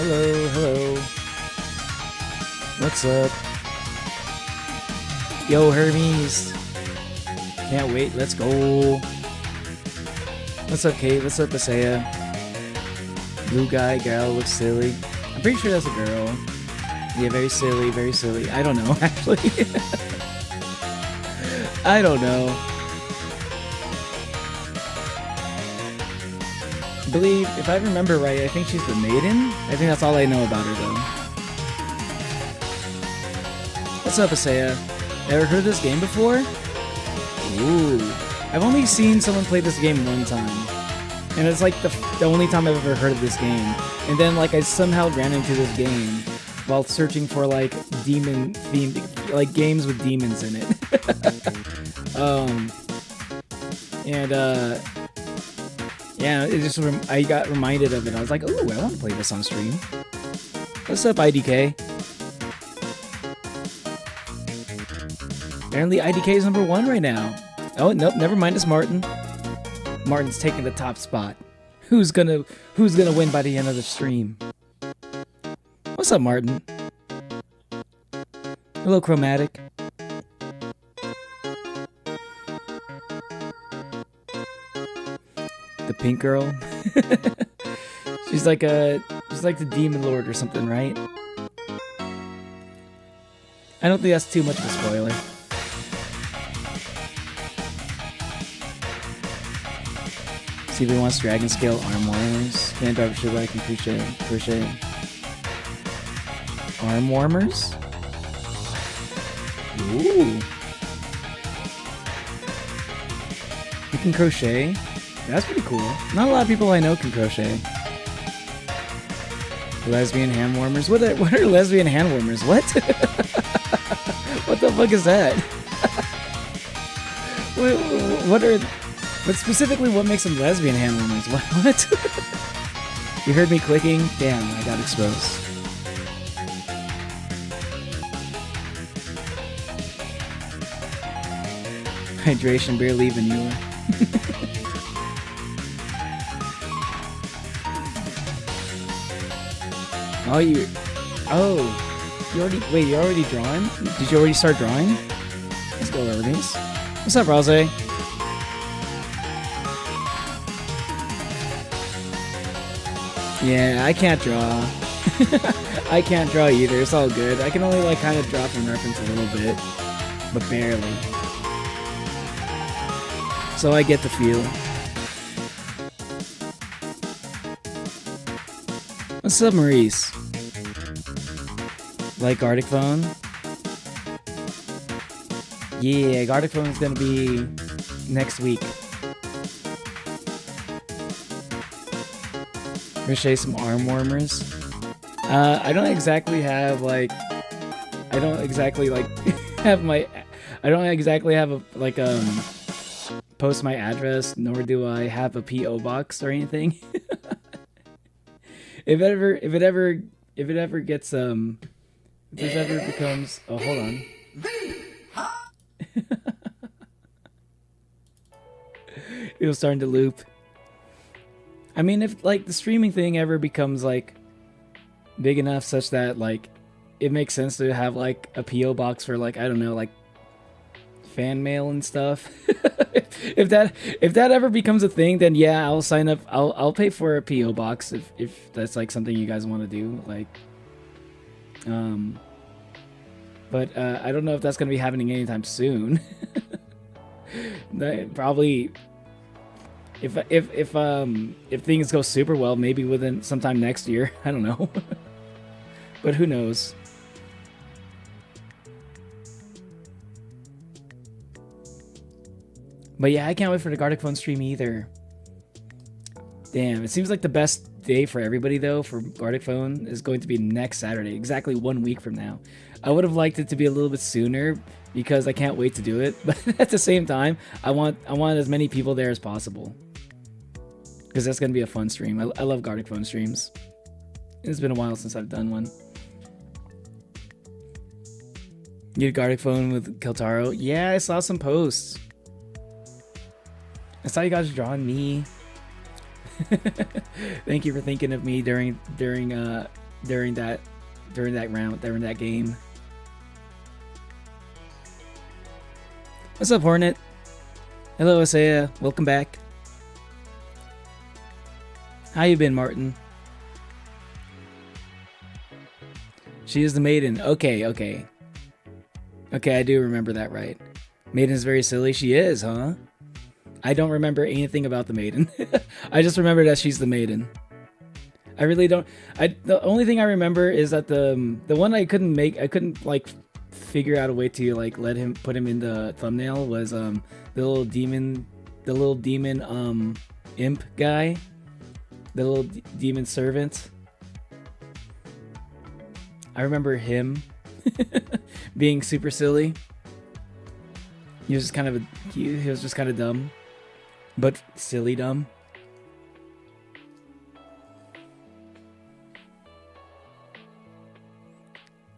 Hello, hello. What's up? Yo, Hermes. Can't wait, let's go. What's up, Kate? What's up, Asaya? Blue guy, girl looks silly. I'm pretty sure that's a girl. Yeah, very silly, very silly. I don't know, actually. I don't know. I believe, if I remember right, I think she's the maiden. I think that's all I know about her, though. What's up, Asaya? Ever heard of this game before? Ooh. I've only seen someone play this game one time. And it's like the only time I've ever heard of this game. And then, like, I somehow ran into this game while searching for, like, demon-themed, like, games with demons in it. Yeah, it just I got reminded of it. I was like, ooh, I want to play this on stream. What's up, IDK? Apparently, IDK is #1 right now. Oh, nope, never mind, it's Martin. Martin's taking the top spot. Who's gonna win by the end of the stream? What's up, Martin? Hello, Chromatic. The pink girl. she's like the demon lord or something, right? I don't think that's too much of a spoiler. See if he wants dragon scale arm warmers. Can't drive shit, but I can crochet. Arm warmers? Ooh. You can crochet? That's pretty cool. Not a lot of people I know can crochet. Lesbian hand warmers? What are lesbian hand warmers? What? What the fuck is that? But specifically, what makes them lesbian hand warmers? What? You heard me clicking? Damn, I got exposed. Hydration, barely even you. You already drawing? Did you already start drawing? Let's go, Hermes. What's up, Rose? Yeah, I can't draw. I can't draw either, it's all good. I can only like kind of draw from reference a little bit, but barely. So I get the feel. What's up, Maurice? Like Arctic Phone? Yeah, Arctic Phone is gonna be next week. Crochet some arm warmers. I don't exactly have like post my address, nor do I have a PO box or anything. if it ever becomes, oh, hold on. It was starting to loop. I mean, if like the streaming thing ever becomes like big enough such that like it makes sense to have like a PO box for like, I don't know, like fan mail and stuff. if that ever becomes a thing, then yeah, I'll sign up. I'll pay for a PO box if that's like something you guys want to do. Like, but I don't know if that's gonna be happening anytime soon. Probably. If things go super well, maybe within sometime next year. I don't know. But who knows? But yeah, I can't wait for the Gartic Phone stream either. Damn, it seems like the best day for everybody though for Gartic Phone is going to be next Saturday, exactly 1 week from now. I would have liked it to be a little bit sooner because I can't wait to do it. But at the same time, I want as many people there as possible. Because that's going to be a fun stream. I love Gartic Phone streams. It's been a while since I've done one. You did Gartic Phone with Keltaro? Yeah, I saw some posts. I saw you guys drawing me. Thank you for thinking of me during during that game. What's up, Hornet? Hello, Isaiah. Welcome back. How you been, Martin? She is the maiden. Okay, I do remember that right. Maiden is very silly. She is, huh? I don't remember anything about the maiden. I just remember that she's the maiden. I really don't. The only thing I remember is that the one I couldn't like figure out a way to like put him in the thumbnail was the little demon imp guy, the little demon servant. I remember him being super silly. He was just kind of dumb, but silly dumb.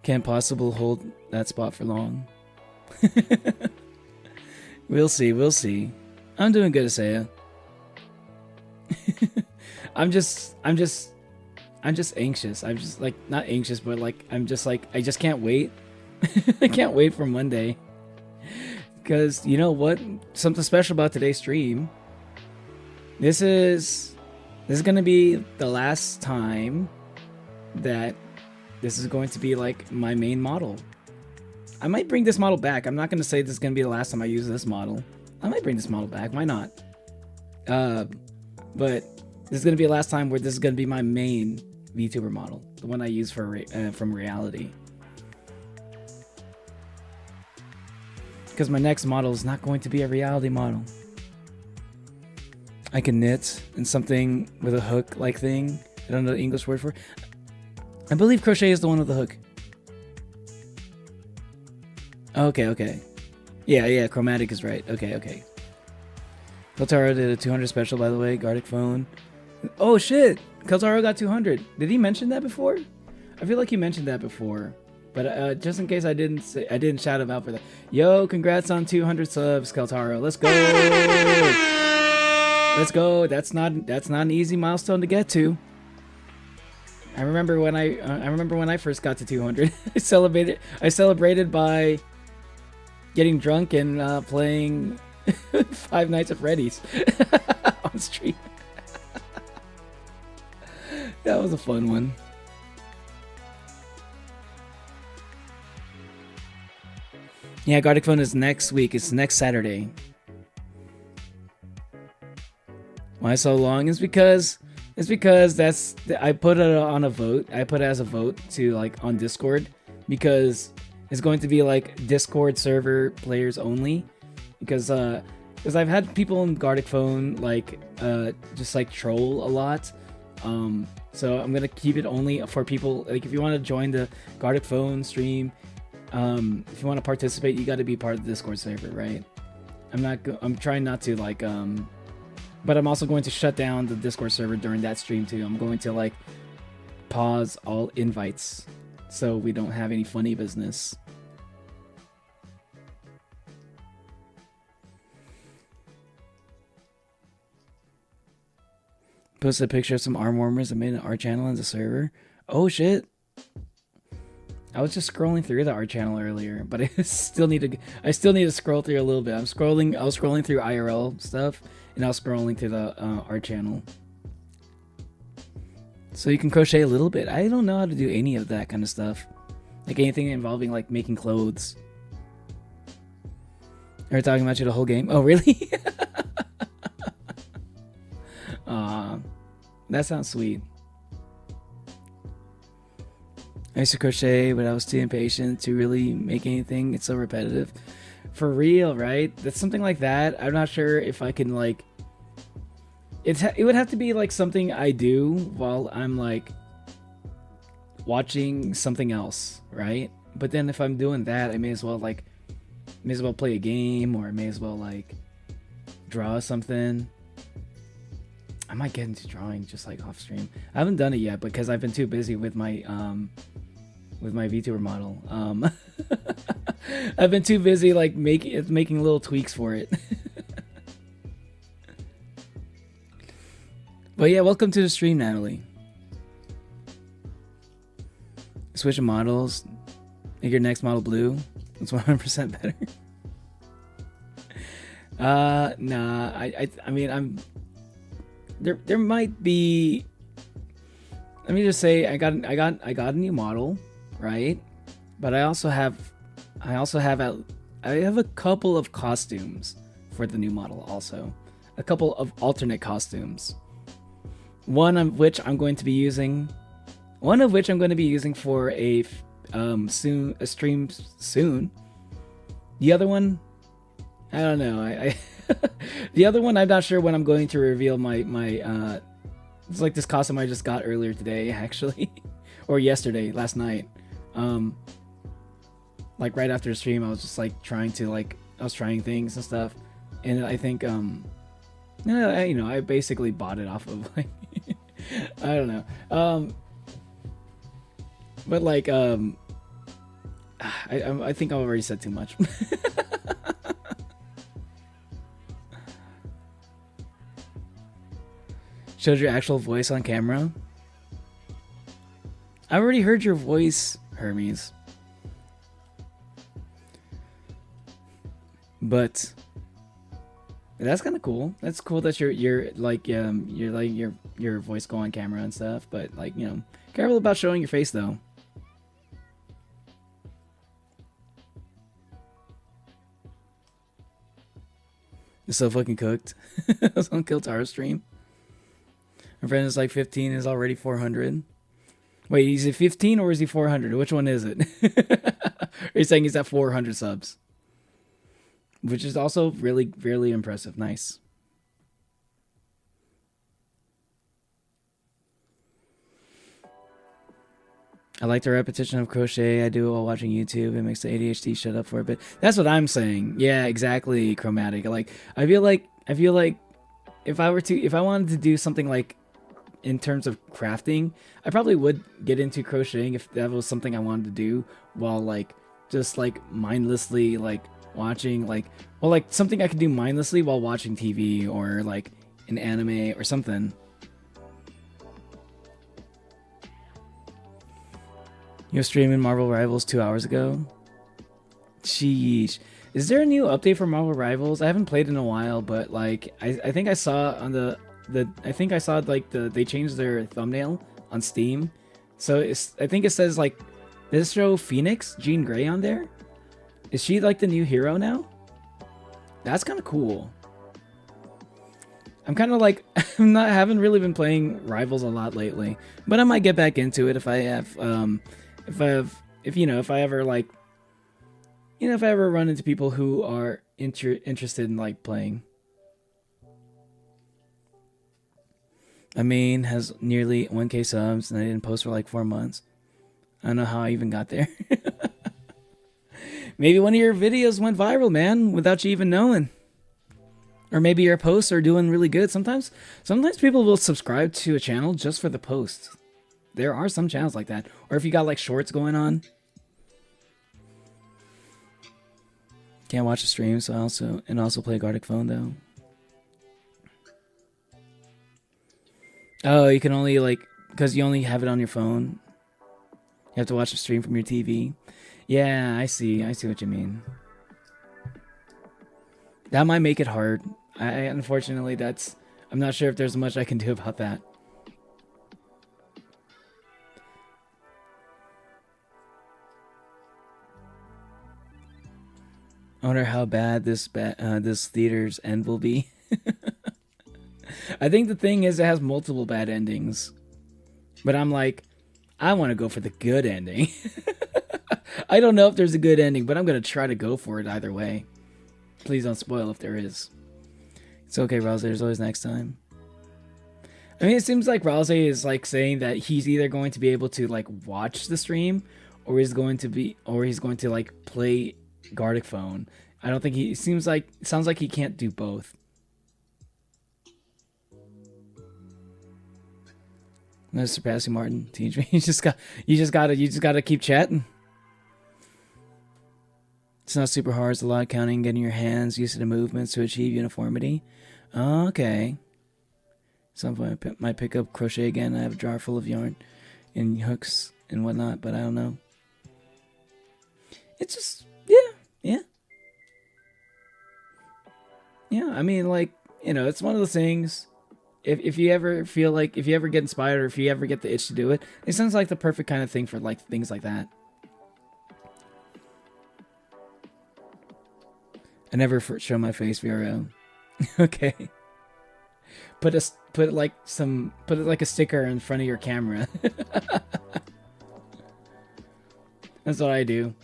Can't possibly hold that spot for long. We'll see. I'm doing good, Isaiah. I'm just anxious. I'm just like not anxious, but like I'm just like I just can't wait. I can't wait for Monday. Because you know what? Something special about today's stream. This is gonna be the last time that this is going to be like my main model. I might bring this model back. I'm not gonna say this is gonna be the last time I use this model. I might bring this model back. Why not? But this is gonna be the last time where this is gonna be my main VTuber model, the one I use for from reality. Because my next model is not going to be a reality model. I can knit and something with a hook like thing. I don't know the English word for it. I believe crochet is the one with the hook. Okay. Yeah, chromatic is right. Okay. Keltaro did a 200 special, by the way. Gardic phone. Oh shit! Keltaro got 200. Did he mention that before? I feel like he mentioned that before. But just in case I didn't shout him out for that. Yo, congrats on 200 subs, Keltaro. Let's go. Let's go. That's not an easy milestone to get to. I remember when I first got to 200. I celebrated by getting drunk and playing Five Nights at Freddy's on stream. That was a fun one. Yeah, Gardic Phone is next week. It's next Saturday. Why so long? It's because I put it on a vote. I put it as a vote to like on Discord because it's going to be like Discord server players only. Because I've had people in Gardic Phone like just like troll a lot. So I'm gonna keep it only for people like if you want to join the Gardic Phone stream. If you want to participate, you got to be part of the Discord server, right? I'm trying not to like but I'm also going to shut down the Discord server during that stream too. I'm going to like pause all invites so we don't have any funny business. Posted a picture of some arm warmers I made an art channel on the server. Oh shit. I was just scrolling through the art channel earlier, but I still need to scroll through a little bit. I was scrolling through IRL stuff, and I was scrolling through the art channel. So you can crochet a little bit. I don't know how to do any of that kind of stuff. Like anything involving like making clothes. They're talking about you the whole game. Oh, really? Aw, that sounds sweet. I used to crochet, but I was too impatient to really make anything. It's so repetitive. For real, right? That's something like that. I'm not sure if I can like... It would have to be like something I do while I'm like watching something else, right? But then if I'm doing that, I may as well play a game, or I may as well like draw something. I might get into drawing just like off stream. I haven't done it yet because I've been too busy with my VTuber model. I've been too busy like making little tweaks for it. But yeah, welcome to the stream, Natalie. Switching models. Make your next model blue. It's 100% better. Nah. I mean, there might be. Let me just say, I got a new model, right? But I have a couple of costumes for the new model also. A couple of alternate costumes. One of which I'm going to be using for a stream soon. The other one, I don't know. The other one, I'm not sure when I'm going to reveal my it's like this costume I just got earlier today, actually. Or yesterday, last night. Like right after the stream, I was just like trying things and stuff. And I think, I basically bought it off of like, I don't know. But like, I think I've already said too much. Showed your actual voice on camera. I already heard your voice, Hermes. But that's kind of cool. That's cool that your voice go on camera and stuff. But like, careful about showing your face though. It's so fucking cooked. I was on Kiltaro stream. My friend is like 15, is already 400. Wait, is he 15 or is he 400? Which one is it? Are you saying he's at 400 subs? Which is also really, really impressive. Nice. I like the repetition of crochet I do while watching YouTube. It makes the ADHD shut up for a bit. That's what I'm saying. Yeah, exactly, Chromatic. Like, I feel like if I wanted to do something like in terms of crafting, I probably would get into crocheting if that was something I wanted to do while like just like mindlessly like watching something I could do mindlessly while watching TV or like an anime or something. You were streaming Marvel Rivals 2 hours ago? Sheesh. Is there a new update for Marvel Rivals? I haven't played in a while, but like I think I saw on they changed their thumbnail on Steam. So I think it says like this show Phoenix, Jean Grey on there. Is she like the new hero now? That's kind of cool. I'm kind of like haven't really been playing Rivals a lot lately, but I might get back into it if I ever run into people who are interested in like playing. My main has nearly 1K subs and I didn't post for like 4 months. I don't know how I even got there. Maybe one of your videos went viral, man, without you even knowing. Or maybe your posts are doing really good. Sometimes people will subscribe to a channel just for the posts. There are some channels like that. Or if you got like shorts going on. Can't watch the stream, so also play Gartic Phone though. Oh, you can only like, because you only have it on your phone. You have to watch the stream from your TV. Yeah, I see what you mean. That might make it hard. Unfortunately, I'm not sure if there's much I can do about that. I wonder how bad this theater's end will be. I think the thing is it has multiple bad endings. But I'm like, I want to go for the good ending. I don't know if there's a good ending, but I'm going to try to go for it either way. Please don't spoil if there is. It's okay, Rouse, there's always next time. I mean, it seems like Rouse is like saying that he's either going to be able to like watch the stream or he's going to like play Gartic Phone. I don't think it sounds like he can't do both. No surpassing Martin. Teach me. You just gotta keep chatting. It's not super hard. It's a lot of counting, getting your hands used to the movements to achieve uniformity. Okay. Some point I might pick up crochet again. I have a jar full of yarn and hooks and whatnot, but I don't know. It's just, yeah. I mean, like, it's one of those things. If you ever feel like, if you ever get inspired, or if you ever get the itch to do it, it sounds like the perfect kind of thing for like things like that. I never show my face VRO. Okay. Put it like a sticker in front of your camera. That's what I do.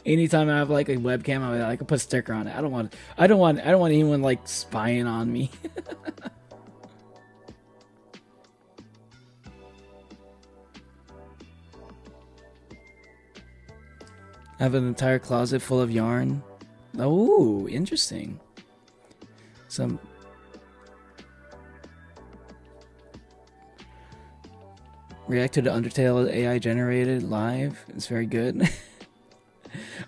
Anytime I have like a webcam, I can put a sticker on it. I don't want anyone like spying on me. I have an entire closet full of yarn. Oh, interesting. Some react to the Undertale AI generated live. It's very good.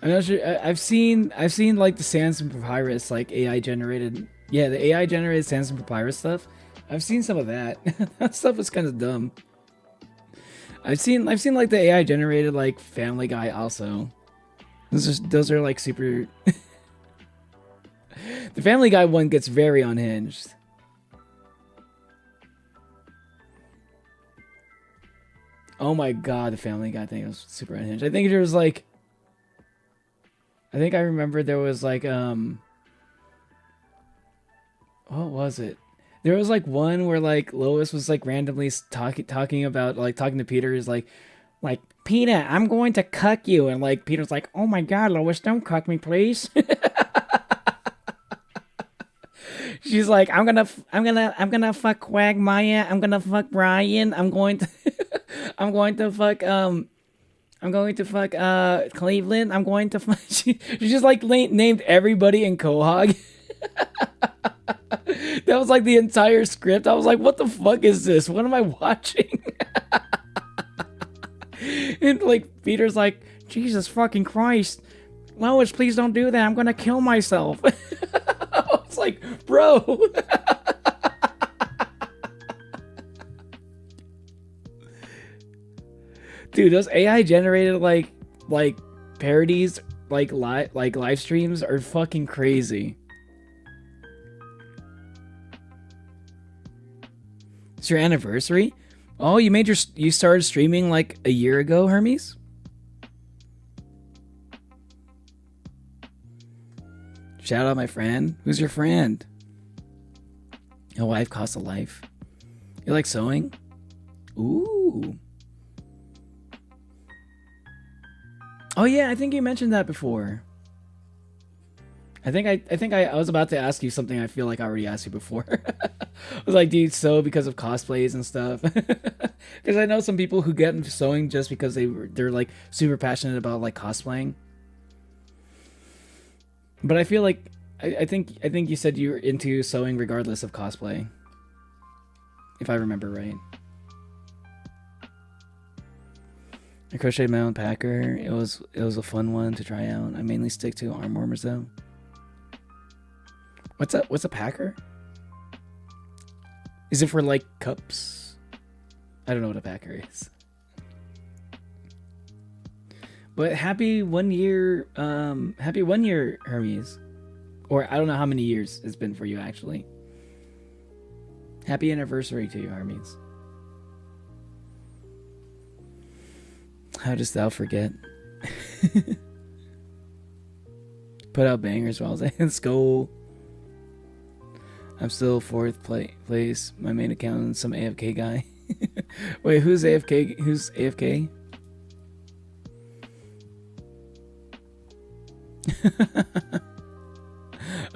I'm not sure. I've seen like the Sans and Papyrus like AI generated. Yeah, the AI generated Sans and Papyrus stuff. I've seen some of that. That stuff was kind of dumb. I've seen like the AI generated like Family Guy also. Those are like super. The Family Guy one gets very unhinged. Oh my god, the Family Guy thing was super unhinged. I think there was like, I remember there was like what was it? There was like one where like Lois was like randomly talking about like talking to Peter, is like Peter, I'm going to cuck you, and like Peter's like, oh my god, Lois, don't cuck me, please. She's like, I'm gonna fuck Quagmire. I'm gonna fuck Brian. I'm going to fuck Cleveland. I'm going to fuck. She just like named everybody in Quahog. That was like the entire script. I was like, what the fuck is this? What am I watching? And like Peter's like, Jesus fucking Christ, Lois, please don't do that. I'm gonna kill myself. I was like, bro. Dude, those AI generated like parodies, like live streams are fucking crazy. It's your anniversary? Oh, you started streaming like a year ago, Hermes? Shout out my friend. Who's your friend? A wife costs a life. You like sewing? Ooh. Oh yeah, I think you mentioned that before. I think I was about to ask you something I feel like I already asked you before. I was like, do you sew because of cosplays and stuff? Because I know some people who get into sewing just because they're like super passionate about like cosplaying. But I feel like I think you said you were into sewing regardless of cosplay, if I remember right. I crocheted my own packer. It was a fun one to try out. I mainly stick to arm warmers though. What's a packer? Is it for like cups? I don't know what a packer is. But happy 1 year, Hermes. Or I don't know how many years it's been for you actually. Happy anniversary to you, Hermes. How dost thou forget? Put out bangers while I was in school. I'm still fourth place. My main account is some AFK guy. Wait, who's AFK? Who's AFK?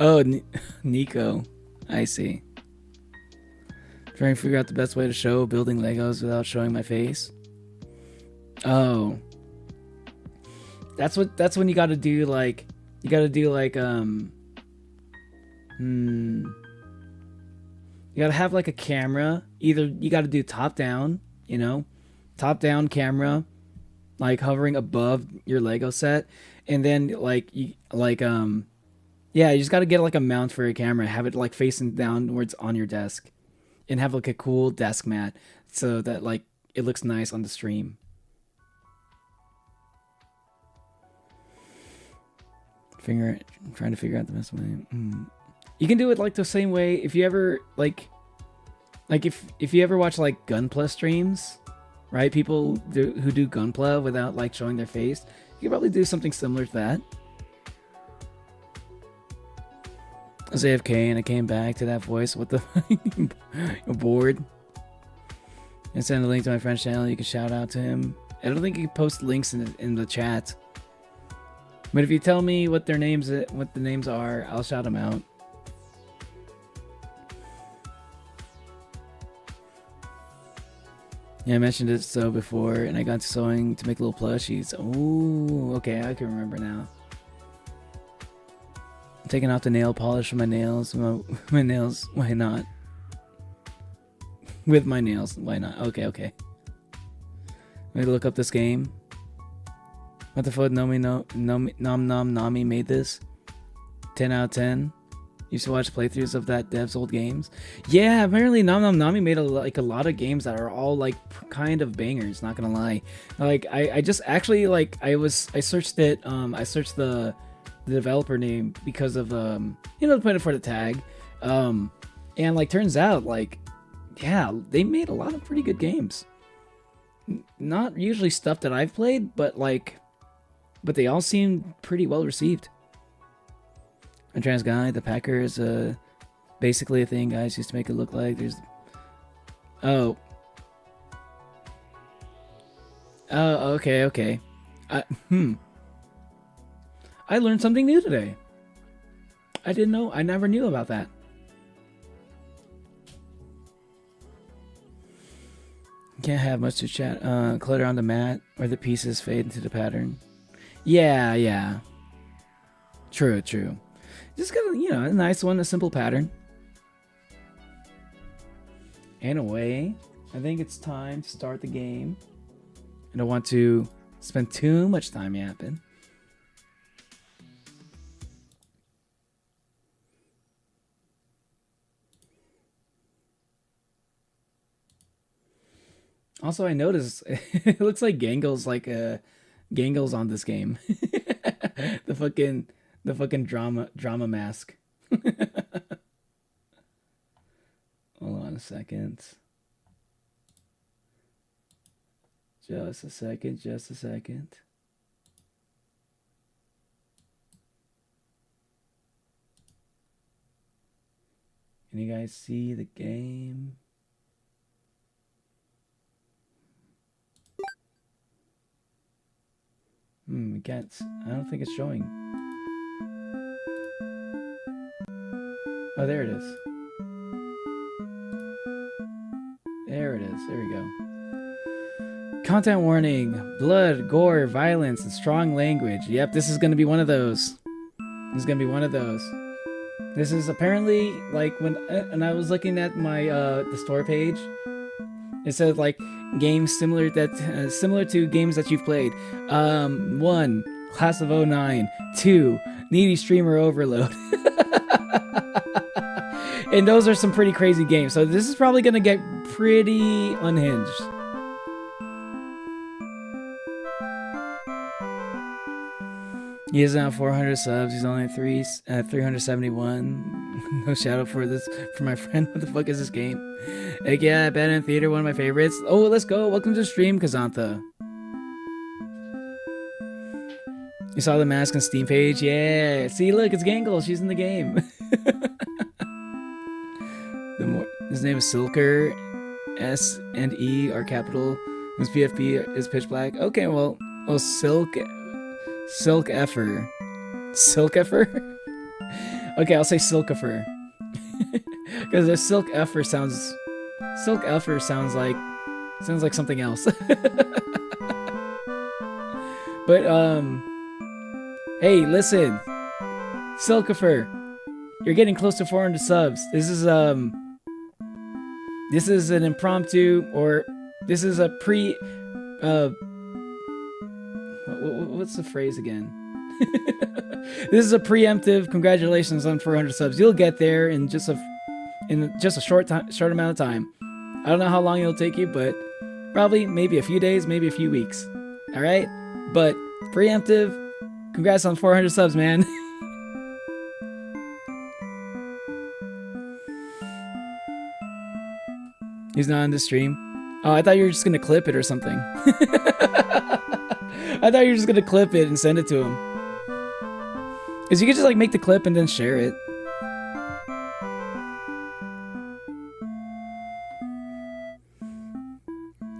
Oh, Nico. I see. Trying to figure out the best way to show building Legos without showing my face. Oh. That's when you gotta do like you gotta have like a camera. Either you gotta do top down, top down camera, like hovering above your Lego set, and then you just gotta get like a mount for your camera, have it like facing downwards on your desk, and have like a cool desk mat so that like it looks nice on the stream. Trying to figure out the best way. You can do it like the same way if you ever like if you ever watch like Gunpla streams, right? People who do Gunpla without like showing their face. You could probably do something similar to that. I was AFK and I came back to that voice. What the bored? And send a link to my friend's channel. You can shout out to him. I don't think you can post links in the chat. But if you tell me what the names are, I'll shout them out. Yeah, I mentioned it so before, and I got to sewing to make little plushies. Oh, okay, I can remember now. I'm taking off the nail polish from my nails. My nails, why not? With my nails, why not? Okay. Maybe look up this game. What the fuck? Nami made this. 10 out of 10. Used to watch playthroughs of that dev's old games. Yeah, apparently Nami made a lot of games that are all like kind of bangers. Not gonna lie. Like I just actually like I searched it. I searched the developer name because of the point for the tag. And like turns out like yeah, they made a lot of pretty good games. Not usually stuff that I've played, but they all seem pretty well received. A trans guy, the Packer is basically a thing guys used to make it look like. There's okay. I learned something new today. I never knew about that. Can't have much to chat. Clutter on the mat or the pieces fade into the pattern. Yeah. True. Just got a nice one, a simple pattern. Anyway, I think it's time to start the game. I don't want to spend too much time yapping. Also, I noticed it looks like Gangel's Gangel's on this game. the fucking drama mask. Hold on a second. Just a second. Can you guys see the game? I don't think it's showing. Oh, there it is. There we go. Content warning. Blood, gore, violence, and strong language. Yep, this is going to be one of those. This is apparently, like, when I was looking at my, the store page, it said, like, games similar to games that you've played. 1, Class of 09. 2, Needy Streamer Overload. And those are some pretty crazy games. So this is probably going to get pretty unhinged. He is now 400 subs. He's only 371. No shout out for my friend. What the fuck is this game? Heck yeah, Bad in Theater, one of my favorites. Oh, let's go. Welcome to the stream, Kazantha. You saw the mask on Steam page? Yeah. See, look, it's Gangle. She's in the game. His name is Silker. S and E are capital. His PFP is pitch black. Okay, well, Silk Effer. Okay, I'll say Silkifer. Because the Silk Effer sounds like something else. But hey, listen, Silkifer, you're getting close to 400 subs. This is an impromptu, or this is a what's the phrase again? This is a preemptive congratulations on 400 subs. You'll get there in just a short amount of time. I don't know how long it'll take you, but probably maybe a few days, maybe a few weeks. All right, but preemptive, congrats on 400 subs, man. He's not on the stream. Oh, I thought you were just gonna clip it or something. I thought you were just gonna clip it and send it to him. Cause you could just like make the clip and then share it.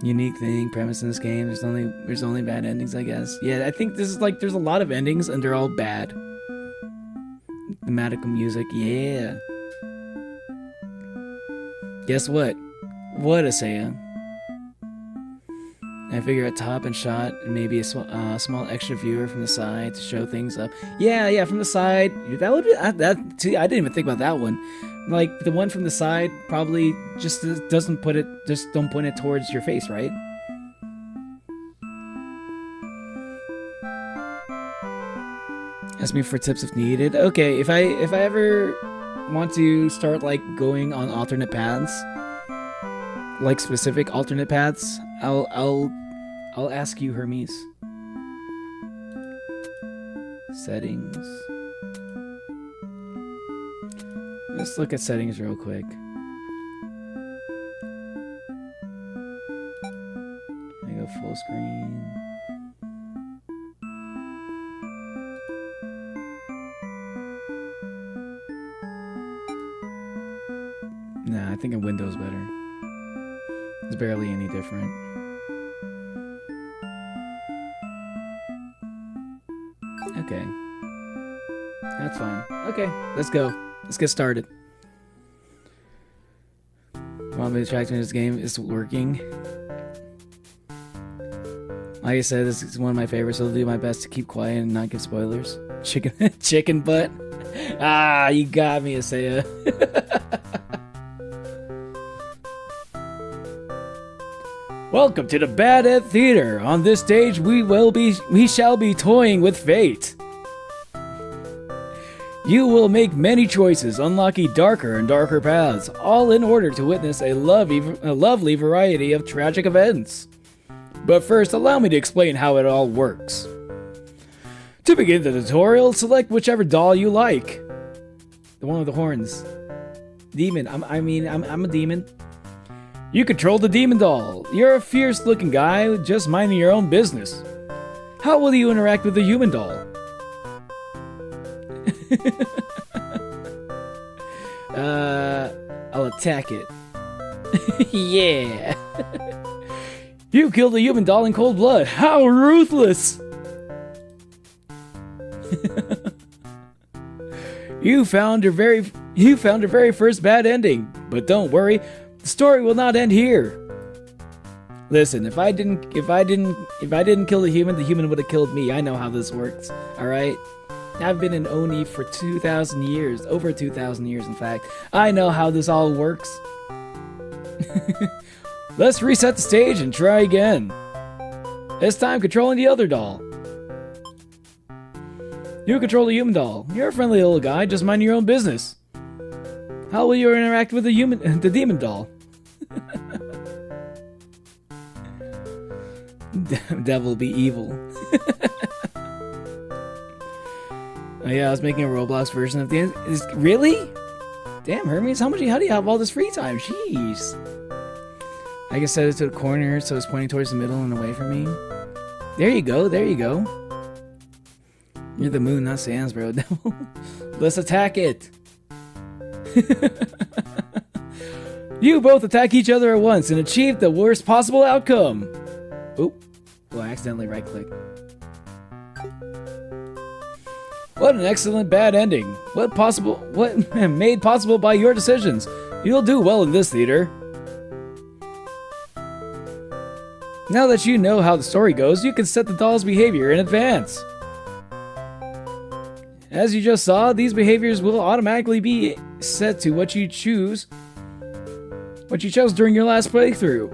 Unique thing, premise in this game. There's only bad endings, I guess. Yeah, I think this is like there's a lot of endings and they're all bad. Thematical music, yeah. Guess what? What a Saya. I figure a top and shot and maybe a small extra viewer from the side to show things up. Yeah, from the side. That would be see, I didn't even think about that one. Like the one from the side probably just doesn't put it. Just don't point it towards your face, right? Ask me for tips if needed. Okay, if I ever want to start like going on alternate paths, like specific alternate paths, I'll ask you, Hermes. Settings. Let's look at settings real quick. I go full screen. Nah, I think a Windows better. It's barely any different. Okay. That's fine. Okay, let's go. Let's get started. Want me to attract me to this game? It's working. Like I said, this is one of my favorites, so I'll do my best to keep quiet and not give spoilers. Chicken butt. Ah, you got me, Asaya. Welcome to the Bad Ed Theater. On this stage, we shall be toying with fate. You will make many choices, unlocking darker and darker paths, all in order to witness a lovely variety of tragic events. But first, allow me to explain how it all works. To begin the tutorial, select whichever doll you like. The one with the horns. Demon. I'm a demon. You control the demon doll. You're a fierce-looking guy just minding your own business. How will you interact with the human doll? I'll attack it. Yeah. You killed a human doll in cold blood. How ruthless! You found your very first bad ending, but don't worry, the story will not end here. Listen, if I didn't kill the human would have killed me. I know how this works. All right. I've been in Oni for 2,000 years, over 2,000 years in fact. I know how this all works. Let's reset the stage and try again. This time controlling the other doll. You control the human doll. You're a friendly little guy, just mind your own business. How will you interact with the demon doll? Devil be evil. Oh yeah, I was making a Roblox version of the end. Really? Damn, Hermes, how do you have all this free time? Jeez. I can set it to the corner so it's pointing towards the middle and away from me. There you go, there you go. You're the moon, not Sans, bro. Let's attack it. You both attack each other at once and achieve the worst possible outcome. Oop. Oh, I accidentally right-clicked. What an excellent bad ending. What made possible by your decisions. You'll do well in this theater. Now that you know how the story goes, you can set the doll's behavior in advance. As you just saw, these behaviors will automatically be set to what you chose during your last playthrough.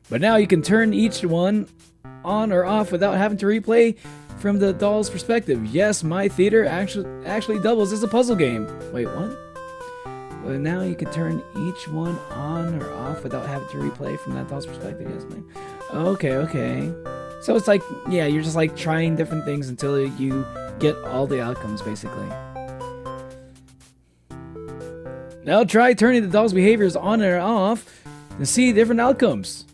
But now you can turn each one on or off without having to replay from the doll's perspective. Yes, my theater actually doubles as a puzzle game. Wait, what? But now you can turn each one on or off without having to replay from that doll's perspective. Yes, man. Okay. So it's like, yeah, you're just like trying different things until you get all the outcomes, basically. Now try turning the doll's behaviors on or off. and see different outcomes.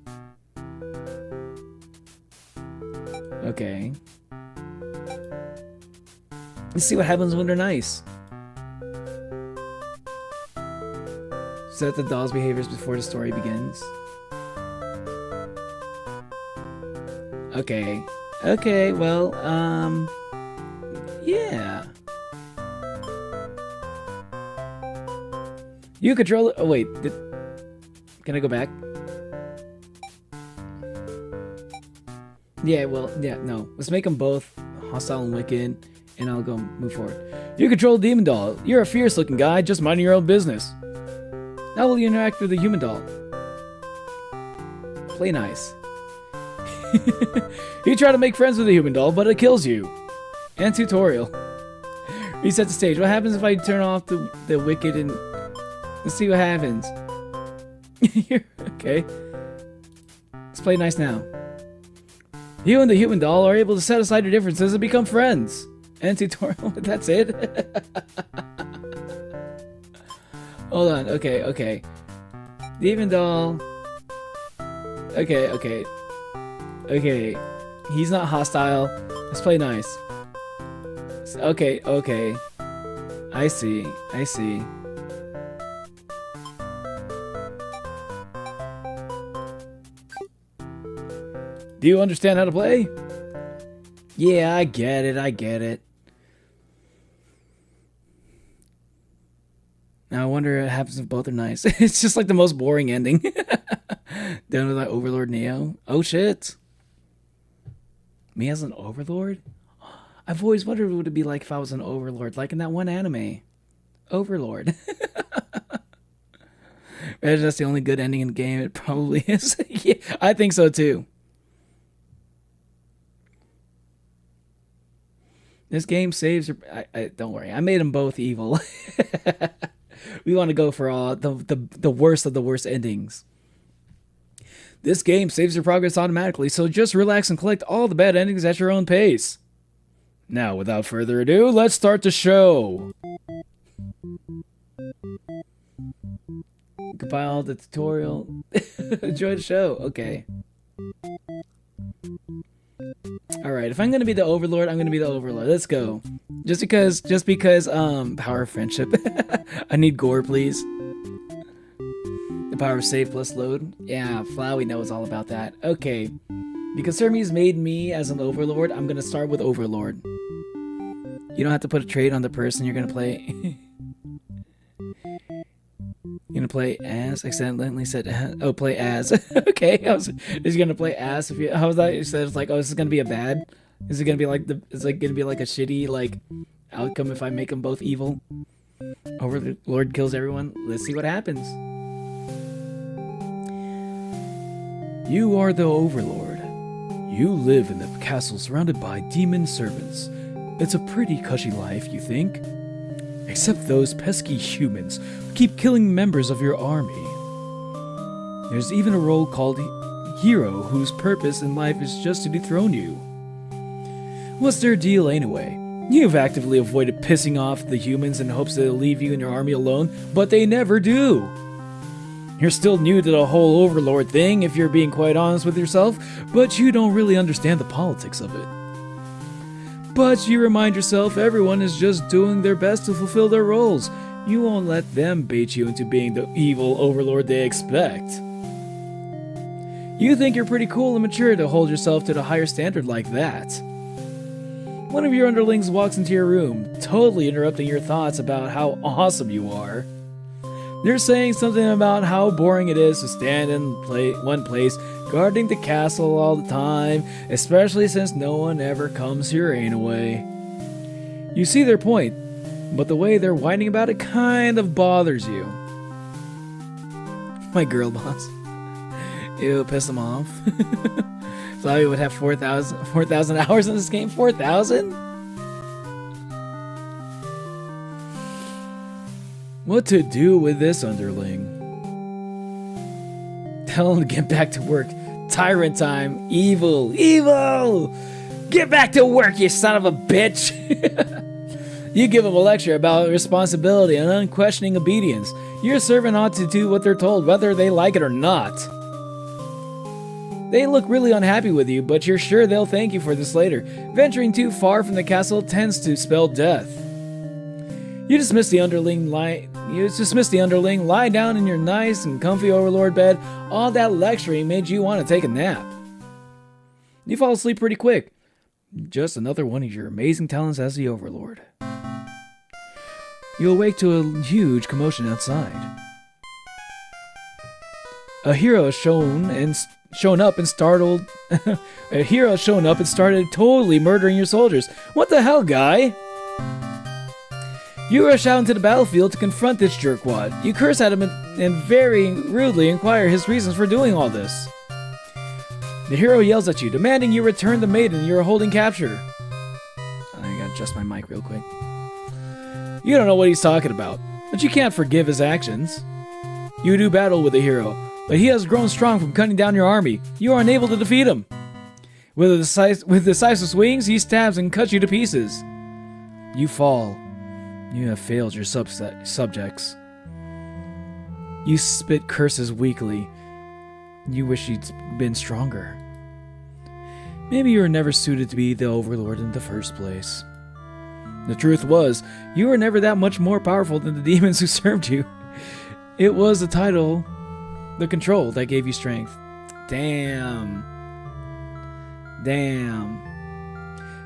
Okay. Let's see what happens when they're nice. Set the doll's behaviors before the story begins. Okay. Okay, well, yeah. You control it. Oh, wait. Can I go back? Yeah, well, yeah, no. Let's make them both hostile and wicked, and I'll go move forward. You control the demon doll. You're a fierce looking guy, just minding your own business. How will you interact with the human doll? Play nice. You try to make friends with the human doll, but it kills you. And tutorial. Reset the stage. What happens if I turn off the wicked and... Let's see what happens. Okay. Let's play nice now. You and the human doll are able to set aside your differences and become friends. And tutorial. That's it. Hold on. Okay, okay. The human doll. Okay, okay. Okay. He's not hostile. Let's play nice. Okay, okay. I see. I see. Do you understand how to play? Yeah, I get it. I get it. Now I wonder what happens if both are nice. It's just like the most boring ending. Done with like Overlord Neo. Oh shit. Me as an Overlord? I've always wondered what it'd be like if I was an Overlord, like in that one anime. Overlord. Imagine that's the only good ending in the game. It probably is. Yeah, I think so too. This game saves her. Don't worry. I made them both evil. We want to go for all the worst of the worst endings. This game saves your progress automatically, so just relax and collect all the bad endings at your own pace. Now, without further ado, let's start the show. Compile the tutorial. Enjoy the show. Okay. Alright, if I'm gonna be the Overlord, I'm gonna be the Overlord. Let's go. Just because, power of friendship. I need gore, please. The power of save plus load. Yeah, Flowey knows all about that. Okay. Because Hermes made me as an Overlord, I'm gonna start with Overlord. You don't have to put a trait on the person you're gonna play. You're gonna play as? Accidentally said as. Oh, play as. Okay, I was gonna play as. If you, how was that? You said it's like, oh, this is gonna be a bad. Is it gonna be like it's like gonna be like a shitty like outcome if I make them both evil? Overlord kills everyone. Let's see what happens. You are the Overlord. You live in the castle surrounded by demon servants. It's a pretty cushy life, you think? Except those pesky humans who keep killing members of your army. There's even a role called Hero whose purpose in life is just to dethrone you. What's their deal anyway? You've actively avoided pissing off the humans in hopes they'll leave you and your army alone, but they never do. You're still new to the whole Overlord thing if you're being quite honest with yourself, but you don't really understand the politics of it. But you remind yourself everyone is just doing their best to fulfill their roles. You won't let them bait you into being the evil Overlord they expect. You think you're pretty cool and mature to hold yourself to the higher standard like that. One of your underlings walks into your room, totally interrupting your thoughts about how awesome you are. They're saying something about how boring it is to stand in one place, guarding the castle all the time, especially since no one ever comes here anyway. You see their point, but the way they're whining about it kind of bothers you. My girl boss. Ew, piss them off. So I would have 4,000 hours in this game? 4,000? What to do with this underling? Tell him to get back to work. Tyrant time. Evil. Evil! Get back to work, you son of a bitch! You give him a lecture about responsibility and unquestioning obedience. Your servant ought to do what they're told, whether they like it or not. They look really unhappy with you, but you're sure they'll thank you for this later. Venturing too far from the castle tends to spell death. You dismiss the underling, lie down in your nice and comfy overlord bed. All that lecturing made you want to take a nap. You fall asleep pretty quick. Just another one of your amazing talents as the overlord. You awake to a huge commotion outside. A hero has shown up and started totally murdering your soldiers. What the hell, guy? You rush out into the battlefield to confront this jerkwad. You curse at him and very rudely inquire his reasons for doing all this. The hero yells at you, demanding you return the maiden you are holding capture. I gotta adjust my mic real quick. You don't know what he's talking about, but you can't forgive his actions. You do battle with the hero, but he has grown strong from cutting down your army. You are unable to defeat him. With decisive swings, he stabs and cuts you to pieces. You fall. You have failed your subjects. You spit curses weakly. You wish you'd been stronger. Maybe you were never suited to be the overlord in the first place. The truth was, you were never that much more powerful than the demons who served you. It was the title, the control, that gave you strength. Damn.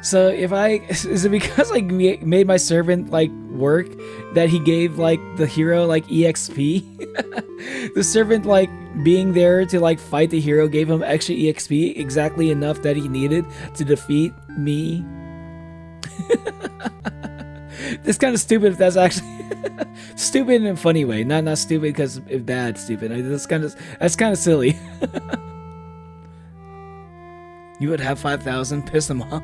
So is it because I made my servant like work that he gave like the hero like EXP? The servant like being there to like fight the hero gave him extra EXP, exactly enough that he needed to defeat me. It's kind of stupid if that's actually stupid in a funny way, not stupid because if bad stupid. That's kind of silly. You would have 5,000, piss them off.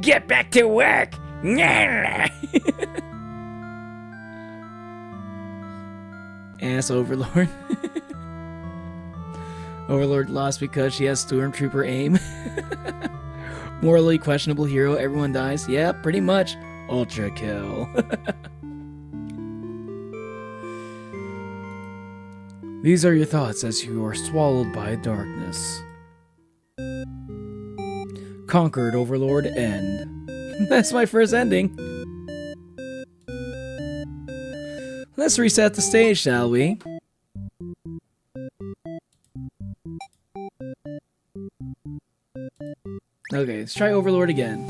Get back to work! Ass Overlord. Overlord lost because she has Stormtrooper aim. Morally questionable hero, everyone dies. Yeah, pretty much. Ultra kill. These are your thoughts as you are swallowed by darkness. Conquered Overlord end. That's my first ending. Let's reset the stage, shall we? Okay, let's try Overlord again.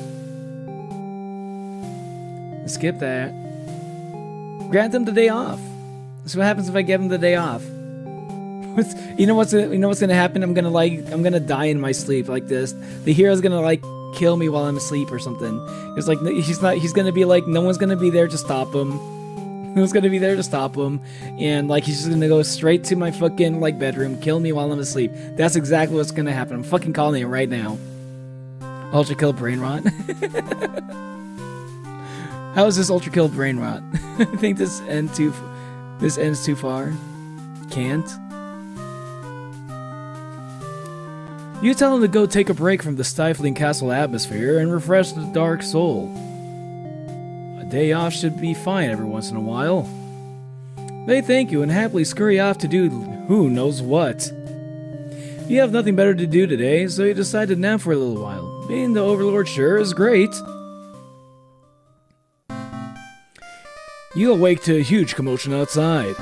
Skip that. Grant them the day off. So what happens if I give him the day off? You know what's gonna happen? I'm gonna die in my sleep like this. The hero's gonna like kill me while I'm asleep or something. It's like he's gonna be like no one's gonna be there to stop him. No one's gonna be there to stop him, and like he's just gonna go straight to my fucking like bedroom, kill me while I'm asleep. That's exactly what's gonna happen. I'm fucking calling it right now. Ultra kill brain rot. How is this ultra kill brain rot? I think this ends too far. Can't. You tell him to go take a break from the stifling castle atmosphere and refresh the dark soul. A day off should be fine every once in a while. They thank you and happily scurry off to do who knows what. You have nothing better to do today, so you decide to nap for a little while. Being the Overlord sure is great. You awake to a huge commotion outside.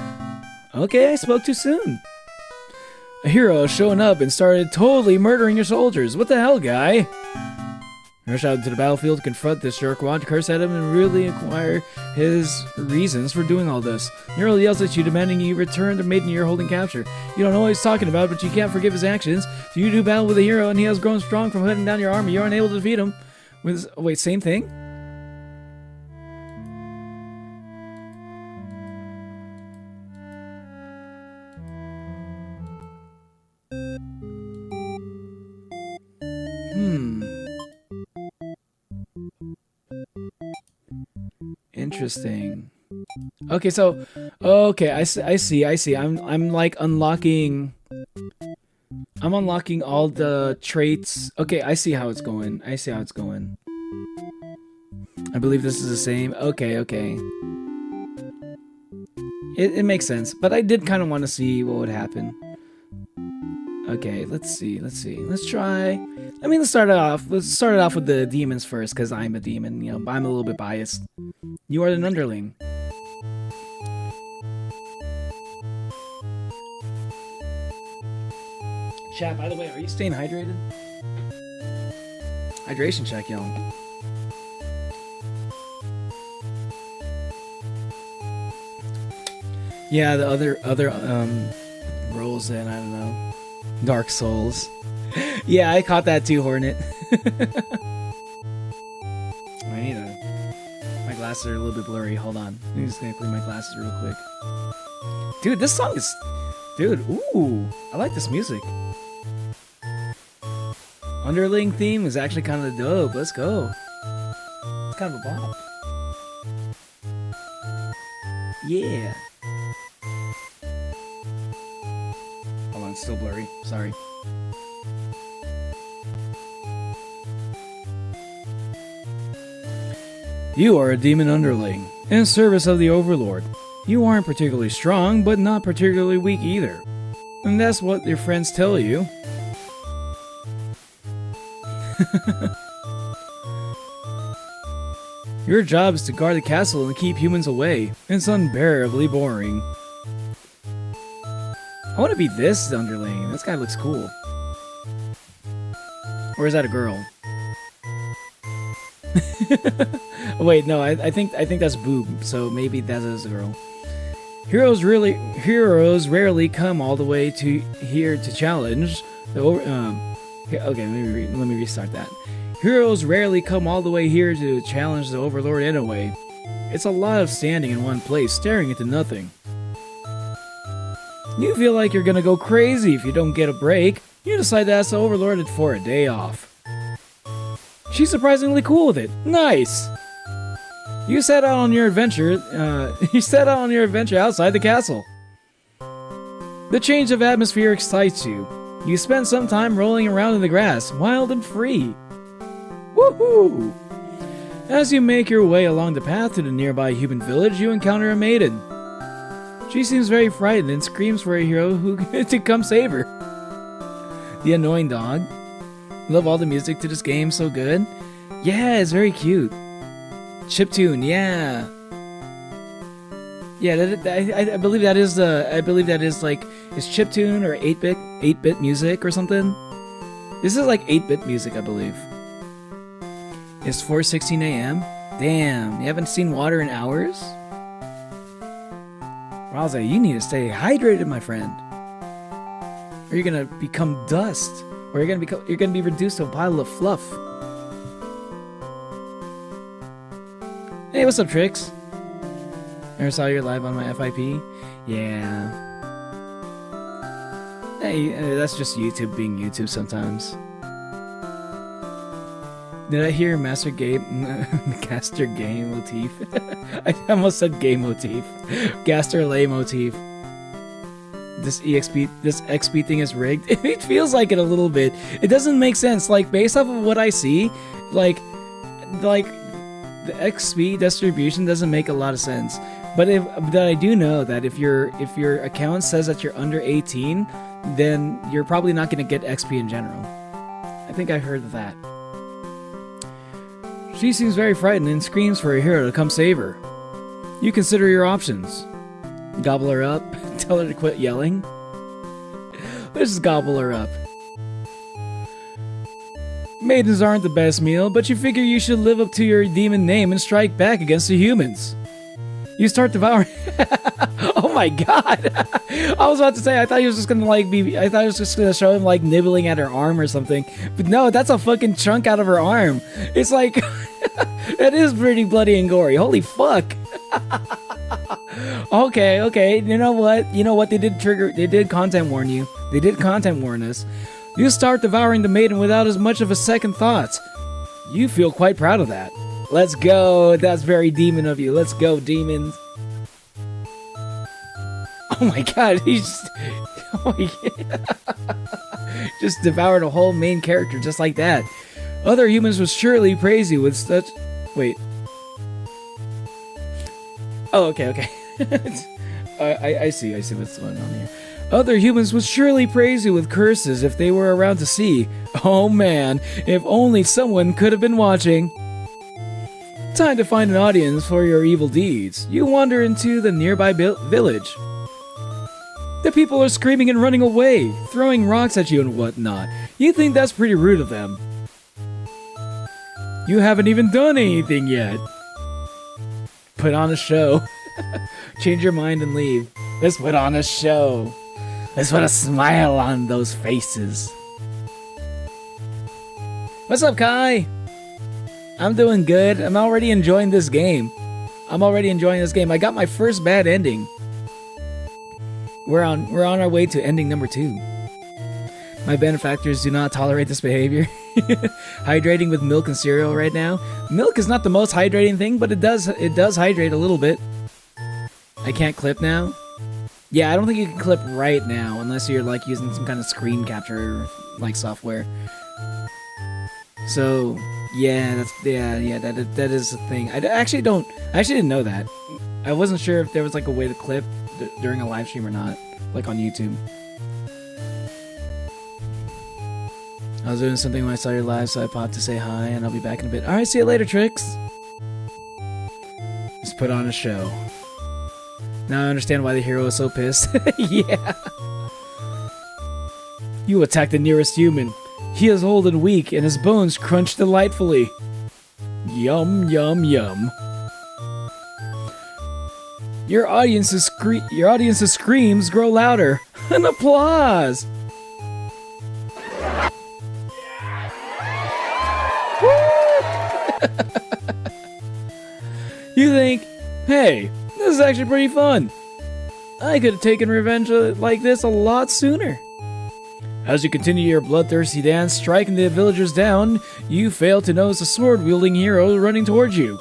Okay, I spoke too soon. A hero has shown up and started totally murdering your soldiers. What the hell, guy? Rush out into the battlefield to confront this jerkwad, curse at him, and really inquire his reasons for doing all this. Hero yells at you, demanding you return the maiden you're holding capture. You don't know what he's talking about, but you can't forgive his actions. So you do battle with the hero, and he has grown strong from cutting down your army. You're unable to defeat him. Wait, same thing? Interesting. Okay, so I see. I'm like unlocking. I'm unlocking all the traits. Okay, I see how it's going. I believe this is the same. Okay. It makes sense, but I did kind of want to see what would happen. Okay, let's see. Let's try. Let's start it off. Let's start it off with the demons first, because I'm a demon. You know, I'm a little bit biased. You are an underling. Chat, by the way, are you staying hydrated? Hydration check, y'all. Yeah, the other roles in, I don't know, Dark Souls. Yeah, I caught that too, Hornet. I need my glasses are a little bit blurry. Hold on, I'm just gonna clean my glasses real quick. Dude, this song is, dude. Ooh, I like this music. Underling theme is actually kind of dope. Let's go. It's kind of a bop. Yeah. Hold on, it's still blurry. Sorry. You are a demon underling, in service of the Overlord. You aren't particularly strong, but not particularly weak either. And that's what your friends tell you. Your job is to guard the castle and keep humans away. It's unbearably boring. I want to be this underling. This guy looks cool. Or is that a girl? Wait, no, I think that's Boob, so maybe that is a girl. Heroes rarely come all the way to here to challenge the okay, let me restart that. Heroes rarely come all the way here to challenge the Overlord anyway. It's a lot of standing in one place, staring into nothing. You feel like you're gonna go crazy if you don't get a break. You decide to ask the Overlord for a day off. She's surprisingly cool with it. Nice! You set out on your adventure, outside the castle. The change of atmosphere excites you. You spend some time rolling around in the grass, wild and free. Woohoo! As you make your way along the path to the nearby human village, you encounter a maiden. She seems very frightened and screams for a hero who to come save her. The annoying dog. Love all the music to this game, so good. Yeah, it's very cute. Chiptune, yeah. Yeah, I believe that is like, is chiptune or 8-bit music or something? This is like 8-bit music, I believe. It's 4:16 a.m. Damn, you haven't seen water in hours? Raza, you need to stay hydrated, my friend. Or you're gonna become dust. Or you're gonna be reduced to a pile of fluff. Hey, what's up, Trix? Never saw you live on my FIP. Yeah. Hey, that's just YouTube being YouTube sometimes. Did I hear Master Game motif? I almost said game motif. Gaster lay motif. This XP thing is rigged. It feels like it a little bit. It doesn't make sense. Like, based off of what I see, like the XP distribution doesn't make a lot of sense. But I do know that if your account says that you're under 18, then you're probably not going to get XP in general. I think I heard of that. She seems very frightened and screams for a hero to come save her. You consider your options. Gobble her up, tell her to quit yelling. Let's just gobble her up. Maidens aren't the best meal, but you figure you should live up to your demon name and strike back against the humans. You start devouring. Oh my god! I was about to say, I thought he was just gonna I thought he was just gonna show him like nibbling at her arm or something. But no, that's a fucking chunk out of her arm. It's like, it is pretty bloody and gory. Holy fuck! Okay. You know what? They did content warn you. They did content warn us. You start devouring the maiden without as much of a second thought. You feel quite proud of that. Let's go. That's very demon of you. Let's go, demons. Oh my god, just devoured a whole main character just like that. Other humans would surely praise you with such... Wait. Oh, okay. I see what's going on here. Other humans would surely praise you with curses if they were around to see. Oh man, if only someone could have been watching. Time to find an audience for your evil deeds. You wander into the nearby village. The people are screaming and running away, throwing rocks at you and whatnot. You think that's pretty rude of them. You haven't even done anything yet. Put on a show. Change your mind and leave. Let's put on a show. Let's put a smile on those faces. What's up, Kai? I'm doing good. I'm already enjoying this game. I got my first bad ending. We're on our way to ending number 2. My benefactors do not tolerate this behavior. Hydrating with milk and cereal right now. Milk is not the most hydrating thing, but it does hydrate a little bit. I can't clip now. Yeah, I don't think you can clip right now unless you're like using some kind of screen capture like software. So yeah, that is a thing. I actually didn't know that. I wasn't sure if there was like a way to clip during a live stream or not, like on YouTube. I was doing something when I saw your live, so I popped to say hi, and I'll be back in a bit. Alright, see you later, Trix. Just put on a show. Now I understand why the hero is so pissed. Yeah. You attack the nearest human. He is old and weak, and his bones crunch delightfully. Yum, yum, yum. Your audience's screams grow louder. An applause. You think, hey, this is actually pretty fun. I could have taken revenge like this a lot sooner. As you continue your bloodthirsty dance, striking the villagers down, you fail to notice a sword-wielding hero running towards you.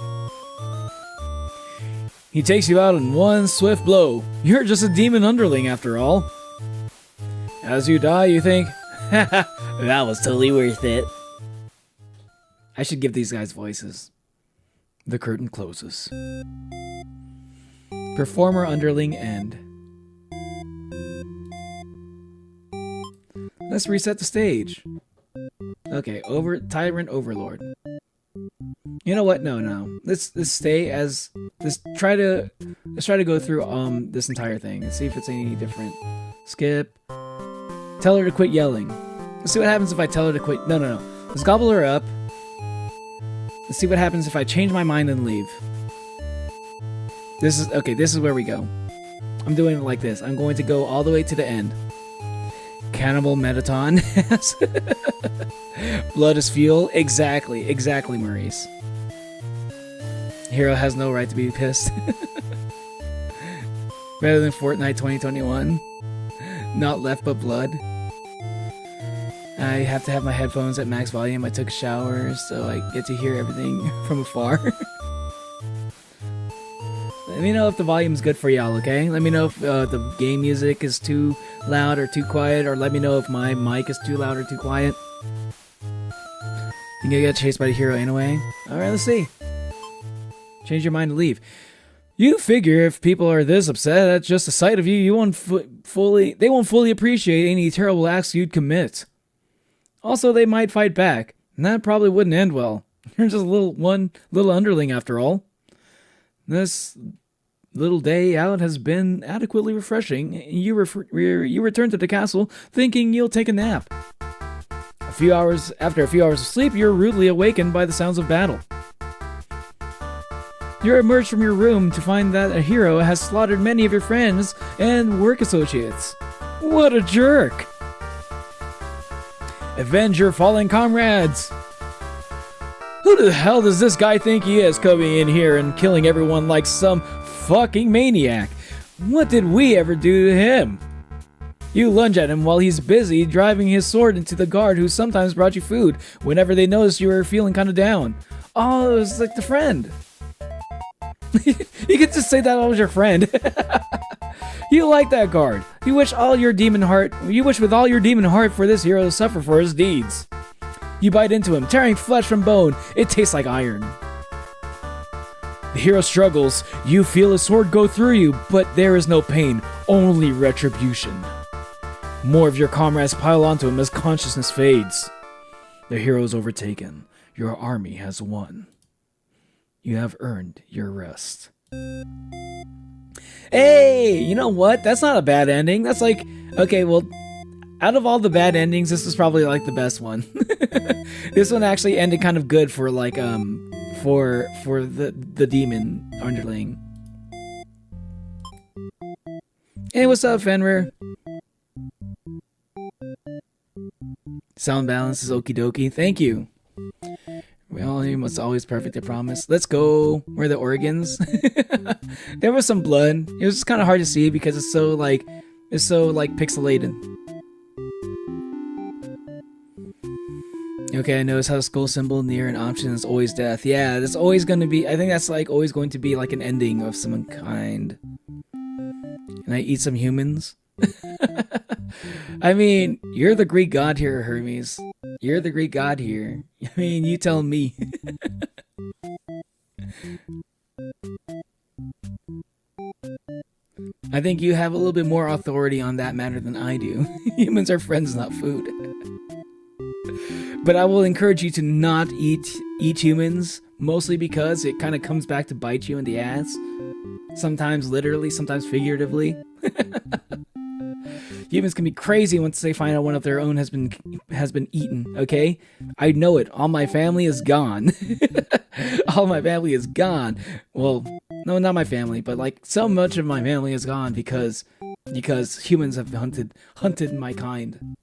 He takes you out in one swift blow. You're just a demon underling after all. As you die, you think, haha, that was totally worth it. I should give these guys voices. The curtain closes. Performer underling end. Let's reset the stage. Okay, Tyrant Overlord. You know what? No. Let's stay as let's try to go through this entire thing and see if it's any different. Skip. Tell her to quit yelling. Let's see what happens if I tell her to quit. No. Let's gobble her up. Let's see what happens if I change my mind and leave. This is where we go. I'm doing it like this. I'm going to go all the way to the end. Cannibal Metaton. Blood is fuel. Exactly, Maurice. Hero has no right to be pissed. Better than Fortnite 2021. Not left but blood. I have to have my headphones at max volume. I took a shower, so I get to hear everything from afar. Let me know if the volume's good for y'all, okay? Let me know if the game music is too loud or too quiet, or let me know if my mic is too loud or too quiet. You gonna get chased by the hero anyway? Alright, let's see. Change your mind to leave. You figure if people are this upset at just the sight of you, they won't fully appreciate any terrible acts you'd commit. Also, they might fight back, and that probably wouldn't end well. You're just one little underling after all. This little day out has been adequately refreshing. You return to the castle thinking you'll take a nap. After a few hours of sleep, you're rudely awakened by the sounds of battle. You emerge from your room to find that a hero has slaughtered many of your friends and work associates. What a jerk! Avenge your fallen comrades! Who the hell does this guy think he is, coming in here and killing everyone like some fucking maniac? What did we ever do to him? You lunge at him while he's busy driving his sword into the guard who sometimes brought you food whenever they noticed you were feeling kind of down. Oh, it was like the friend. You could just say that I was your friend. You like that guard. You wish with all your demon heart for this hero to suffer for his deeds. You bite into him, tearing flesh from bone. It tastes like iron. The hero struggles. You feel his sword go through you, but there is no pain, only retribution. More of your comrades pile onto him as consciousness fades. The hero is overtaken. Your army has won. You have earned your rest. Hey, you know what? That's not a bad ending. That's like, okay, well, out of all the bad endings, this is probably like the best one. This one actually ended kind of good for like for the demon underling. Hey, what's up, Fenrir? Sound balance is okie dokie. Thank you. Well, he was always perfect, I promise. Let's go. Where are the organs? There was some blood. It was just kind of hard to see because it's so like pixelated. Okay, I notice how the skull symbol near an option is always death. Yeah, that's always going to be, I think that's like always going to be like an ending of some kind. Can I eat some humans? I mean, you're the Greek god here, Hermes. You're the Greek god here. I mean, you tell me. I think you have a little bit more authority on that matter than I do. Humans are friends, not food. But I will encourage you to not eat humans, mostly because it kind of comes back to bite you in the ass. Sometimes literally, sometimes figuratively. Humans can be crazy once they find out one of their own has been eaten, okay? I know it. All my family is gone. All my family is gone. Well, no, not my family, but like so much of my family is gone because humans have hunted my kind.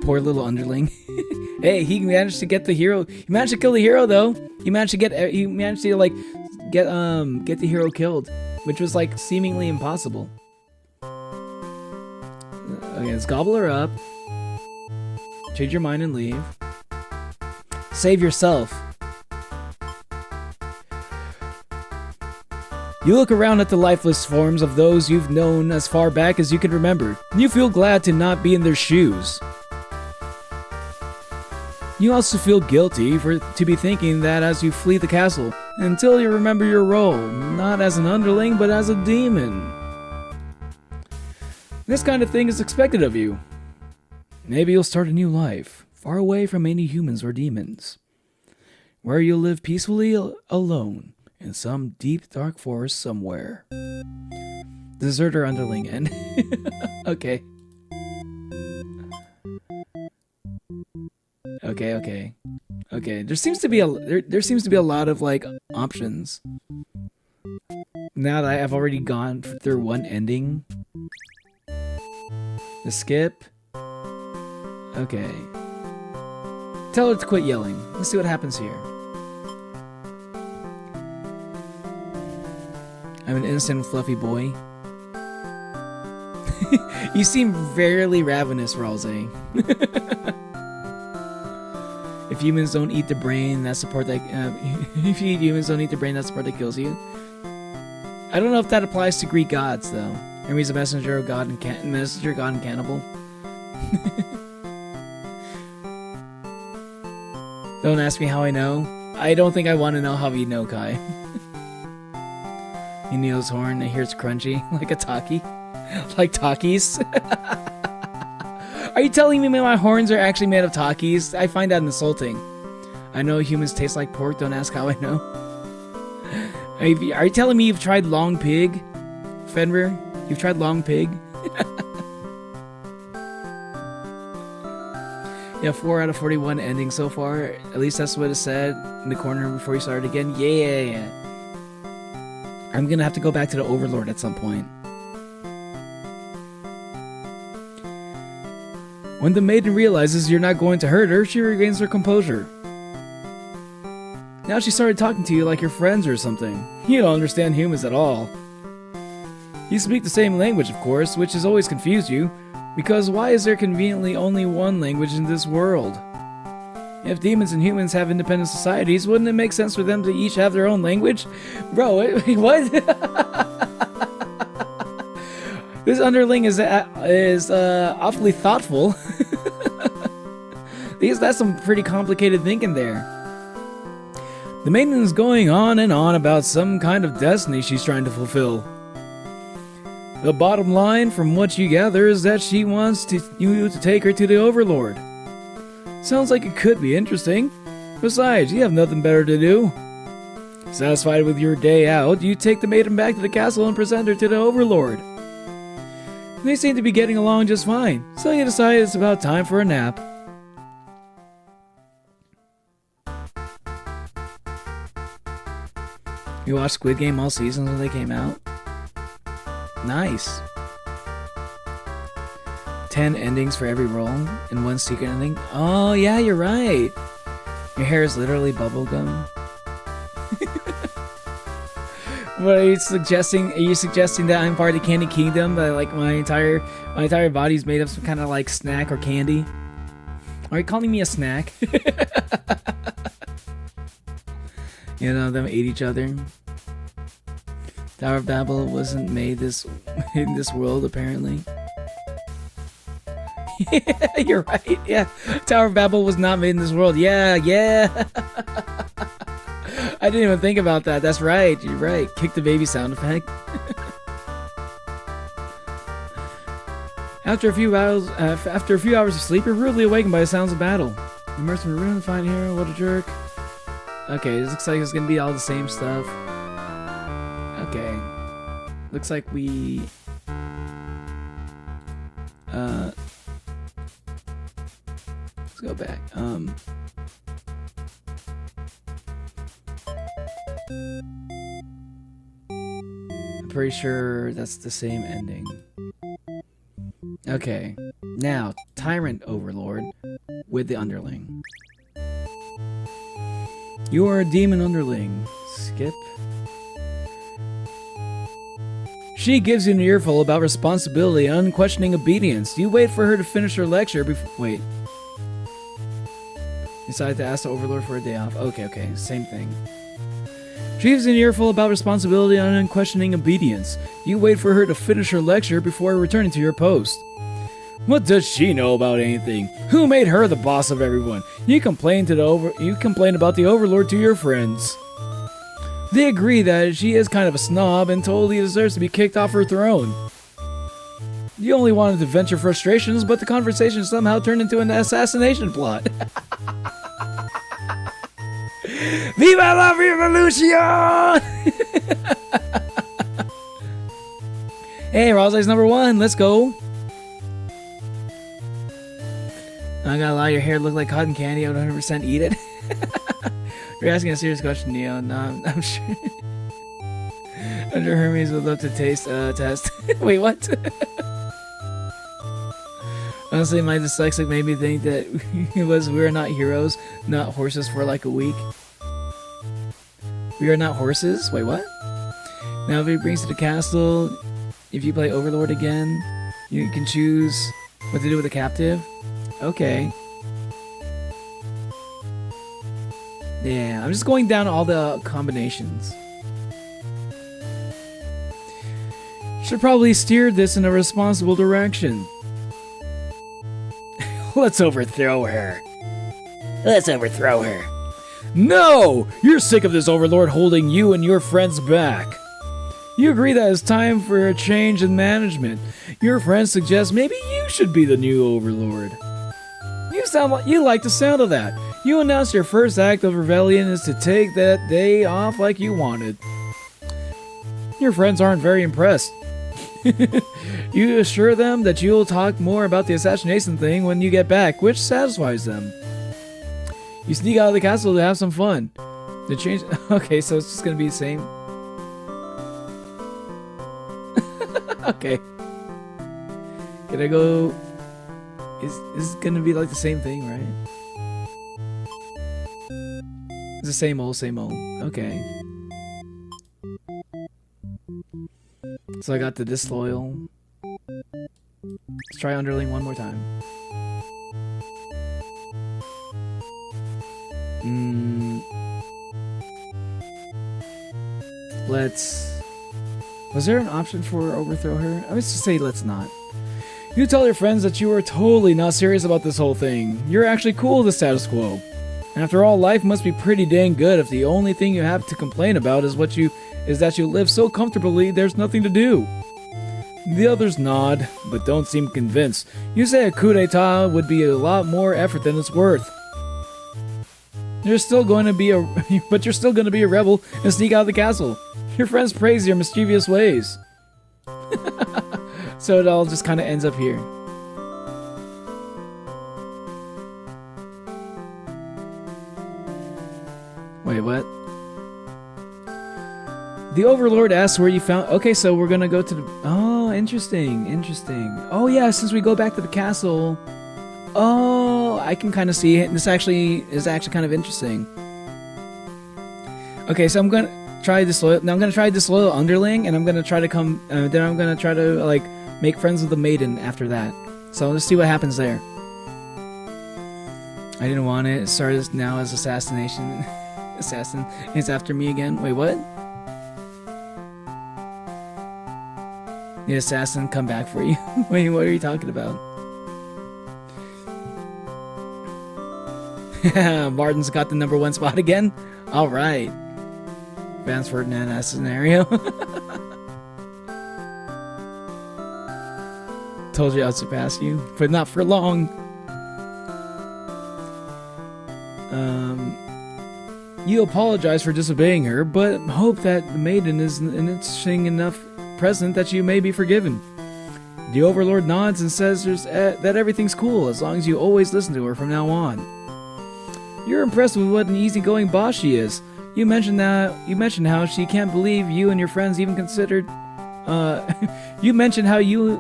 Poor little underling. Hey, he managed to get the hero. He managed to kill the hero though. He managed to get like get the hero killed, which was like seemingly impossible. Okay, let's gobble her up. Change your mind and leave. Save yourself. You look around at the lifeless forms of those you've known as far back as you can remember. You feel glad to not be in their shoes. You also feel guilty to be thinking that as you flee the castle, until you remember your role, not as an underling, but as a demon. This kind of thing is expected of you. Maybe you'll start a new life, far away from any humans or demons, where you'll live peacefully alone in some deep dark forest somewhere. Deserter underling end. Okay. Okay. There seems to be a lot of like options. Now that I have already gone through one ending. The skip. Okay. Tell her to quit yelling. Let's see what happens here. I'm an innocent fluffy boy. You seem fairly ravenous, Ralze. If humans don't eat the brain, that's the part that if you eat humans don't eat the brain, that's the part that kills you. I don't know if that applies to Greek gods though. Hermes a messenger of God and messenger god and cannibal. Don't ask me how I know. I don't think I want to know how you know, Kai. He kneels horn and hears crunchy like a talkie, like Takis. Are you telling me my horns are actually made of Takis? I find that insulting. I know humans taste like pork. Don't ask how I know. Are you telling me you've tried long pig, Fenrir? You've tried long pig? Yeah, 4 out of 41 ending so far. At least that's what it said in the corner before you started again. Yeah. I'm gonna have to go back to the Overlord at some point. When the maiden realizes you're not going to hurt her, she regains her composure. Now she started talking to you like you're friends or something. You don't understand humans at all. You speak the same language, of course, which has always confused you, because why is there conveniently only one language in this world? If demons and humans have independent societies, wouldn't it make sense for them to each have their own language? Bro, wait, what? This underling is awfully thoughtful. That's some pretty complicated thinking there. The maiden is going on and on about some kind of destiny she's trying to fulfill. The bottom line from what you gather is that she wants you to take her to the Overlord. Sounds like it could be interesting. Besides, you have nothing better to do. Satisfied with your day out, you take the maiden back to the castle and present her to the Overlord. They seem to be getting along just fine, so you decide it's about time for a nap. You watched Squid Game all seasons when they came out? Nice. 10 endings for every role and 1 secret ending. Oh yeah, you're right. Your hair is literally bubblegum. What are you suggesting? Are you suggesting that I'm part of the Candy Kingdom? That like my entire body's made of some kind of like snack or candy? Are you calling me a snack? You know, them ate each other. Tower of Babel wasn't made in this world, apparently. Yeah, you're right. Yeah, Tower of Babel was not made in this world. Yeah. I didn't even think about that. That's right. You're right. Kick the baby sound effect. After a few hours of sleep, you're rudely awakened by the sounds of battle. Immersed in a room, find hero. What a jerk. Okay, this looks like it's gonna be all the same stuff. Okay, looks like we. Let's go back. I'm pretty sure that's the same ending. Okay, now Tyrant Overlord with the Underling. You are a demon underling. Skip. She gives you an earful about responsibility and unquestioning obedience. You wait for her to finish her lecture before. Wait. Decide to ask the Overlord for a day off. Okay, same thing. She gives you an earful about responsibility and unquestioning obedience. You wait for her to finish her lecture before returning to your post. What does she know about anything? Who made her the boss of everyone? You complain about the Overlord to your friends. They agree that she is kind of a snob and totally deserves to be kicked off her throne. You only wanted to vent your frustrations, but the conversation somehow turned into an assassination plot. Viva la revolution! Hey, Rosalie's #1. Let's go. I gotta lie, your hair look like cotton candy. I would 100% eat it. You're asking a serious question, Neo. No, I'm sure. Under Hermes would love to test. Wait, what? Honestly, my dyslexic made me think that we're not heroes, not horses for like a week. We are not horses? Wait, what? Now if he brings to the castle, if you play Overlord again, you can choose what to do with the captive. Okay. Yeah, I'm just going down all the combinations. Should probably steer this in a responsible direction. Let's overthrow her. Let's overthrow her. No! You're sick of this Overlord holding you and your friends back. You agree that it's time for a change in management. Your friends suggest maybe you should be the new Overlord. You like the sound of that. You announce your first act of rebellion is to take that day off like you wanted. Your friends aren't very impressed. You assure them that you'll talk more about the assassination thing when you get back, which satisfies them. You sneak out of the castle to have some fun. The change. Okay, so it's just gonna be the same. Okay. Can I go? Is this gonna be like the same thing, right? It's the same old, same old. Okay. So I got the disloyal. Let's try Underling one more time. Was there an option for overthrow her? I was just say let's not. You tell your friends that you are totally not serious about this whole thing. You're actually cool with the status quo. After all, life must be pretty dang good if the only thing you have to complain about is that you live so comfortably there's nothing to do. The others nod, but don't seem convinced. You say a coup d'etat would be a lot more effort than it's worth. You're still going to be but you're still going to be a rebel and sneak out of the castle. Your friends praise your mischievous ways. So it all just kind of ends up here. Wait, what? The Overlord asks where you found... Okay, so we're gonna go to the... Oh, interesting, interesting. Oh yeah, since we go back to the castle... Oh, I can kind of see it. This actually is kind of interesting. Okay, so I'm gonna try disloyal... Now I'm gonna try disloyal underling, and I'm gonna try to come... then I'm gonna try to, like, make friends with the maiden after that. So let's see what happens there. I didn't want it. It started now as assassination... Assassin is after me again. Wait, what? The assassin come back for you. Wait, what are you talking about? Martin's got the #1 spot again. All right. Franz Ferdinand as scenario. Told you I'd surpass you, but not for long. You apologize for disobeying her, but hope that the maiden is an interesting enough present that you may be forgiven. The Overlord nods and says that everything's cool as long as you always listen to her from now on. You're impressed with what an easygoing boss she is. You mentioned how she can't believe you and your friends even considered. You mentioned how you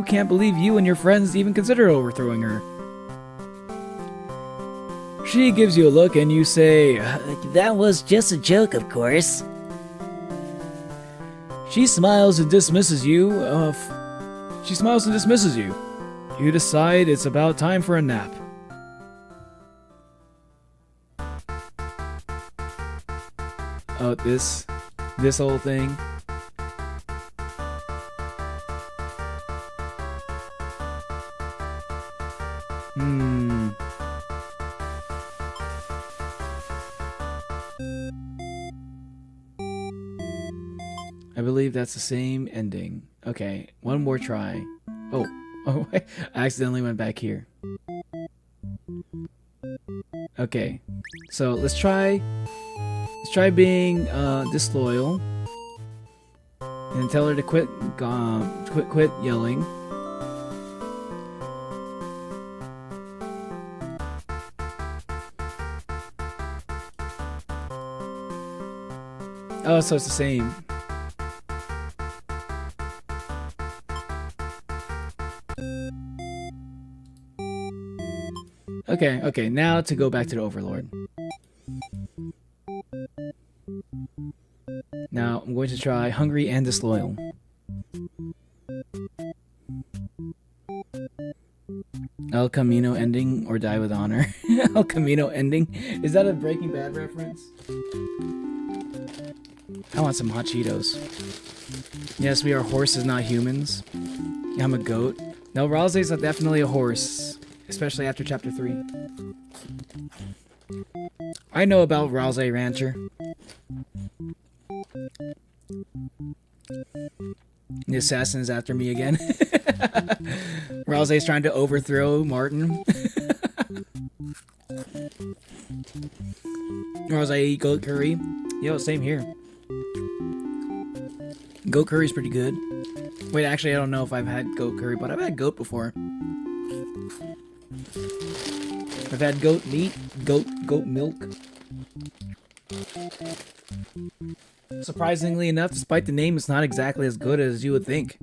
can't believe you and your friends even considered overthrowing her. She gives you a look and you say, That was just a joke, of course. She smiles and dismisses you. You decide it's about time for a nap. Oh, this whole thing. I believe that's the same ending. Okay, one more try. Oh, I accidentally went back here. Okay, so let's try being disloyal and tell her to quit yelling. Oh, so it's the same. Okay, now to go back to the Overlord. Now, I'm going to try hungry and disloyal. El Camino ending or die with honor. El Camino ending. Is that a Breaking Bad reference? I want some hot Cheetos. Yes, we are horses, not humans. I'm a goat. No, Ralsei's definitely a horse. Especially after chapter 3. I know about Ralsei Rancher. The assassin is after me again. Ralsei's trying to overthrow Martin. Ralsei eat goat curry. Yo, same here. Goat curry's pretty good. Wait, actually, I don't know if I've had goat curry, but I've had goat before. I've had goat meat, goat milk. Surprisingly enough, despite the name, it's not exactly as good as you would think.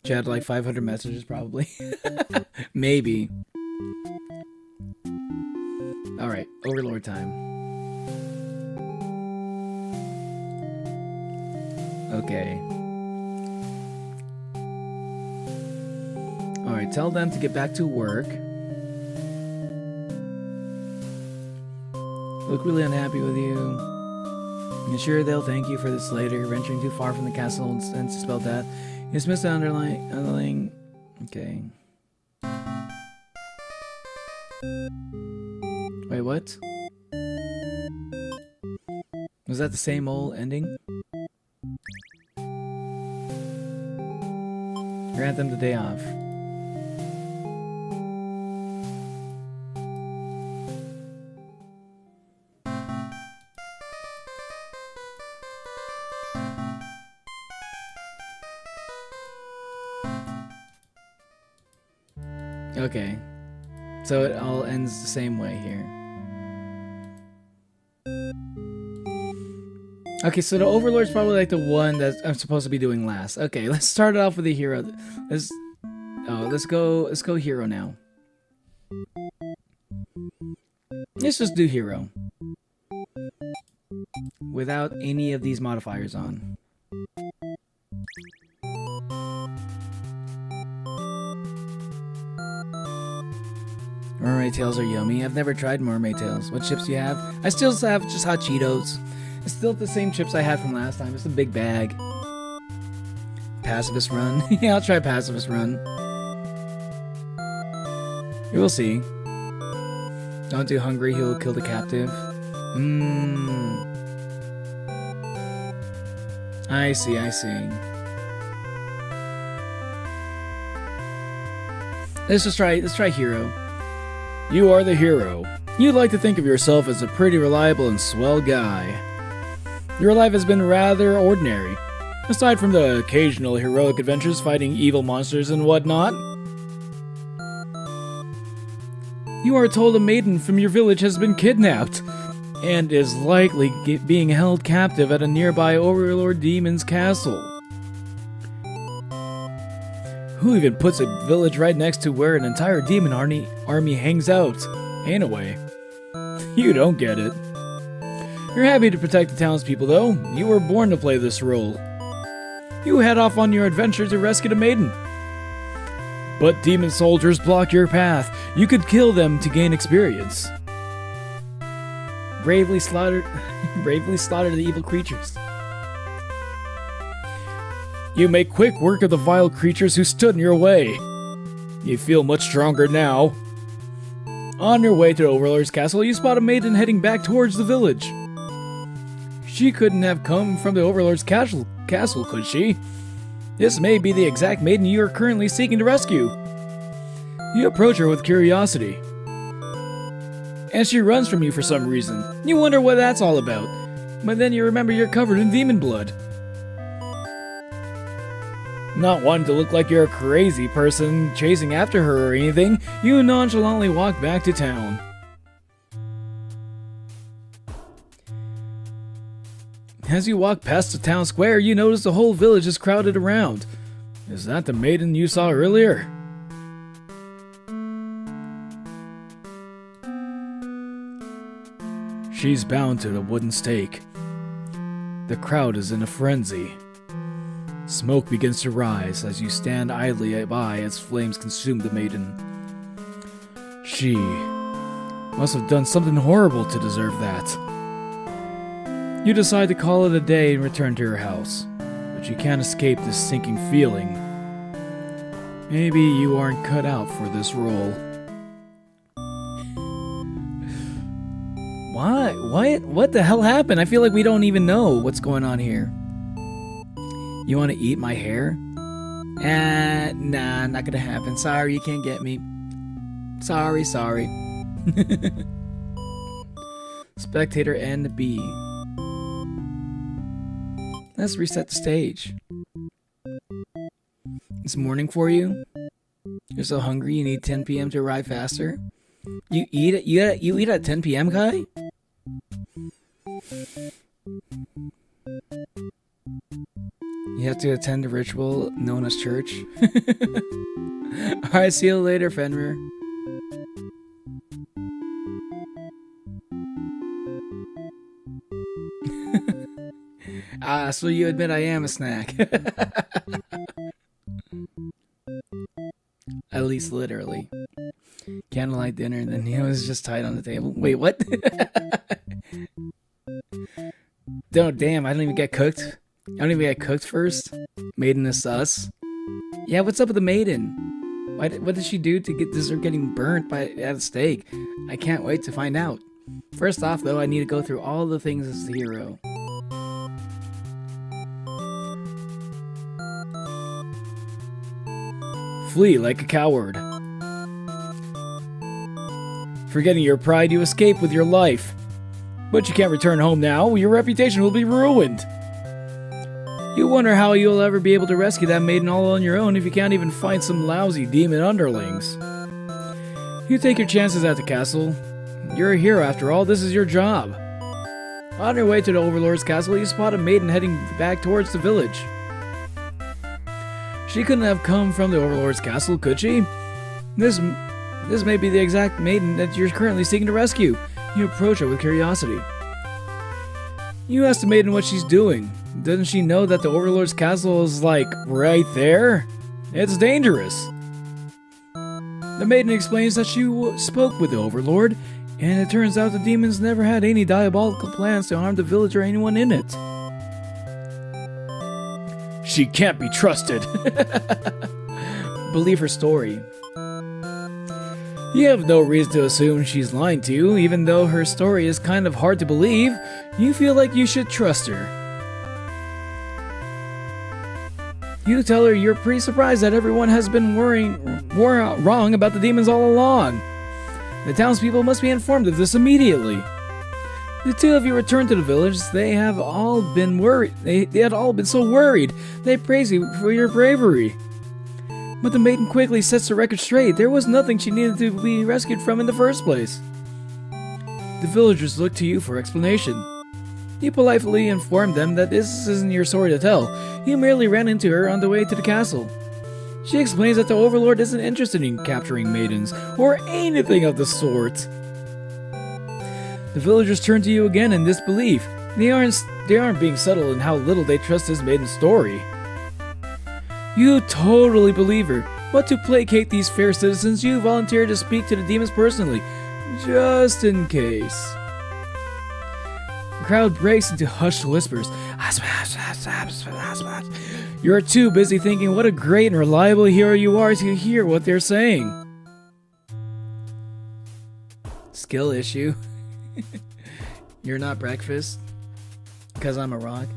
She had like 500 messages, probably. Maybe. Alright, Overlord time. Okay. Alright, tell them to get back to work. Look really unhappy with you. You sure they'll thank you for this later, venturing too far from the castle and to spell death. You dismiss the underlying... Okay. Wait, what? Was that the same old ending? Grant them the day off. Okay. So it all ends the same way here. Okay, so the Overlord's probably like the one that I'm supposed to be doing last. Okay, let's start it off with the hero. Let's go hero now. Let's just do hero. Without any of these modifiers on. Mermaid tails are yummy. I've never tried mermaid tails. What chips do you have? I still have just hot Cheetos. It's still the same chips I had from last time. It's a big bag. Pacifist run. Yeah, I'll try pacifist run. You will see. Don't do hungry, he'll kill the captive. I see, I see. Let's try hero. You are the hero. You'd like to think of yourself as a pretty reliable and swell guy. Your life has been rather ordinary, aside from the occasional heroic adventures fighting evil monsters and whatnot. You are told a maiden from your village has been kidnapped, and is likely being held captive at a nearby Overlord Demon's castle. Who even puts a village right next to where an entire demon army hangs out? Anyway, you don't get it. You're happy to protect the townspeople, though. You were born to play this role. You head off on your adventure to rescue the maiden. But demon soldiers block your path. You could kill them to gain experience. Bravely slaughter the evil creatures. You make quick work of the vile creatures who stood in your way. You feel much stronger now. On your way to the Overlord's castle, you spot a maiden heading back towards the village. She couldn't have come from the Overlord's castle, could she? This may be the exact maiden you are currently seeking to rescue. You approach her with curiosity, and she runs from you for some reason. You wonder what that's all about, but then you remember you're covered in demon blood. Not wanting to look like you're a crazy person chasing after her or anything, you nonchalantly walk back to town. As you walk past the town square, you notice the whole village is crowded around. Is that the maiden you saw earlier? She's bound to the wooden stake. The crowd is in a frenzy. Smoke begins to rise as you stand idly by as flames consume the maiden. She must have done something horrible to deserve that. You decide to call it a day and return to your house, but you can't escape this sinking feeling. Maybe you aren't cut out for this role. What the hell happened? I feel like we don't even know what's going on here. You want to eat my hair? Nah, not gonna happen. Sorry, you can't get me. Sorry. Spectator and B. Let's reset the stage. It's morning for you. You're so hungry you need 10 p.m. to arrive faster. You eat at 10 p.m., guy? You have to attend a ritual known as church. Alright, see you later, Fenrir. So you admit I am a snack. At least literally. Candlelight dinner, and then he was just tied on the table. Wait, what? Damn, I don't even get cooked. I don't even get cooked first. Maiden is sus. Yeah, what's up with the maiden? What did she do to deserve getting burnt at a stake? I can't wait to find out. First off, though, I need to go through all the things as the hero. Flee like a coward. Forgetting your pride, you escape with your life. But you can't return home now. Your reputation will be ruined. You wonder how you'll ever be able to rescue that maiden all on your own if you can't even find some lousy demon underlings. You take your chances at the castle. You're a hero after all, this is your job. On your way to the Overlord's castle, you spot a maiden heading back towards the village. She couldn't have come from the Overlord's castle, could she? This may be the exact maiden that you're currently seeking to rescue. You approach her with curiosity. You ask the maiden what she's doing. Doesn't she know that the Overlord's castle is, like, right there? It's dangerous. The maiden explains that she spoke with the Overlord, and it turns out the demons never had any diabolical plans to harm the village or anyone in it. She can't be trusted. Believe her story. You have no reason to assume she's lying to you, even though her story is kind of hard to believe. You feel like you should trust her. You tell her you're pretty surprised that everyone has been wrong about the demons all along. The townspeople must be informed of this immediately. The two of you return to the village. They have all been worried. They had all been so worried. They praise you for your bravery. But the maiden quickly sets the record straight. There was nothing she needed to be rescued from in the first place. The villagers look to you for explanation. You politely inform them that this isn't your story to tell. You merely ran into her on the way to the castle. She explains that the Overlord isn't interested in capturing maidens, or anything of the sort. The villagers turn to you again in disbelief. They aren't being subtle in how little they trust this maiden's story. You totally believe her, but to placate these fair citizens, you volunteer to speak to the demons personally, just in case. The crowd breaks into hushed whispers. You're too busy thinking what a great and reliable hero you are to hear what they're saying. Skill issue. You're not breakfast. Because I'm a rock.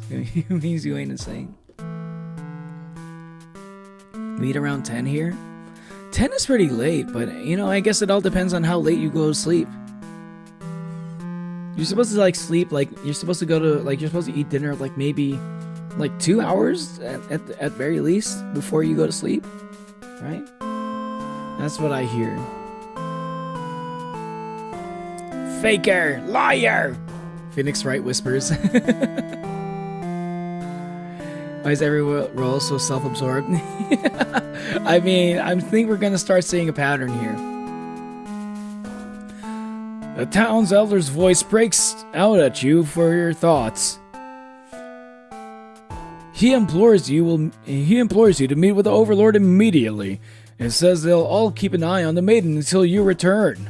It means you ain't insane. Meet around 10 here? 10 is pretty late, but you know, I guess it all depends on how late you go to sleep. You're supposed to like sleep, like you're supposed to go to, like you're supposed to eat dinner like maybe like 2 hours at very least before you go to sleep, right? That's what I hear. Faker! Liar! Phoenix Wright whispers. Why is every role so self-absorbed? I mean, I think we're gonna start seeing a pattern here. The town's elder's voice breaks out at you for your thoughts. He implores you to meet with the Overlord immediately, and says they'll all keep an eye on the maiden until you return.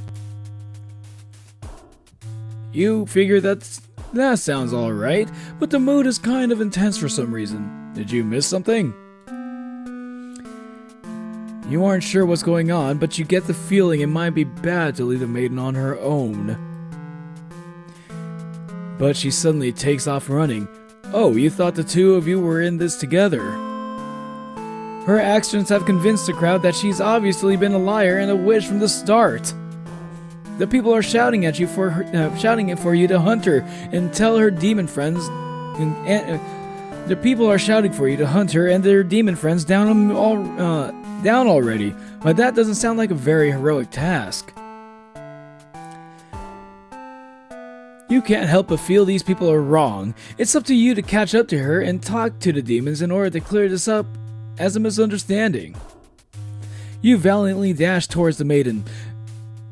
You figure that sounds alright, but the mood is kind of intense for some reason. Did you miss something? You aren't sure what's going on, but you get the feeling it might be bad to leave the maiden on her own. But she suddenly takes off running. Oh, you thought the two of you were in this together. Her actions have convinced the crowd that she's obviously been a liar and a witch from the start. The people are shouting at you shouting for you to hunt her and tell her demon friends. The people are shouting for you to hunt her and their demon friends down already. But that doesn't sound like a very heroic task. You can't help but feel these people are wrong. It's up to you to catch up to her and talk to the demons in order to clear this up as a misunderstanding. You valiantly dash towards the maiden,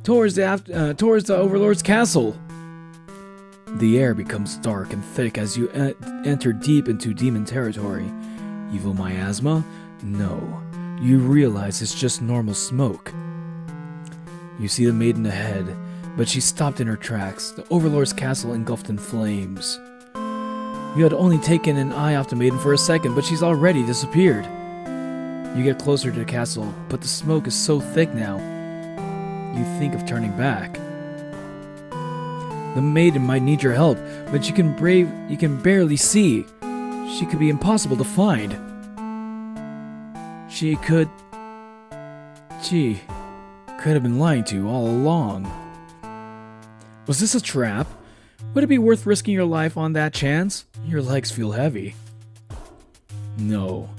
towards the Overlord's castle. The air becomes dark and thick as you enter deep into demon territory. Evil miasma? No. You realize it's just normal smoke. You see the maiden ahead, but she's stopped in her tracks, the Overlord's castle engulfed in flames. You had only taken an eye off the maiden for a second, but she's already disappeared. You get closer to the castle, but the smoke is so thick now. You think of turning back. The maiden might need your help, but you can barely see. She could be impossible to find. She could have been lying to you all along. Was this a trap? Would it be worth risking your life on that chance? Your legs feel heavy. No.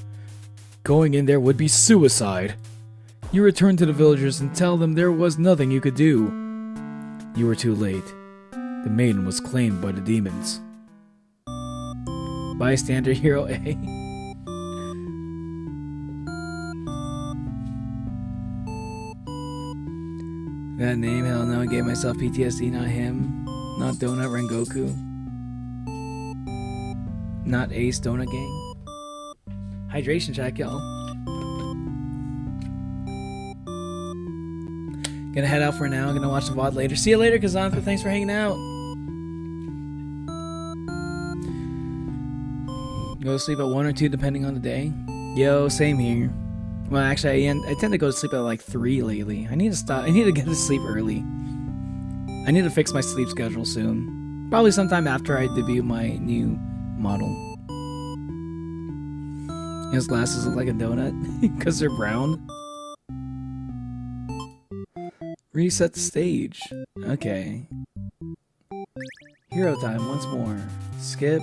Going in there would be suicide. You return to the villagers and tell them there was nothing you could do. You were too late. The maiden was claimed by the demons. Bystander Hero A. That name, hell no, I gave myself PTSD, not him. Not Donut Rengoku. Not Ace Donut Gang. Hydration check, y'all. Gonna head out for now. Gonna watch the VOD later. See you later, Kazantha. Thanks for hanging out. Go to sleep at 1 or 2 depending on the day. Yo, same here. Well, actually, I tend to go to sleep at like 3 lately. I need to stop. I need to get to sleep early. I need to fix my sleep schedule soon. Probably sometime after I debut my new model. His glasses look like a donut because they're brown. Reset the stage. Okay. Hero time once more. Skip.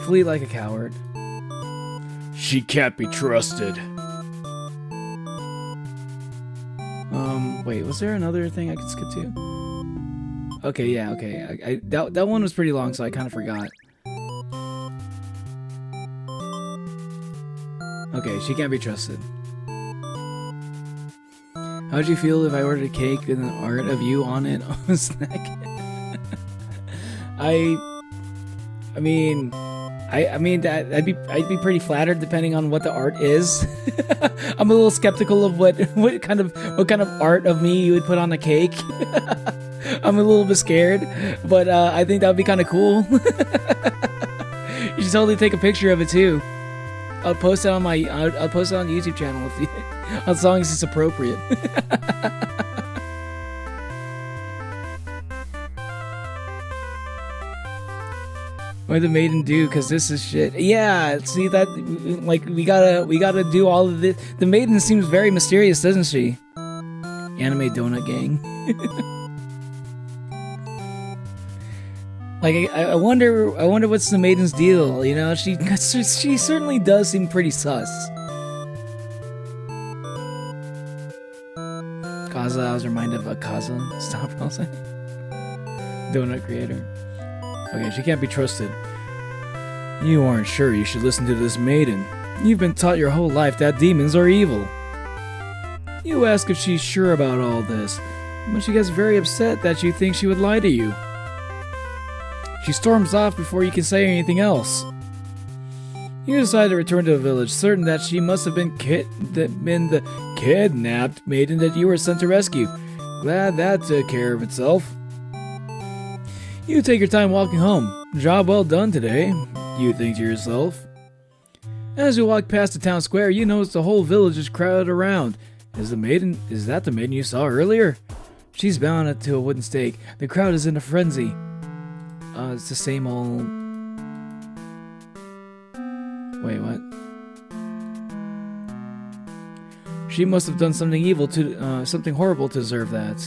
Flee like a coward. She can't be trusted. Wait, was there another thing I could skip to? Okay, yeah, okay. That one was pretty long, so I kind of forgot. Okay, she can't be trusted. How'd you feel if I ordered a cake with an art of you on it on a snack? I mean, I'd be pretty flattered depending on what the art is. I'm a little skeptical of what kind of art of me you would put on a cake. I'm a little bit scared, but I think that would be kind of cool. You should totally take a picture of it too. I'll post it on my I'll post it on the YouTube channel if you, as long as it's appropriate. What did the maiden do? Cause this is shit. Yeah, see that? Like we gotta do all of this. The maiden seems very mysterious, doesn't she? Anime Donut Gang. Like I wonder what's the maiden's deal. You know, she certainly does seem pretty sus. Kaza, I was reminded of a Kaza. Stop, Elsa. Donut creator. Okay, she can't be trusted. You aren't sure you should listen to this maiden. You've been taught your whole life that demons are evil. You ask if she's sure about all this, but she gets very upset that you think she would lie to you. She storms off before you can say anything else. You decide to return to the village, certain that she must have been the kidnapped maiden that you were sent to rescue. Glad that took care of itself. You take your time walking home. Job well done today, you think to yourself. As you walk past the town square, you notice the whole village is crowded around. Is that the maiden you saw earlier? She's bound to a wooden stake. The crowd is in a frenzy. It's the same old... Wait, what? She must have done something evil to, something horrible to deserve that.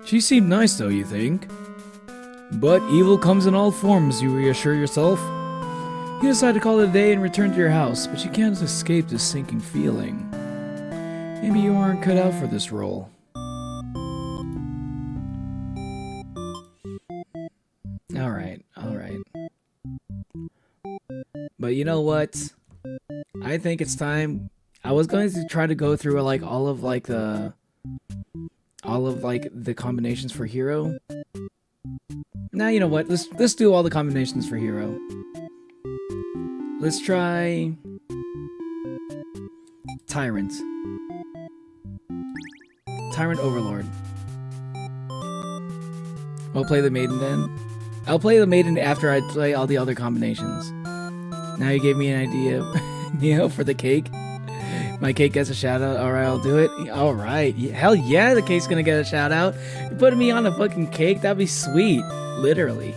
She seemed nice though, you think? But evil comes in all forms, you reassure yourself. You decide to call it a day and return to your house, but you can't escape this sinking feeling. Maybe you aren't cut out for this role. Alright. But you know what? I think it's time. I was going to try to go through like all of the combinations for hero. Now you know what? Let's do all the combinations for hero. Let's try Tyrant Overlord. We'll play the maiden then. I'll play the maiden after I play all the other combinations. Now you gave me an idea, for the cake. My cake gets a shout out. All right, I'll do it. All right. Hell yeah, the cake's gonna get a shout out. You're putting me on a fucking cake? That'd be sweet. Literally.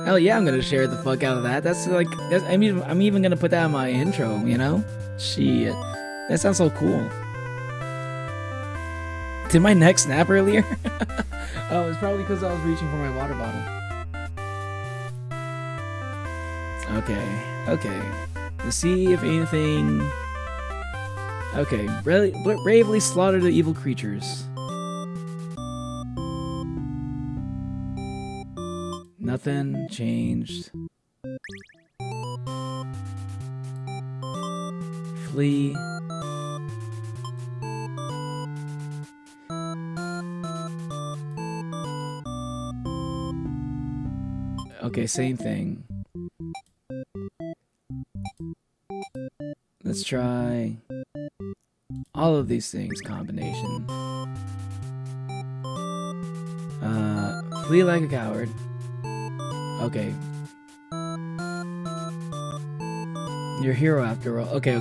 Hell yeah, I'm gonna share the fuck out of that. I'm even gonna put that in my intro, Shit. That sounds so cool. Did my neck snap earlier? Oh, it's probably because I was reaching for my water bottle. Okay. Let's see if anything... Okay, bravely slaughter the evil creatures. Nothing changed. Flee. Okay, same thing. Let's try all of these things combination. Flee like a coward. Okay. You're a hero after all. Okay.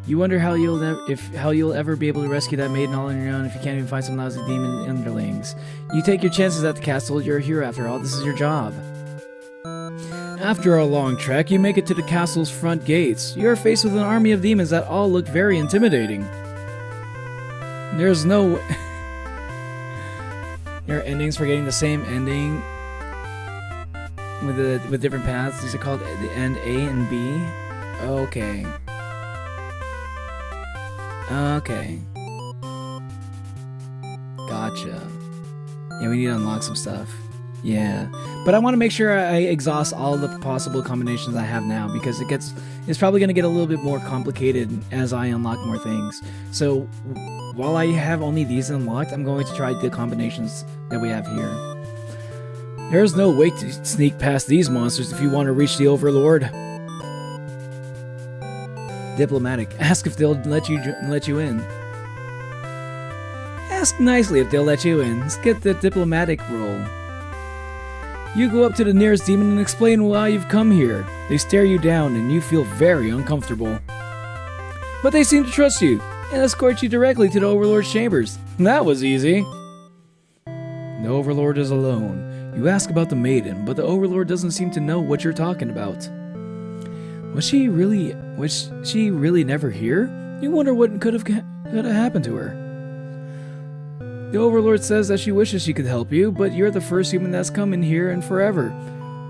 You wonder how you'll ever be able to rescue that maiden all on your own if you can't even find some lousy demon underlings. You take your chances at the castle. You're a hero after all. This is your job. After a long trek, you make it to the castle's front gates. You are faced with an army of demons that all look very intimidating. There's no... There are endings for getting the same ending with different paths. These are called the end A and B. Okay. Gotcha. Yeah, we need to unlock some stuff. Yeah, but I want to make sure I exhaust all the possible combinations I have now, because it's probably going to get a little bit more complicated as I unlock more things. So while I have only these unlocked, I'm going to try the combinations that we have here. There's no way to sneak past these monsters if you want to reach the Overlord. Diplomatic. Ask if they'll let you in. Ask nicely if they'll let you in. Let's get the diplomatic roll. You go up to the nearest demon and explain why you've come here. They stare you down and you feel very uncomfortable. But they seem to trust you and escort you directly to the Overlord's chambers. That was easy. The Overlord is alone. You ask about the maiden, but the Overlord doesn't seem to know what you're talking about. Was she really never here? You wonder what could have happened to her. The Overlord says that she wishes she could help you, but you're the first human that's come in here in forever.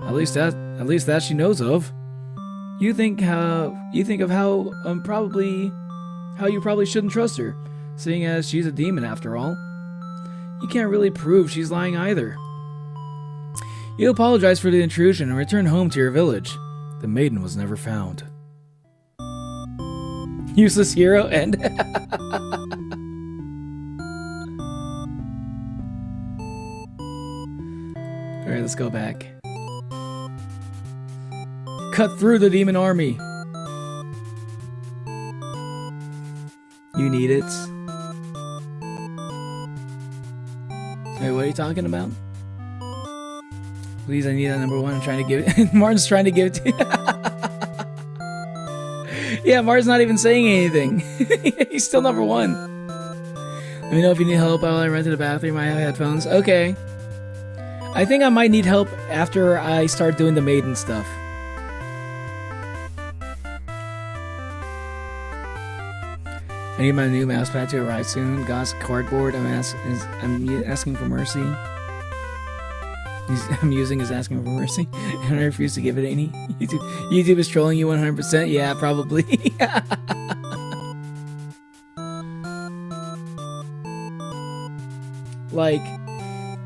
At least that she knows of. You think of how you probably shouldn't trust her, seeing as she's a demon after all. You can't really prove she's lying either. You apologize for the intrusion and return home to your village. The maiden was never found. Useless hero and... Alright, let's go back. Cut through the demon army. You need it. Wait, what are you talking about? Please, I need that number one. I'm trying to give it. Martin's trying to give it to you. Yeah, Martin's not even saying anything. He's still number one. Let me know if you need help while I run to the bathroom. I have headphones. Okay. I think I might need help after I start doing the maiden stuff. I need my new mouse pad to arrive soon. God's cardboard. I'm asking for mercy. I'm using is asking for mercy, and I refuse to give it any. YouTube is trolling you 100%. Yeah, probably. Like,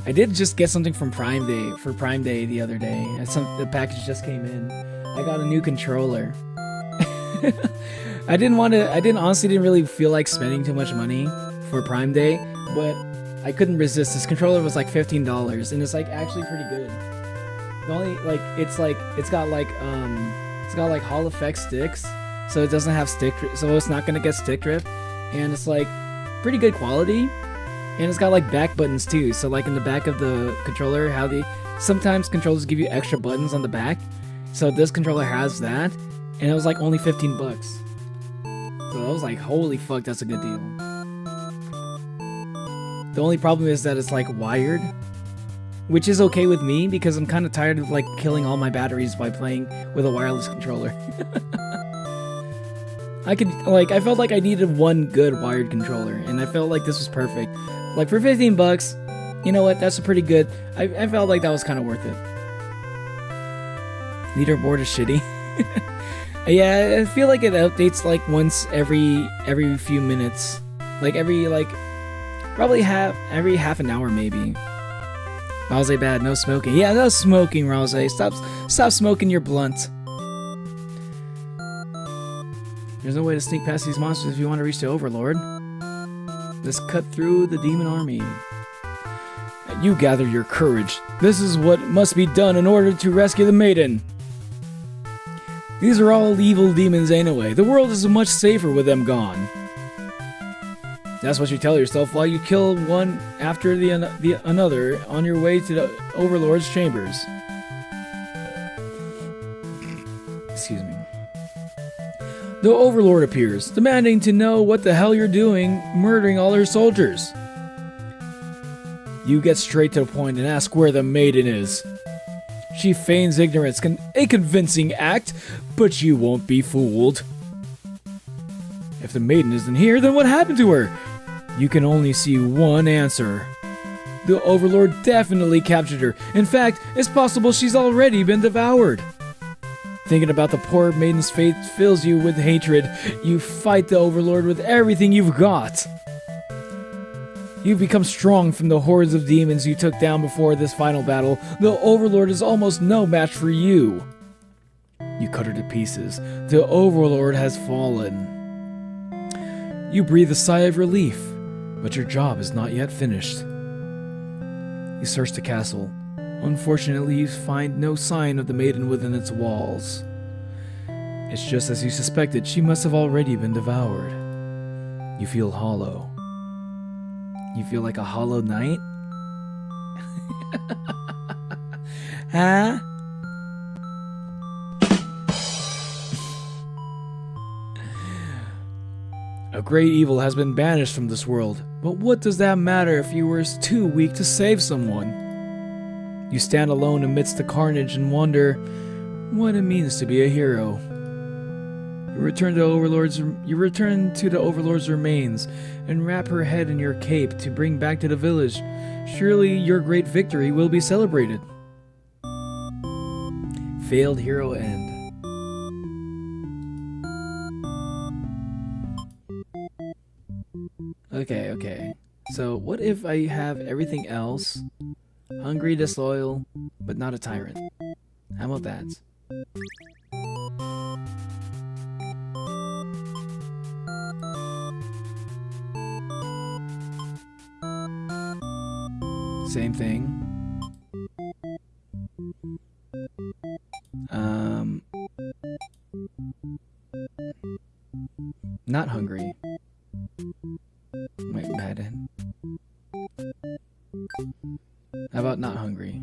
I did just get something from Prime Day the other day. The package just came in. I got a new controller. I honestly didn't really feel like spending too much money for Prime Day, but I couldn't resist. This controller was like $15, and it's like actually pretty good. The only it's got Hall effect sticks, so it doesn't have so it's not gonna get stick drift, and it's like pretty good quality. And it's got like back buttons too. So like in the back of the controller, how sometimes controllers give you extra buttons on the back. So this controller has that, and it was like only 15 bucks. So I was like, holy fuck, that's a good deal. The only problem is that it's like wired, which is okay with me because I'm kind of tired of like killing all my batteries by playing with a wireless controller. I felt like I needed one good wired controller, and I felt like this was perfect. Like for 15 bucks, you know what? That's a pretty good. I felt like that was kind of worth it. Leaderboard is shitty. Yeah, I feel like it updates like once every few minutes, like probably every half an hour maybe. Rose bad, no smoking. Yeah, no smoking, Rose. Stop smoking your blunt. There's no way to sneak past these monsters if you want to reach the Overlord. Let's cut through the demon army. You gather your courage. This is what must be done in order to rescue the maiden. These are all evil demons anyway. The world is much safer with them gone. That's what you tell yourself while you kill one after another on your way to the Overlord's chambers. Excuse me. The Overlord appears, demanding to know what the hell you're doing, murdering all her soldiers. You get straight to the point and ask where the maiden is. She feigns ignorance, a convincing act, but you won't be fooled. If the maiden isn't here, then what happened to her? You can only see one answer. The Overlord definitely captured her. In fact, it's possible she's already been devoured. Thinking about the poor maiden's fate fills you with hatred. You fight the Overlord with everything you've got. You've become strong from the hordes of demons you took down before this final battle. The Overlord is almost no match for you. You cut her to pieces. The Overlord has fallen. You breathe a sigh of relief, but your job is not yet finished. You search the castle. Unfortunately, you find no sign of the maiden within its walls. It's just as you suspected, she must have already been devoured. You feel hollow. You feel like a hollow knight? Huh? A great evil has been banished from this world, but what does that matter if you were too weak to save someone? You stand alone amidst the carnage and wonder what it means to be a hero. You return to the Overlord's remains and wrap her head in your cape to bring back to the village. Surely your great victory will be celebrated. Failed hero end. Okay. So what if I have everything else? Hungry, disloyal, but not a tyrant. How about that? Same thing. Not hungry. Wait, bad. How about not hungry?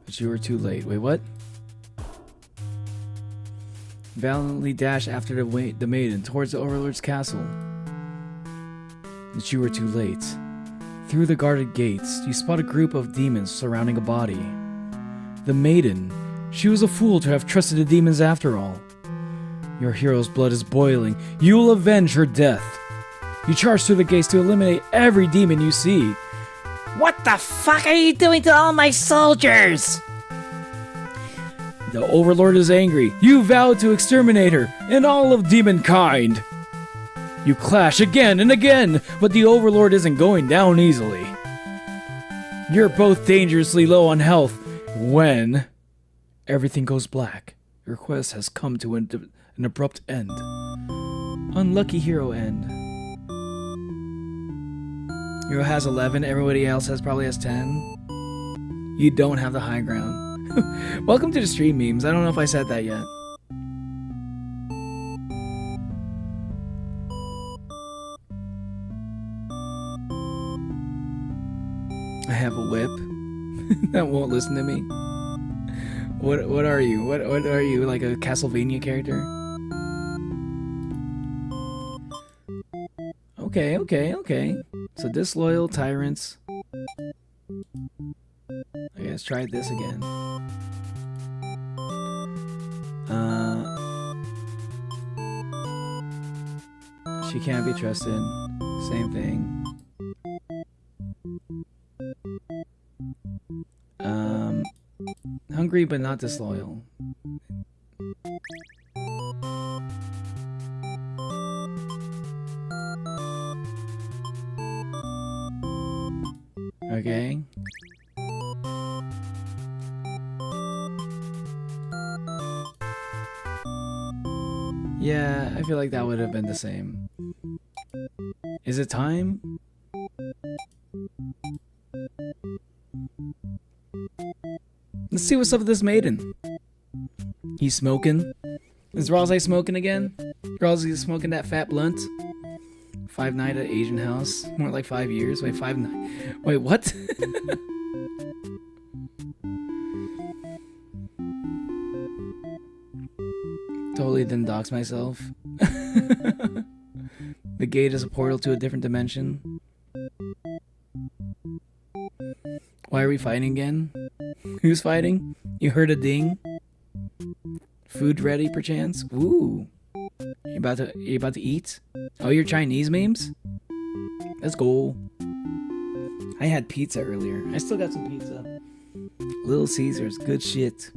But you were too late. Wait, what? Valiantly dash after the maiden towards the Overlord's castle. But you were too late. Through the guarded gates, you spot a group of demons surrounding a body. The maiden. She was a fool to have trusted the demons after all. Your hero's blood is boiling. You will avenge her death. You charge through the gates to eliminate every demon you see. What the fuck are you doing to all my soldiers? The Overlord is angry. You vow to exterminate her and all of demonkind. You clash again and again, but the Overlord isn't going down easily. You're both dangerously low on health when everything goes black. Your quest has come to an abrupt end. Unlucky hero end. Hero has 11. Everybody else probably has 10. You don't have the high ground. Welcome to the stream, memes. I don't know if I said that yet. I have a whip that won't listen to me. What are you? What are you, like a Castlevania character? Okay. So disloyal tyrants. Okay, let's try this again. She can't be trusted. Same thing. Hungry but not disloyal. Okay. Yeah, I feel like that would have been the same. Is it time? Let's see what's up with this maiden. He's smoking. Is Rosé smoking again? Rosé smoking that fat blunt? 5 night at Asian house. More like 5 years. Wait, 5 night. Wait, what? Totally didn't dox myself. The gate is a portal to a different dimension. Why are we fighting again? Who's fighting? You heard a ding? Food ready, perchance? Ooh. You about to eat? Oh, you're Chinese, memes? Let's go. I had pizza earlier. I still got some pizza. Little Caesars, good shit.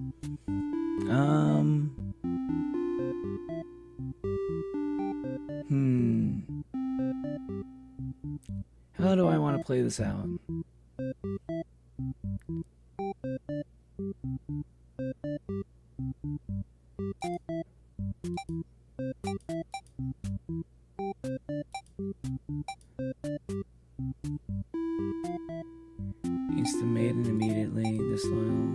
How do I want to play this out? It's the maiden immediately, disloyal.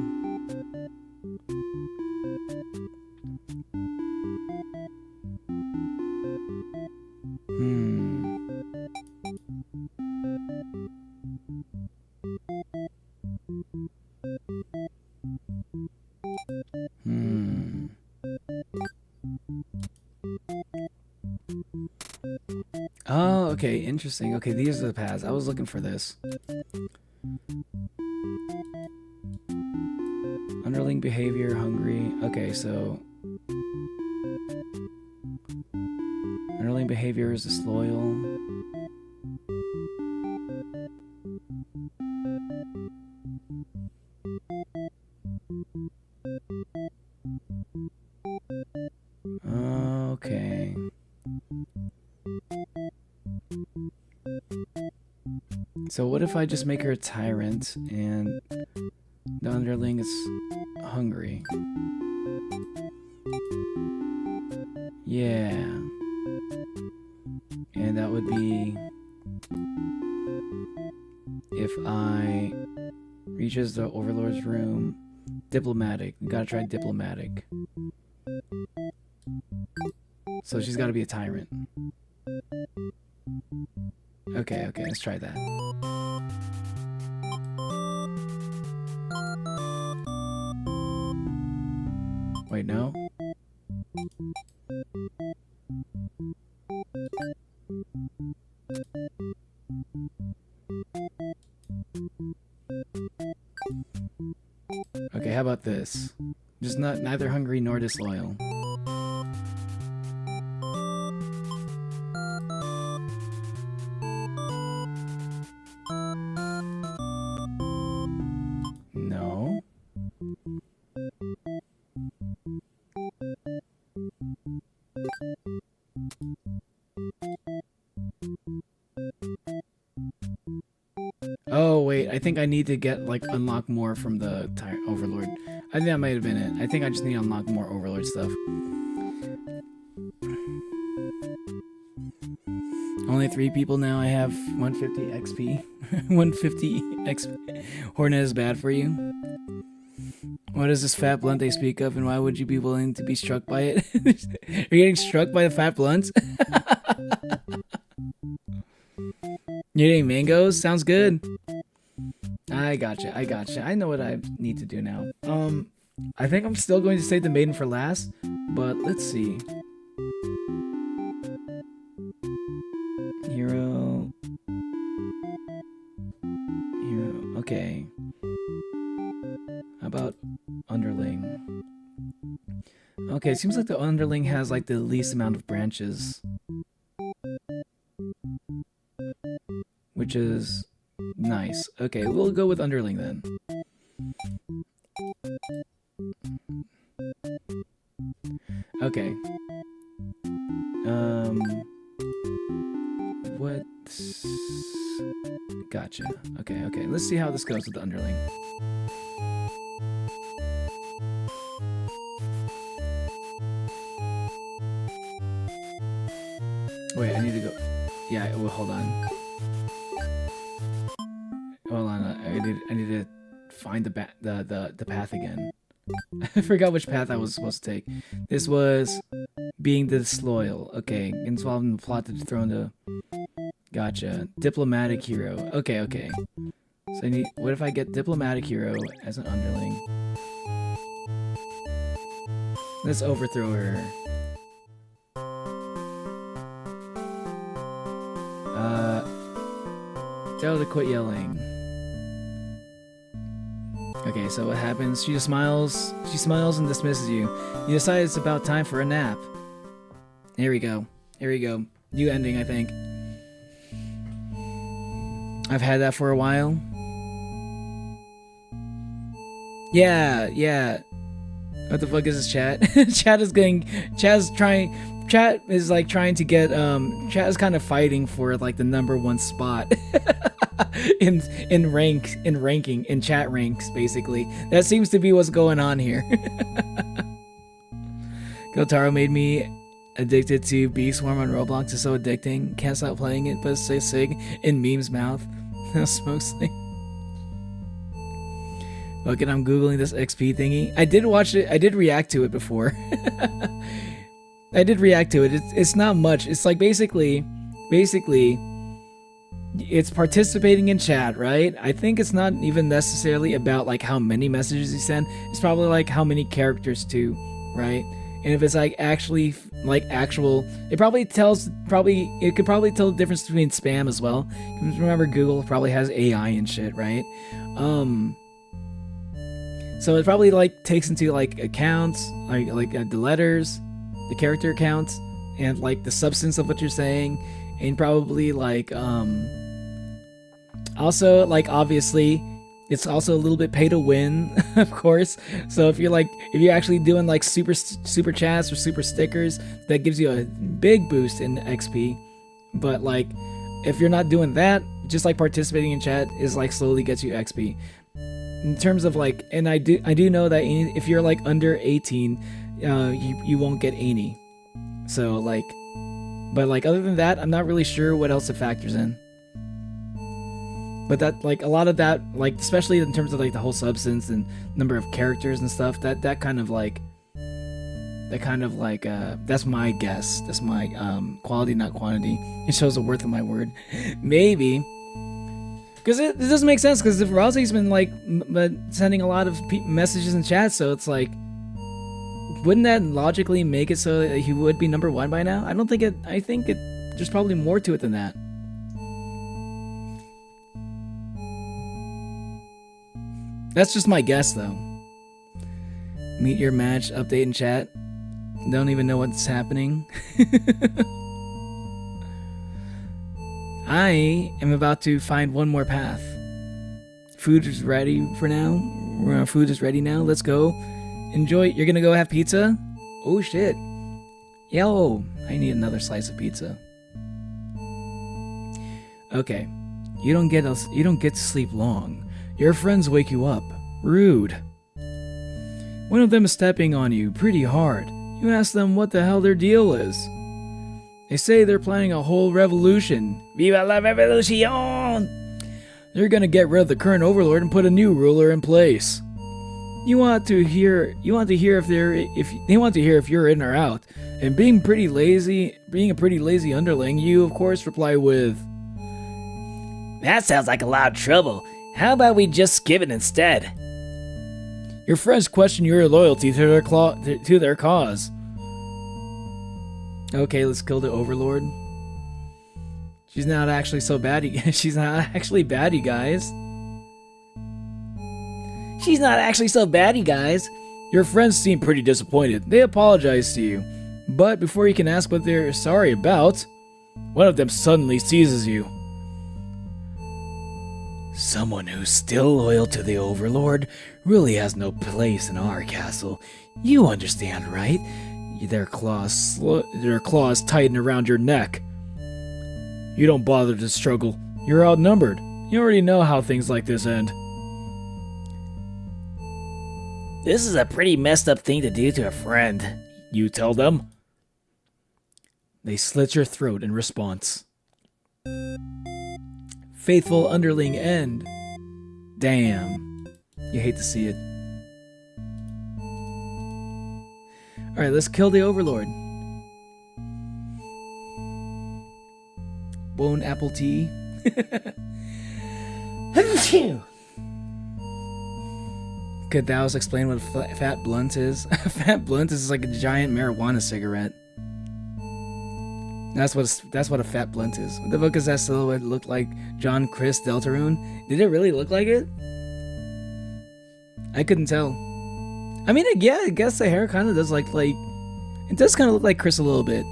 Oh, okay, interesting. Okay, these are the paths. I was looking for this. Underling behavior, hungry. Okay, so underling behavior is disloyal. Okay. So what if I just make her a tyrant and the underling is hungry? Yeah. And that would be if I reaches the overlord's room. Diplomatic. We gotta try diplomatic. So she's gotta be a tyrant. Okay, let's try that. Wait, no? Okay, how about this? Just neither hungry nor disloyal. No. Oh wait, I think I need to get unlock more from the overlord. I think that might have been it. I think I just need to unlock more overlord stuff. Only 3 people now. I have 150 XP. 150 XP. Hornet is bad for you. What is this fat blunt they speak of, and why would you be willing to be struck by it? Are you getting struck by the fat blunts? You're eating mangoes? Sounds good. I gotcha. I know what I need to do now. I think I'm still going to save the maiden for last, but let's see. Hero. Okay. How about underling? Okay, it seems like the underling has like the least amount of branches. Which is nice. Okay, we'll go with underling then. Okay. What? Gotcha. Okay. Let's see how this goes with the underling. Wait, I need to go. Yeah, well, hold on. Hold on. I need to find the path again. I forgot which path I was supposed to take. This was being disloyal. Okay, involved in the plot to dethrone the. Gotcha. Diplomatic hero. Okay. So I need. What if I get diplomatic hero as an underling? Let's overthrow her. Tell her to quit yelling. Okay, so what happens? She just smiles. She smiles and dismisses you. You decide it's about time for a nap. Here we go. New ending, I think. I've had that for a while. Yeah. What the fuck is this chat? Chat is like trying to get chat is kind of fighting for like the #1 spot in ranking in chat ranks, basically. That seems to be what's going on here. Gotaro made me addicted to Bee Swarm on Roblox. It's so addicting. Can't stop playing it, but say sig in Meme's mouth. Smoke Sling. Look, and I'm googling this XP thingy. I did watch it. I did react to it before. I did react to it. It's not much. It's like basically, it's participating in chat, right? I think it's not even necessarily about like how many messages you send. It's probably like how many characters too, right? And if it's like actually like actual, it could probably tell the difference between spam as well. Remember, Google probably has AI and shit, right? So it probably like takes into like accounts, like the letters, the character accounts, and like the substance of what you're saying, and probably like also like obviously it's also a little bit pay to win, of course. So if you're actually doing like super chats or super stickers, that gives you a big boost in XP. But like if you're not doing that, just like participating in chat is like slowly gets you XP. In terms of like, and I do know that if you're like under 18, you won't get any. So like, but like other than that, I'm not really sure what else it factors in. But that like a lot of that, like especially in terms of like the whole substance and number of characters and stuff, that kind of like that's my guess. That's my quality, not quantity. It shows the worth of my word. Maybe. Because it doesn't make sense, because if Rosie's been like sending a lot of messages in chat, so it's like, wouldn't that logically make it so that he would be #1 by now? I don't think it. I think there's probably more to it than that. That's just my guess, though. Meet your match, update in chat. Don't even know what's happening. I am about to find one more path. Food is ready for now. Food is ready now. Let's go. Enjoy. You're gonna go have pizza? Oh shit. Yo, I need another slice of pizza. Okay. You don't get to sleep long. Your friends wake you up. Rude. One of them is stepping on you pretty hard. You ask them what the hell their deal is. They say they're planning a whole revolution. Viva la revolución! They're gonna get rid of the current overlord and put a new ruler in place. They want to hear if you're in or out. And being a pretty lazy underling, you of course reply with, That sounds like a lot of trouble. How about we just skip it instead? your friends question your loyalty to their cause. Okay, let's kill the overlord. She's not actually so bad. She's not actually bad, you guys. She's not actually so bad, you guys. Your friends seem pretty disappointed. They apologize to you. But before you can ask what they're sorry about, one of them suddenly seizes you. Someone who's still loyal to the Overlord really has no place in our castle. You understand, right? Their claws tighten around your neck. You don't bother to struggle. You're outnumbered. You already know how things like this end. This is a pretty messed up thing to do to a friend. You tell them. They slit your throat in response. Faithful underling end. Damn. You hate to see it. Alright, let's kill the Overlord. Bone apple tea. Could thou explain what a fat blunt is? A fat blunt is like a giant marijuana cigarette. That's what a fat blunt is. What the fuck does that silhouette look like? John Chris Deltarune? Did it really look like it? I couldn't tell. I mean, yeah, I guess the hair kind of does like it does kind of look like Chris a little bit.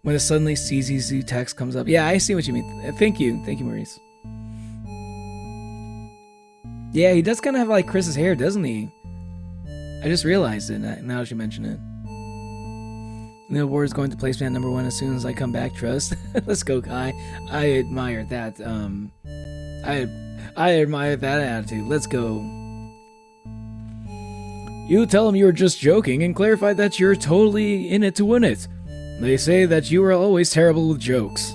When a suddenly CZZ text comes up. Yeah, I see what you mean. Thank you, Maurice. Yeah, he does kind of have like Chris's hair, doesn't he? I just realized it now that you mention it. The war is going to place me at number 1 as soon as I come back, trust. Let's go, Kai. I admire that, I admire that attitude. Let's go. You tell them you were just joking and clarify that you're totally in it to win it. They say that you are always terrible with jokes.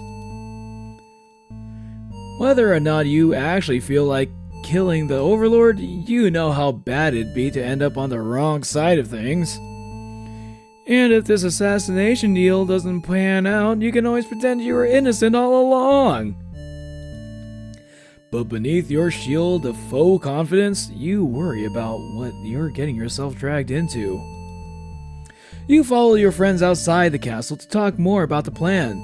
Whether or not you actually feel like killing the Overlord, you know how bad it'd be to end up on the wrong side of things. And if this assassination deal doesn't pan out, you can always pretend you were innocent all along. But beneath your shield of faux confidence, you worry about what you're getting yourself dragged into. You follow your friends outside the castle to talk more about the plan.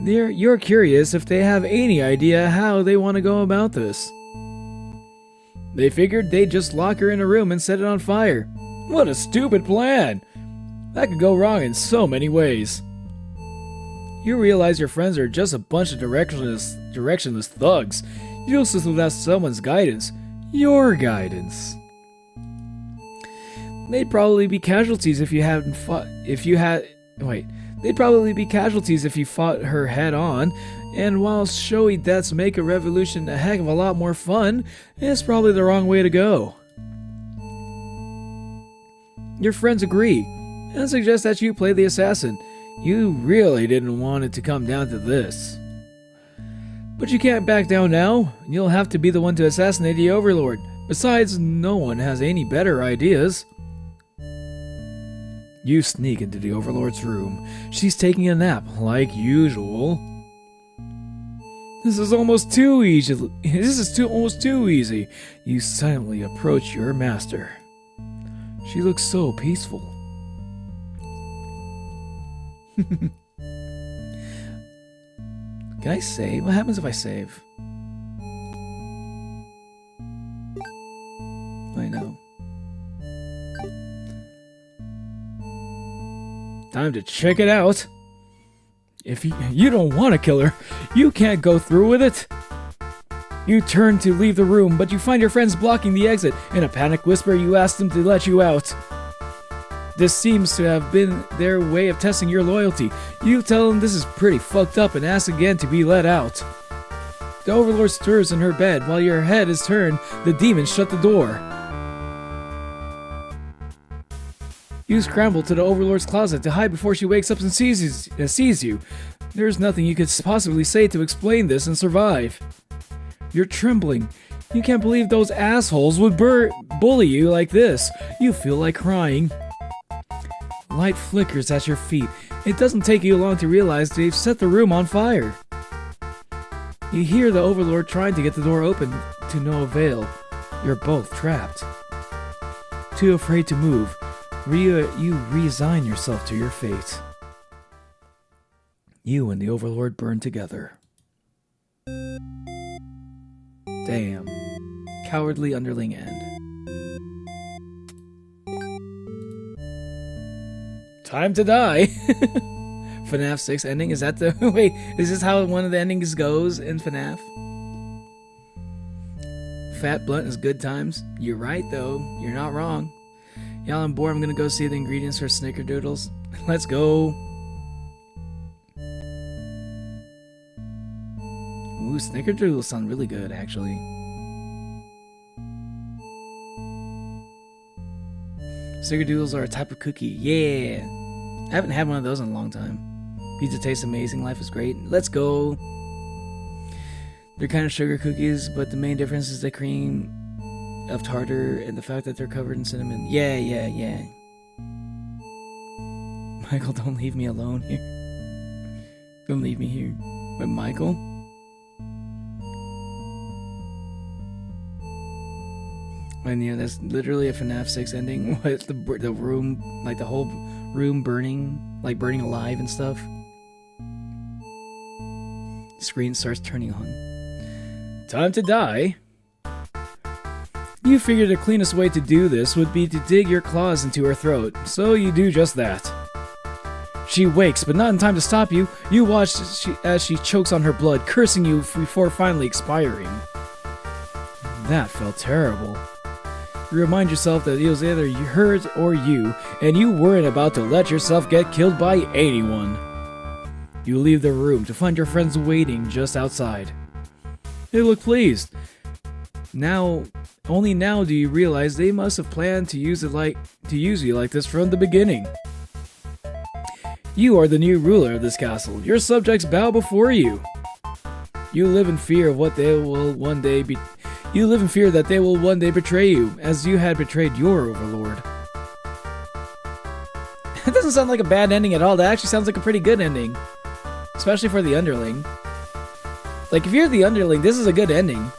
You're curious if they have any idea how they want to go about this. They figured they'd just lock her in a room and set it on fire. What a stupid plan! That could go wrong in so many ways. You realize your friends are just a bunch of directionless thugs, useless without someone's guidance. Your guidance. They'd probably be casualties if you fought her head on, and while showy deaths make a revolution a heck of a lot more fun, it's probably the wrong way to go. Your friends agree, and suggest that you play the assassin. You really didn't want it to come down to this. But you can't back down now. You'll have to be the one to assassinate the Overlord. Besides, no one has any better ideas. You sneak into the Overlord's room. She's taking a nap, like usual. This is almost too easy. Almost too easy. You silently approach your master. She looks so peaceful. Can I save? What happens if I save? I know. Time to check it out. If you don't want to kill her, you can't go through with it. You turn to leave the room, but you find your friends blocking the exit. In a panic whisper, you ask them to let you out. This seems to have been their way of testing your loyalty. You tell them this is pretty fucked up and ask again to be let out. The Overlord stirs in her bed. While your head is turned, the demons shut the door. You scramble to the Overlord's closet to hide before she wakes up and sees you. There's nothing you could possibly say to explain this and survive. You're trembling. You can't believe those assholes would bully you like this. You feel like crying. Light flickers at your feet. It doesn't take you long to realize they've set the room on fire. You hear the Overlord trying to get the door open to no avail. You're both trapped. Too afraid to move, you resign yourself to your fate. You and the Overlord burn together. Damn. Cowardly underling end. Time to die. FNAF 6 ending? Is that the... Wait, is this how one of the endings goes in FNAF? Fat Blunt is good times. You're right, though. You're not wrong. Y'all, I'm bored. I'm gonna go see the ingredients for snickerdoodles. Let's go. Ooh, snickerdoodles sound really good, actually. Snickerdoodles are a type of cookie. Yeah. I haven't had one of those in a long time. Pizza tastes amazing. Life is great. Let's go. They're kind of sugar cookies, but the main difference is the cream of tartar and the fact that they're covered in cinnamon. Yeah. Michael, don't leave me alone here. Don't leave me here. But Michael? And yeah, that's literally a FNAF 6 ending. What, the room, like the whole room burning, like burning alive and stuff. The screen starts turning on. Time to die. You figure the cleanest way to do this would be to dig your claws into her throat, so you do just that. She wakes, but not in time to stop you. You watch as she chokes on her blood, cursing you before finally expiring. That felt terrible. You remind yourself that it was either her or you, and you weren't about to let yourself get killed by anyone. You leave the room to find your friends waiting just outside. They look pleased. Only now do you realize they must have planned to use you like this from the beginning. You are the new ruler of this castle. Your subjects bow before you. You live in fear of what they will one day be. You live in fear that they will one day betray you, as you had betrayed your overlord. That doesn't sound like a bad ending at all. That actually sounds like a pretty good ending. Especially for the underling. Like, if you're the underling, this is a good ending.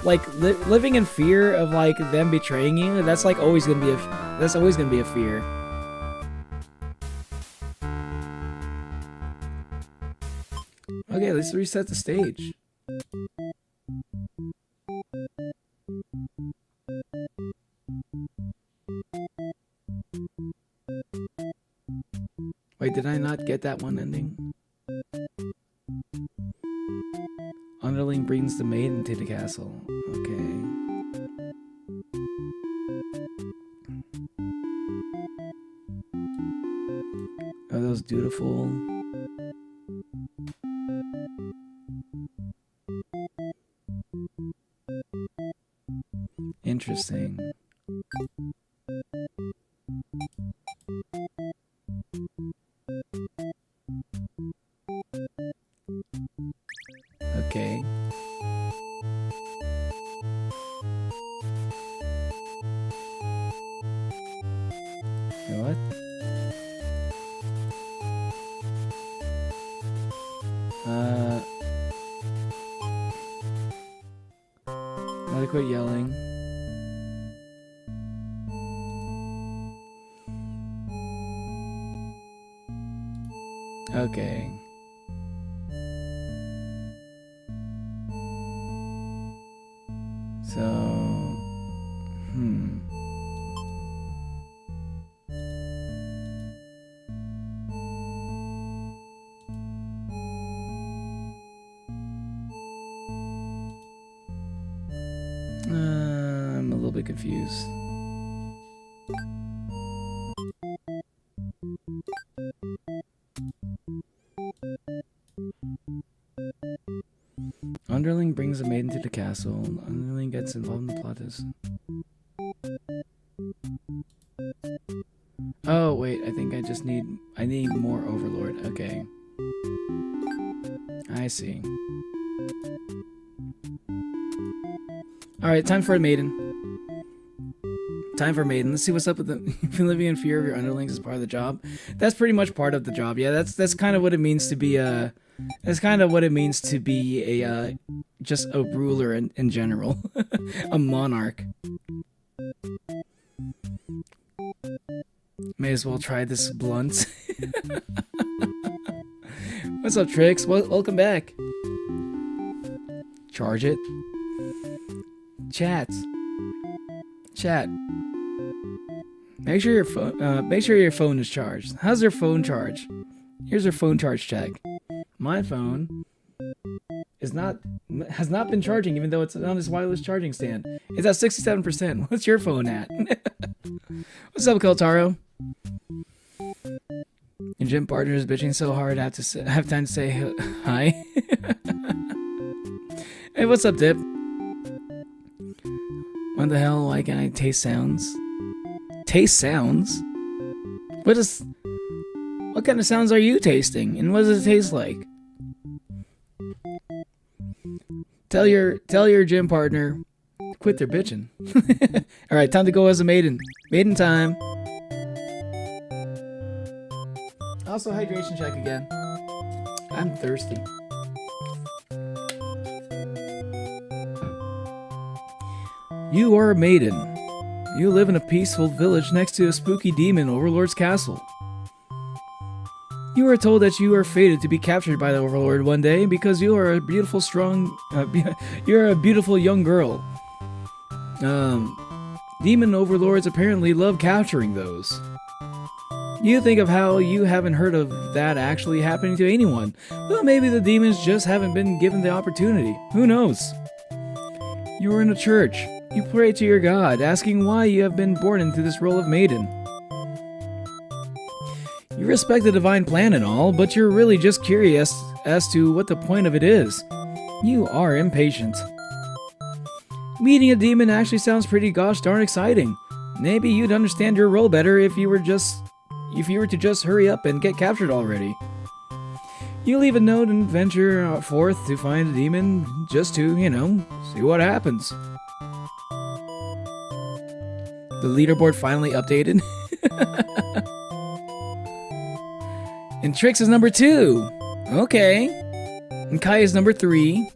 Like, living in fear of, like, them betraying you, that's, like, always gonna be a fear. Okay, let's reset the stage. Wait, did I not get that one ending? Underling brings the maid into the castle. Okay. Are those dutiful? Interesting. Okay. What? Gotta quit yelling. Okay. So, I'm a little bit confused. Underling brings a maiden to the castle. Underling gets involved in the plot. Oh, wait. wait, I think I need more Overlord. Okay. I see. Alright, time for a maiden. Time for maiden. Let's see what's up with the living in fear of your underlings is part of the job. That's pretty much part of the job. Yeah, that's kind of what it means to be a just a ruler in general. A monarch. May as well try this blunt. What's up, Trix? Welcome back. Charge it. Chat. Make sure your phone is charged. How's your phone charge? Here's your phone charge check. My phone has not been charging, even though it's on this wireless charging stand. It's at 67%. What's your phone at? What's up, Keltaro? Your gym partner is bitching so hard I have time to say hi. Hey, what's up, Dip? What the hell? Why can't I taste sounds? Taste sounds? What kind of sounds are you tasting? And what does it taste like? Tell your gym partner quit their bitching. Alright, time to go as a maiden. Maiden time. Also, hydration check again. I'm thirsty. You are a maiden. You live in a peaceful village next to a spooky demon overlord's castle. You are told that you are fated to be captured by the overlord one day because you are a beautiful, you're a beautiful young girl. Demon overlords apparently love capturing those. You think of how you haven't heard of that actually happening to anyone. Well, maybe the demons just haven't been given the opportunity. Who knows? You are in a church. You pray to your God, asking why you have been born into this role of maiden. You respect the divine plan and all, but you're really just curious as to what the point of it is. You are impatient. Meeting a demon actually sounds pretty gosh darn exciting. Maybe you'd understand your role better if you were to just hurry up and get captured already. You leave a note and venture forth to find a demon just to, see what happens. The leaderboard finally updated. And Trix is number 2. Okay. And Kai is number 3.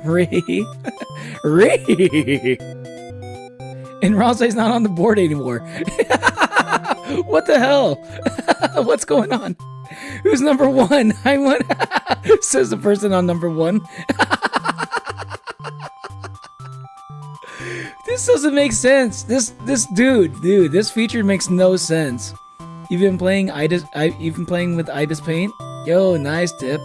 Ray. Ray. And Rosai's not on the board anymore. What the hell? What's going on? Who's number 1? I want says the person on number 1. This doesn't make sense. This dude, this feature makes no sense. You've been playing with Ibis Paint? Yo, nice tip.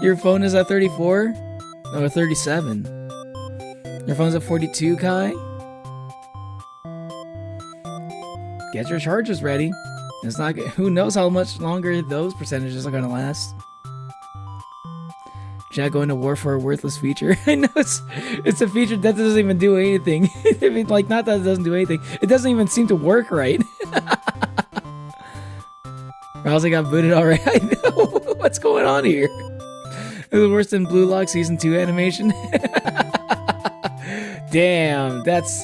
Your phone is at 34? Or 37? Your phone's at 42, Kai? Get your chargers ready. It's not. Who knows how much longer those percentages are gonna last? Jack going to war for a worthless feature. I know it's a feature that doesn't even do anything. I mean, like, not that it doesn't do anything. It doesn't even seem to work right. Rousey got booted already. I know. What's going on here? Is it worse than Blue Lock Season 2 animation? Damn, that's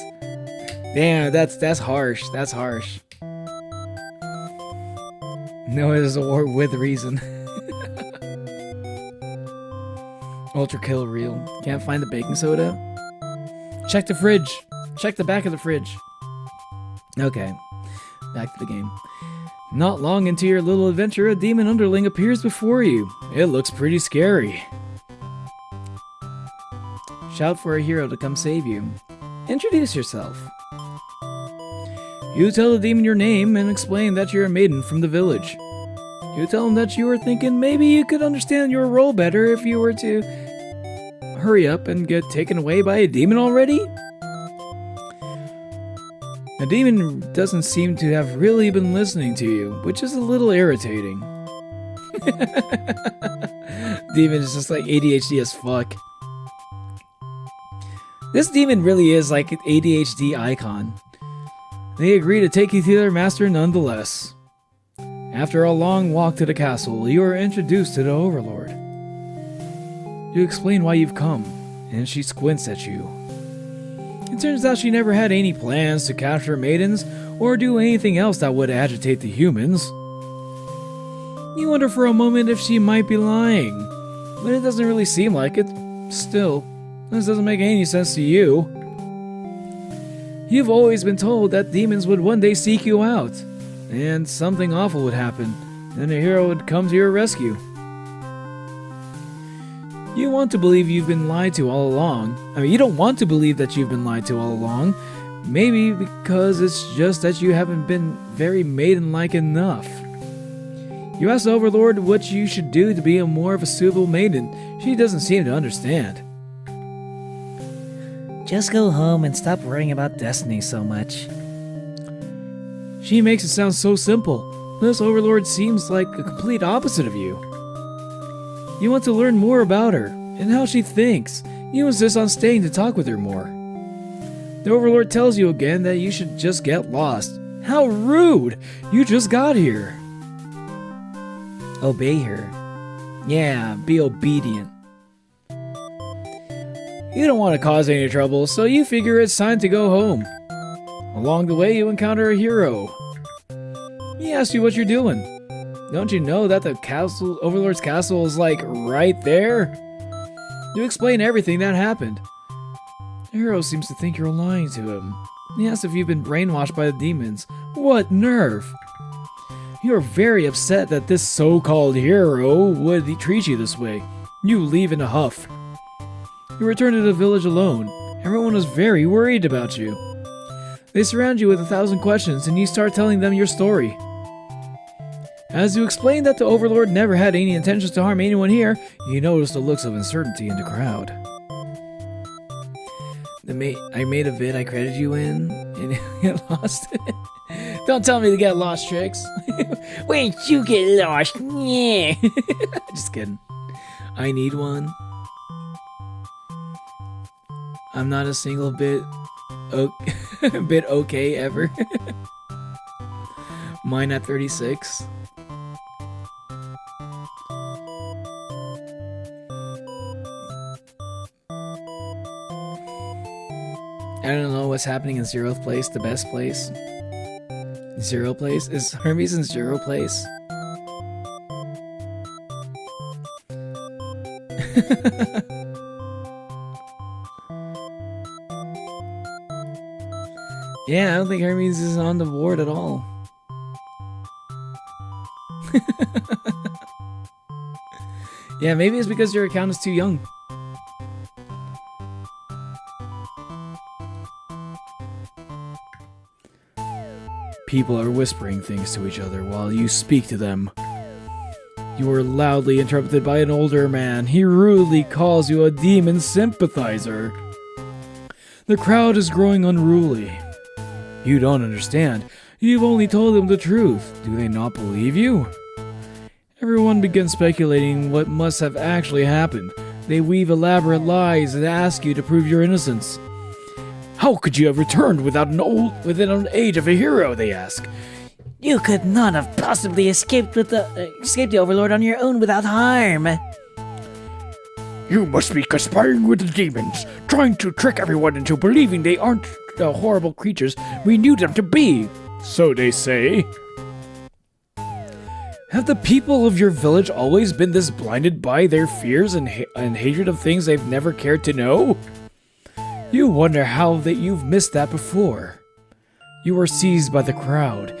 harsh. That's harsh. No, it is a war with reason. Ultra kill real. Can't find the baking soda? Check the fridge. Check the back of the fridge. Okay. Back to the game. Not long into your little adventure, a demon underling appears before you. It looks pretty scary. Shout for a hero to come save you. Introduce yourself. You tell the demon your name and explain that you're a maiden from the village. You tell him that you were thinking maybe you could understand your role better if you were to hurry up and get taken away by a demon already? The demon doesn't seem to have really been listening to you, which is a little irritating. Demon is just like ADHD as fuck. This demon really is like an ADHD icon. They agree to take you to their master nonetheless. After a long walk to the castle, you are introduced to the Overlord. You explain why you've come, and she squints at you. It turns out she never had any plans to capture maidens or do anything else that would agitate the humans. You wonder for a moment if she might be lying, but it doesn't really seem like it. Still, this doesn't make any sense to you. You've always been told that demons would one day seek you out, and something awful would happen, and a hero would come to your rescue. You want to believe you've been lied to all along. I mean, you don't want to believe that you've been lied to all along. Maybe because it's just that you haven't been very maiden-like enough. You ask the Overlord what you should do to be more of a suitable maiden. She doesn't seem to understand. Just go home and stop worrying about destiny so much. She makes it sound so simple. This Overlord seems like a complete opposite of you. You want to learn more about her and how she thinks. You insist on staying to talk with her more. The Overlord tells you again that you should just get lost. How rude! You just got here. Obey her. Yeah, be obedient. You don't want to cause any trouble, so you figure it's time to go home. Along the way, you encounter a hero. He asks you what you're doing. Don't you know that the castle, Overlord's castle, is like right there? You explain everything that happened. The hero seems to think you're lying to him. He asks if you've been brainwashed by the demons. What nerve! You're very upset that this so-called hero would treat you this way. You leave in a huff. You return to the village alone. Everyone is very worried about you. They surround you with 1,000 questions and you start telling them your story. As you explain that the Overlord never had any intentions to harm anyone here, you notice the looks of uncertainty in the crowd. I made a vid I credited you in, and you get lost. Don't tell me to get lost, Tricks. Wait, you get lost. Yeah. Just kidding. I need one. I'm not a single bit okay ever. Mine at 36. I don't know what's happening in 0th place, the best place. 0 place? Is Hermes in 0 place? Yeah, I don't think Hermes is on the board at all. Yeah, maybe it's because your account is too young. People are whispering things to each other while you speak to them. You are loudly interrupted by an older man. He rudely calls you a demon sympathizer. The crowd is growing unruly. You don't understand. You've only told them the truth. Do they not believe you? Everyone begins speculating what must have actually happened. They weave elaborate lies and ask you to prove your innocence. How could you have returned within an age of a hero, they ask. You could not have possibly escaped the Overlord on your own without harm. You must be conspiring with the demons, trying to trick everyone into believing they aren't the horrible creatures we knew them to be. So they say. Have the people of your village always been this blinded by their fears and hatred of things they've never cared to know? You wonder how you've missed that before. You are seized by the crowd.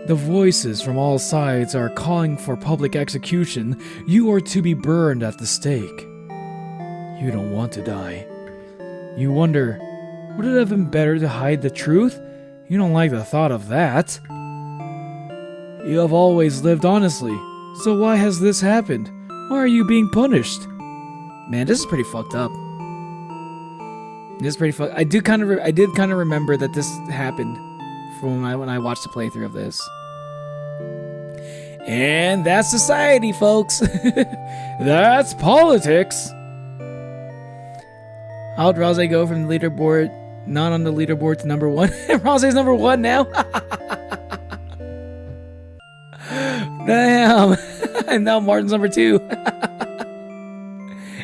The voices from all sides are calling for public execution. You are to be burned at the stake. You don't want to die. You wonder, would it have been better to hide the truth? You don't like the thought of that. You have always lived honestly, so why has this happened? Why are you being punished? Man, this is pretty fucked up. This is pretty fucked. I did kind of remember that this happened from when I watched the playthrough of this. And that's society, folks. That's politics. How'd Rose go from the leaderboard, not on the leaderboard, to number 1? Rose's number 1 now? Damn. And now Martin's number 2.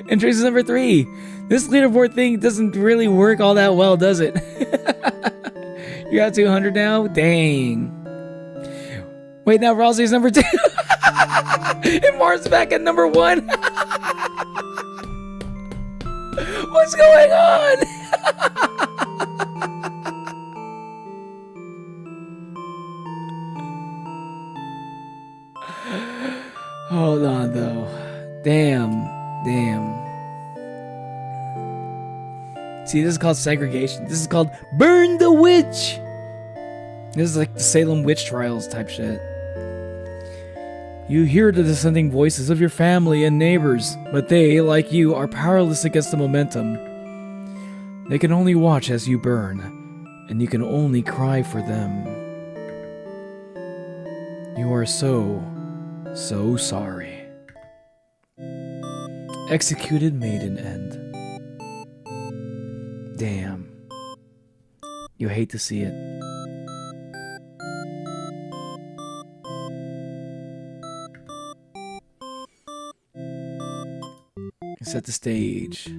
And Tracy's number 3. This leaderboard thing doesn't really work all that well, does it? You got 200 now? Dang. Wait, now Rosley's number 2. And Martin's back at number 1. What's going on? Hold on, though. Damn. See, this is called segregation. This is called burn the witch. This is like the Salem witch trials type shit. You hear the dissenting voices of your family and neighbors, but they, like you, are powerless against the momentum. They can only watch as you burn, and you can only cry for them. You are so sorry. Executed maiden end. Damn. You hate to see it. Set the stage.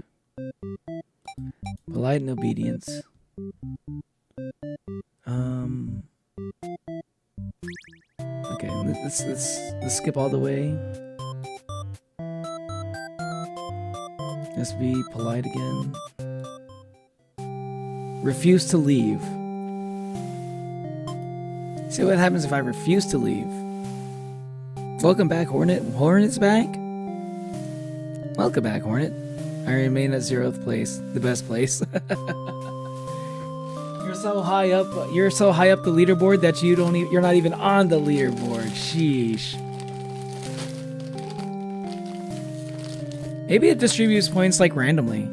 Polite and obedience. Okay, let's skip all the way. Let's be polite again. Refuse to leave. See what happens if I refuse to leave. Welcome back, Hornet. Hornet's back? Welcome back, Hornet. I remain at 0th place, the best place. You're so high up the leaderboard that you're not even on the leaderboard. Sheesh. Maybe it distributes points like randomly.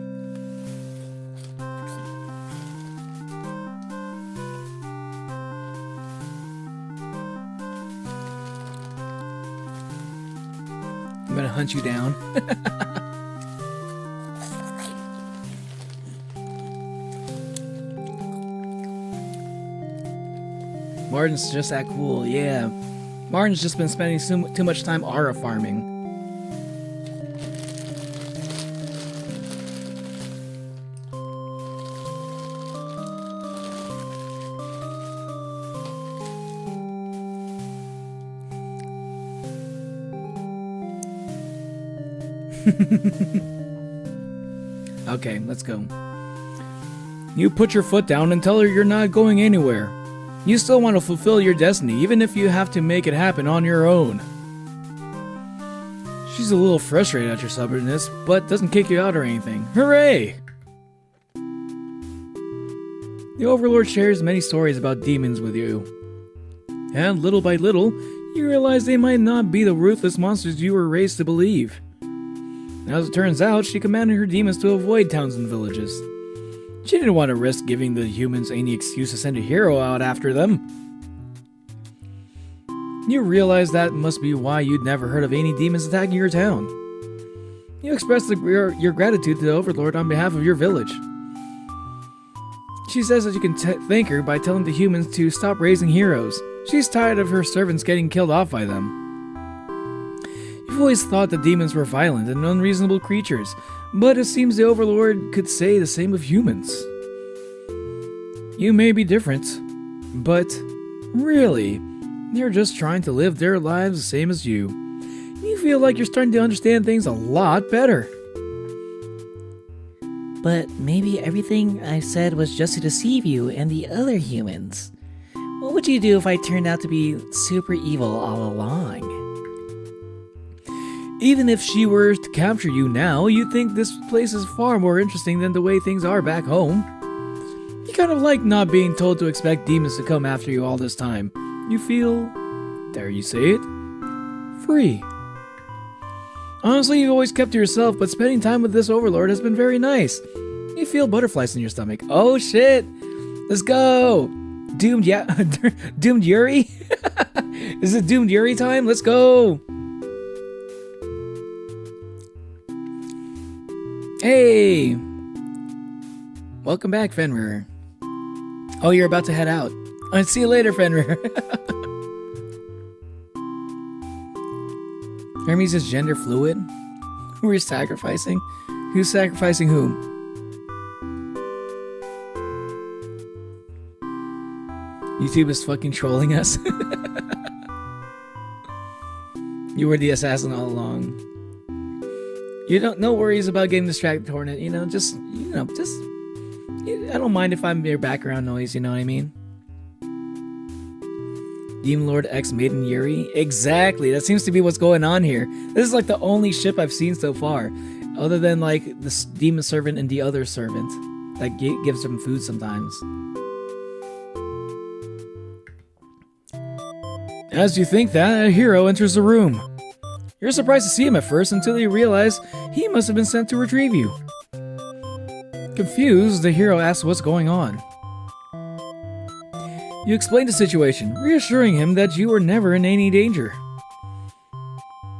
I'm gonna hunt you down. Martin's just that cool, yeah. Martin's just been spending too much time aura farming. Okay, let's go. You put your foot down and tell her you're not going anywhere. You still want to fulfill your destiny, even if you have to make it happen on your own. She's a little frustrated at your stubbornness, but doesn't kick you out or anything. Hooray! The Overlord shares many stories about demons with you. And little by little, you realize they might not be the ruthless monsters you were raised to believe. As it turns out, she commanded her demons to avoid towns and villages. She didn't want to risk giving the humans any excuse to send a hero out after them. You realize that must be why you'd never heard of any demons attacking your town. You express your gratitude to the Overlord on behalf of your village. She says that you can thank her by telling the humans to stop raising heroes. She's tired of her servants getting killed off by them. You've always thought that demons were violent and unreasonable creatures, but it seems the Overlord could say the same of humans. You may be different, but really, they're just trying to live their lives the same as you. You feel like you're starting to understand things a lot better. But maybe everything I said was just to deceive you and the other humans. What would you do if I turned out to be super evil all along? Even if she were to capture you now, you'd think this place is far more interesting than the way things are back home. You kind of like not being told to expect demons to come after you all this time. You feel, dare you say it, free. Honestly, you've always kept to yourself, but spending time with this Overlord has been very nice. You feel butterflies in your stomach. Oh shit! Let's go! Doomed, yeah. Doomed Yuri? Is it Doomed Yuri time? Let's go! Hey! Welcome back, Fenrir. Oh, you're about to head out. Alright, see you later, Fenrir. Hermes is gender fluid? Who are you sacrificing? Who's sacrificing whom? YouTube is fucking trolling us. You were the assassin all along. You don't, no worries about getting distracted, Hornet. I don't mind if I'm your background noise, you know what I mean? Demon Lord X Maiden Yuri? Exactly, that seems to be what's going on here. This is like the only ship I've seen so far. Other than like the demon servant and the other servant that gives them food sometimes. As you think that, a hero enters the room. You're surprised to see him at first until you realize he must have been sent to retrieve you. Confused, the hero asks what's going on. You explain the situation, reassuring him that you were never in any danger.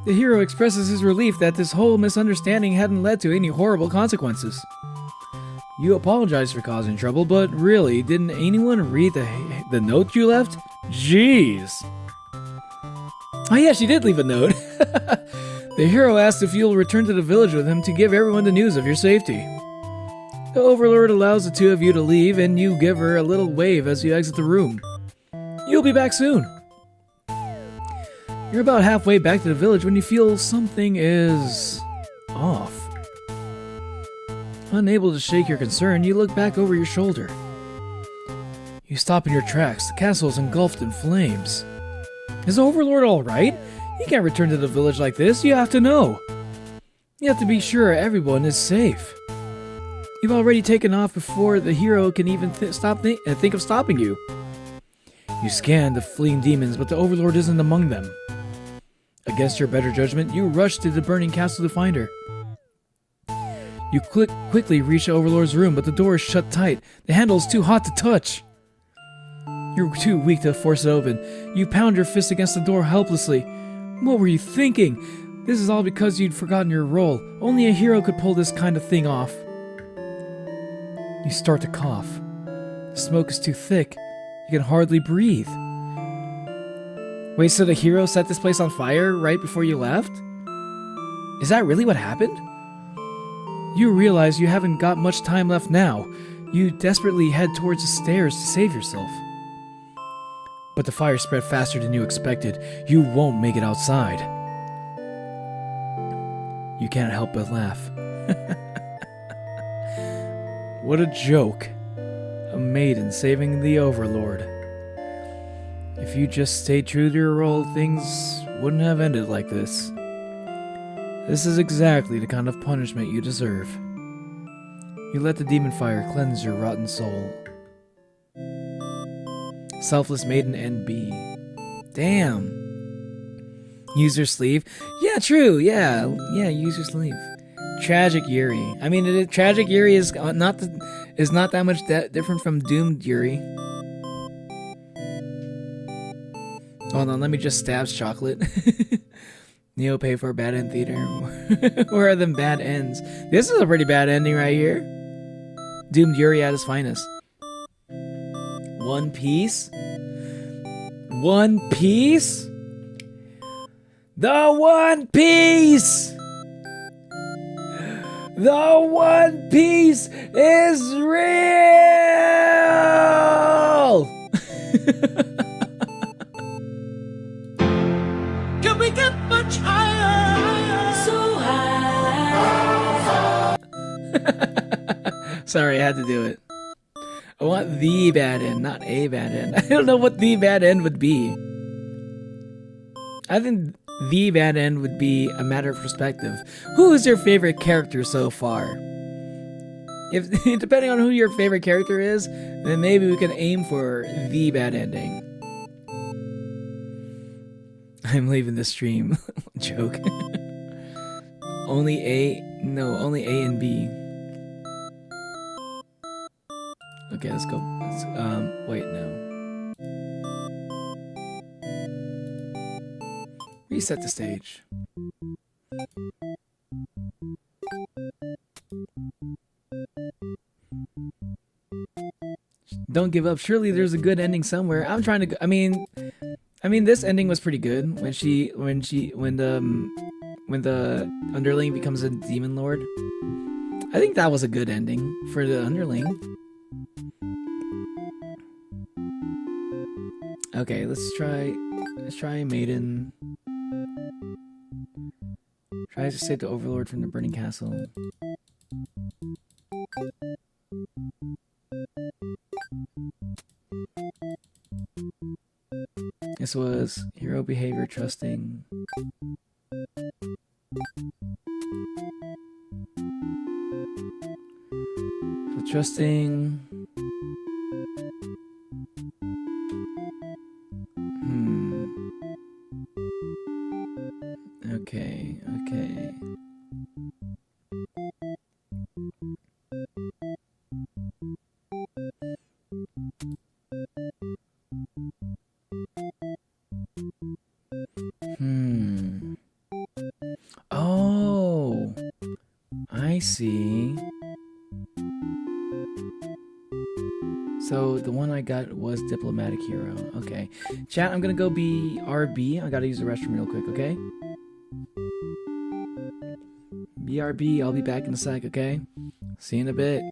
The hero expresses his relief that this whole misunderstanding hadn't led to any horrible consequences. You apologize for causing trouble, but really, didn't anyone read the note you left? Jeez. Oh yeah, she did leave a note. The hero asks if you'll return to the village with him to give everyone the news of your safety. The Overlord allows the two of you to leave, and you give her a little wave as you exit the room. You'll be back soon. You're about halfway back to the village when you feel something is off. Unable to shake your concern, you look back over your shoulder. You stop in your tracks. The castle is engulfed in flames. Is the Overlord alright? You can't return to the village like this. You have to know. You have to be sure everyone is safe. You've already taken off before the hero can even think of stopping you. You scan the fleeing demons, but the Overlord isn't among them. Against your better judgment, you rush to the burning castle to find her. You quickly reach the Overlord's room, but the door is shut tight. The handle is too hot to touch. You're too weak to force it open. You pound your fist against the door helplessly. What were you thinking? This is all because you'd forgotten your role. Only a hero could pull this kind of thing off. You start to cough. The smoke is too thick. You can hardly breathe. Wait, so the hero set this place on fire right before you left? Is that really what happened? You realize you haven't got much time left now. You desperately head towards the stairs to save yourself. But the fire spread faster than you expected. You won't make it outside. You can't help but laugh. What a joke. A maiden saving the Overlord. If you just stayed true to your role, things wouldn't have ended like this. This is exactly the kind of punishment you deserve. You let the demon fire cleanse your rotten soul. Selfless Maiden NB. Damn. Use your sleeve? Yeah, true. Yeah, use your sleeve. Tragic Yuri. I mean, Tragic Yuri is not that much different from Doomed Yuri. Hold on, let me just stab chocolate. Neo pay for a bad end theater. Where are them bad ends? This is a pretty bad ending right here. Doomed Yuri at his finest. One Piece? One Piece? The One Piece! The One Piece is real! Can we get much higher? So high. Sorry, I had to do it. I want the bad end, not a bad end. I don't know what the bad end would be. I think the bad end would be a matter of perspective. Who is your favorite character so far? If depending on who your favorite character is, then maybe we can aim for the bad ending. I'm leaving the stream. Joke. Only A and B. Okay, let's go. Wait, no. Reset the stage. Don't give up. Surely there's a good ending somewhere. I'm trying to. I mean, this ending was pretty good when the underling becomes a demon lord. I think that was a good ending for the underling. Okay, let's try Maiden. Try to save the Overlord from the burning castle. This was hero behavior, trusting. So trusting. Okay. Oh, I see. So the one I got was diplomatic hero. Okay. Chat, I'm gonna go be RB. I gotta use the restroom real quick, okay? BRB, I'll be back in a sec, okay? See you in a bit.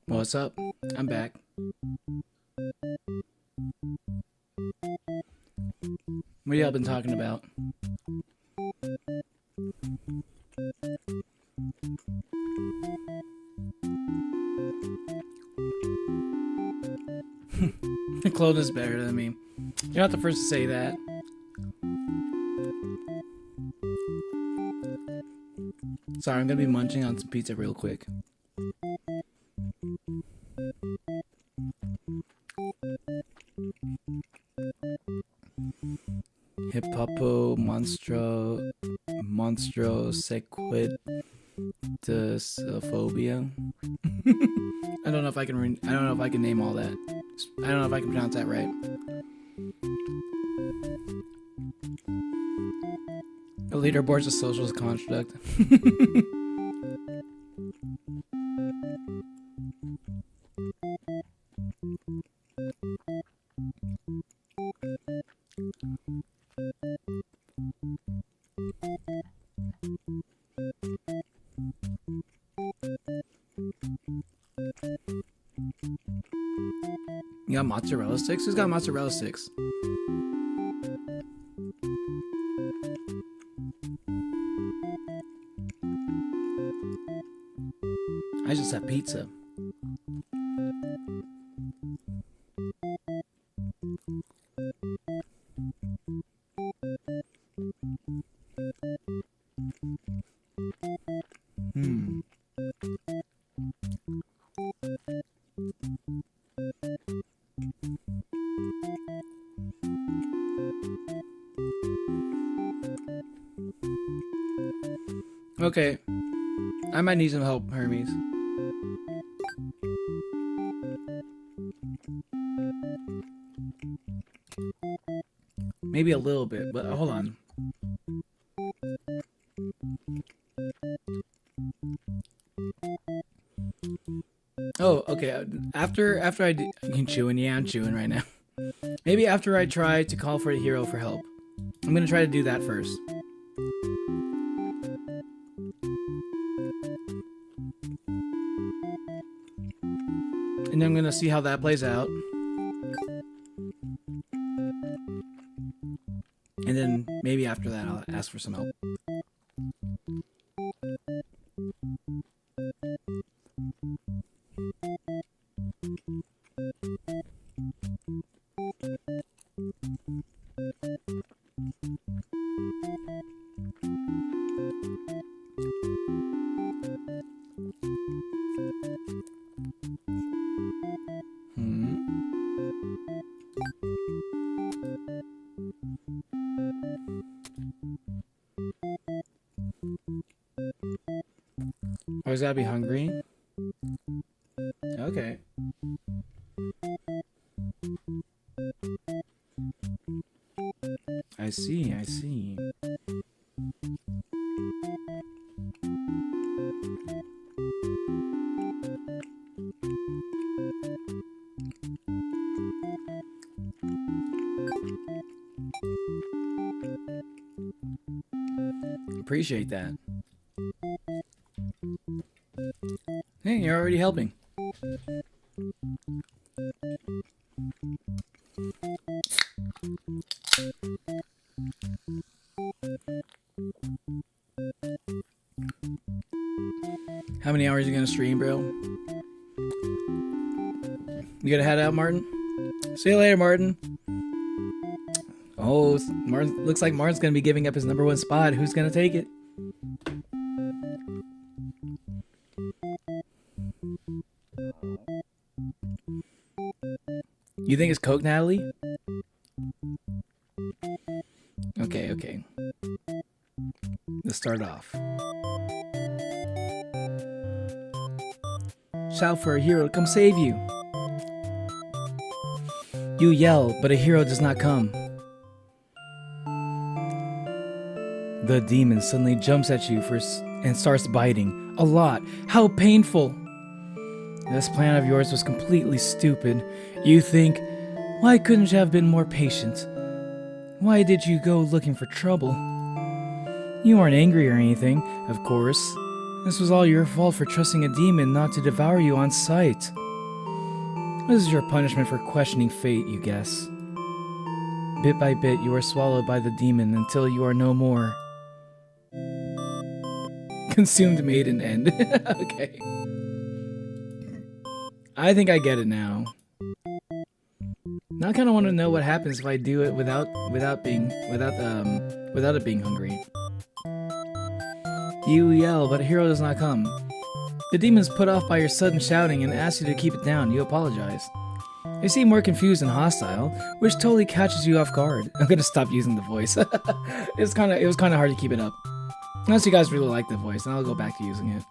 What's up? I'm back. What y'all been talking about? Clone is better than me. You're not the first to say that. Sorry, I'm gonna be munching on some pizza real quick. Hippopo monstro sequid phobia. I don't know if I can I don't know if I can name all that. I don't know if I can pronounce that right. A leaderboard's a social construct. You got mozzarella sticks? Who's got mozzarella sticks? I just have pizza. Okay. I might need some help, Hermes. Maybe a little bit, but hold on. Oh, okay. After I you chewing? Yeah, I'm chewing right now. Maybe after I try to call for a hero for help. I'm gonna try to do that first. And then I'm gonna see how that plays out. And then maybe after that I'll ask for some help. Always gotta be hungry. Okay. I see, I see. Appreciate that. Hey, you're already helping. How many hours are you gonna stream, bro? You gotta head out, Martin? See you later, Martin. Oh, Martin, looks like Martin's gonna be giving up his #1 spot. Who's gonna take it? You think it's Coke, Natalie? Okay, okay. Let's start off. Shout for a hero to come save you. You yell, but a hero does not come. The demon suddenly jumps at you and starts biting. A lot. How painful. This plan of yours was completely stupid. You think, why couldn't you have been more patient? Why did you go looking for trouble? You weren't angry or anything, of course. This was all your fault for trusting a demon not to devour you on sight. This is your punishment for questioning fate, you guess. Bit by bit, you are swallowed by the demon until you are no more. Consumed maiden end. Okay. I think I get it now. Now I kind of want to know what happens if I do it without it being hungry. You yell, but a hero does not come. The demon's put off by your sudden shouting and asks you to keep it down. You apologize. They seem more confused and hostile, which totally catches you off guard. I'm gonna stop using the voice. It was kind of hard to keep it up. Unless you guys really like the voice, then I'll go back to using it.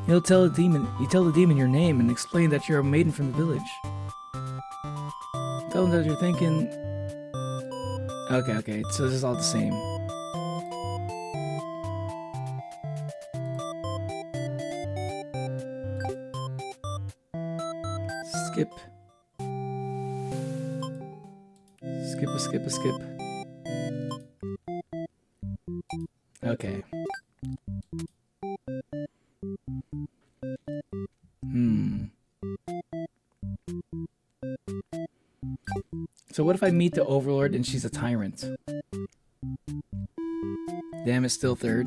You tell the demon your name and explain that you're a maiden from the village. Tell them that you're thinking. Okay, so this is all the same. Skip. Skip. Okay. So what if I meet the Overlord and she's a tyrant? Damn, it's still third.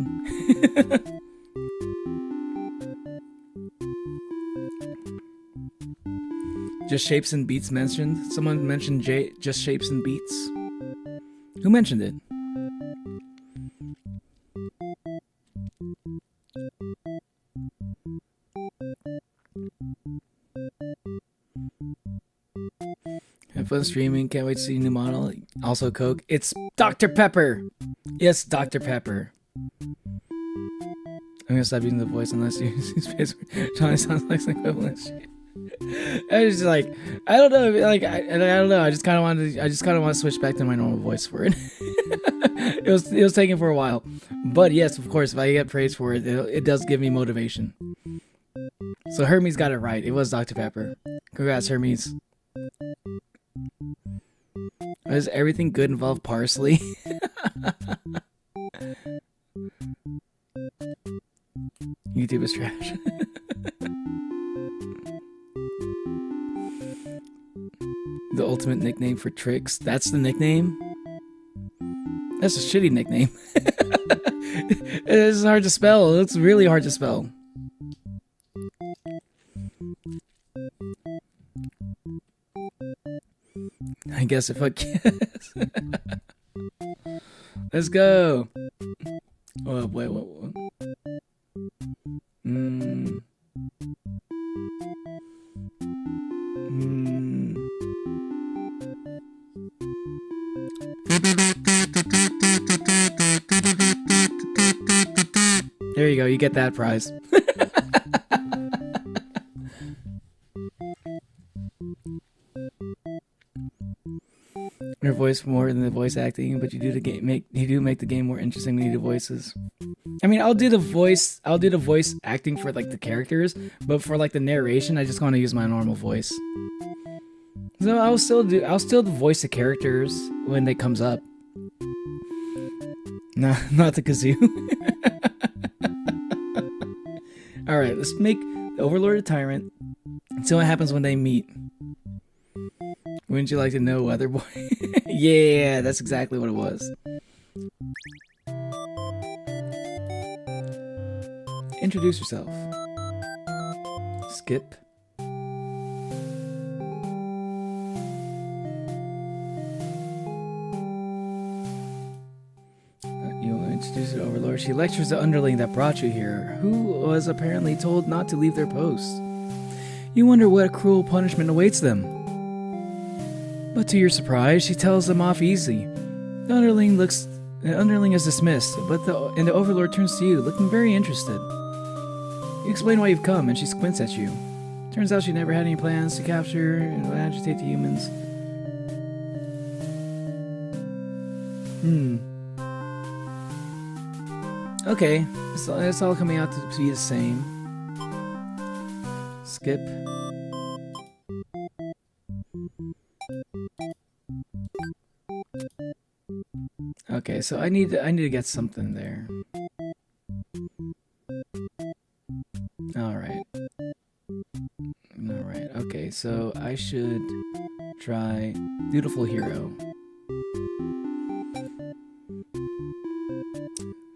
Just Shapes and Beats mentioned? Someone mentioned Just Shapes and Beats? Who mentioned it? Have fun streaming, can't wait to see a new model. Also Coke. It's Dr. Pepper! Yes, Dr. Pepper. I'm gonna stop using the voice unless you use his face. Johnny sounds like some equivalent shit. I was just like, I don't know, like I don't know. I just kind of want to switch back to my normal voice for it. It was taking for a while, but yes, of course, if I get praise for it, it does give me motivation. So Hermes got it right. It was Dr. Pepper. Congrats, Hermes. Does everything good involve parsley? YouTube is trash. The ultimate nickname for tricks. That's the nickname? That's a shitty nickname. It's hard to spell. It's really hard to spell. I guess if I guess. Let's go. Oh, wait, what? There you go, you get that prize. Your voice more than the voice acting, but you do make the game more interesting when you do voices. I mean, I'll do the voice acting for like the characters, but for like the narration, I just want to use my normal voice. So I'll still voice the characters when it comes up. No, not the kazoo. All right, let's make the Overlord a tyrant. See what happens when they meet. Wouldn't you like to know, Weather Boy? Yeah, that's exactly what it was. Introduce yourself. Skip. You'll introduce the Overlord. She lectures the underling that brought you here, who was apparently told not to leave their post. You wonder what cruel punishment awaits them. But to your surprise, she tells them off easy. The underling is dismissed, but the Overlord turns to you, looking very interested. You explain why you've come, and she squints at you. Turns out she never had any plans to capture and agitate the humans. Okay, it's all coming out to be the same. Skip. Okay, so I need to get something there. Alright. Alright, okay, so I should try Dutiful Hero.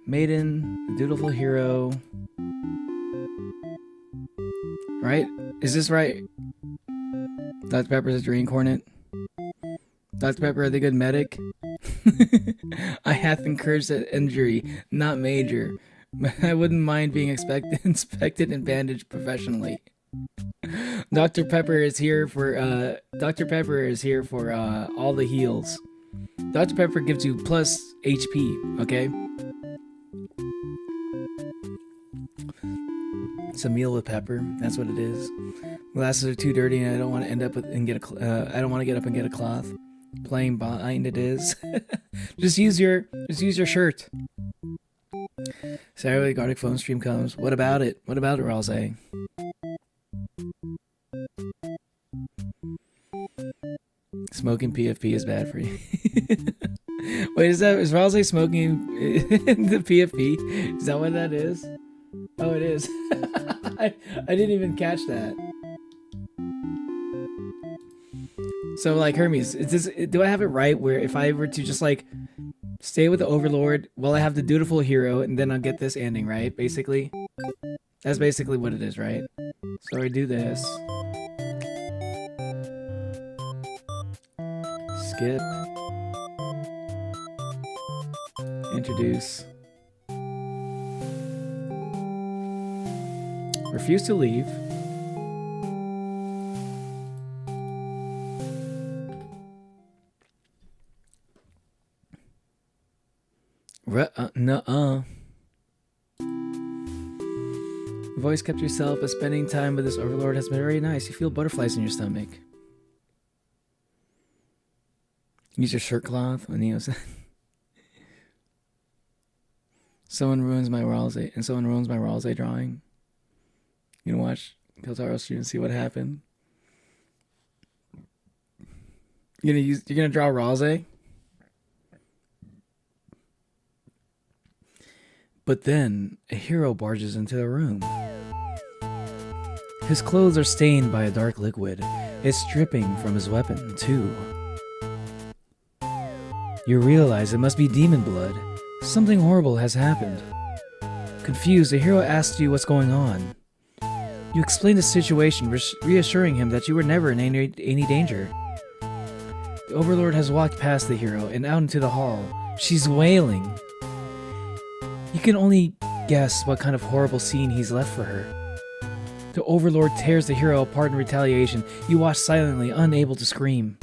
Maiden, Dutiful Hero. Right? Is this right? Dr. Pepper's a drain cornet. Dr. Pepper, are they good medic? I hath incurred that injury, not major. I wouldn't mind being inspected and bandaged professionally. Dr. Pepper is here for all the heals. Dr. Pepper gives you plus HP, okay? It's a meal with pepper. That's what it is. Glasses are too dirty, and I don't want to end up with and get a. I don't want to get up and get a cloth. Plain bind it is. just use your shirt. Saturday Garlic phone stream comes. What about it? What about it, Ralze? Smoking PFP is bad for you. Wait, is Ralze smoking the PFP? Is that what that is? Oh, it is. I didn't even catch that. So, like, Hermes, do I have it right where if I were to just, like, stay with the Overlord, well, I have the Dutiful Hero, and then I'll get this ending, right? Basically? That's basically what it is, right? So I do this. Skip. Introduce. Refuse to leave. Nuh-uh. You've always kept yourself, but spending time with this Overlord has been very nice. You feel butterflies in your stomach. Use your shirt cloth when Neo said. Someone ruins my Ralze drawing. You gonna watch Piltaro stream and see what happened? You're gonna draw Ralze? But then a hero barges into the room. His clothes are stained by a dark liquid. It's dripping from his weapon, too. You realize it must be demon blood. Something horrible has happened. Confused, the hero asks you what's going on. You explain the situation, reassuring him that you were never in any danger. The Overlord has walked past the hero and out into the hall. She's wailing. You can only guess what kind of horrible scene he's left for her. The Overlord tears the hero apart in retaliation. You watch silently, unable to scream.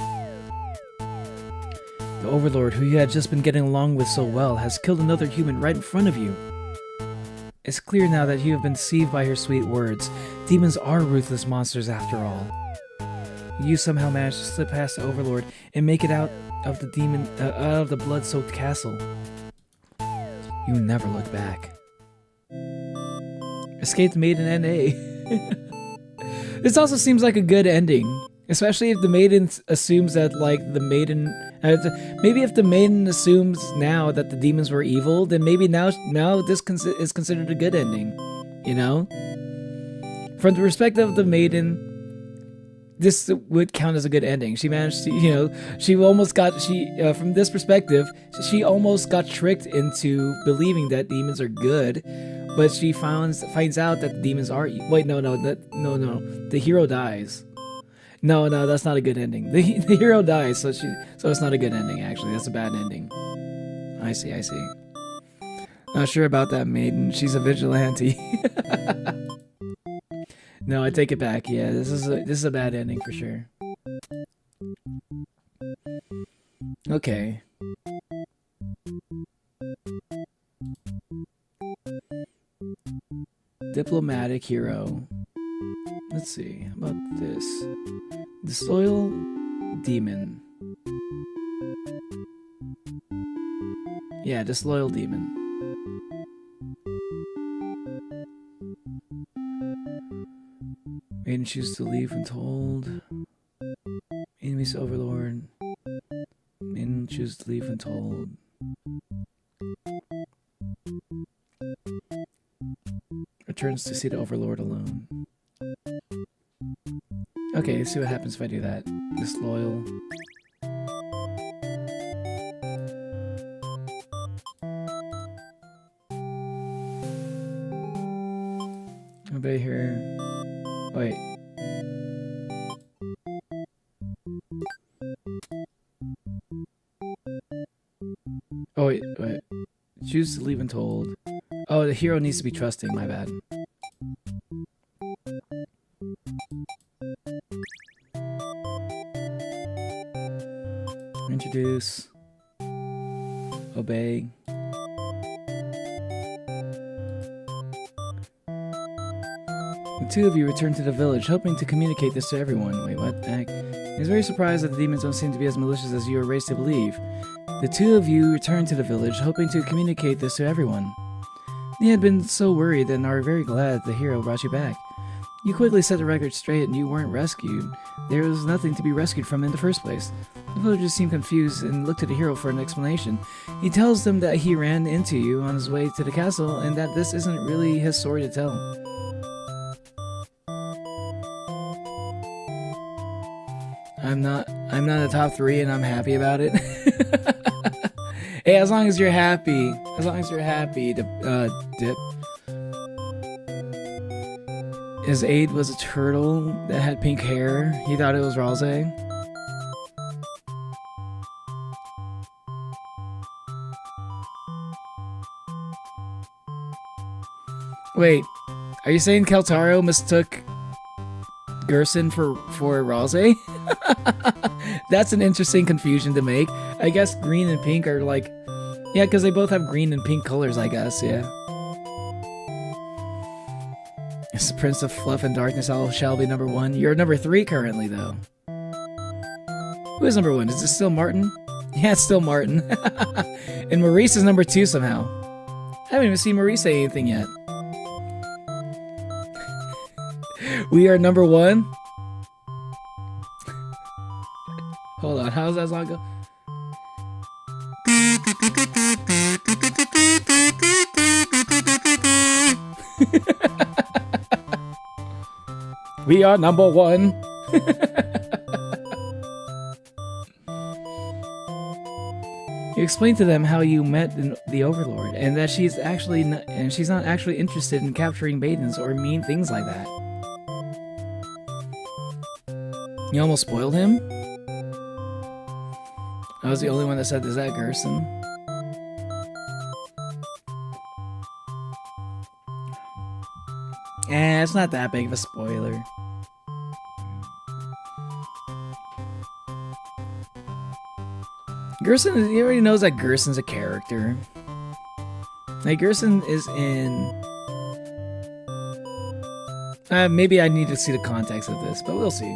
The Overlord, who you had just been getting along with so well, has killed another human right in front of you. It's clear now that you have been deceived by her sweet words. Demons are ruthless monsters after all. You somehow managed to slip past the Overlord and make it out of the blood-soaked castle. You never look back. Escaped Maiden NA. This also seems like a good ending. Especially if the Maiden assumes that, like, the Maiden... maybe if the Maiden assumes now that the demons were evil, then maybe now this is considered a good ending. You know? From the perspective of the Maiden, this would count as a good ending. She managed to, you know, from this perspective, she almost got tricked into believing that demons are good, but she finds out that the demons are wait, no, the hero dies. No, that's not a good ending. The hero dies, so it's not a good ending, actually. That's a bad ending. I see. Not sure about that Maiden. She's a vigilante. No, I take it back. Yeah, this is a bad ending for sure. Okay. Diplomatic hero. Let's see. How about this? Disloyal demon. Yeah, disloyal demon. Maiden choose to leave when told. Enemies Overlord. Maiden choose to leave when told. returns to see the Overlord alone. Okay, let's see what happens if I do that. Disloyal. Obey her. Wait. Oh, wait. Choose to leave untold. Oh, the hero needs to be trusting, my bad. Introduce. Obey. The two of you return to the village, hoping to communicate this to everyone. Wait, what the heck? He's very surprised that the demons don't seem to be as malicious as you are raised to believe. The two of you return to the village, hoping to communicate this to everyone. They had been so worried and are very glad the hero brought you back. You quickly set the record straight and you weren't rescued. There was nothing to be rescued from in the first place. The villagers seem confused and look to the hero for an explanation. He tells them that he ran into you on his way to the castle and that this isn't really his story to tell. I'm not a top 3 and I'm happy about it. Hey, as long as you're happy. As long as you're happy, Dip. His aide was a turtle that had pink hair. He thought it was Rose. Wait, are you saying Keltaro mistook Gerson for Rose? That's an interesting confusion to make. I guess green and pink are like... Yeah, because they both have green and pink colors, I guess, yeah. It's the Prince of Fluff and Darkness shall be number 1. You're number 3 currently, though. Who is number 1? Is it still Martin? Yeah, it's still Martin. And Maurice is number 2 somehow. I haven't even seen Maurice say anything yet. We are number 1? Hold on, how does that song go? We are number 1. You explain to them how you met the Overlord, and that she's not actually interested in capturing maidens or mean things like that. You almost spoiled him? I was the only one that said, is that Gerson? It's not that big of a spoiler. Gerson, he already knows that Gerson's a character. Like, Gerson is in... maybe I need to see the context of this, but we'll see.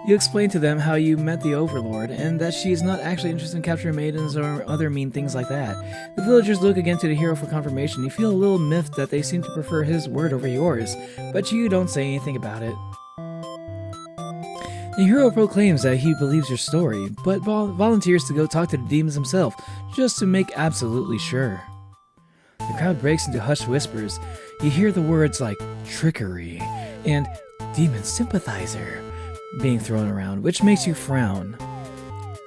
You explain to them how you met the Overlord, and that she is not actually interested in capturing maidens or other mean things like that. The villagers look again to the hero for confirmation. You feel a little miffed that they seem to prefer his word over yours, but you don't say anything about it. The hero proclaims that he believes your story, but volunteers to go talk to the demons himself, just to make absolutely sure. The crowd breaks into hushed whispers. You hear the words like trickery and demon sympathizer being thrown around, which makes you frown.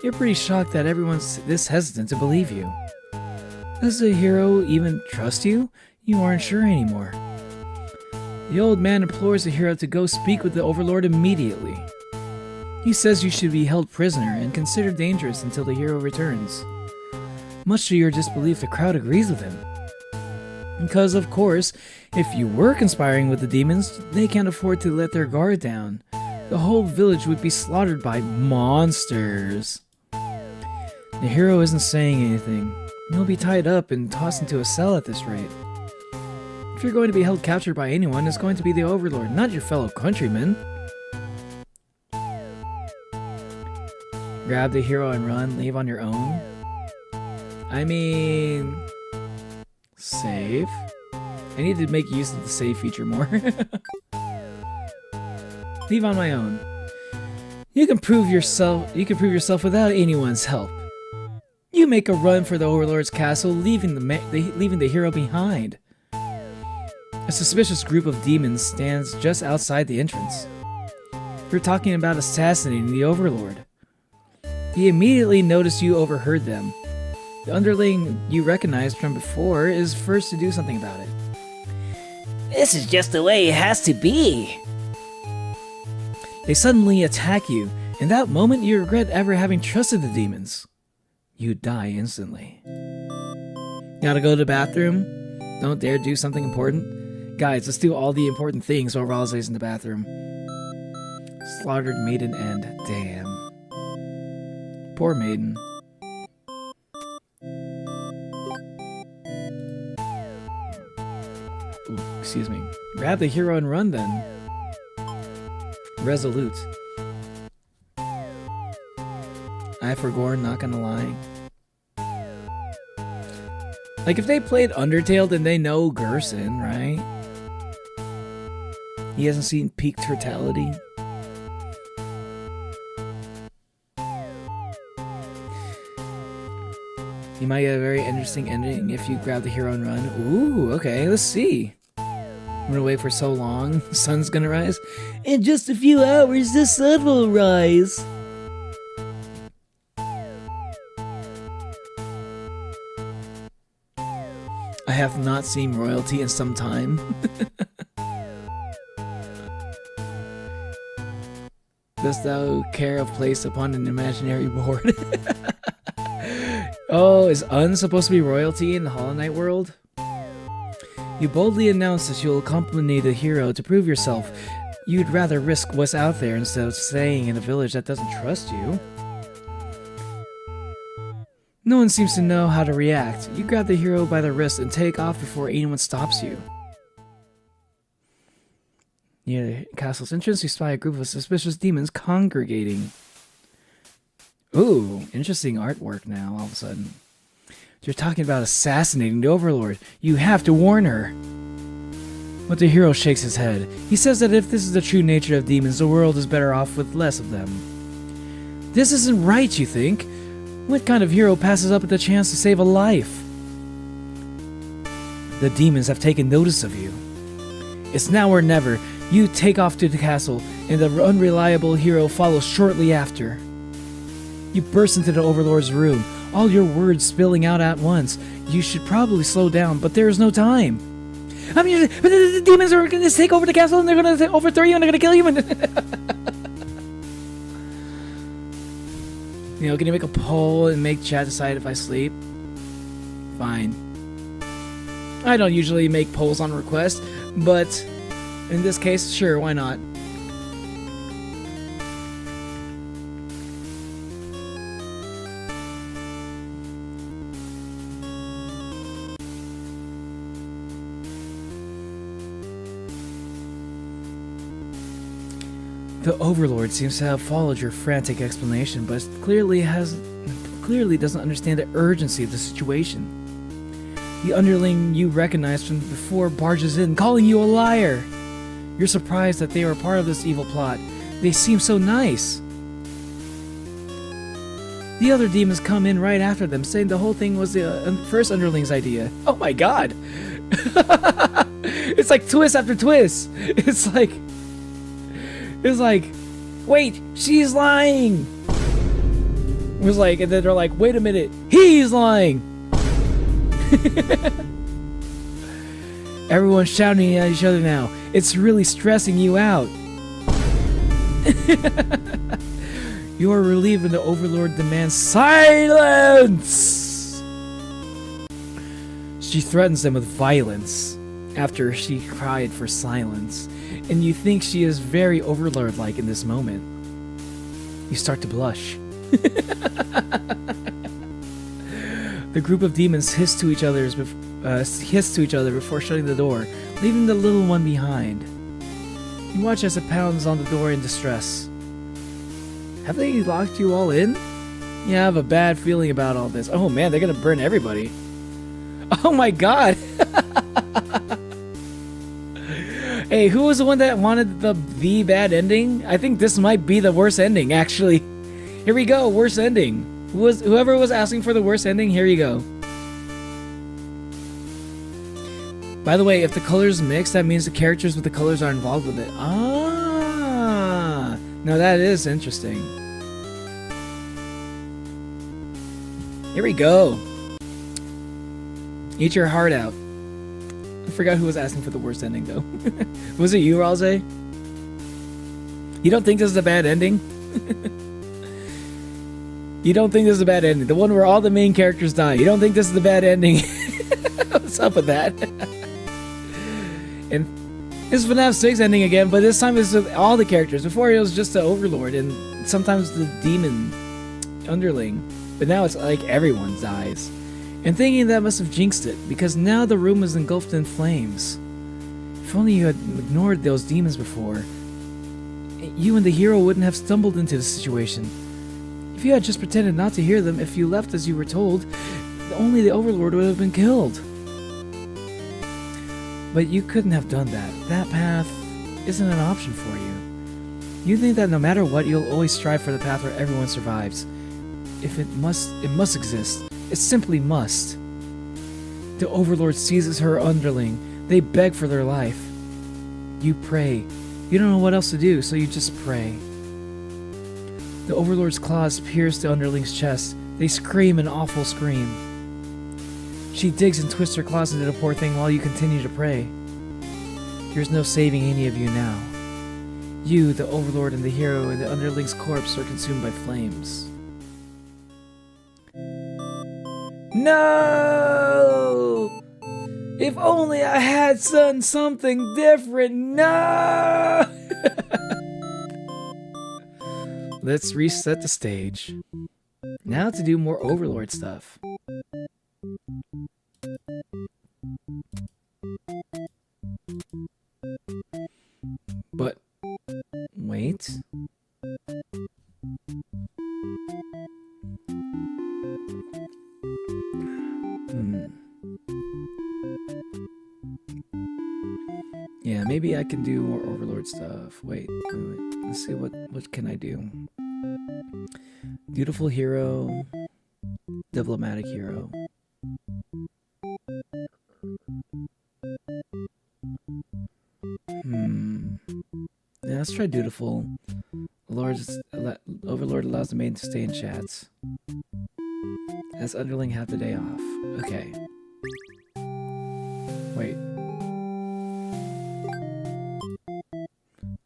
You're pretty shocked that everyone's this hesitant to believe you. Does the hero even trust you? You aren't sure anymore. The old man implores the hero to go speak with the Overlord immediately. He says you should be held prisoner and considered dangerous until the hero returns. Much to your disbelief, the crowd agrees with him. Because, of course, if you were conspiring with the demons, they can't afford to let their guard down. The whole village would be slaughtered by monsters. The hero isn't saying anything. He'll be tied up and tossed into a cell at this rate. If you're going to be held captured by anyone, it's going to be the Overlord, not your fellow countrymen. Grab the hero and run, leave on your own? I mean... Save? I need to make use of the save feature more. Leave on my own. You can prove yourself without anyone's help. You make a run for the Overlord's castle, leaving the hero behind. A A suspicious group of demons stands just outside the entrance. They're talking about assassinating the Overlord. He immediately noticed you overheard them. The underling you recognized from before is first to do something about it. This is just the way it has to be. They suddenly attack you. In that moment, you regret ever having trusted the demons. You die instantly. Gotta go to the bathroom? Don't dare do something important? Guys, let's do all the important things while Rosali's in the bathroom. Slaughtered maiden end. Damn. Poor maiden. Ooh, excuse me. Grab the hero and run then. Resolute. Eye for gore, not gonna lie. Like, if they played Undertale, then they know Gerson, right? He hasn't seen peak totality. You might get a very interesting ending if you grab the hero and run. Ooh, okay, let's see. I'm gonna wait for so long. The sun's gonna rise. In just a few hours, the sun will rise. I have not seen royalty in some time. Dost thou care of place upon an imaginary board? Oh, is Un supposed to be royalty in the Hollow Knight world? You boldly announce that you'll accompany the hero to prove yourself. You'd rather risk what's out there instead of staying in a village that doesn't trust you. No one seems to know how to react. You grab the hero by the wrist and take off before anyone stops you. Near the castle's entrance, you spy a group of suspicious demons congregating. Ooh, interesting artwork now, all of a sudden. You're talking about assassinating the Overlord. You have to warn her. But the hero shakes his head. He says that if this is the true nature of demons, the world is better off with less of them. This isn't right, you think? What kind of hero passes up at the chance to save a life? The demons have taken notice of you. It's now or never. You take off to the castle, and the unreliable hero follows shortly after. You burst into the Overlord's room, all your words spilling out at once. You should probably slow down, but there is no time. I mean, the demons are going to take over the castle, and they're going to overthrow you, and they're going to kill you. You know, can you make a poll and make chat decide if I sleep? Fine. I don't usually make polls on request, but in this case, sure, why not? The Overlord seems to have followed your frantic explanation, but clearly doesn't understand the urgency of the situation. The underling you recognized from before barges in, calling you a liar. You're surprised that they were part of this evil plot. They seem so nice. The other demons come in right after them, saying the whole thing was the first underling's idea. Oh my god! It's like twist after twist. It's like, wait, she's lying. It was like, and then they're like, wait a minute, he's lying. Everyone's shouting at each other now. It's really stressing you out. You are relieved when the Overlord demands silence. She threatens them with violence after she cried for silence. And you think she is very Overlord-like in this moment. You start to blush. The group of demons hiss to each other before shutting the door, leaving the little one behind. You watch as it pounds on the door in distress. Have they locked you all in? Yeah, I have a bad feeling about all this. Oh man, they're gonna burn everybody. Oh my god! Hey, who was the one that wanted the bad ending? I think this might be the worst ending, actually. Here we go, worst ending. Whoever was asking for the worst ending, here you go. By the way, if the colors mix, that means the characters with the colors are involved with it. Ah, no, that is interesting. Here we go. Eat your heart out. I forgot who was asking for the worst ending, though. Was it you, Ralze? You don't think this is a bad ending? You don't think this is a bad ending? The one where all the main characters die. You don't think this is a bad ending? What's up with that? And this is FNAF 6 ending again, but this time it's with all the characters. Before it was just the Overlord and sometimes the demon underling. But now it's like everyone dies. And thinking that must have jinxed it, because now the room is engulfed in flames. If only you had ignored those demons before, you and the hero wouldn't have stumbled into the situation. If you had just pretended not to hear them, if you left as you were told, only the Overlord would have been killed. But you couldn't have done that. That path isn't an option for you. You think that no matter what, you'll always strive for the path where everyone survives. If it must exist. It simply must. The Overlord seizes her underling. They beg for their life. You pray. You don't know what else to do, so you just pray. The Overlord's claws pierce the underling's chest. They scream an awful scream. She digs and twists her claws into the poor thing while you continue to pray. There's no saving any of you now. You, the Overlord, and the hero and the underling's corpse are consumed by flames. No! If only I had done something different. No! Let's reset the stage. Now to do more Overlord stuff. But wait. Yeah, maybe I can do more Overlord stuff. Wait. Let's see what can I do. Beautiful hero, diplomatic hero. Yeah, let's try dutiful. Overlord allows the maiden to stay in chats. As underling have the day off. Okay. Wait.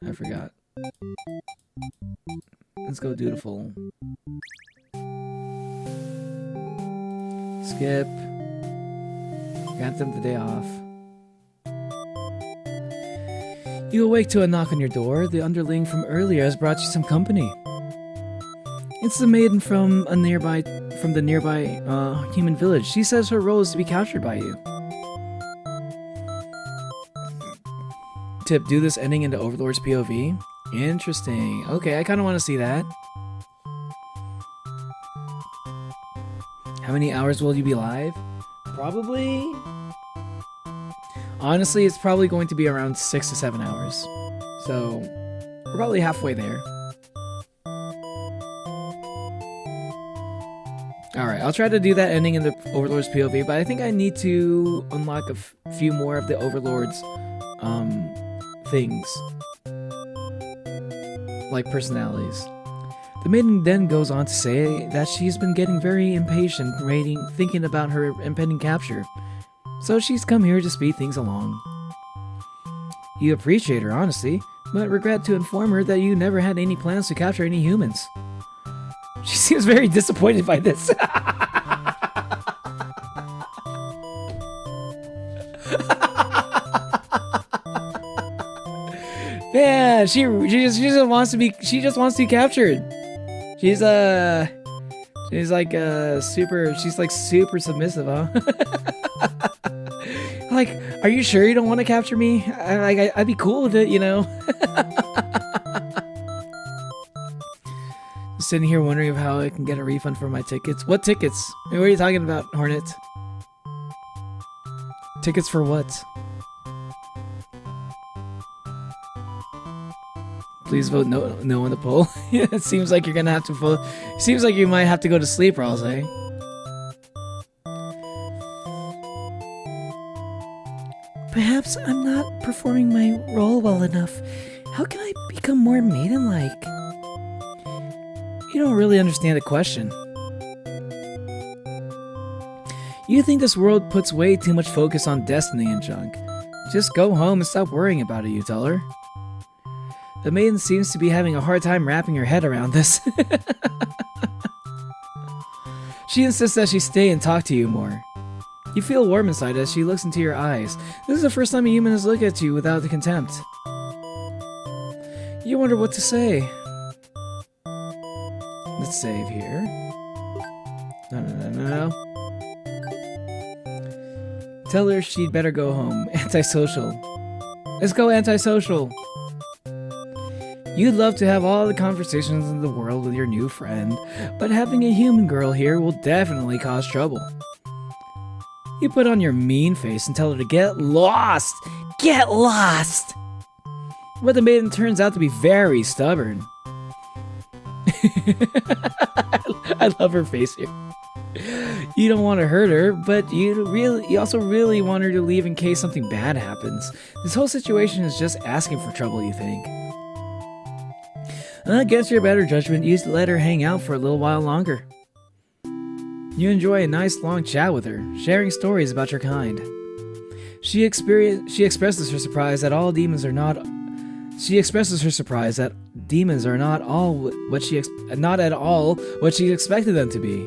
I forgot. Let's go dutiful. Skip. Grant them the day off. You awake to a knock on your door. The underling from earlier has brought you some company. It's the maiden from the nearby human village. She says her role is to be captured by you. Tip, do this ending into Overlord's POV. Interesting. Okay, I kind of want to see that. How many hours will you be live? Probably... Honestly, it's probably going to be around 6 to 7 hours. So, we're probably halfway there. Alright, I'll try to do that ending in the Overlord's POV, but I think I need to unlock a few more of the Overlord's things. Like personalities. The maiden then goes on to say that she's been getting very impatient thinking about her impending capture. So she's come here to speed things along. You appreciate her honesty, but regret to inform her that you never had any plans to capture any humans. She seems very disappointed by this. Yeah, she just wants to be captured. She's like super submissive, huh? Like, are you sure you don't want to capture me? I'd be cool with it, you know. Sitting here wondering of how I can get a refund for my tickets. What tickets? I mean, what are you talking about, Hornet? Tickets for what? Please vote no on the poll. It seems like you're gonna have to vote. It seems like you might have to go to sleep, I'll say. Perhaps I'm not performing my role well enough. How can I become more maiden-like? You don't really understand the question. You think this world puts way too much focus on destiny and junk. Just go home and stop worrying about it, you tell her. The maiden seems to be having a hard time wrapping her head around this. She insists that she stay and talk to you more. You feel warm inside as she looks into your eyes. This is the first time a human has looked at you without the contempt. You wonder what to say. Let's save here. No. Tell her she'd better go home. Antisocial. Let's go antisocial. You'd love to have all the conversations in the world with your new friend, but having a human girl here will definitely cause trouble. You put on your mean face and tell her to get lost! Get lost! But the maiden turns out to be very stubborn. I love her face here. You don't want to hurt her, but you also really want her to leave in case something bad happens. This whole situation is just asking for trouble, you think. Against your better judgment, you let her hang out for a little while longer. You enjoy a nice long chat with her, sharing stories about your kind. She expresses her surprise that demons are not at all what she expected them to be.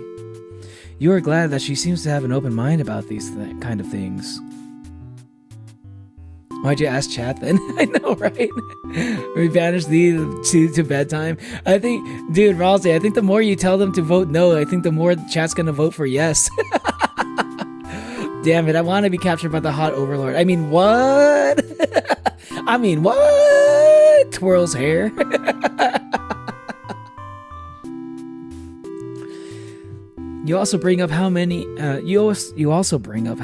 You are glad that she seems to have an open mind about these kind of things. Why'd you ask chat then? I know, right? We banished to bedtime. I think, dude, Ralsei, I think the more you tell them to vote no, I think the more chat's gonna vote for yes. Damn it, I want to be captured by the hot overlord. I mean, what? Twirls hair. You also bring up how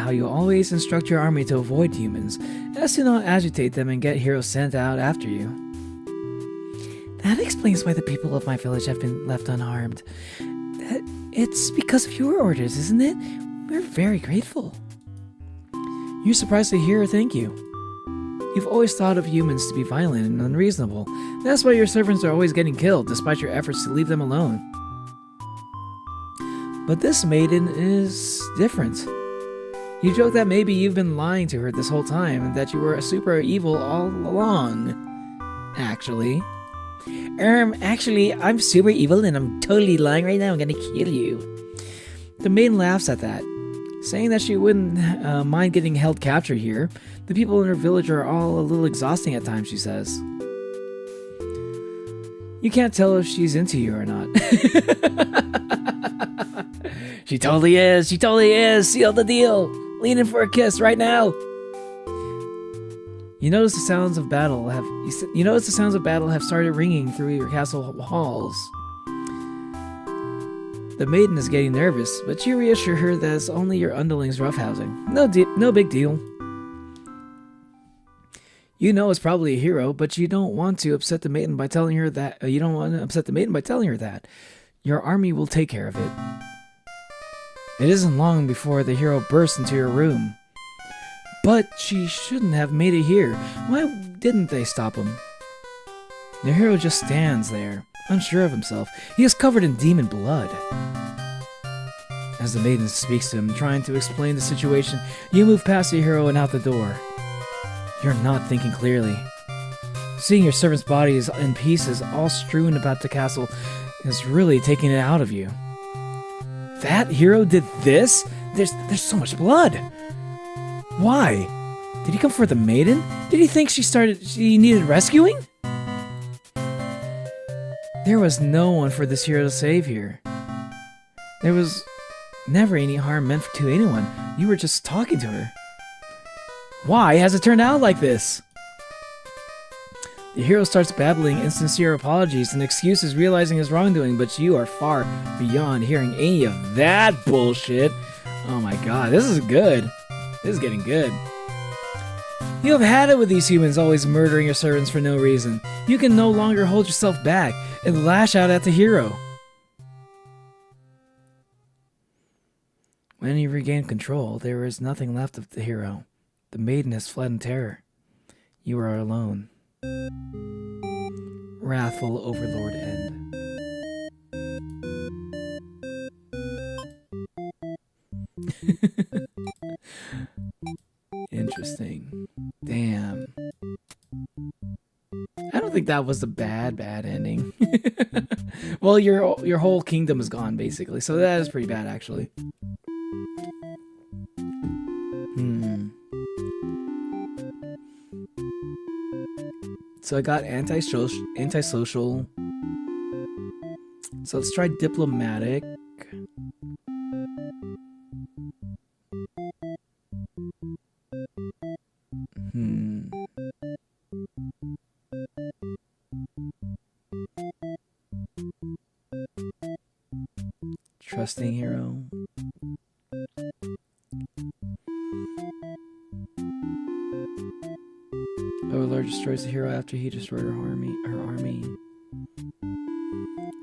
you always instruct your army to avoid humans, as to not agitate them and get heroes sent out after you. That explains why the people of my village have been left unharmed. It's because of your orders, isn't it? We're very grateful. You're surprised to hear her thank you. You've always thought of humans to be violent and unreasonable. That's why your servants are always getting killed, despite your efforts to leave them alone. But this maiden is different. You joke that maybe you've been lying to her this whole time and that you were super evil all along. Actually, I'm super evil and I'm totally lying right now. I'm gonna kill you. The maiden laughs at that, saying that she wouldn't mind getting held captured here. The people in her village are all a little exhausting at times, she says. You can't tell if she's into you or not. She totally is. Seal the deal. Lean in for a kiss right now. You notice the sounds of battle have started ringing through your castle halls. The maiden is getting nervous, but you reassure her that it's only your underlings roughhousing. No big deal. You know it's probably a hero, but you don't want to upset the maiden by telling her that. Your army will take care of it. It isn't long before the hero bursts into your room. But she shouldn't have made it here. Why didn't they stop him? The hero just stands there, unsure of himself. He is covered in demon blood. As the maiden speaks to him, trying to explain the situation, you move past the hero and out the door. You're not thinking clearly. Seeing your servant's bodies in pieces all strewn about the castle is really taking it out of you. That hero did this? There's so much blood. Why? Did he come for the maiden? Did he think she needed rescuing? There was no one for this hero to save here. There was never any harm meant to anyone. You were just talking to her. Why has it turned out like this? The hero starts babbling insincere apologies and excuses, realizing his wrongdoing, but you are far beyond hearing any of that bullshit. Oh my god, this is good. This is getting good. You have had it with these humans always murdering your servants for no reason. You can no longer hold yourself back and lash out at the hero. When you regain control, there is nothing left of the hero. The maiden has fled in terror. You are alone. Wrathful Overlord End. Interesting. Damn. I don't think that was a bad ending. Well, your whole kingdom is gone, basically. So that is pretty bad, actually. So I got antisocial. So let's try diplomatic. Trusting hero. Overlord destroys the hero after he destroyed her army.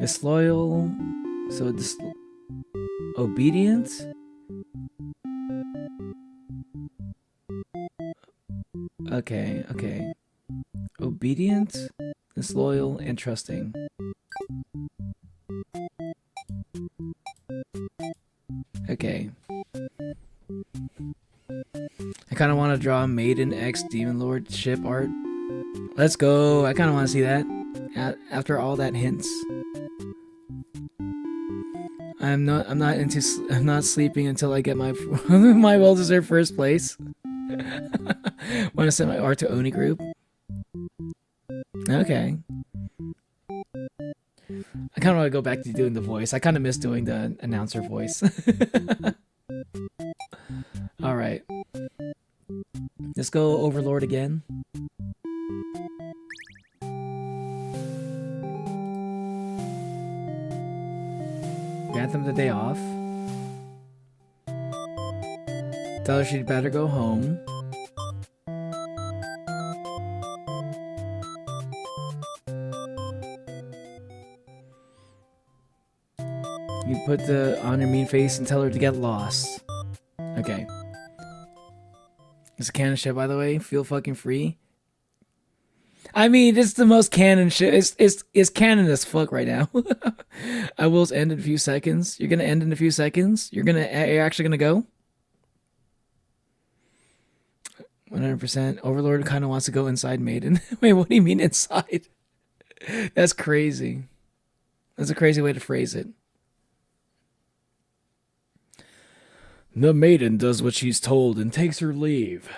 Disloyal. So obedient. Okay. Obedient, disloyal, and trusting. Okay. I kind of want to draw Maiden X Demon Lord ship art. Let's go. I kind of want to see that. After all that hints. I'm not sleeping until I get my my well-deserved first place. Want to send my art to Oni group? Okay. I kind of want to go back to doing the voice. I kind of miss doing the announcer voice. All right. Let's go Overlord again. Grant them the day off. Tell her she'd better go home. You put on your mean face and tell her to get lost. Okay. It's a canon shit, by the way. Feel fucking free. I mean, it's the most canon shit. It's canon as fuck right now. I will end in a few seconds. You're gonna end in a few seconds. You're actually gonna go. 100%. Overlord kind of wants to go inside Maiden. Wait, what do you mean inside? That's crazy. That's a crazy way to phrase it. The maiden does what she's told and takes her leave.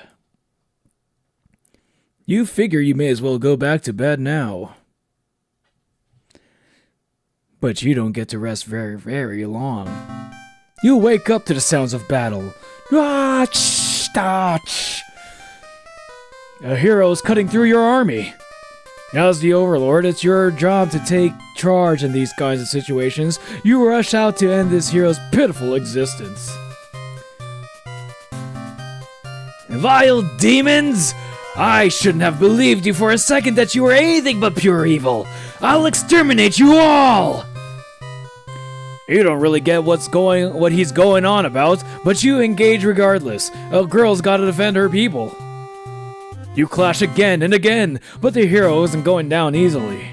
You figure you may as well go back to bed now. But you don't get to rest very, very long. You wake up to the sounds of battle. A hero's cutting through your army. As the Overlord, it's your job to take charge in these kinds of situations. You rush out to end this hero's pitiful existence. Vile demons! I shouldn't have believed you for a second that you were anything but pure evil. I'll exterminate you all! You don't really get what he's going on about, but you engage regardless. A girl's gotta defend her people. You clash again and again, but the hero isn't going down easily.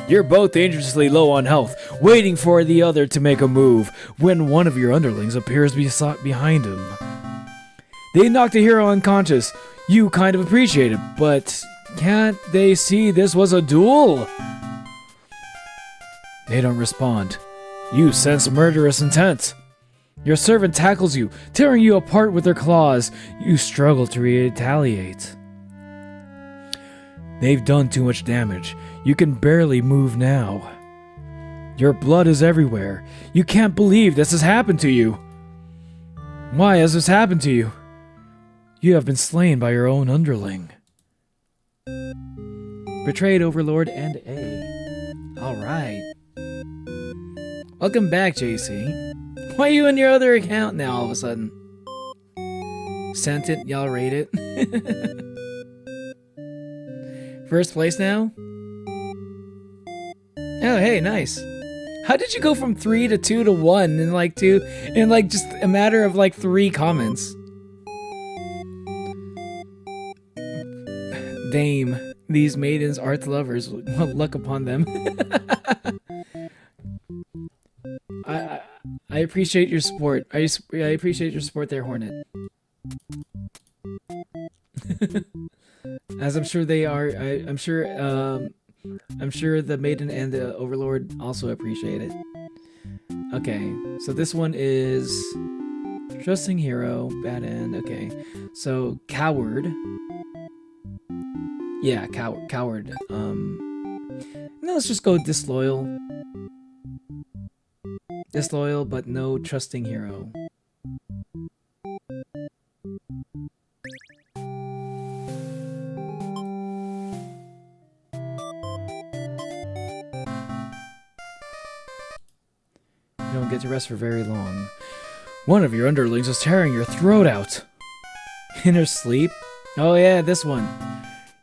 You're both dangerously low on health, waiting for the other to make a move, when one of your underlings appears behind him. They knock the hero unconscious. You kind of appreciate it, but can't they see this was a duel? They don't respond. You sense murderous intent. Your servant tackles you, tearing you apart with their claws. You struggle to retaliate. They've done too much damage. You can barely move now. Your blood is everywhere. You can't believe this has happened to you. Why has this happened to you? You have been slain by your own underling. Betrayed Overlord and A. Alright. Welcome back, JC. Why are you in your other account now all of a sudden? Sent it, y'all rate it. First place now? Oh, hey, nice. How did you go from 3 to 2 to 1 in like just a matter of like 3 comments? Dame, these maidens art lovers. What luck upon them. I appreciate your support. I appreciate your support there, Hornet. As I'm sure they are. I'm sure the maiden and the overlord also appreciate it. Okay, so this one is trusting hero, bad end. Okay, so coward. Yeah, coward. No, let's just go disloyal. Disloyal, but no trusting hero. You don't get to rest for very long. One of your underlings is tearing your throat out. In her sleep? Oh yeah, this one.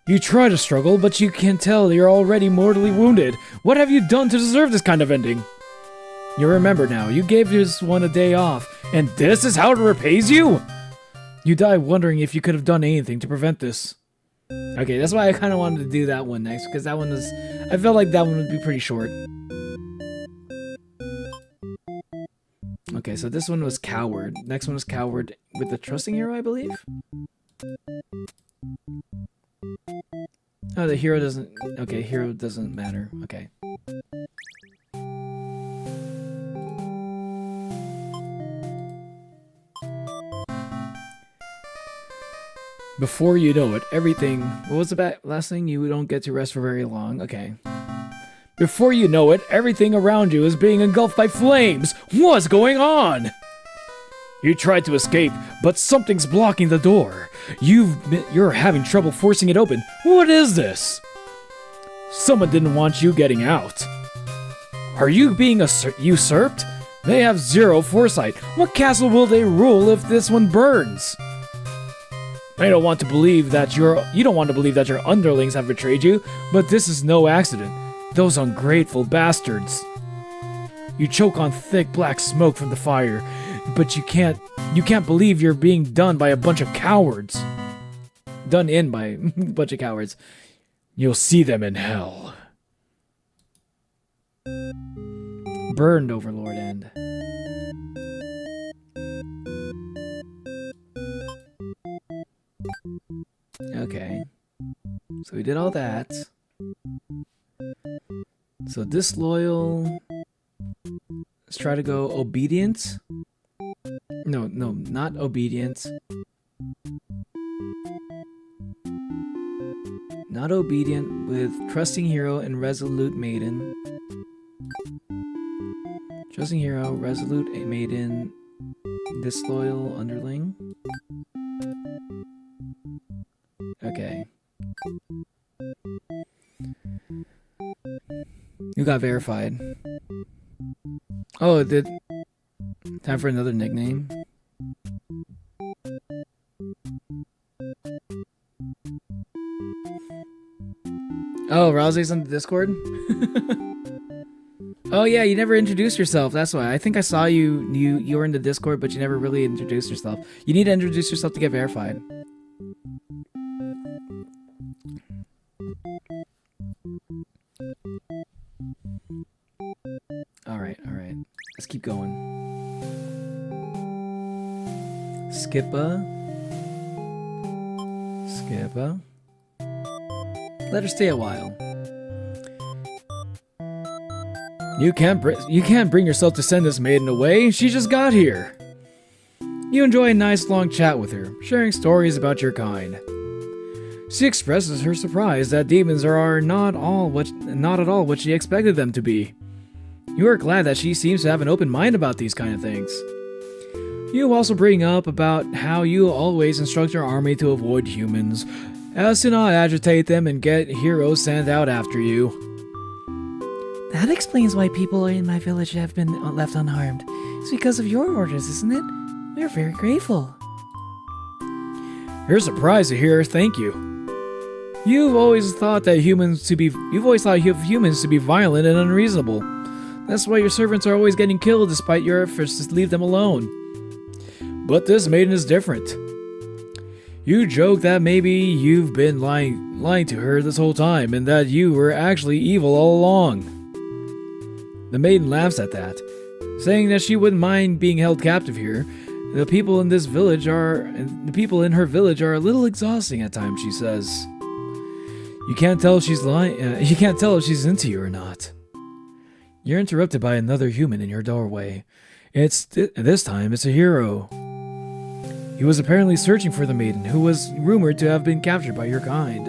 You try to struggle, but you can tell you're already mortally wounded. What have you done to deserve this kind of ending? You remember now, you gave this one a day off, and this is how it repays you? You die wondering if you could have done anything to prevent this. Okay, that's why I kind of wanted to do that one next, because that one was... I felt like that one would be pretty short. Okay, so this one was coward. Next one was coward with the trusting hero, I believe? Oh, the hero doesn't... Okay, hero doesn't matter. Okay. Before you know it, everything... What was the last thing? You don't get to rest for very long. Okay. Before you know it, everything around you is being engulfed by flames. What's going on? You tried to escape, but something's blocking the door. You're having trouble forcing it open. What is this? Someone didn't want you getting out. Are you being usurped? They have zero foresight. What castle will they rule if this one burns? You don't want to believe that your underlings have betrayed you, but this is no accident. Those ungrateful bastards. You choke on thick black smoke from the fire, but you can't believe you're being done by a bunch of cowards. Done in by a bunch of cowards. You'll see them in hell. Burned Overlord End. Okay. So we did all that. So disloyal. Let's try to go obedient. No, not obedient. Not obedient with trusting hero and resolute maiden. Trusting hero, resolute maiden, disloyal underling. Okay. You got verified. Oh, it did. Time for another nickname. Oh, Rosie's on the Discord? Oh yeah, you never introduced yourself, that's why. I think I saw you were in the Discord, but you never really introduced yourself. You need to introduce yourself to get verified. Alright. Let's keep going. Skippa. Let her stay a while. You can't bring yourself to send this maiden away. She just got here. You enjoy a nice long chat with her, sharing stories about your kind. She expresses her surprise that demons are not at all what she expected them to be. You are glad that she seems to have an open mind about these kind of things. You also bring up about how you always instruct your army to avoid humans, as to not agitate them and get heroes sent out after you. That explains why people in my village have been left unharmed. It's because of your orders, isn't it? We're very grateful. You're surprised to hear thank you. You've always thought humans to be violent and unreasonable. That's why your servants are always getting killed despite your efforts to leave them alone. But this maiden is different. You joke that maybe you've been lying to her this whole time and that you were actually evil all along. The maiden laughs at that, saying that she wouldn't mind being held captive here. The people in her village are a little exhausting at times, she says. You can't tell if she's lying. You can't tell if she's into you or not. You're interrupted by another human in your doorway. This time it's a hero. He was apparently searching for the maiden, who was rumored to have been captured by your kind.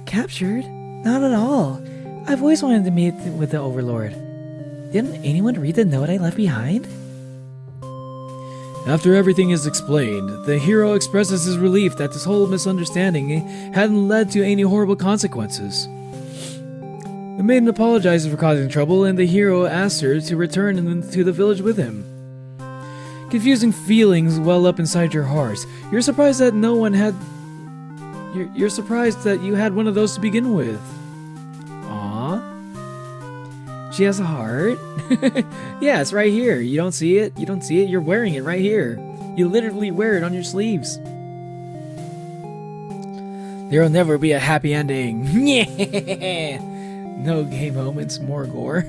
Captured? Not at all. I've always wanted to meet with the Overlord. Didn't anyone read the note I left behind? After everything is explained, the hero expresses his relief that this whole misunderstanding hadn't led to any horrible consequences. The maiden apologizes for causing trouble, and the hero asks her to return to the village with him. Confusing feelings well up inside your heart. You're surprised that You're surprised that you had one of those to begin with. Aww. She has a heart? Yeah, it's right here. You don't see it? You don't see it? You're wearing it right here. You literally wear it on your sleeves. There'll never be a happy ending. Yeah. No gay moments, more gore.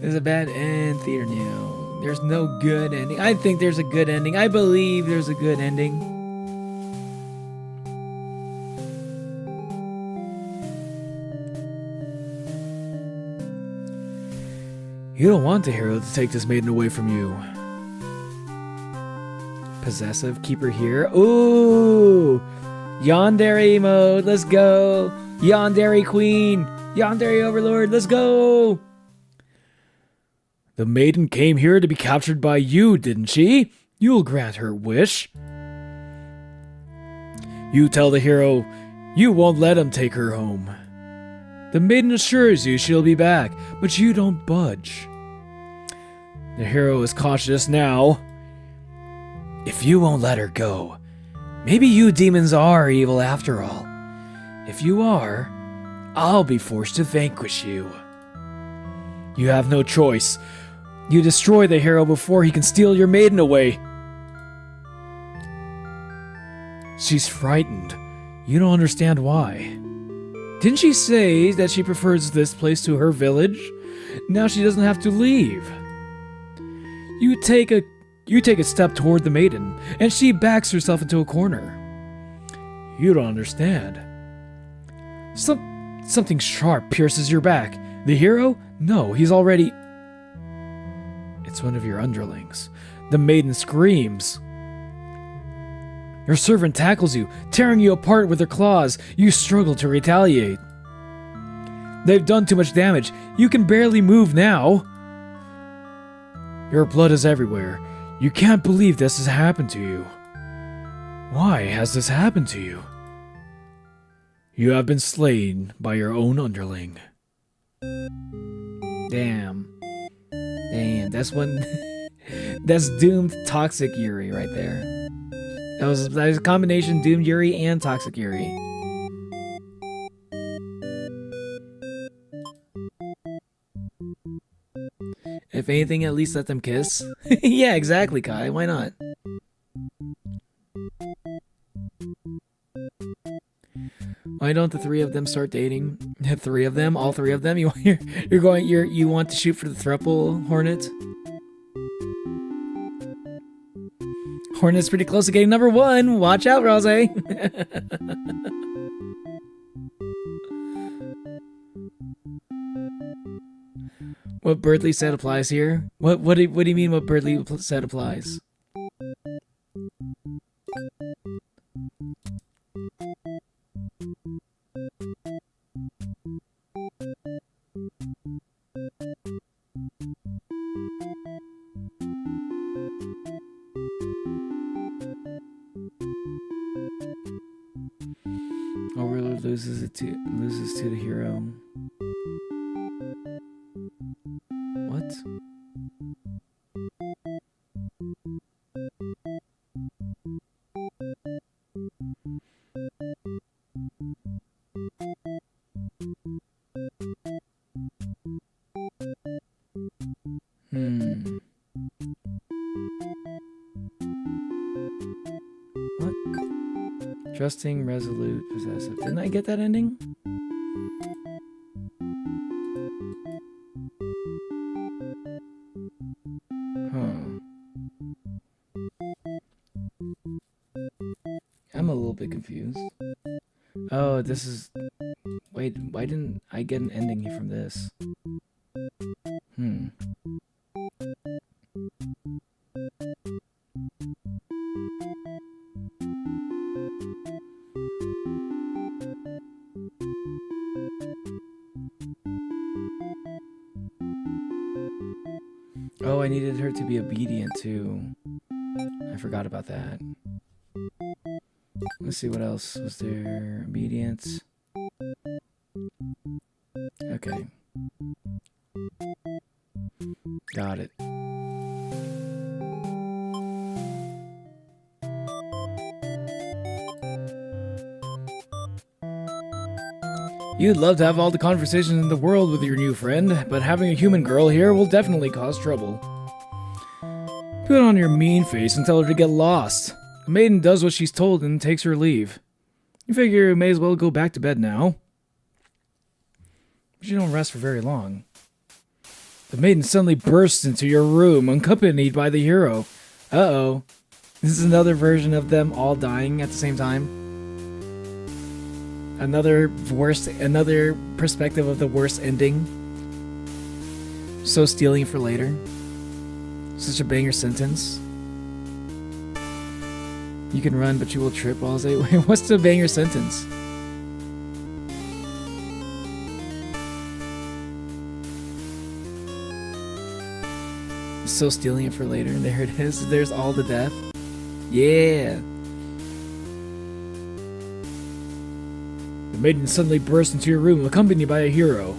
There's a bad end, theater now. There's no good ending. I think there's a good ending. I believe there's a good ending. You don't want the hero to take this maiden away from you. Possessive, keep her here. Ooh! Yandere mode, let's go! Yandere queen! Yandere overlord, let's go! The maiden came here to be captured by you, didn't she? You'll grant her wish. You tell the hero you won't let him take her home. The maiden assures you she'll be back, but you don't budge. The hero is cautious now. If you won't let her go, maybe you demons are evil after all. If you are, I'll be forced to vanquish you. You have no choice. You destroy the hero before he can steal your maiden away. She's frightened. You don't understand why. Didn't she say that she prefers this place to her village? Now she doesn't have to leave. You take a step toward the maiden, and she backs herself into a corner. You don't understand. Something sharp pierces your back. The hero? No, he's already... It's one of your underlings. The maiden screams. Your servant tackles you, tearing you apart with her claws. You struggle to retaliate. They've done too much damage. You can barely move now. Your blood is everywhere. You can't believe this has happened to you. Why has this happened to you? You have been slain by your own underling. Damn. Damn, that's one... That's doomed toxic Yuri right there. That was a combination doomed Yuri and toxic Yuri. If anything, at least let them kiss. Yeah, exactly, Kai. Why not? Why don't the three of them start dating? Three of them? All three of them? You want to shoot for the thruple, Hornet? Hornet's pretty close to getting number one. Watch out, Rose. What Birdley said applies here? What do you mean what Birdley said applies? Overlord loses to the hero. What? Trusting, resolute, possessive. Didn't I get that ending? Huh. I'm a little bit confused. Oh, this is... Wait, why didn't I get an ending here from this? Oh, I needed her to be obedient too. I forgot about that. Let's see what else was there. Obedience. Okay. Got it. You'd love to have all the conversations in the world with your new friend, but having a human girl here will definitely cause trouble. Put on your mean face and tell her to get lost. The maiden does what she's told and takes her leave. You figure you may as well go back to bed now. But you don't rest for very long. The maiden suddenly bursts into your room, accompanied by the hero. Uh-oh. This is another version of them all dying at the same time. Another perspective of the worst ending. So stealing for later. Such a banger sentence. You can run, but you will trip while I... What's the banger sentence? So stealing it for later. There it is. There's all the death. Yeah. The maiden suddenly bursts into your room, accompanied by a hero.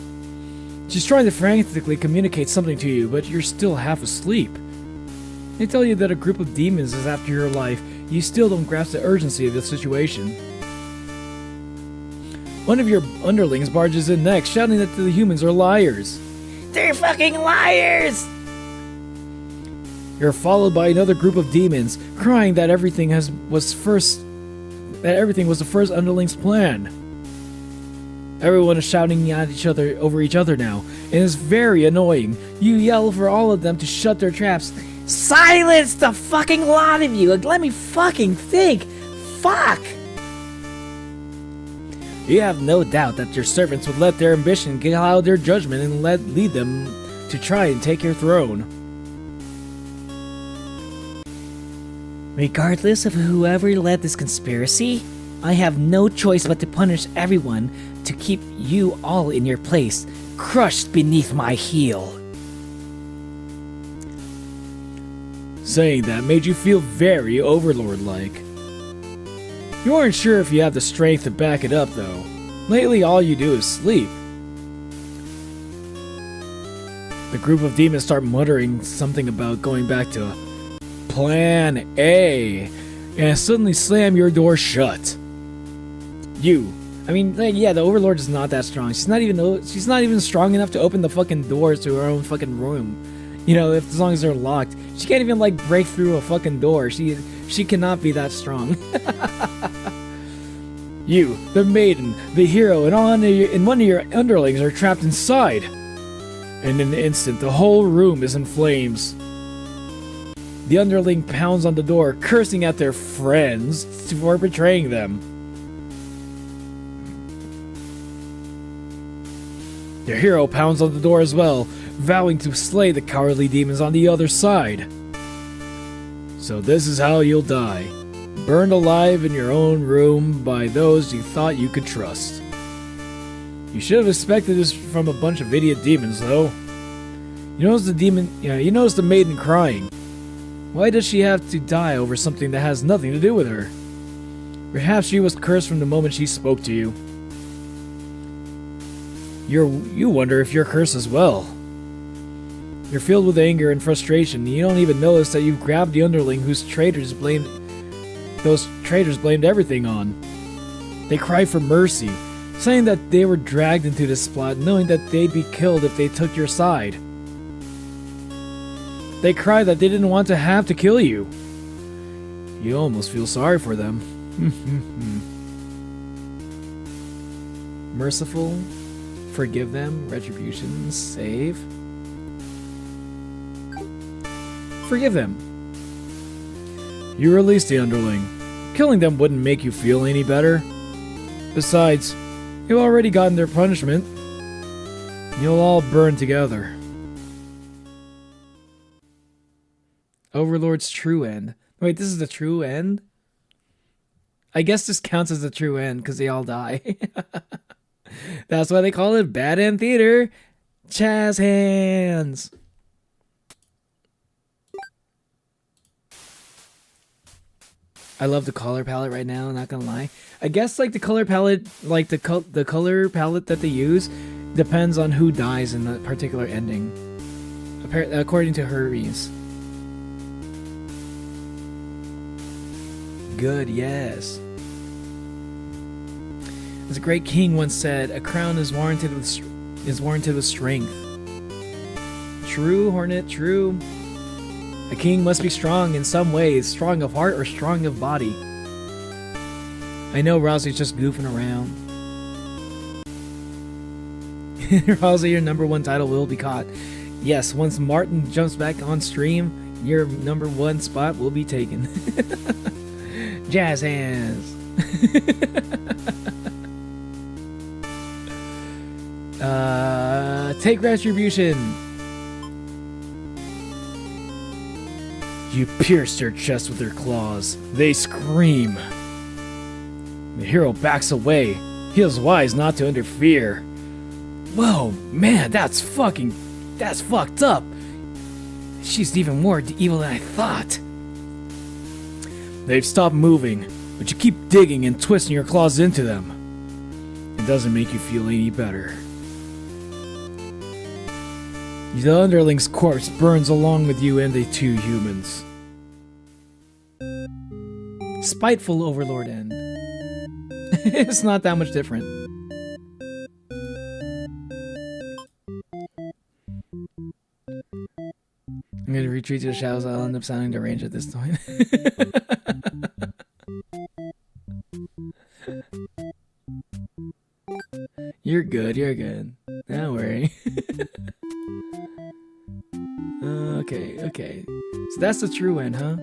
She's trying to frantically communicate something to you, but you're still half asleep. They tell you that a group of demons is after your life. You still don't grasp the urgency of the situation. One of your underlings barges in next, shouting that the humans are liars. They're fucking liars! You're followed by another group of demons, crying that everything was the first underling's plan. Everyone is shouting at each other over each other now, and it's very annoying. You yell for all of them to shut their traps. Silence the fucking lot of you! Let me fucking think! Fuck! You have no doubt that your servants would let their ambition cloud their judgment and lead them to try and take your throne. Regardless of whoever led this conspiracy, I have no choice but to punish everyone to keep you all in your place, crushed beneath my heel. Saying that made you feel very overlord-like. You aren't sure if you have the strength to back it up, though. Lately, all you do is sleep. The group of demons start muttering something about going back to Plan A, and suddenly slam your door shut. The Overlord is not that strong. She's not even strong enough to open the fucking doors to her own fucking room. As long as they're locked. She can't even break through a fucking door. She cannot be that strong. You, the maiden, the hero, and one of your underlings are trapped inside. In an instant, the whole room is in flames. The underling pounds on the door, cursing at their friends for betraying them. Their hero pounds on the door as well, vowing to slay the cowardly demons on the other side. So this is how you'll die. Burned alive in your own room by those you thought you could trust. You should have expected this from a bunch of idiot demons, though. You notice the maiden crying. Why does she have to die over something that has nothing to do with her? Perhaps she was cursed from the moment she spoke to you. You wonder if you're cursed as well. You're filled with anger and frustration, and you don't even notice that you've grabbed the underling whose those traitors blamed everything on. They cry for mercy, saying that they were dragged into this plot knowing that they'd be killed if they took your side. They cry that they didn't want to have to kill you. You almost feel sorry for them. Merciful. Forgive them. Retribution. Save. Forgive them. You release the underling. Killing them wouldn't make you feel any better. Besides, you've already gotten their punishment. You'll all burn together. Overlord's true end. Wait, this is the true end? I guess this counts as the true end because they all die. That's why they call it Bad End Theater. Chaz hands. I love the color palette right now, not gonna lie. I guess like the color palette, like the color palette that they use depends on who dies in the particular ending. According to Hermes. Good, yes. As a great king once said, a crown is warranted with strength. True, Hornet, true. A king must be strong in some ways, strong of heart or strong of body. I know Rousey's just goofing around. Rousey, your #1 title will be caught. Yes, once Martin jumps back on stream, your #1 spot will be taken. Jazz hands. Take retribution. You pierced their chest with their claws. They scream. The hero backs away. He is wise not to interfere. Whoa, man, that's fucked up. She's even more evil than I thought. They've stopped moving, but you keep digging and twisting your claws into them. It doesn't make you feel any better. The underling's corpse burns along with you and the 2 humans. Spiteful Overlord end. It's not that much different. I'm gonna retreat to the shadows. I'll end up sounding deranged at this point. You're good, you're good. Don't worry. Okay. So that's the true end, huh?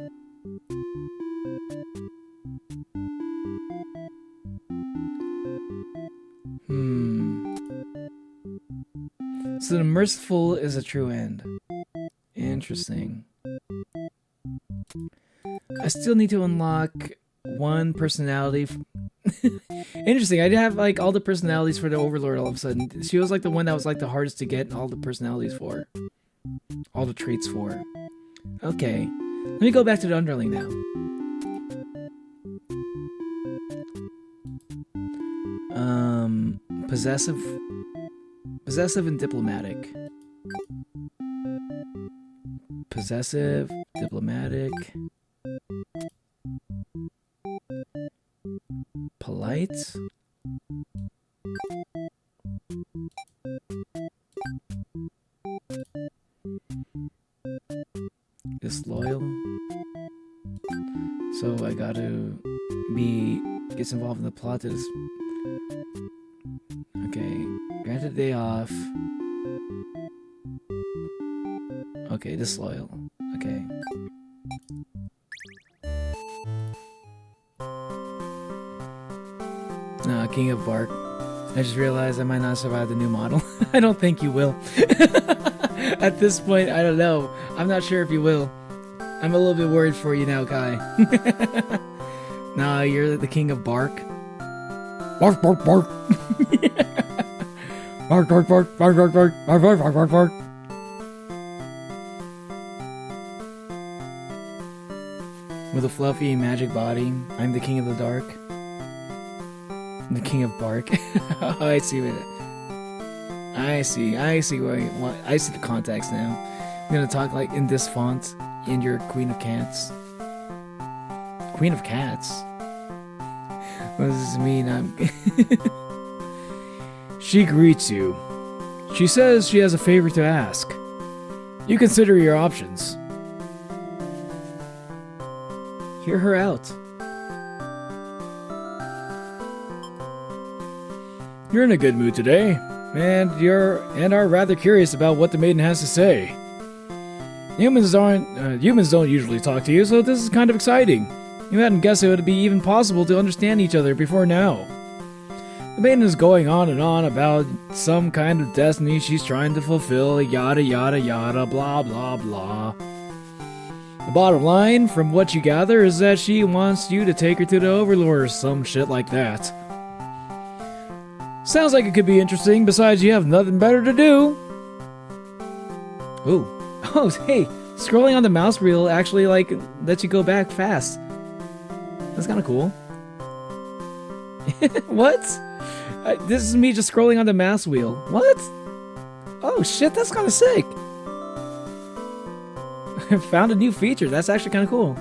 So the merciful is a true end. Interesting. I still need to unlock one personality. Interesting. I did have like all the personalities for the Overlord all of a sudden. She was like the one that was like the hardest to get all the personalities for. All the traits for. Okay. Let me go back to the underling now. Possessive and diplomatic. Possessive, diplomatic. Polite. Disloyal. So I gotta gets involved in the plot to this. Okay, granted day off. Okay, disloyal. Okay. King of Bark. I just realized I might not survive the new model. I don't think you will. At this point, I don't know. I'm not sure if you will. I'm a little bit worried for you now, Kai. Nah, you're the King of Bark. Bark, bark, bark. Bark, bark, bark, bark, bark, bark, bark, bark, bark, bark, bark. With a fluffy magic body, I'm the King of the Dark. The King of Bark. Oh, I see what I see where you want. I see the context now. I'm gonna talk like in this font, in your Queen of Cats. Queen of Cats? What does this mean? She greets you. She says she has a favor to ask. You consider your options. Hear her out. You're in a good mood today, and are rather curious about what the maiden has to say. Humans don't usually talk to you, so this is kind of exciting. You hadn't guessed it would be even possible to understand each other before now. The maiden is going on and on about some kind of destiny she's trying to fulfill, yada yada yada, blah blah blah. The bottom line, from what you gather, is that she wants you to take her to the Overlord or some shit like that. Sounds like it could be interesting, besides you have nothing better to do. Ooh. Oh, hey, scrolling on the mouse wheel actually, like, lets you go back fast. That's kind of cool. What? This is me just scrolling on the mouse wheel. What? Oh, shit, that's kind of sick. Found a new feature. That's actually kind of cool.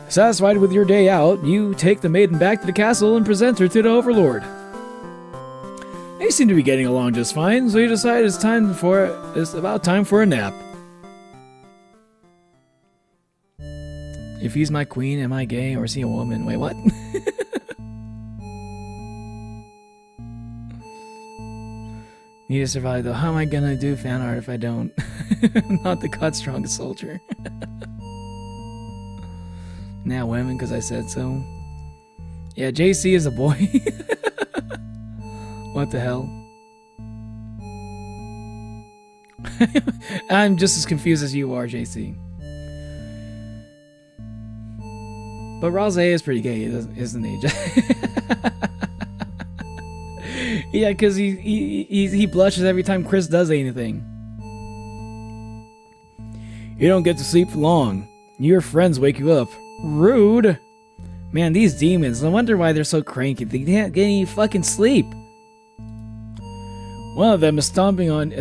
Satisfied with your day out, you take the maiden back to the castle and present her to the Overlord. They seem to be getting along just fine, so you decide it's about time for a nap. If he's my queen, am I gay or is he a woman? Wait, what? Need to survive though. How am I gonna do fan art if I don't? Not the cut strongest soldier. Now women because I said so. Yeah, JC is a boy. What the hell? I'm just as confused as you are, JC. But Rose is pretty gay, isn't he? Yeah, because he blushes every time Chris does anything. You don't get to sleep long. Your friends wake you up. Rude. Man, these demons, no wonder why they're so cranky. They can't get any fucking sleep. One of them is stepping on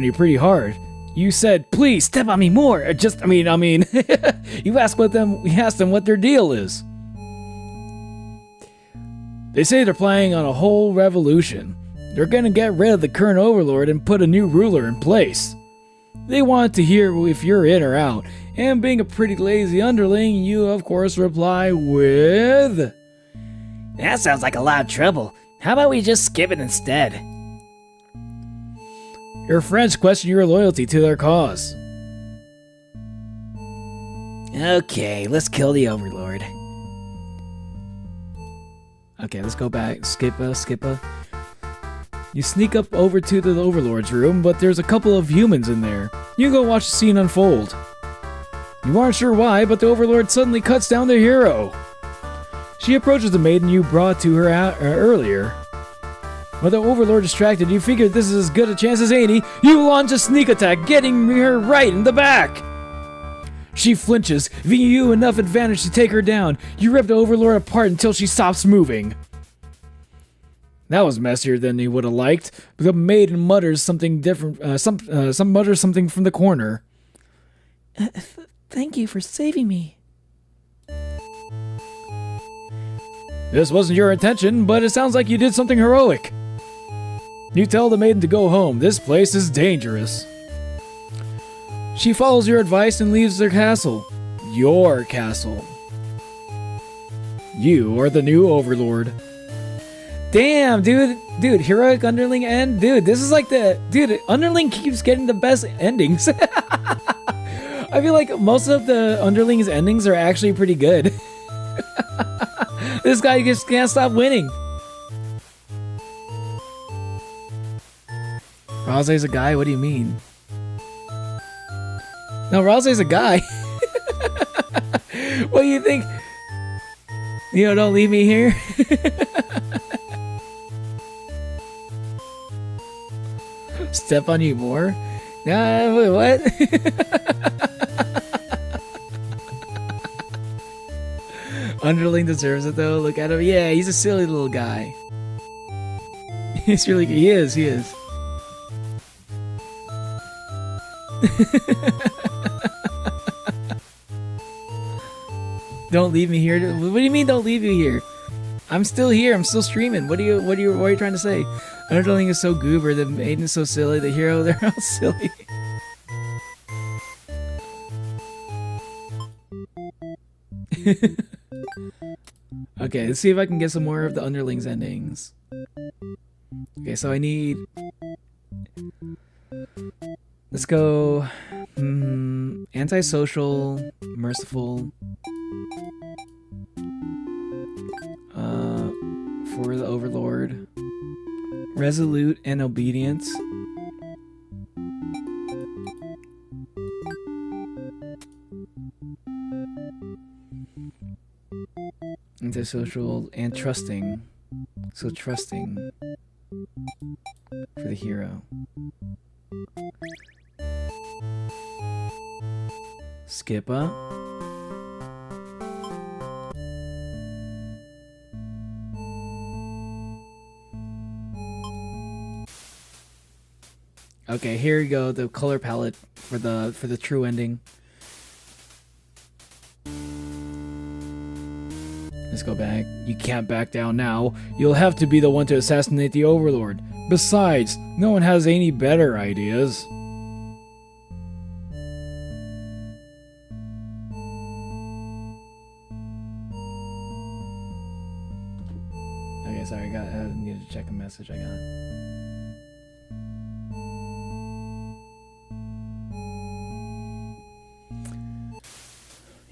you pretty hard. You said, "Please step on me more." You asked them what their deal is. They say they're planning on a whole revolution. They're gonna get rid of the current overlord and put a new ruler in place. They want to hear if you're in or out, and being a pretty lazy underling, you of course reply with, That sounds like a lot of trouble. How about we just skip it instead? your friends question your loyalty to their cause. Okay, let's kill the Overlord. Okay, let's go back. Skippa. You sneak up over to the Overlord's room, but there's a couple of humans in there. You go watch the scene unfold. You aren't sure why, but the Overlord suddenly cuts down the hero. She approaches the maiden you brought to her earlier. With the Overlord distracted, you figure this is as good a chance as any. You launch a sneak attack, getting her right in the back. She flinches, giving you enough advantage to take her down. You rip the Overlord apart until she stops moving. That was messier than he would have liked. The maiden mutters something different. Mutters something from the corner. Thank you for saving me. This wasn't your intention, but it sounds like you did something heroic. You tell the maiden to go home. This place is dangerous. She follows your advice and leaves their castle. Your castle. You are the new Overlord. Damn, dude, heroic underling end, dude. This is like underling keeps getting the best endings. I feel like most of the underlings' endings are actually pretty good. This guy just can't stop winning. Rose's a guy? What do you mean? No, Rose's a guy. What do you think? Don't leave me here. Step on you more? Nah, wait, what? Underling deserves it though. Look at him. Yeah, he's a silly little guy. He's really good. He is. Don't leave me here. What do you mean don't leave you here? I'm still here. I'm still streaming. What are you trying to say? Underling is so goober. The maiden is so silly. The hero, they're all silly. Okay, let's see if I can get some more of the underlings endings. Okay, so I need... Let's go... antisocial, merciful... for the Overlord. Resolute and obedient. Antisocial and trusting. So trusting for the hero. Skippa. Okay, here you go, the color palette for the true ending. Let's go back. You can't back down now. You'll have to be the one to assassinate the Overlord. Besides, no one has any better ideas. Okay, sorry, I needed to check a message I got.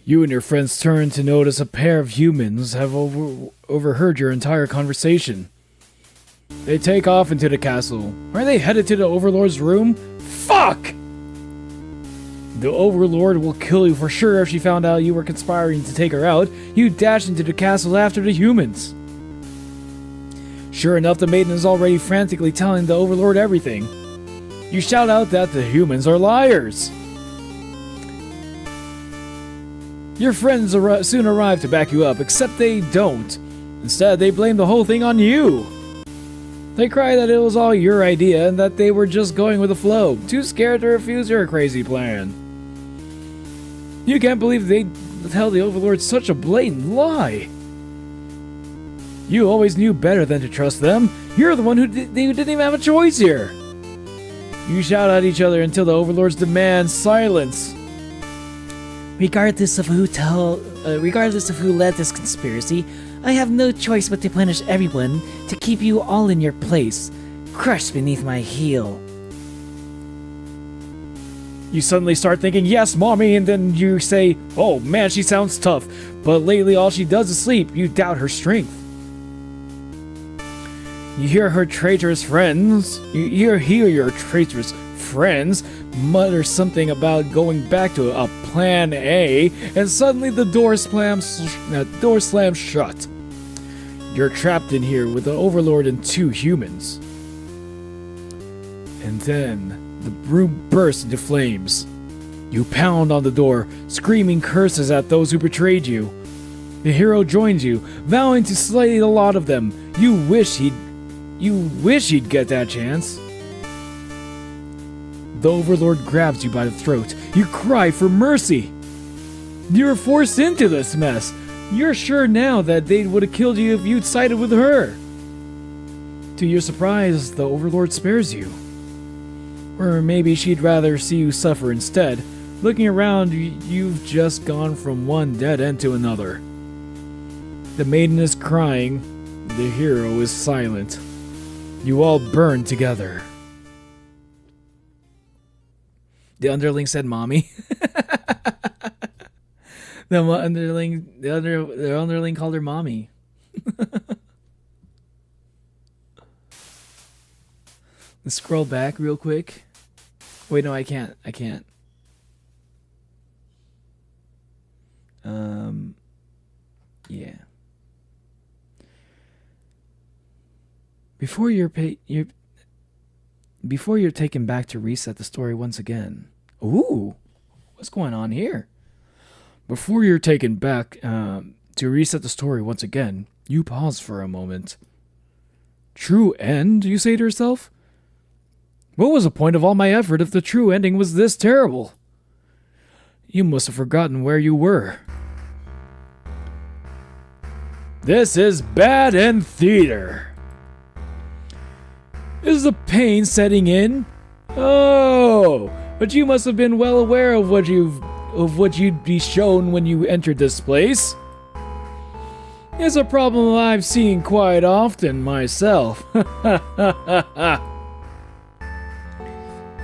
You and your friends turn to notice a pair of humans have overheard your entire conversation. They take off into the castle. Are they headed to the Overlord's room? Fuck! The Overlord will kill you for sure if she found out you were conspiring to take her out. You dash into the castle after the humans. Sure enough, the maiden is already frantically telling the Overlord everything. You shout out that the humans are liars. Your friends soon arrive to back you up, except they don't. Instead, they blame the whole thing on you. They cry that it was all your idea and that they were just going with the flow, too scared to refuse your crazy plan. You can't believe they tell the Overlord such a blatant lie. You always knew better than to trust them. You're the one who didn't even have a choice here. You shout at each other until the Overlords demand silence. Regardless of who led this conspiracy, I have no choice but to punish everyone to keep you all in your place, crushed beneath my heel. You suddenly start thinking, yes, mommy, and then you say, oh man, she sounds tough, but lately all she does is sleep. You doubt her strength. You hear her traitorous friends. You hear your traitorous friends mutter something about going back to a plan A, and suddenly the door slams shut. You're trapped in here with the Overlord and two humans. And then the room bursts into flames. You pound on the door, screaming curses at those who betrayed you. The hero joins you, vowing to slay the lot of them. You wish he'd get that chance. The Overlord grabs you by the throat. You cry for mercy. You're forced into this mess. You're sure now that they would have killed you if you'd sided with her. To your surprise, the Overlord spares you. Or maybe she'd rather see you suffer instead. Looking around, you've just gone from one dead end to another. The maiden is crying. The hero is silent. You all burn together. The underling said, "Mommy." The underling called her mommy. Let's scroll back real quick. Wait, no, I can't. Yeah. Before you're taken back to reset the story once again. Ooh, what's going on here? Before you're taken back to reset the story once again, you pause for a moment. True end, you say to yourself? What was the point of all my effort if the true ending was this terrible? You must have forgotten where you were. This is bad end theater. Is the pain setting in? Oh, but you must have been well aware of what you'd be shown when you entered this place. It's a problem I've seen quite often myself.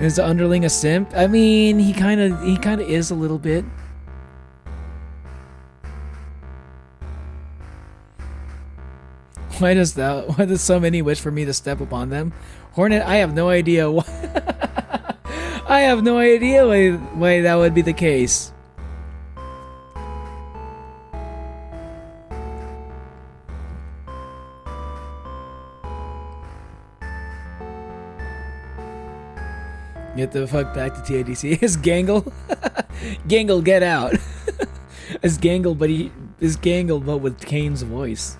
Is the underling a simp? I mean, he kind of is a little bit. Why does so many wish for me to step upon them? Hornet, I have no idea why. I have no idea why that would be the case. Get the fuck back to TADC. Is Gangle? Gangle, get out. Is Gangle, but with Kane's voice.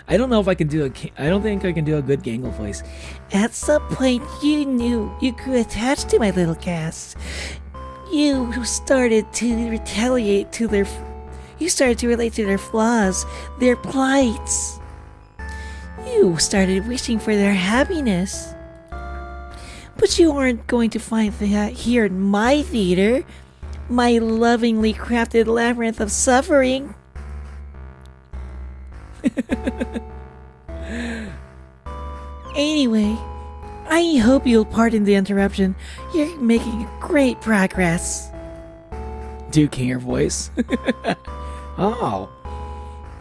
I don't know if I can do I don't think I can do a good Gangle voice. At some point, you knew you grew attached to my little cast. You started to retaliate to their. You started to relate to their flaws, their plights. You started wishing for their happiness. But you aren't going to find that here in my theater, my lovingly crafted labyrinth of suffering. Anyway, I hope you'll pardon the interruption. You're making great progress. Do Kinger voice. Oh.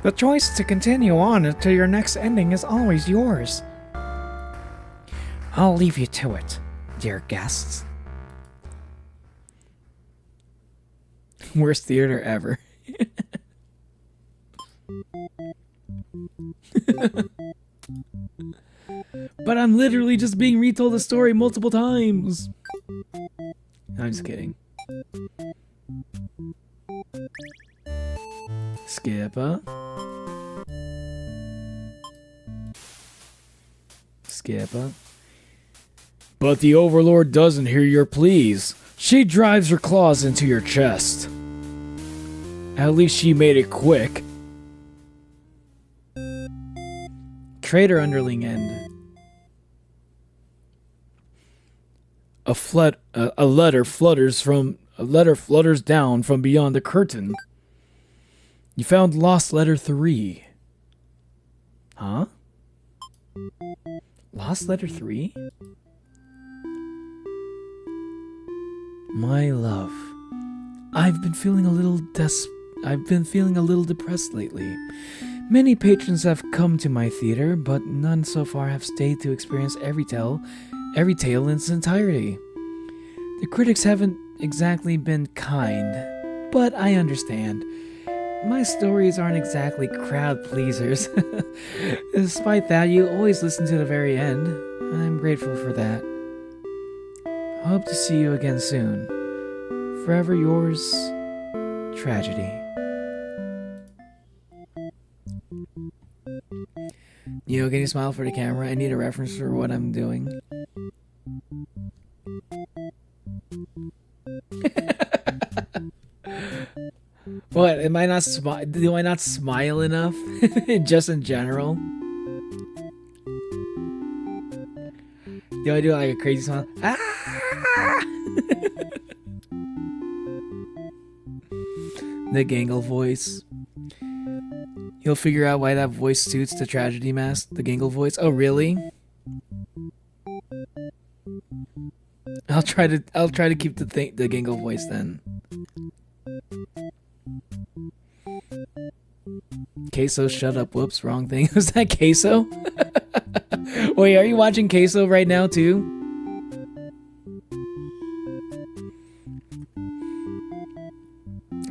The choice to continue on until your next ending is always yours. I'll leave you to it, dear guests. Worst theater ever. But I'm literally just being retold the story multiple times. I'm just kidding. Skipper. Skipper. But the Overlord doesn't hear your pleas. She drives her claws into your chest. At least she made it quick. Traitor underling end. A letter flutters down from beyond the curtain. You found lost letter 3. Huh? Lost letter 3? My love, I've been feeling a little depressed lately. Many patrons have come to my theater, but none so far have stayed to experience every tale in its entirety. The critics haven't exactly been kind, but I understand. My stories aren't exactly crowd pleasers. Despite that, you always listen to the very end. I'm grateful for that. Hope to see you again soon. Forever yours, Tragedy. Yo, can you smile for the camera? I need a reference for what I'm doing. What? Am I not do I not smile enough? Just in general? Do I do like a crazy smile? Ah! The Gangle voice. You'll figure out why that voice suits the tragedy mask. The Gangle voice. Oh, really? I'll try to keep the Gangle voice then. Queso, shut up. Whoops, wrong thing. Was that Queso? Wait, are you watching Queso right now too?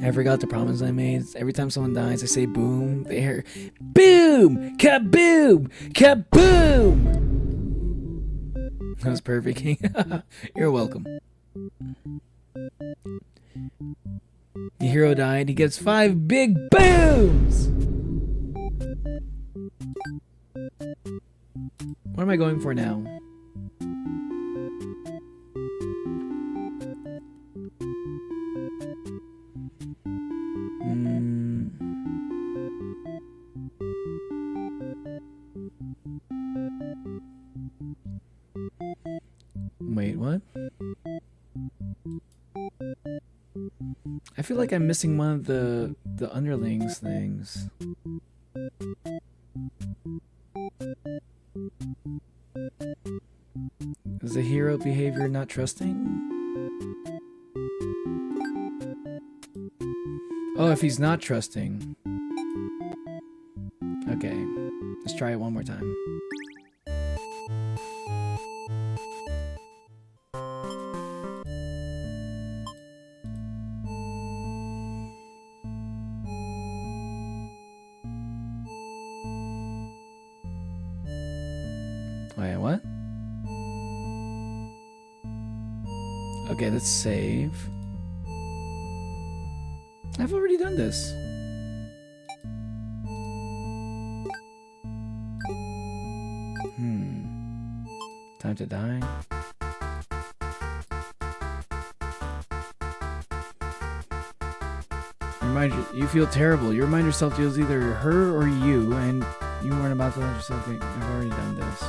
I forgot the promise I made. Every time someone dies, I say boom. They hear boom! Kaboom! Kaboom! That was perfect. You're welcome. The hero died. He gets 5 big booms! What am I going for now? Wait, what? I feel like I'm missing one of the underlings things. hero behavior not trusting? Oh, if he's not trusting. Okay, let's try it one more time. Wait, what? Okay, let's save. I've already done this. Time to die. You feel terrible. You remind yourself it was either her or you, and you weren't about to let yourself get. I've already done this.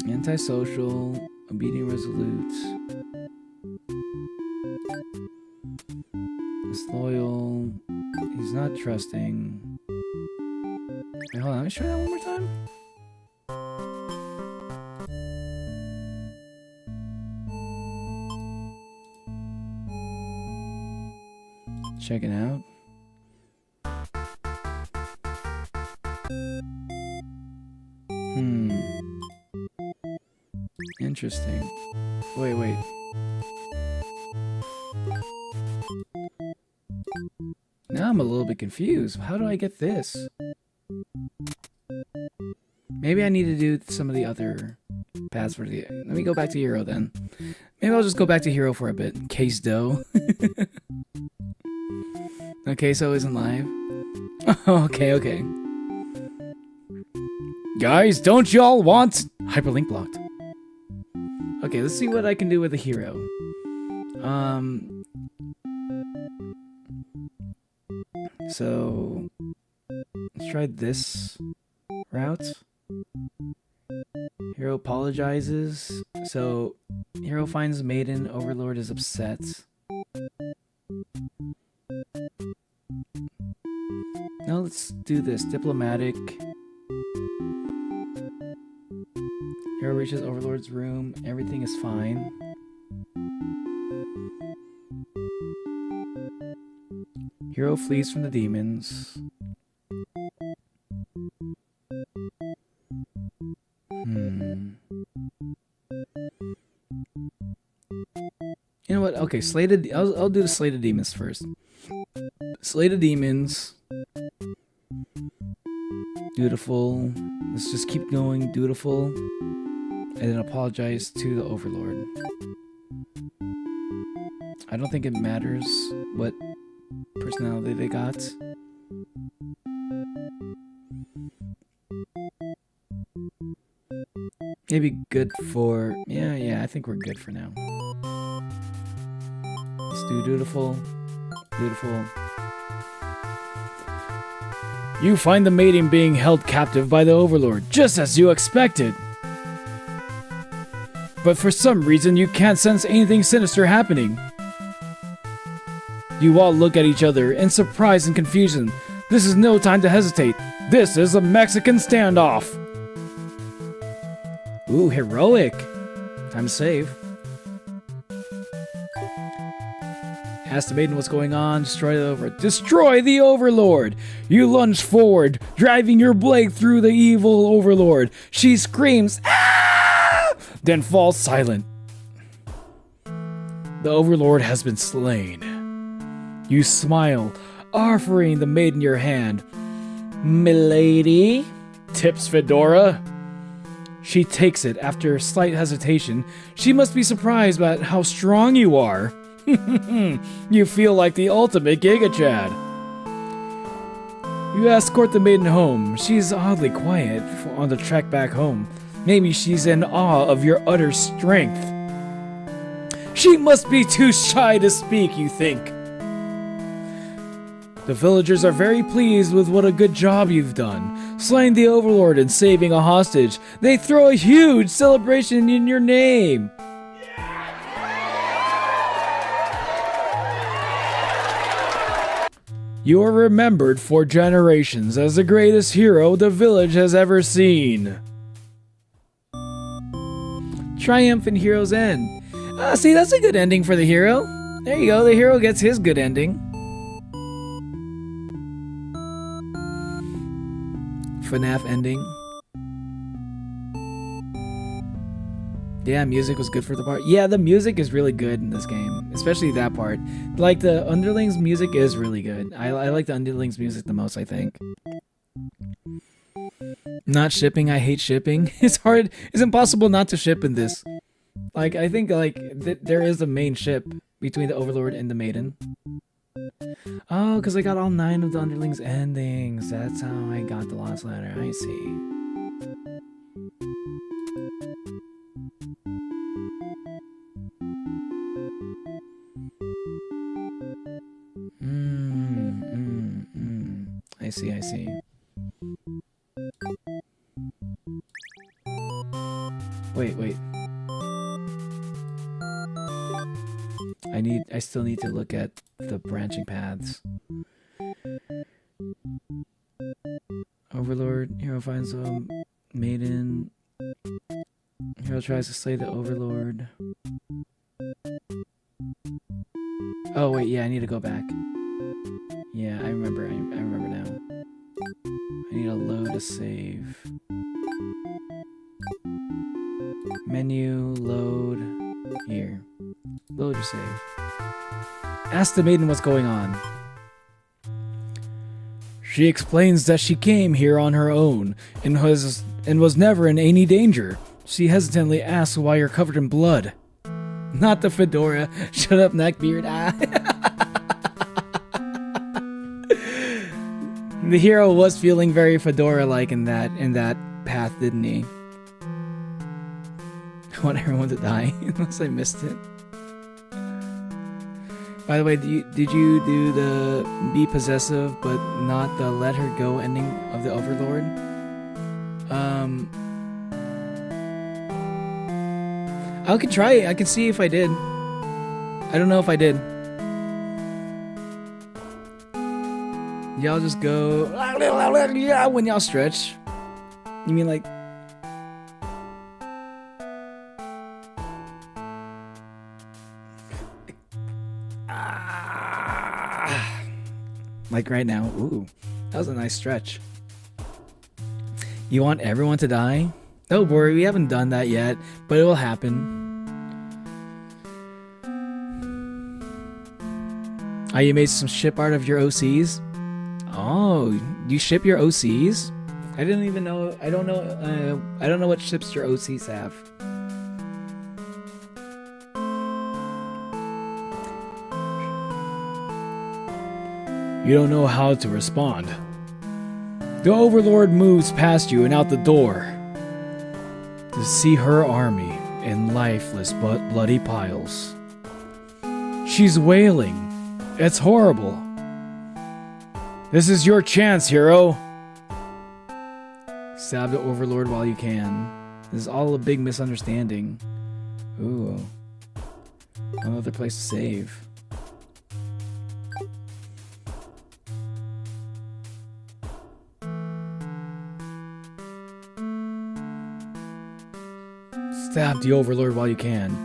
Antisocial, obedient, resolute, disloyal, he's not trusting. Wait, hold on, let me try that one more time. Check it out. Interesting. Wait. Now I'm a little bit confused. How do I get this? Maybe I need to do some of the other paths for the... Let me go back to Hero then. Maybe I'll just go back to Hero for a bit. Case dough. Okay, so isn't live. Okay. Guys, don't y'all want... Hyperlink blocked. Okay, let's see what I can do with the hero. So let's try this route. Hero apologizes. So hero finds Maiden. Overlord is upset. Now let's do this. Diplomatic. Hero reaches Overlord's room. Everything is fine. Hero flees from the demons. You know what? Okay, slated. I'll do the slated demons first. Slated demons. Dutiful. Let's just keep going. Dutiful. And then apologize to the Overlord. I don't think it matters what personality they got. Maybe good for... Yeah, I think we're good for now. Let's do dutiful. Dutiful. You find the maiden being held captive by the Overlord, just as you expected. But for some reason, you can't sense anything sinister happening. You all look at each other in surprise and confusion. This is no time to hesitate. This is a Mexican standoff. Ooh, heroic. Time to save. Ask the maiden what's going on. Destroy the Overlord! You lunge forward, driving your blade through the evil Overlord. She screams, "Ah!" Then falls silent. The Overlord has been slain. You smile, offering the maiden your hand. "Milady?" tips Fedora. She takes it after slight hesitation. She must be surprised about how strong you are. You feel like the ultimate Giga Chad. You escort the maiden home. She's oddly quiet on the trek back home. Maybe she's in awe of your utter strength. She must be too shy to speak, you think. The villagers are very pleased with what a good job you've done. slaying the Overlord and saving a hostage. They throw a huge celebration in your name. You are remembered for generations as the greatest hero the village has ever seen. Triumphant hero's end. See, that's a good ending for the hero. There you go, the hero gets his good ending. FNAF ending. Yeah, music was good for the part. Yeah, the music is really good in this game, especially that part. Like, the Underlings music is really good. I like the Underlings music the most, I think. Not shipping, I hate shipping. It's hard, it's impossible not to ship in this. Like, I think, like, there is a main ship between the Overlord and the Maiden. Oh, because I got all 9 of the Underlings endings. That's how I got the last letter. I see. I see. Wait. I still need to look at the branching paths. Overlord, hero finds a maiden. Hero tries to slay the Overlord. Oh wait, yeah, I need to go back. Yeah, I remember now. I need to load a save. Menu, load, here. Load your save. Ask the maiden what's going on. She explains that she came here on her own and was never in any danger. She hesitantly asks why you're covered in blood. Not the fedora. Shut up, neckbeard. The hero was feeling very fedora-like in that path, didn't he? I want everyone to die, unless I missed it. By the way, did you do the be possessive but not the let her go ending of the Overlord? I can try it. I can see if I did. I don't know if I did. Y'all just go when y'all stretch. You mean like... Like right now. Ooh, that was a nice stretch. You want everyone to die? Don't worry, we haven't done that yet, but it will happen. Oh, you made some ship art of your OCs? Oh, you ship your OCs? I didn't even know. I don't know what ships your OCs have. You don't know how to respond. The Overlord moves past you and out the door to see her army in lifeless but bloody piles. She's wailing. It's horrible. This is your chance, hero. Stab the Overlord while you can. This is all a big misunderstanding. Ooh. Another place to save. Stab the Overlord while you can.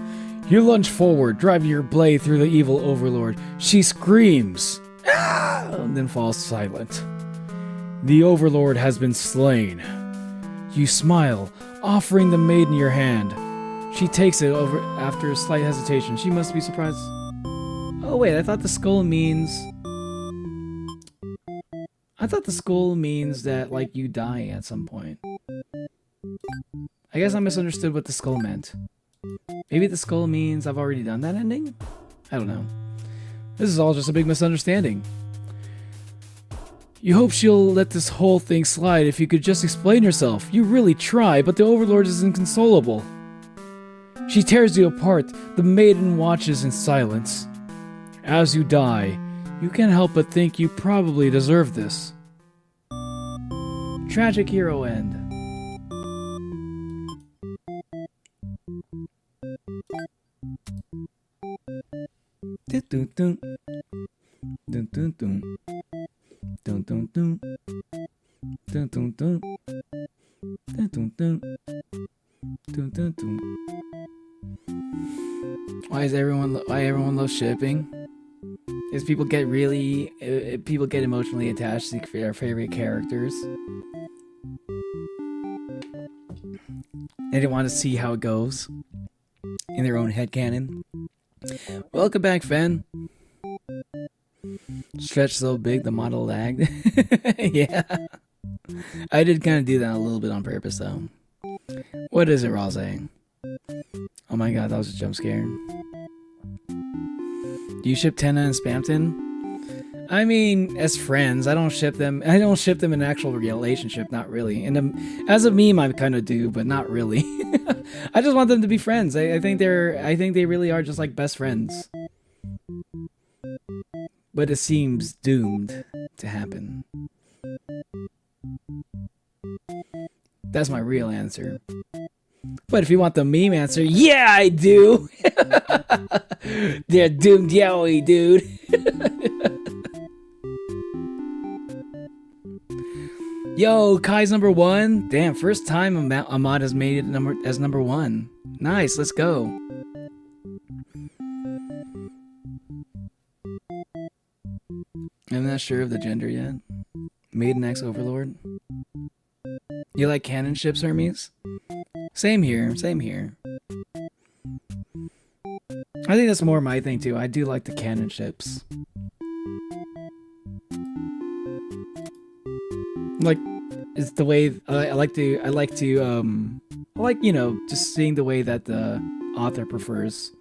You lunge forward, driving your blade through the evil Overlord. She screams, "Ah!" and then falls silent. The Overlord has been slain. You smile, offering the maiden your hand. She takes it over after a slight hesitation. She must be surprised. Oh wait, I thought the skull means that like you die at some point. I guess I misunderstood what the skull meant. Maybe the skull means I've already done that ending? I don't know. This is all just a big misunderstanding. You hope she'll let this whole thing slide if you could just explain yourself. You really try, but the Overlord is inconsolable. She tears you apart. The maiden watches in silence. As you die, you can't help but think you probably deserve this. tragic hero end. Dun dun dun. Dun dun dun. Dun dun dun. Dun dun dun. Dun dun dun. Dun dun dun. Why everyone loves shipping? Is people get emotionally attached to their favorite characters. And they want to see how it goes in their own headcanon. Welcome back, Fen. Stretch so big the model lagged. Yeah. I did kind of do that a little bit on purpose, though. What is it, Rose? Oh my god, that was a jump scare. Do you ship Tenna and Spamton? I mean, as friends, I don't ship them. I don't ship them in an actual relationship, not really. And as a meme, I kind of do, but not really. I just want them to be friends. I think they really are just like best friends. But it seems doomed to happen. That's my real answer. But if you want the meme answer, yeah, I do. They're doomed, yowie, dude. Yo, Kai's number 1. Damn, first time Ahmad has made it as number 1. Nice, let's go. I'm not sure of the gender yet. Maiden X Overlord. You like canon ships, Hermes? Same here, same here. I think that's more my thing too. I do like the canon ships. Like, it's the way I like, you know, just seeing the way that the author prefers.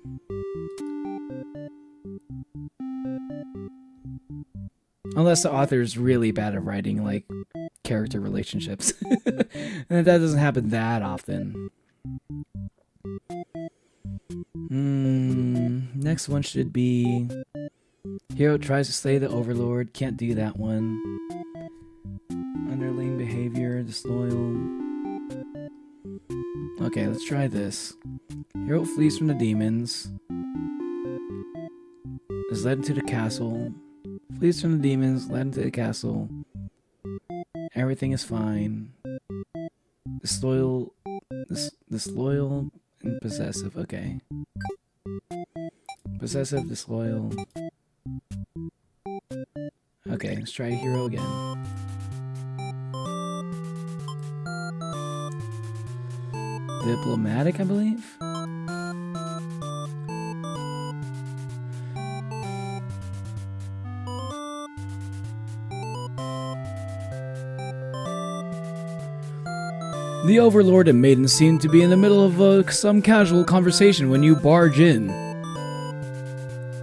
Unless the author is really bad at writing, like, character relationships. And that doesn't happen that often. Next one should be... Hero tries to slay the Overlord. Can't do that one. Underling behavior, disloyal. Okay, let's try this. Hero flees from the demons. Is led into the castle. Flees from the demons, led into the castle. Everything is fine. Disloyal and possessive. Okay. Possessive, disloyal. Okay, let's try hero again. Diplomatic, I believe. The Overlord and Maiden seem to be in the middle of some casual conversation when you barge in.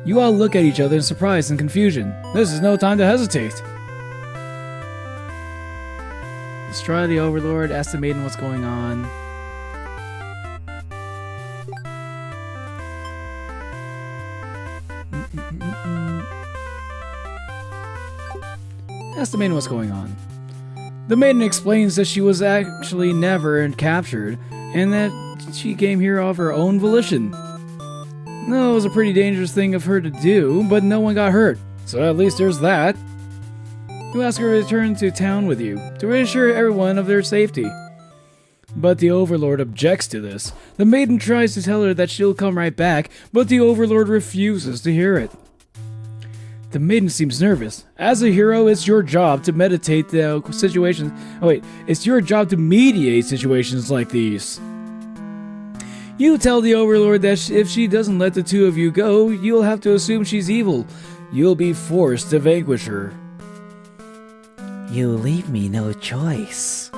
You all look at each other in surprise and confusion. This is no time to hesitate. Let's try the Overlord, ask the Maiden what's going on. Ask the Maiden what's going on. The Maiden explains that she was actually never captured, and that she came here of her own volition. No, it was a pretty dangerous thing of her to do, but no one got hurt, so at least there's that. You ask her to return to town with you, to reassure everyone of their safety. But the Overlord objects to this. The Maiden tries to tell her that she'll come right back, but the Overlord refuses to hear it. The Maiden seems nervous. As a hero, it's your job to meditate the situations. Oh wait, it's your job to mediate situations like these. You tell the Overlord that if she doesn't let the two of you go, you'll have to assume she's evil. You'll be forced to vanquish her. You leave me no choice.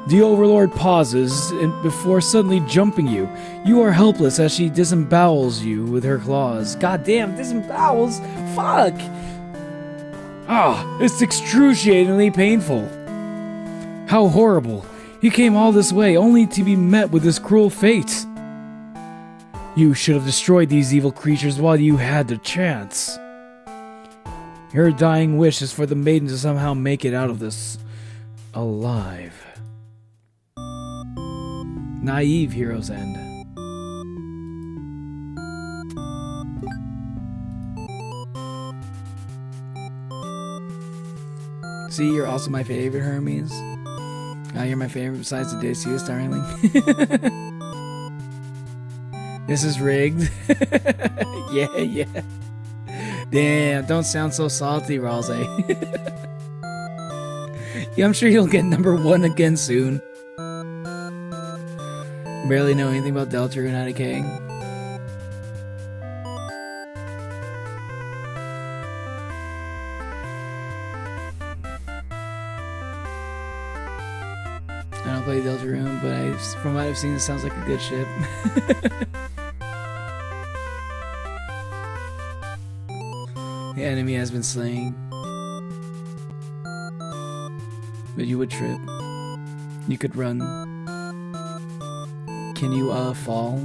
The Overlord pauses before suddenly jumping you. You are helpless as she disembowels you with her claws. Goddamn, disembowels? Fuck! Ah, it's excruciatingly painful. How horrible. He came all this way only to be met with this cruel fate. You should have destroyed these evil creatures while you had the chance. Your dying wish is for the Maiden to somehow make it out of this. alive. Naive hero's end. See, you're also my favorite, Hermes. You're my favorite besides the Decius, darling. This is rigged. Yeah. Damn, don't sound so salty, Ralze. Yeah, I'm sure you'll get #1 again soon. Barely know anything about Deltarune out of King. I don't play Deltarune, but from what I've seen, it sounds like a good ship. The enemy has been slain. But you would trip. You could run. Can you, fall?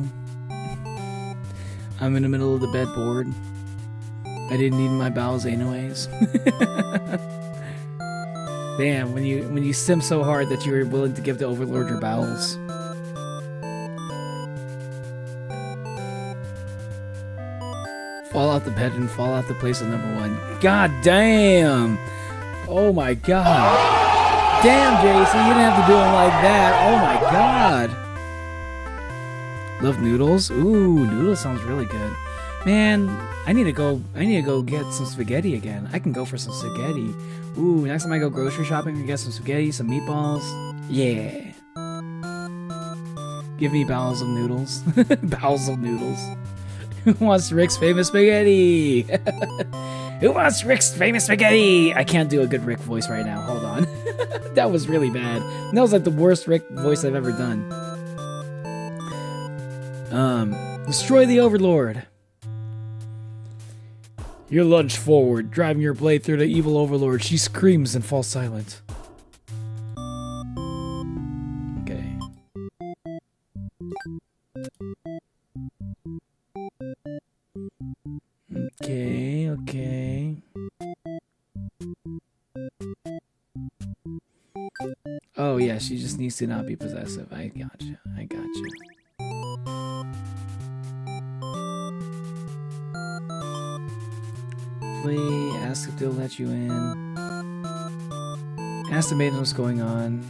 I'm in the middle of the bed bored. I didn't need my bowels anyways. Damn, when you sim so hard that you were willing to give the Overlord your bowels. Fall out the bed and fall out the place of #1. God damn! Oh my god! Damn, Jason, you didn't have to do him like that. Oh my god! Love noodles? Ooh, noodles sounds really good. Man, I need to go get some spaghetti again. I can go for some spaghetti. Ooh, next time I go grocery shopping, I can get some spaghetti, some meatballs. Yeah. Give me bowels of noodles. Bowels of noodles. Who wants Rick's famous spaghetti? Who wants Rick's famous spaghetti? I can't do a good Rick voice right now. Hold on. That was really bad. That was like the worst Rick voice I've ever done. Destroy the Overlord. You lunge forward, driving your blade through the evil Overlord. She screams and falls silent. Okay. Okay. Oh yeah, she just needs to not be possessive. I gotcha. Play, ask if they'll let you in. Ask the maiden what's going on.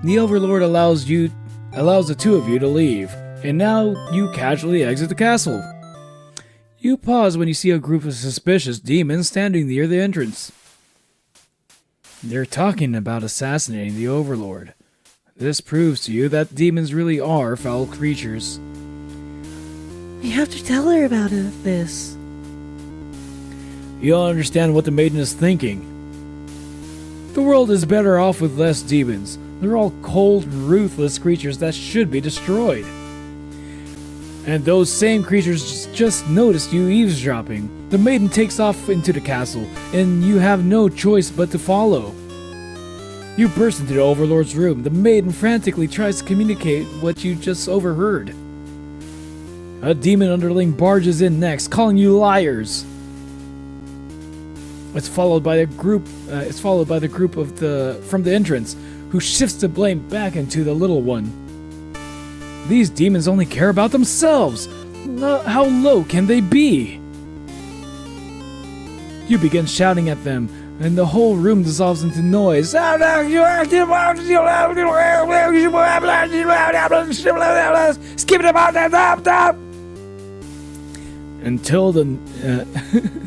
The Overlord allows the two of you to leave, and now you casually exit the castle. You pause when you see a group of suspicious demons standing near the entrance. They're talking about assassinating the Overlord. This proves to you that demons really are foul creatures. We have to tell her about this. You don't understand what the maiden is thinking. The world is better off with less demons. They're all cold, ruthless creatures that should be destroyed. And those same creatures just noticed you eavesdropping. The maiden takes off into the castle, and you have no choice but to follow. You burst into the Overlord's room. The maiden frantically tries to communicate what you just overheard. A demon underling barges in next, calling you liars. It's followed by the group from the entrance, who shifts the blame back into the little one. These demons only care about themselves. How low can they be? You begin shouting at them, and the whole room dissolves into noise. Until the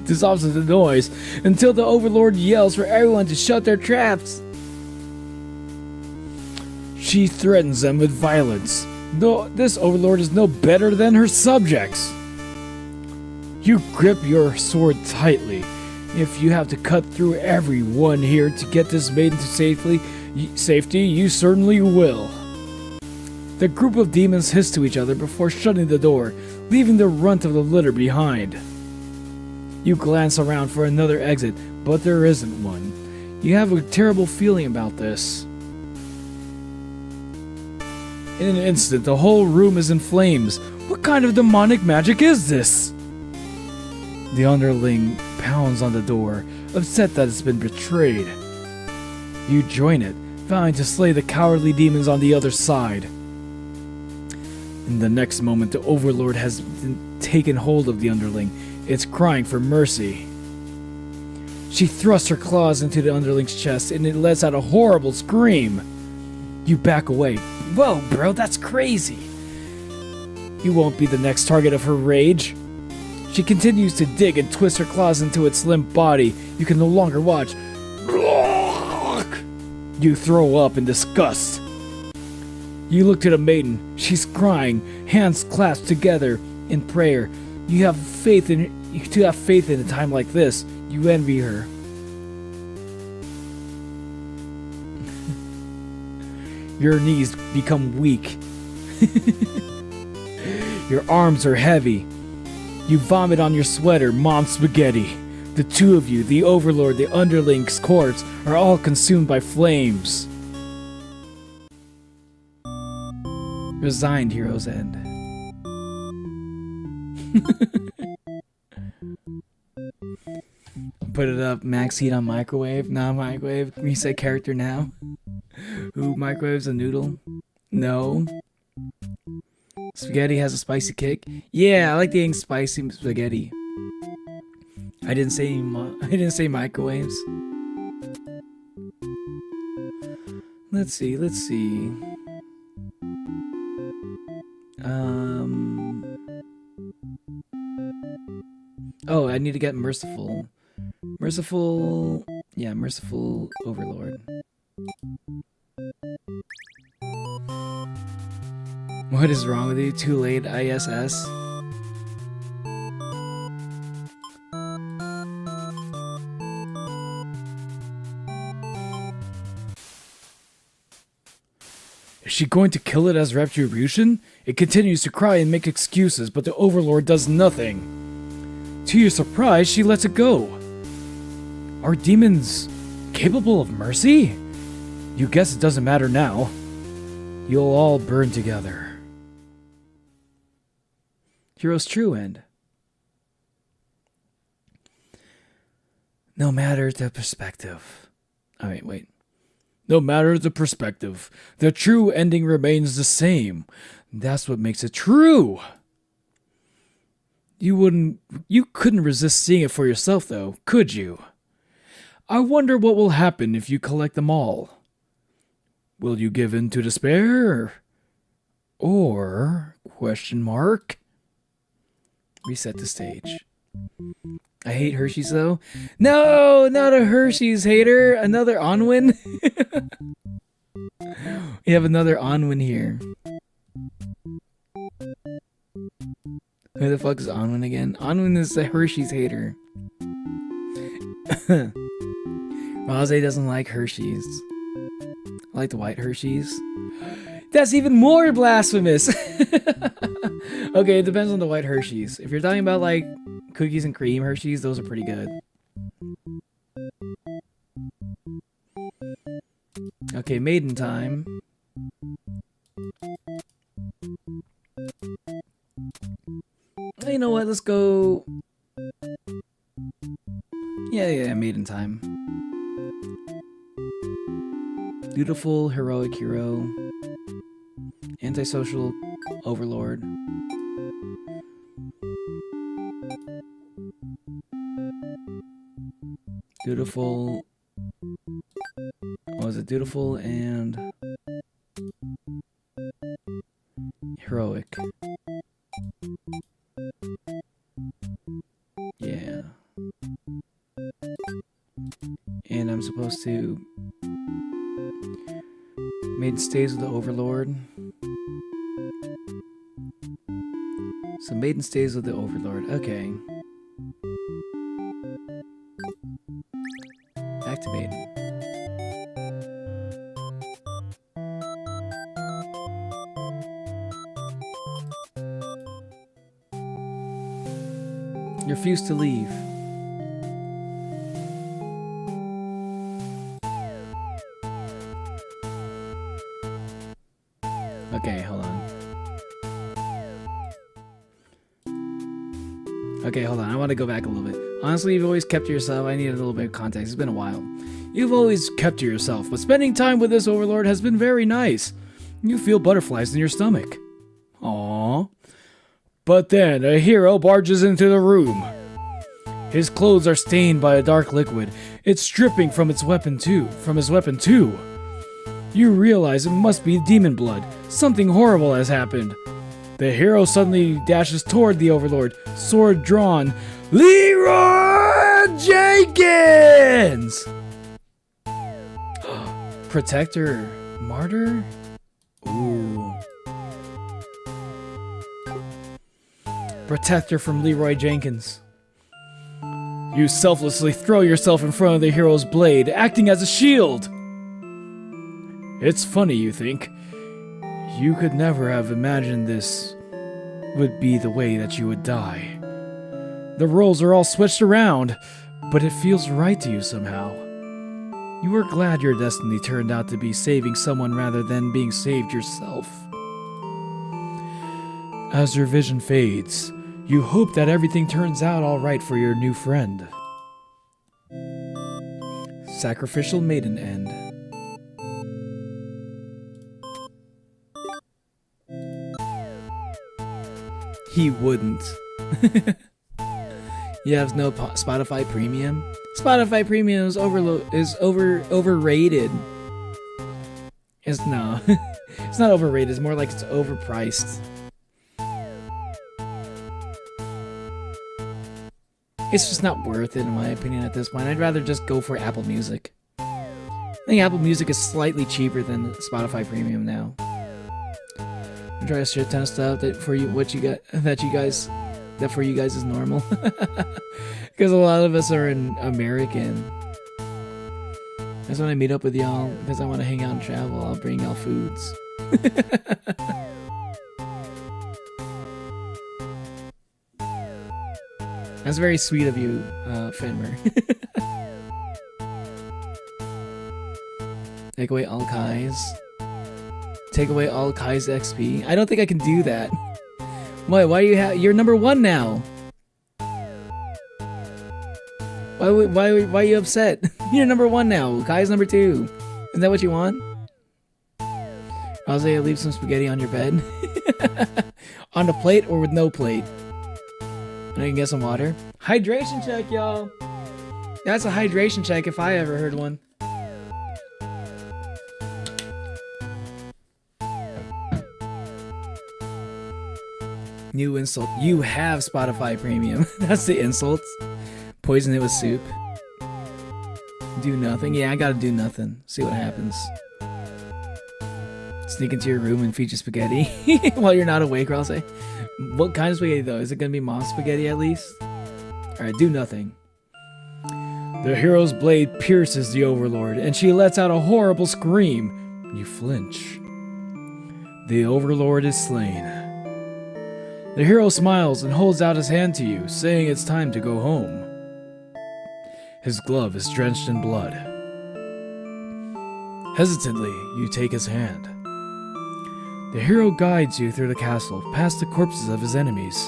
dissolves into noise, until the Overlord yells for everyone to shut their traps. She threatens them with violence. No, this Overlord is no better than her subjects. You grip your sword tightly. If you have to cut through everyone here to get this maiden to safety, you certainly will. The group of demons hiss to each other before shutting the door, leaving the runt of the litter behind. You glance around for another exit, but there isn't one. You have a terrible feeling about this. In an instant, the whole room is in flames. What kind of demonic magic is this? The underling pounds on the door, upset that it's been betrayed. You join it, vowing to slay the cowardly demons on the other side. In the next moment, the Overlord has taken hold of the underling. It's crying for mercy. She thrusts her claws into the underling's chest and it lets out a horrible scream. You back away. Whoa, bro, that's crazy. You won't be the next target of her rage. She continues to dig and twist her claws into its limp body. You can no longer watch. You throw up in disgust. You look to the maiden. She's crying, hands clasped together in prayer. You have faith in a time like this. You envy her. Your knees become weak. Your arms are heavy. You vomit on your sweater, mom spaghetti. The two of you, the Overlord, the underling's corpse, are all consumed by flames. Resigned, Hero's End. Put it up, max heat on microwave, non-microwave, reset character now. Ooh, microwave's a noodle. No. Spaghetti has a spicy kick. Yeah, I like eating spicy spaghetti. I didn't say microwaves. Let's see. Oh, I need to get merciful. Merciful Overlord. What is wrong with you? Too late, ISS. Is she going to kill it as retribution? It continues to cry and make excuses, but the Overlord does nothing. To your surprise, she lets it go. Are demons capable of mercy? You guess it doesn't matter now. You'll all burn together. Hero's true end. No matter the perspective. Wait. No matter the perspective, the true ending remains the same. That's what makes it true. You couldn't resist seeing it for yourself though, could you? I wonder what will happen if you collect them all. Will you give in to despair? Or question mark? Reset the stage. I hate Hershey's though. No, not a Hershey's hater. Another Onwin. We have another Onwin here. Who the fuck is Onwin again? Onwin is the Hershey's hater. Rose doesn't like Hershey's. I like the white Hershey's. That's even more blasphemous. Okay, it depends on the white Hershey's. If you're talking about like cookies and cream Hershey's, those are pretty good. Okay, maiden time. You know what? Let's go. Yeah, maiden time. Beautiful, heroic hero. Antisocial overlord. Dutiful. What was it? Dutiful and heroic. Yeah. And I'm supposed to maiden stays with the overlord. So maiden stays with the overlord. Okay. Back to maiden. You refuse to leave. Okay, hold on. Okay, hold on. I want to go back a little bit. Honestly, you've always kept to yourself. I need a little bit of context. It's been a while. You've always kept to yourself, but spending time with this overlord has been very nice. You feel butterflies in your stomach. Aww. But then a hero barges into the room. His clothes are stained by a dark liquid. It's dripping from his weapon too. You realize it must be demon blood. Something horrible has happened. The hero suddenly dashes toward the overlord, sword drawn. Leroy Jenkins! Protector, martyr? Ooh. Protector from Leroy Jenkins. You selflessly throw yourself in front of the hero's blade, acting as a shield. It's funny, you think. You could never have imagined this would be the way that you would die. The roles are all switched around, but it feels right to you somehow. You are glad your destiny turned out to be saving someone rather than being saved yourself. As your vision fades, you hope that everything turns out alright for your new friend. Sacrificial Maiden End. He wouldn't. You have no Spotify Premium? Spotify Premium is overrated. It's no. It's not overrated, it's more like it's overpriced. It's just not worth it in my opinion at this point. I'd rather just go for Apple Music. I think Apple Music is slightly cheaper than Spotify Premium now. I try a shit ton of stuff that for you guys is normal. Because a lot of us are American. That's when I meet up with y'all because I want to hang out and travel. I'll bring y'all foods. That's very sweet of you, Fenmer. Take away all Kai's. Take away all Kai's XP. I don't think I can do that. Why do you have... You're number 1 now. Why are you upset? You're number 1 now. Kai's number 2. Isn't that what you want? I'll say leave some spaghetti on your bed. On the plate or with no plate? And I can get some water. Hydration check, y'all. That's a hydration check if I ever heard one. New insult. You have Spotify Premium. That's the insult. Poison it with soup. Do nothing. Yeah, I gotta do nothing. See what happens. Sneak into your room and feed you spaghetti while you're not awake, or I'll say. What kind of spaghetti though? Is it gonna be mom spaghetti at least? Alright, do nothing. The hero's blade pierces the overlord, and she lets out a horrible scream. You flinch. The overlord is slain. The hero smiles and holds out his hand to you, saying it's time to go home. His glove is drenched in blood. Hesitantly, you take his hand. The hero guides you through the castle, past the corpses of his enemies.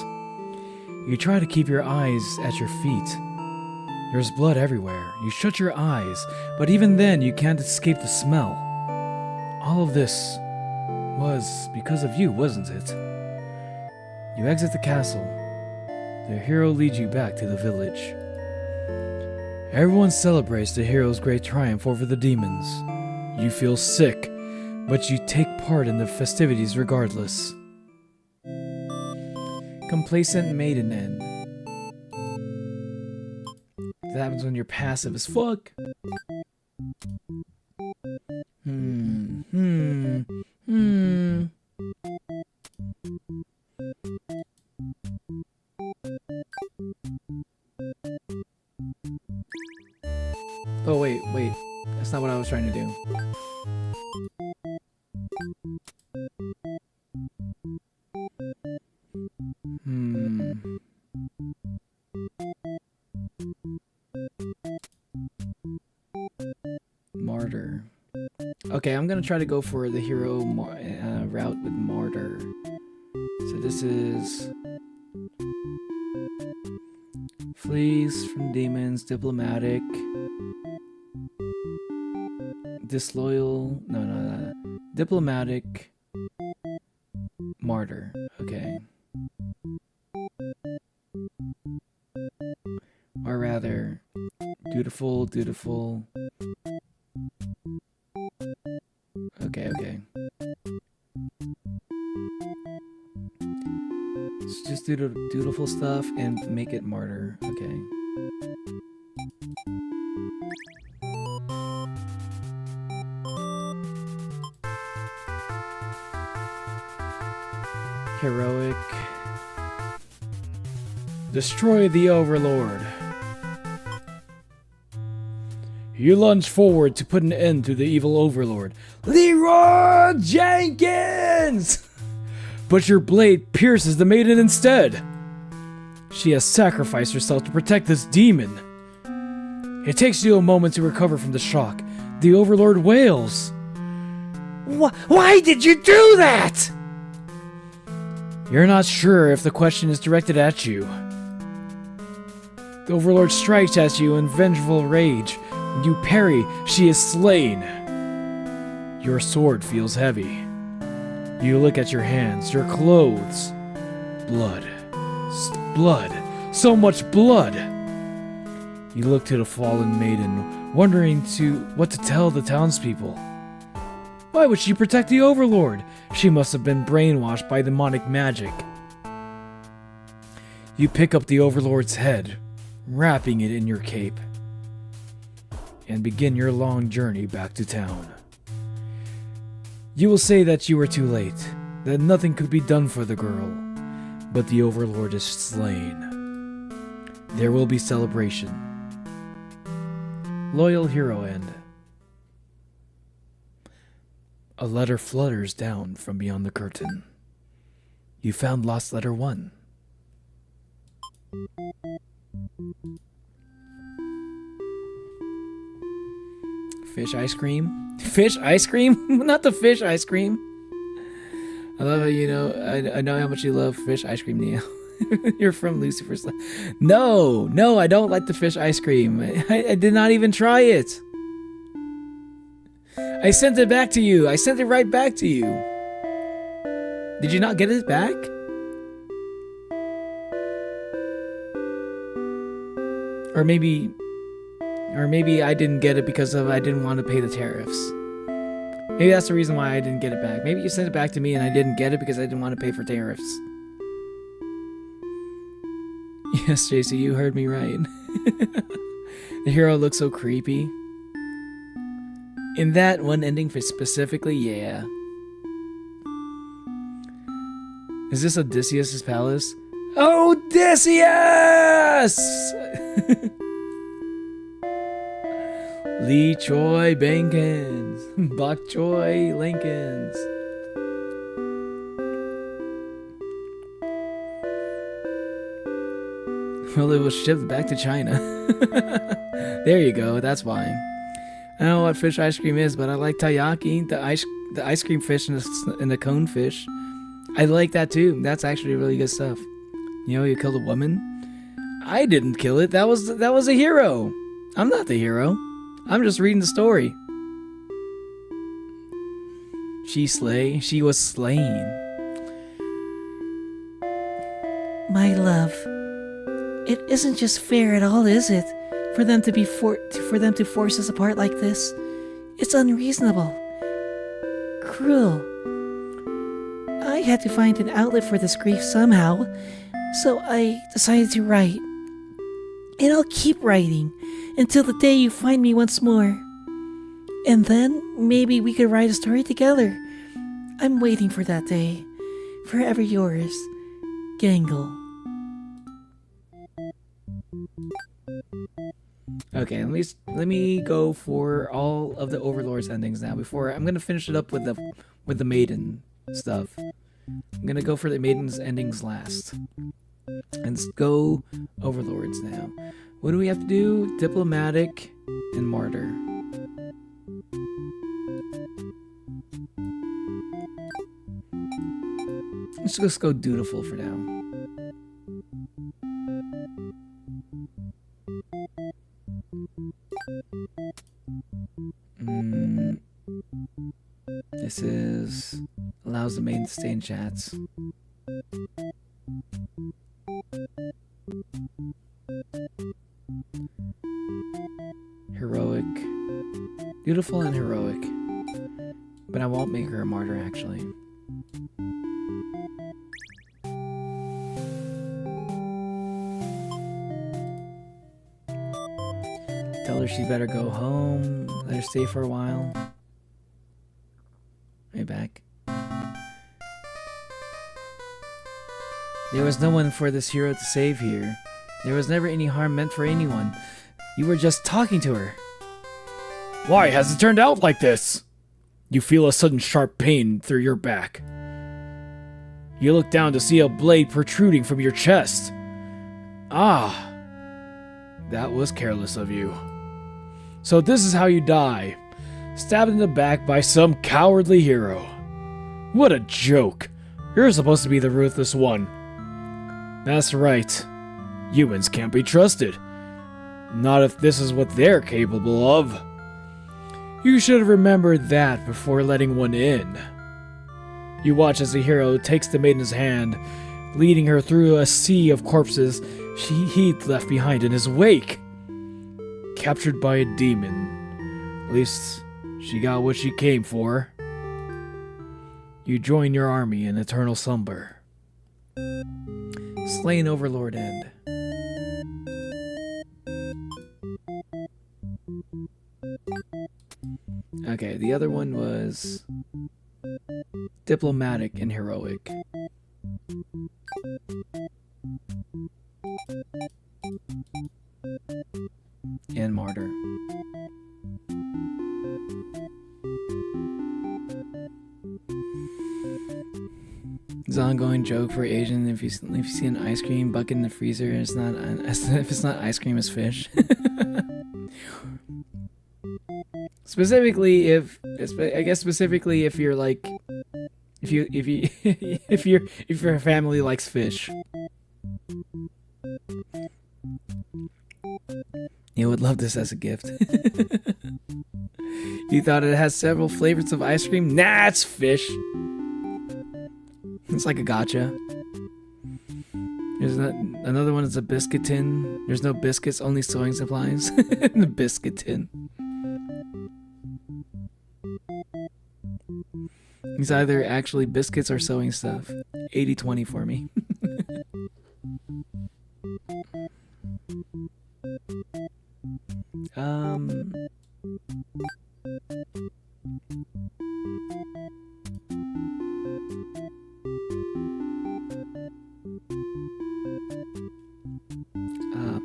You try to keep your eyes at your feet. There's blood everywhere. You shut your eyes, but even then you can't escape the smell. All of this was because of you, wasn't it? You exit the castle. The hero leads you back to the village. Everyone celebrates the hero's great triumph over the demons. You feel sick, but you take part in the festivities regardless. Complacent Maiden End. That happens when you're passive as fuck. Oh, wait. That's not what I was trying to do. Martyr. Okay, I'm gonna try to go for the hero route with Martyr. So this is... Flees from demons, diplomatic. Disloyal. No. Diplomatic. Martyr. Okay. Or rather, dutiful. Okay. Let's just do the dutiful stuff and make it martyr. Okay. Heroic. Destroy the Overlord. You lunge forward to put an end to the evil Overlord. Leroy Jenkins! But your blade pierces the maiden instead. She has sacrificed herself to protect this demon. It takes you a moment to recover from the shock. The Overlord wails. Why did you do that? You're not sure if the question is directed at you. The Overlord strikes at you in vengeful rage. You parry, she is slain. Your sword feels heavy. You look at your hands, your clothes. Blood. Blood. So much blood. You look to the fallen maiden, wondering what to tell the townspeople. Why would she protect the Overlord? She must have been brainwashed by demonic magic. You pick up the Overlord's head, wrapping it in your cape, and begin your long journey back to town. You will say that you were too late, that nothing could be done for the girl, but the Overlord is slain. There will be celebration. Loyal Hero End. A letter flutters down from beyond the curtain. You found Lost Letter 1. Fish ice cream? Fish ice cream? Not the fish ice cream. I love how you know. I know how much you love fish ice cream, Neil. You're from Lucifer's. No, I don't like the fish ice cream. I did not even try it. I sent it back to you. I sent it right back to you. Did you not get it back? Or maybe I didn't get it because I didn't want to pay the tariffs. Maybe that's the reason why I didn't get it back. Maybe you sent it back to me and I didn't get it because I didn't want to pay for tariffs. Yes, JC, you heard me right. The hero looks so creepy. In that one ending specifically, yeah. Is this Odysseus' palace? Odysseus! Lee Choi Bankins. Bok Choi Lincolns. Well, it was shipped back to China. There you go, that's why. I don't know what fish ice cream is, but I like taiyaki, the ice cream fish and the cone fish. I like that too. That's actually really good stuff. You know, you killed a woman. I didn't kill it. That was a hero. I'm not the hero. I'm just reading the story. She was slain. My love, it isn't just fair at all, is it? For them to force us apart like this. It's unreasonable. Cruel. I had to find an outlet for this grief somehow, so I decided to write. And I'll keep writing until the day you find me once more. And then maybe we could write a story together. I'm waiting for that day. Forever yours, Gangle. Okay, let me go for all of the Overlord's endings now. Before I'm gonna finish it up with the maiden stuff. I'm gonna go for the maiden's endings last. And let's go Overlords now. What do we have to do? Diplomatic and Martyr. Let's just go Dutiful for now. Embraces. Allows the maiden to stay in chats. Heroic. Beautiful and heroic. But I won't make her a martyr, actually. Tell her she better go home. Let her stay for a while. Right back. There was no one for this hero to save here. There was never any harm meant for anyone. You were just talking to her. Why has it turned out like this? You feel a sudden sharp pain through your back. You look down to see a blade protruding from your chest. Ah, that was careless of you. So this is how you die. Stabbed in the back by some cowardly hero. What a joke. You're supposed to be the ruthless one. That's right. Humans can't be trusted. Not if this is what they're capable of. You should have remembered that before letting one in. You watch as the hero takes the maiden's hand, leading her through a sea of corpses he'd left behind in his wake. Captured by a demon. At least she got what she came for. You join your army in eternal slumber. Slain Overlord End. Okay, the other one was diplomatic and heroic. And martyr. It's an ongoing joke for Asian. If you see an ice cream bucket in the freezer, if it's not ice cream, it's fish. Specifically, if you're like, if your family likes fish, you would love this as a gift. You thought it has several flavors of ice cream? Nah, it's fish. It's like a gotcha. There's another one is a biscuit tin. There's no biscuits, only sewing supplies. The biscuit tin. It's either actually biscuits or sewing stuff. 80-20 for me.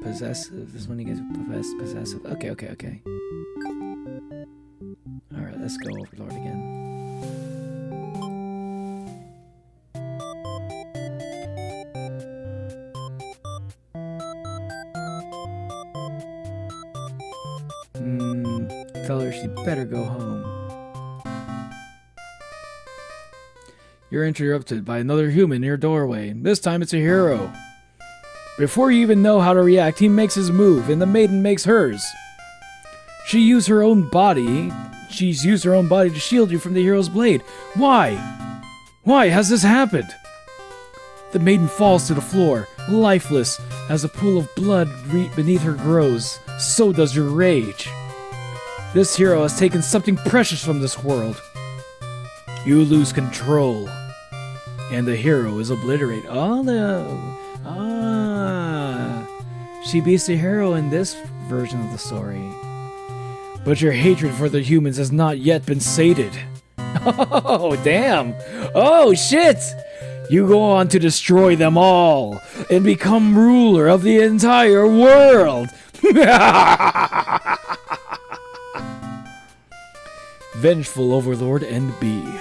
Possessive. This one you get possessive. Okay. Alright, let's go Overlord again. Tell her she better go home. You're interrupted by another human in your doorway. This time it's a hero. Before you even know how to react, he makes his move, and the maiden makes hers. She's used her own body to shield you from the hero's blade. Why? Why has this happened? The maiden falls to the floor, lifeless, as a pool of blood beneath her grows. So does your rage. This hero has taken something precious from this world. You lose control, and the hero is obliterated. She beats the hero in this version of the story. But your hatred for the humans has not yet been sated. Oh, damn. Oh, shit. You go on to destroy them all and become ruler of the entire world. Vengeful Overlord NB.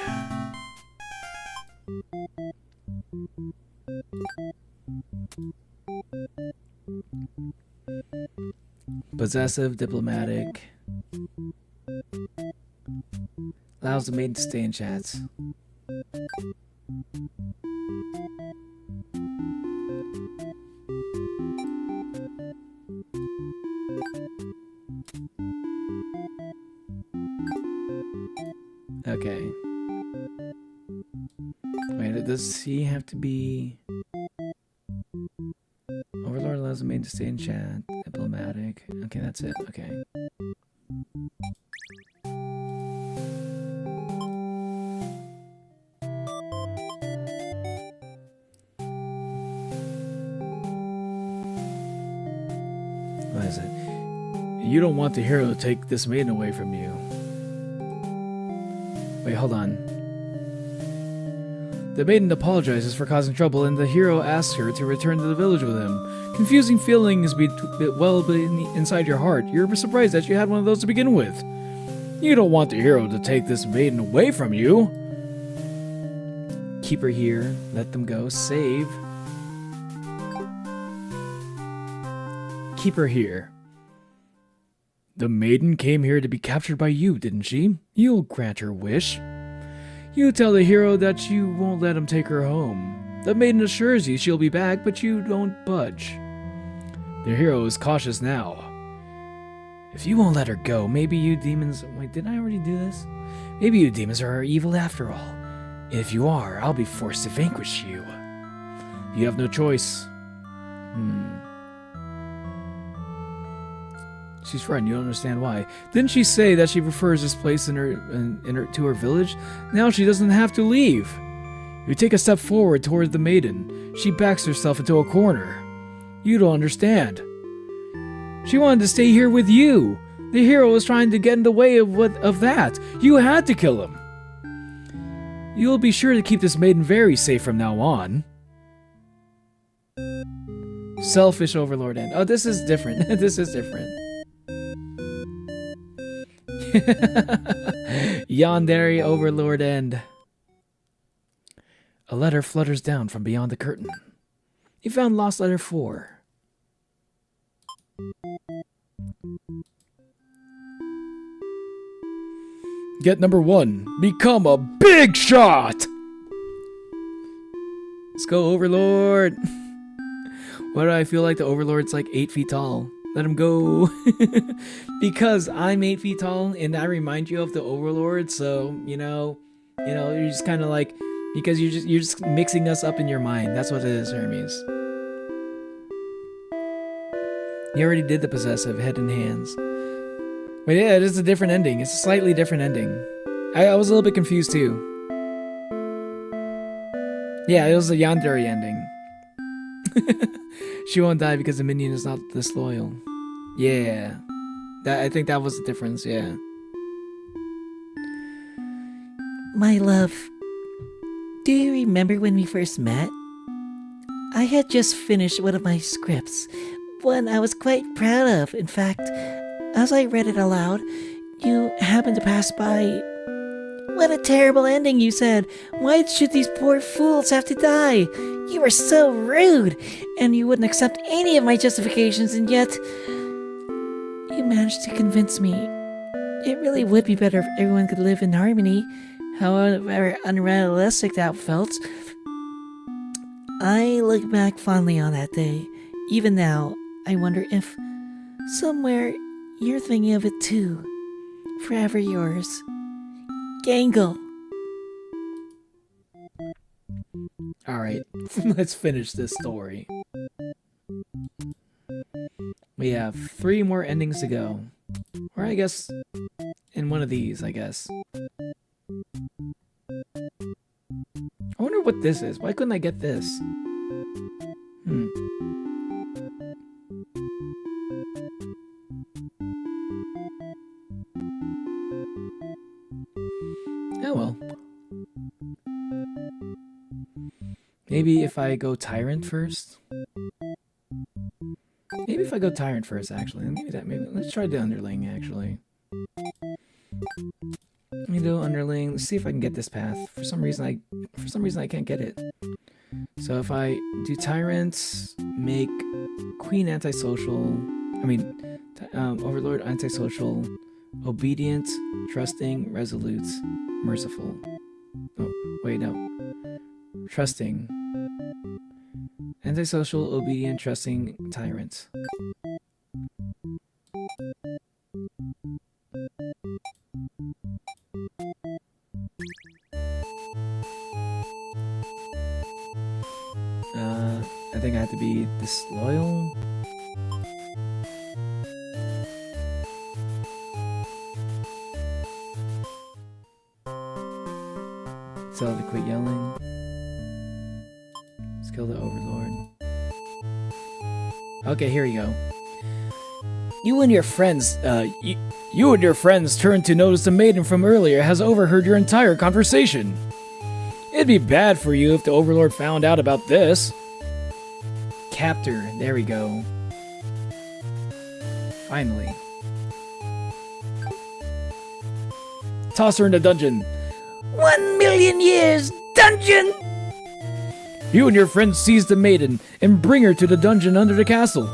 Possessive, diplomatic. Allows the maiden to stay in chats. Okay. does he have to be... Overlord allows the maiden to stay in chat. Diplomatic. Okay, that's it. Okay. What is it? You don't want the hero to take this maiden away from you. Wait, hold on. The maiden apologizes for causing trouble, and the hero asks her to return to the village with him. Confusing feelings well inside your heart. You're surprised that you had one of those to begin with. You don't want the hero to take this maiden away from you. Keep her here. Let them go. Save. Keep her here. The maiden came here to be captured by you, didn't she? You'll grant her wish. You tell the hero that you won't let him take her home. The maiden assures you she'll be back, but you don't budge. The hero is cautious now. If you won't let her go, maybe you demons... Wait, did I already do this? Maybe you demons are evil after all. If you are, I'll be forced to vanquish you. You have no choice. She's frightened. You don't understand why. Didn't she say that she prefers this place to her village? Now she doesn't have to leave. You take a step forward toward the maiden. She backs herself into a corner. You don't understand. She wanted to stay here with you. The hero was trying to get in the way of that. You had to kill him. You'll be sure to keep this maiden very safe from now on. Selfish Overlord End. Oh, this is different. This is different. Yandere Overlord End. A letter flutters down from beyond the curtain. You found lost letter 4. Get number 1. Become a big shot! Let's go, Overlord! Why do I feel like the Overlord's like 8 feet tall? Let him go. Because I'm 8 feet tall and I remind you of the Overlord, so, you know, you're just kind of like, because you're just mixing us up in your mind. That's what it is, Hermes. You already did the possessive, head and hands. But yeah, it is a different ending. It's a slightly different ending. I was a little bit confused too. Yeah, it was a Yandere ending. She won't die because the minion is not disloyal. Yeah. I think that was the difference, yeah. My love, do you remember when we first met? I had just finished one of my scripts, one I was quite proud of. In fact, as I read it aloud, you happened to pass by. What a terrible ending, you said. Why should these poor fools have to die? You were so rude, and you wouldn't accept any of my justifications, and yet you managed to convince me. It really would be better if everyone could live in harmony, however unrealistic that felt. I look back fondly on that day. Even now, I wonder if somewhere you're thinking of it too. Forever yours, Gangle. Alright, let's finish this story. We have 3 more endings to go. Or I guess, in one of these, I guess. I wonder what this is. Why couldn't I get this? Oh well. Maybe if I go Tyrant first? Maybe if I go Tyrant first, actually. Maybe let's try the Underling, actually. Let me do Underling. Let's see if I can get this path. For some reason I can't get it. So if I do Tyrant, make Queen antisocial. Overlord antisocial, obedient, trusting, resolute, merciful. Oh, wait, no. Trusting. Antisocial, obedient, trusting, tyrant. think I have to be disloyal. Tell to quit yelling. Kill the overlord. Okay, here we go. You and your friends turn to notice the maiden from earlier has overheard your entire conversation. It'd be bad for you if the overlord found out about this. Captor, there we go. Finally. Toss her in the dungeon. 1,000,000 years dungeon! You and your friends seize the maiden and bring her to the dungeon under the castle.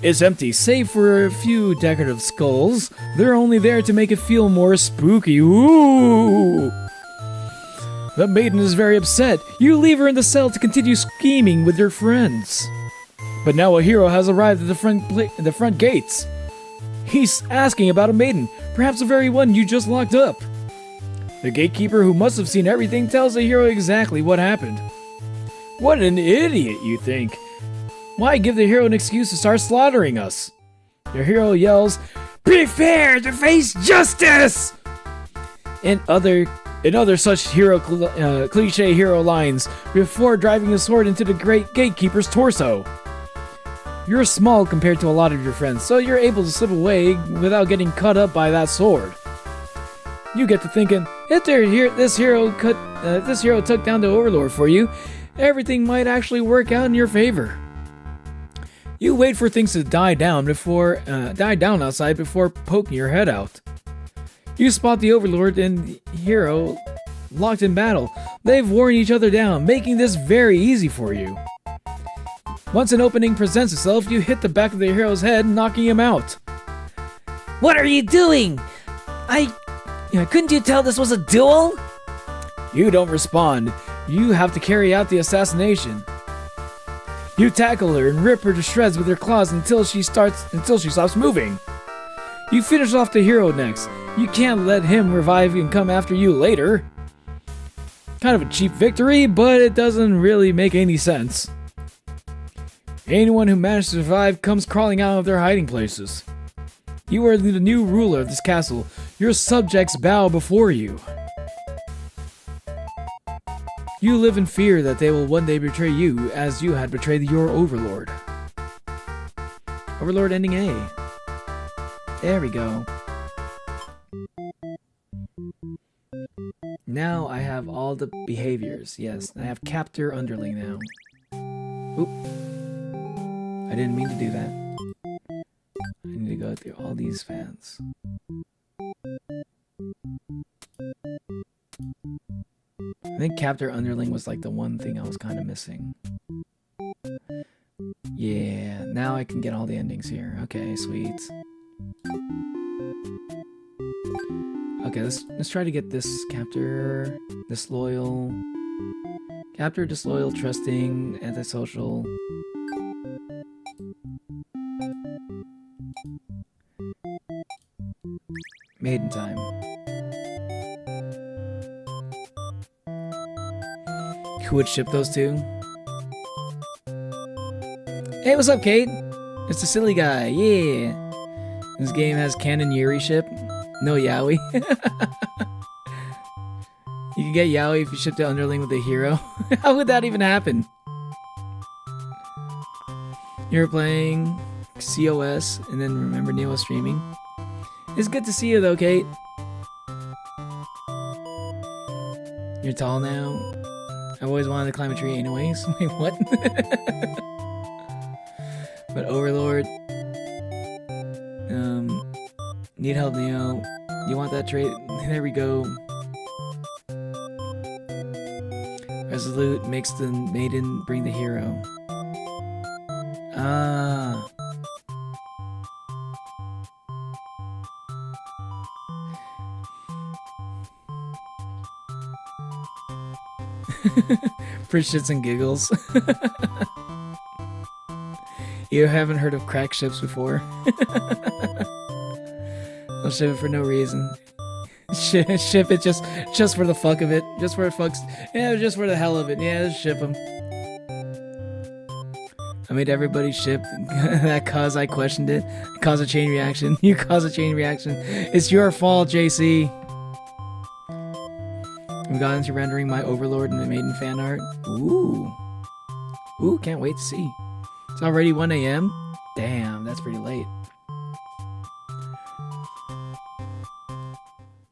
It's empty, save for a few decorative skulls. They're only there to make it feel more spooky. Ooh! The maiden is very upset. You leave her in the cell to continue scheming with your friends. But now a hero has arrived at the front gates. He's asking about a maiden, perhaps the very one you just locked up. The gatekeeper, who must have seen everything, tells the hero exactly what happened. What an idiot, you think. Why give the hero an excuse to start slaughtering us? The hero yells, "Prepare to face justice!" In other such hero cliche hero lines, before driving a sword into the great gatekeeper's torso. You're small compared to a lot of your friends, so you're able to slip away without getting cut up by that sword. You get to thinking, if this hero took down the overlord for you, everything might actually work out in your favor. You wait for things to die down outside before poking your head out. You spot the overlord and the hero locked in battle. They've worn each other down, making this very easy for you. Once an opening presents itself, you hit the back of the hero's head, knocking him out. What are you doing? Couldn't you tell this was a duel? You don't respond. You have to carry out the assassination. You tackle her and rip her to shreds with your claws until she stops moving. You finish off the hero next. You can't let him revive and come after you later. Kind of a cheap victory, but it doesn't really make any sense. Anyone who managed to survive comes crawling out of their hiding places. You are the new ruler of this castle. Your subjects bow before you. You live in fear that they will one day betray you as you had betrayed your overlord. Overlord ending A. There we go. Now I have all the behaviors. Yes, I have captor underling now. Oop. I didn't mean to do that. I need to go through all these fans. I think captor underling was like the one thing I was kind of missing. Yeah, now I can get all the endings here. Okay, sweet. Okay, let's try to get this captor, disloyal, trusting, antisocial. Maiden time. Who would ship those two? Hey, what's up, Kate? It's the silly guy, yeah. This game has canon Yuri ship. No yaoi. You can get yaoi if you ship the underling with the hero. How would that even happen? You're playing COS and then remember Neil was streaming. It's good to see you though, Kate. You're tall now. I've always wanted to climb a tree anyways. Wait, what? But Overlord. Need help, Neo. You want that trait? There we go. Resolute makes the maiden bring the hero. Ah. For shits and giggles. You haven't heard of crack ships before? I'll ship it for no reason. Ship it just for the fuck of it. Just for the hell of it. Yeah, just ship them. I made everybody ship. That caused I questioned it. Caused a chain reaction. You caused a chain reaction. It's your fault, JC. We got into rendering my overlord in the maiden fan art. Ooh. Ooh, can't wait to see. It's already 1 a.m. Damn, that's pretty late.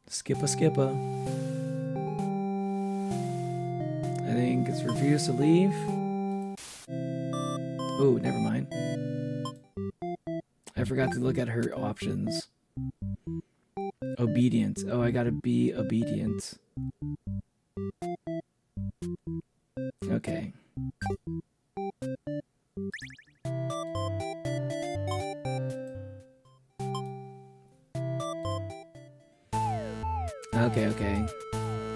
Skippa. I think it's refused to leave. Oh, never mind. I forgot to look at her options. Obedient. Oh, I gotta be obedient. Okay. Okay.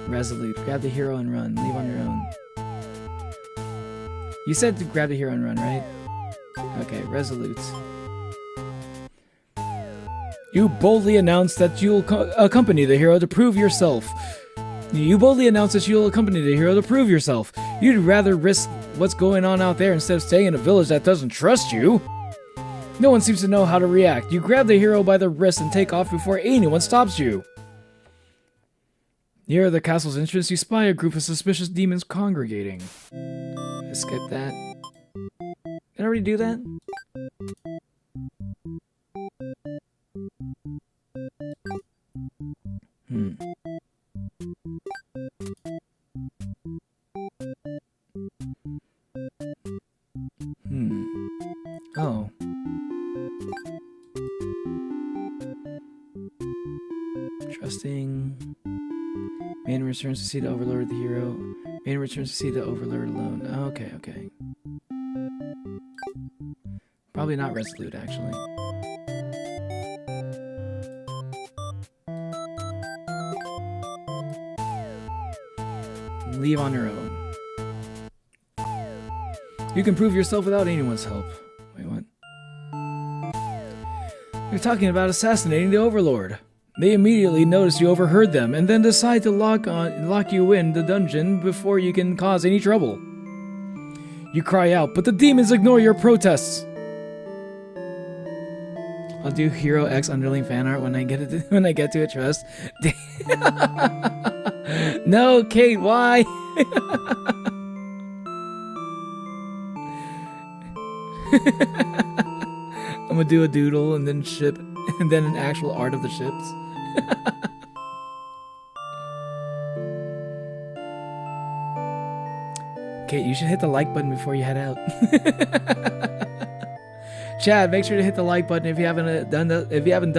Resolute. Grab the hero and run. Leave on your own. You said to grab the hero and run, right? Okay, resolute. You boldly announce that you'll accompany the hero to prove yourself. You'd rather risk what's going on out there instead of staying in a village that doesn't trust you. No one seems to know how to react. You grab the hero by the wrist and take off before anyone stops you. Near the castle's entrance, you spy a group of suspicious demons congregating. I skipped that. Did I already do that? Oh. Trusting. Man returns to see the overlord of the hero. Man returns to see the overlord alone. Okay. Probably not resolute, actually. Leave on your own. You can prove yourself without anyone's help. Wait, what? You're talking about assassinating the overlord. They immediately notice you overheard them and then decide to lock you in the dungeon before you can cause any trouble. You cry out, but the demons ignore your protests. I'll do Hero X underling fan art when I get to it. Trust. No, Kate, why? I'm gonna do a doodle and then ship, and then an actual art of the ships. Kate, you should hit the like button before you head out. Chad, make sure to hit the like button if you haven't done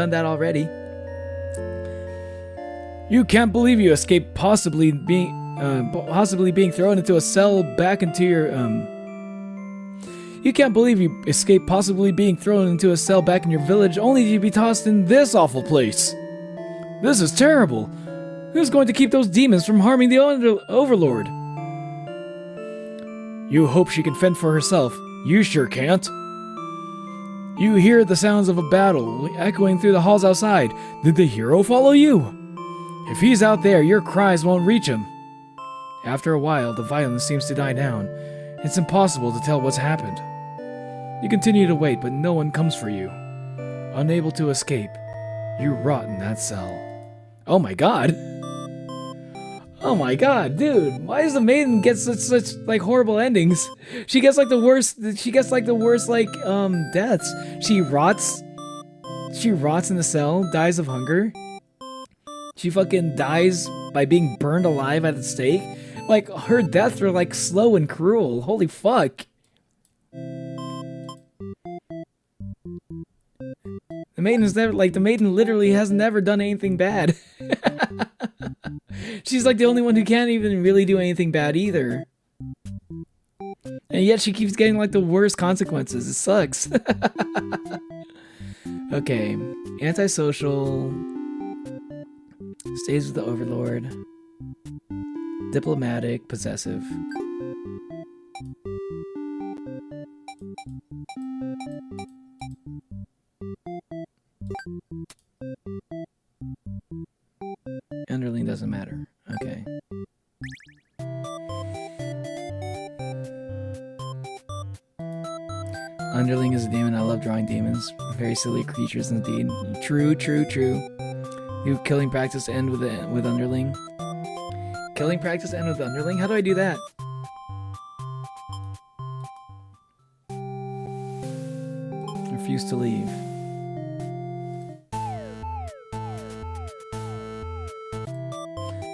that already. You can't believe you escaped possibly being thrown into a cell back into your You can't believe you escaped possibly being thrown into a cell back in your village only to be tossed in this awful place. This is terrible. Who's going to keep those demons from harming the overlord? You hope she can fend for herself. You sure can't. You hear the sounds of a battle echoing through the halls outside. Did the hero follow you? If he's out there, your cries won't reach him. After a while, the violence seems to die down. It's impossible to tell what's happened. You continue to wait, but no one comes for you. Unable to escape, you rot in that cell. Oh my god. Oh my god, dude. Why does the maiden get such like horrible endings? She gets like the worst deaths. She rots in the cell, dies of hunger. She fucking dies by being burned alive at the stake. Like, her deaths are like slow and cruel. Holy fuck. The maiden literally has never done anything bad. She's like the only one who can't even really do anything bad either. And yet she keeps getting like the worst consequences. It sucks. Okay. Antisocial. Stays with the overlord. Diplomatic. Possessive. Underling doesn't matter. Okay. Underling is a demon. I love drawing demons. Very silly creatures indeed. True, true, true. You killing practice end with Underling. Killing practice end with Underling? How do I do that? Refuse to leave.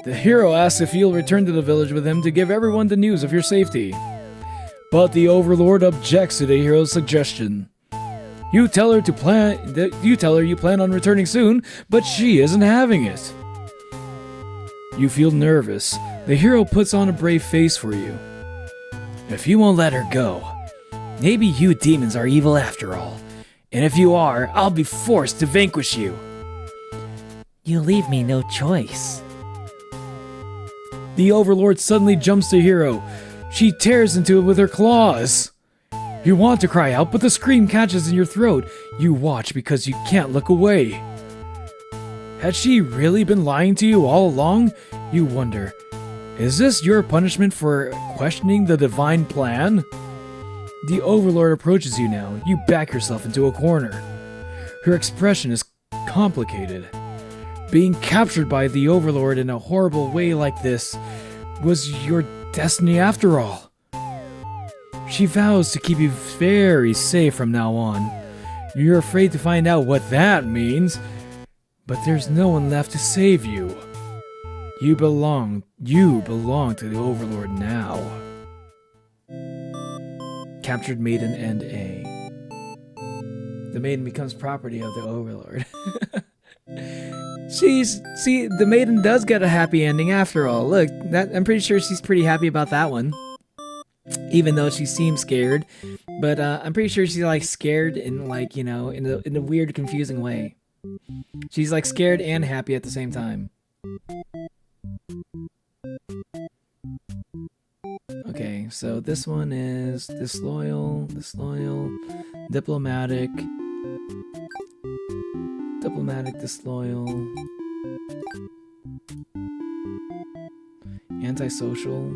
The hero asks if you'll return to the village with him to give everyone the news of your safety. But the overlord objects to the hero's suggestion. You tell her you plan on returning soon, but she isn't having it. You feel nervous. The hero puts on a brave face for you. If you won't let her go, maybe you demons are evil after all. And if you are, I'll be forced to vanquish you. You leave me no choice. The overlord suddenly jumps the hero. She tears into it with her claws. You want to cry out, but the scream catches in your throat. You watch because you can't look away. Had she really been lying to you all along? You wonder, is this your punishment for questioning the divine plan? The overlord approaches you now. You back yourself into a corner. Her expression is complicated. Being captured by the overlord in a horrible way like this was your destiny after all. She vows to keep you very safe from now on. You're afraid to find out what that means, but there's no one left to save you. You belong to the overlord now. Captured maiden and A. The maiden becomes property of the overlord. The maiden does get a happy ending after all. Look, I'm pretty sure she's pretty happy about that one. Even though she seems scared. But I'm pretty sure she's like scared in like, in a weird, confusing way. She's like scared and happy at the same time. Okay, so this one is disloyal, diplomatic, disloyal, antisocial,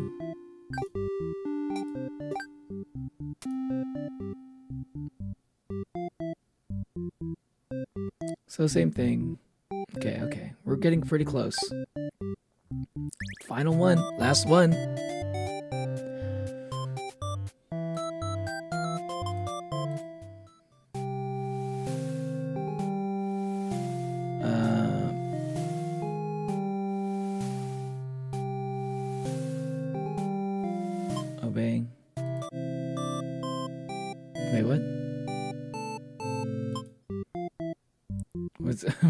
so same thing. Okay, we're getting pretty close. Final one, last one. Obey. Wait, what?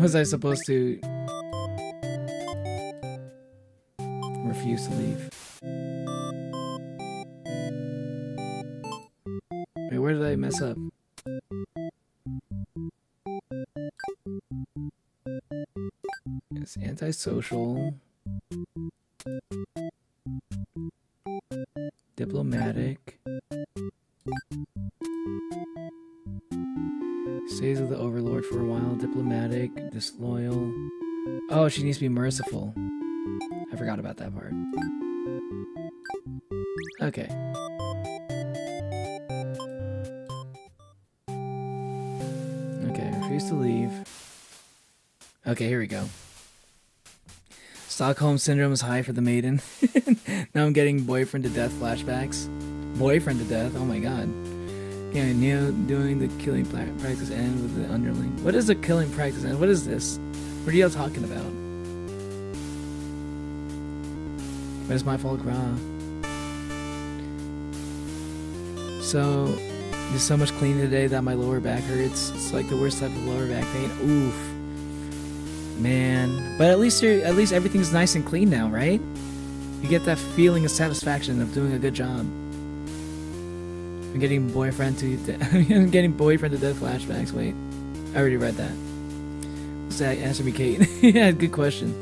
Was I supposed to refuse to leave? Wait, where did I mess up? It's antisocial, diplomatic, stays with the overlord for a while, diplomatic, disloyal. Oh, she needs to be merciful. I forgot about that part. Okay. Okay, refuse to leave. Okay, here we go. Stockholm Syndrome is high for the maiden. Now I'm getting boyfriend to death flashbacks. Boyfriend to death? Oh my god. Yeah, doing the killing practice end with the underling. What is the killing practice end? What is this? What are y'all talking about? What is my fault, Gra? So, there's so much cleaning today that my lower back hurts. It's like the worst type of lower back pain. Oof. Man. But at least everything's nice and clean now, right? You get that feeling of satisfaction of doing a good job. I'm getting boyfriend to death flashbacks. Wait, I already read that. Answer me, Kate. Yeah, good question.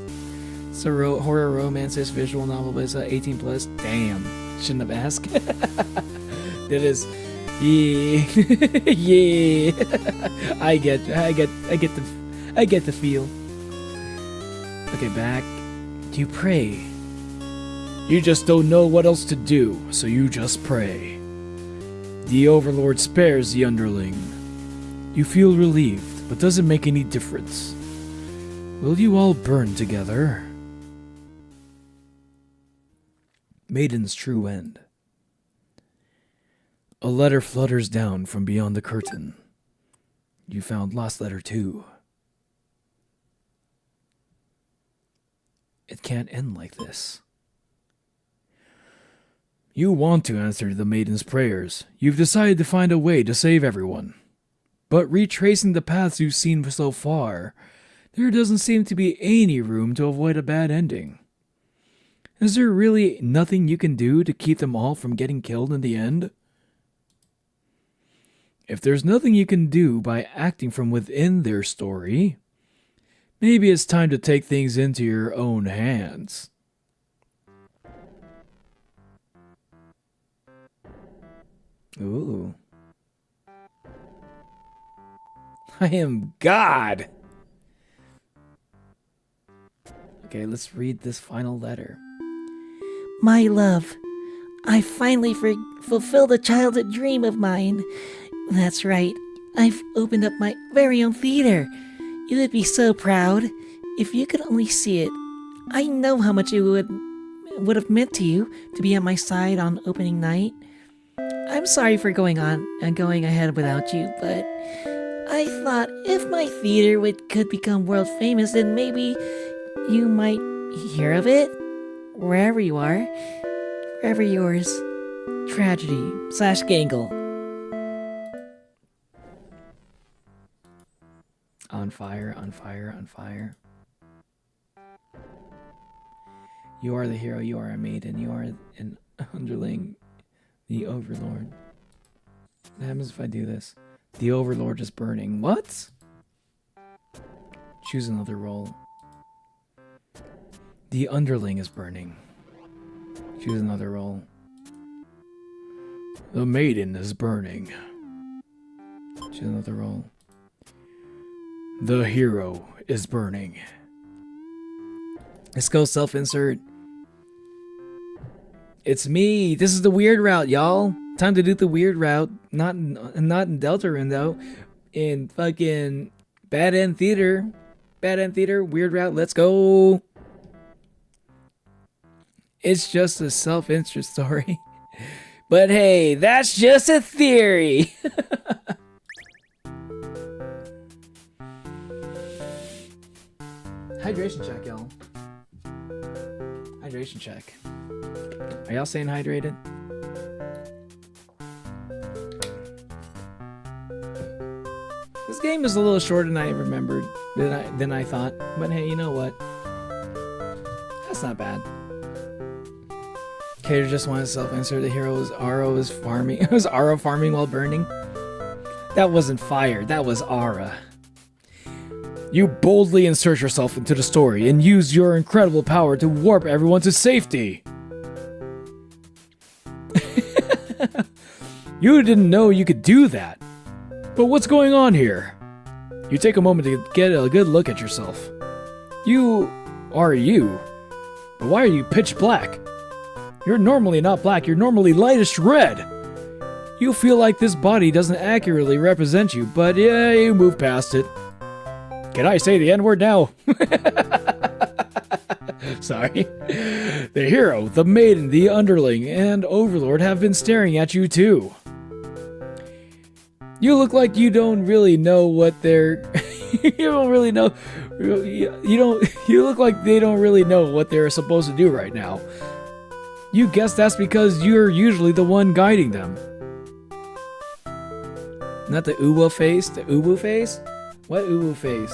It's a horror romances visual novel, but it's 18 plus. Damn, shouldn't have asked. It is. Yeah, yeah. I get the feel. Okay, back. You pray. You just don't know what else to do, so you just pray. The Overlord spares the underling. You feel relieved, but does it make any difference? Will you all burn together? Maiden's true end. A letter flutters down from beyond the curtain. You found lost letter 2. It can't end like this. You want to answer the maiden's prayers. You've decided to find a way to save everyone. But retracing the paths you've seen so far, there doesn't seem to be any room to avoid a bad ending. Is there really nothing you can do to keep them all from getting killed in the end? If there's nothing you can do by acting from within their story, maybe it's time to take things into your own hands. Ooh. I am God! Okay, let's read this final letter. My love, I finally fulfilled a childhood dream of mine. That's right, I've opened up my very own theater. You would be so proud if you could only see it. I know how much it would have meant to you to be at my side on opening night. I'm sorry for going ahead without you, but I thought if my theater could become world famous, then maybe you might hear of it. Wherever you are, forever yours, Tragedy/Gangle. On fire, on fire, on fire. You are the hero, you are a maiden, you are an underling, the Overlord. What happens if I do this? The Overlord is burning. What? Choose another role. The underling is burning. Choose another role. The maiden is burning. Choose another role. The hero is burning. Let's go self-insert. It's me. This is the weird route, y'all. Time to do the weird route. Not in Deltarune though. In fucking Bad End Theater. Bad End Theater, weird route. Let's go. It's just a self-interest story. But hey, that's just a theory. Hydration check, y'all. Hydration check. Are y'all staying hydrated? This game is a little shorter than I remembered, than I thought. But hey, you know what? That's not bad. Cater just wanted to self-insert. The hero is Aro is farming. It was Aro farming while burning. That wasn't fire. That was Ara. You boldly insert yourself into the story and use your incredible power to warp everyone to safety. You didn't know you could do that. But what's going on here? You take a moment to get a good look at yourself. You are you. But why are you pitch black? You're normally not black, you're normally lightish red. You feel like this body doesn't accurately represent you, but yeah, you move past it. Can I say the N-word now? Sorry. The hero, the maiden, the underling, and Overlord have been staring at you too. You look like you don't really know what they're... you don't really know... You look like they don't really know what they're supposed to do right now. You guess that's because you're usually the one guiding them. Not the Uwu face? The Uwu face? What Uwu face?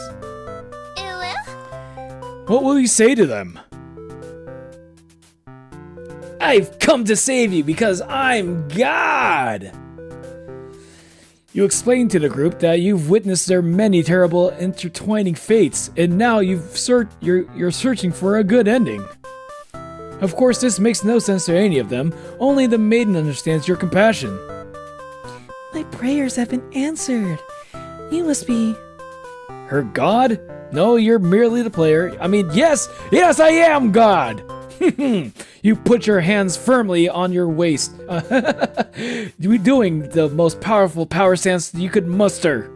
What will you say to them? I've come to save you because I'm God! You explain to the group that you've witnessed their many terrible intertwining fates, and now you're searching for a good ending. Of course, this makes no sense to any of them. Only the maiden understands your compassion. My prayers have been answered. You must be... Her God? No, you're merely the player. I mean, yes, I am God! You put your hands firmly on your waist. You're doing the most powerful power stance you could muster.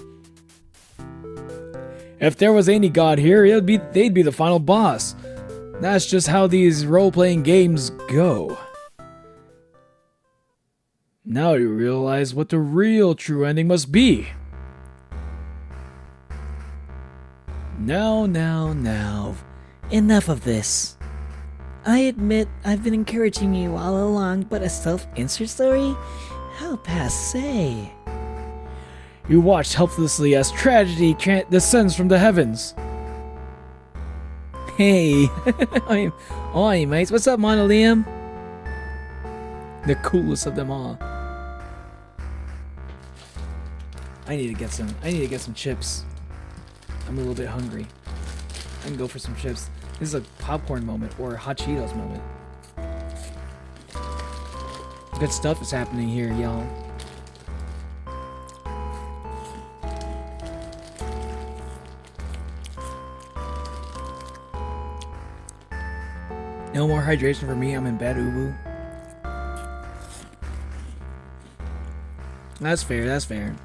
If there was any god here, they'd be the final boss. That's just how these role-playing games go. Now you realize what the real true ending must be. Now. Enough of this. I admit I've been encouraging you all along, but a self-insert story? How passe. You watched helplessly as tragedy descends from the heavens. Hey, oi mates, what's up, Mon and Liam? The coolest of them all. I need to get some chips. I'm a little bit hungry. I can go for some chips. This is a popcorn moment or a hot Cheetos moment. Good stuff is happening here, y'all. No more hydration for me. I'm in bed, ubu. That's fair. That's fair.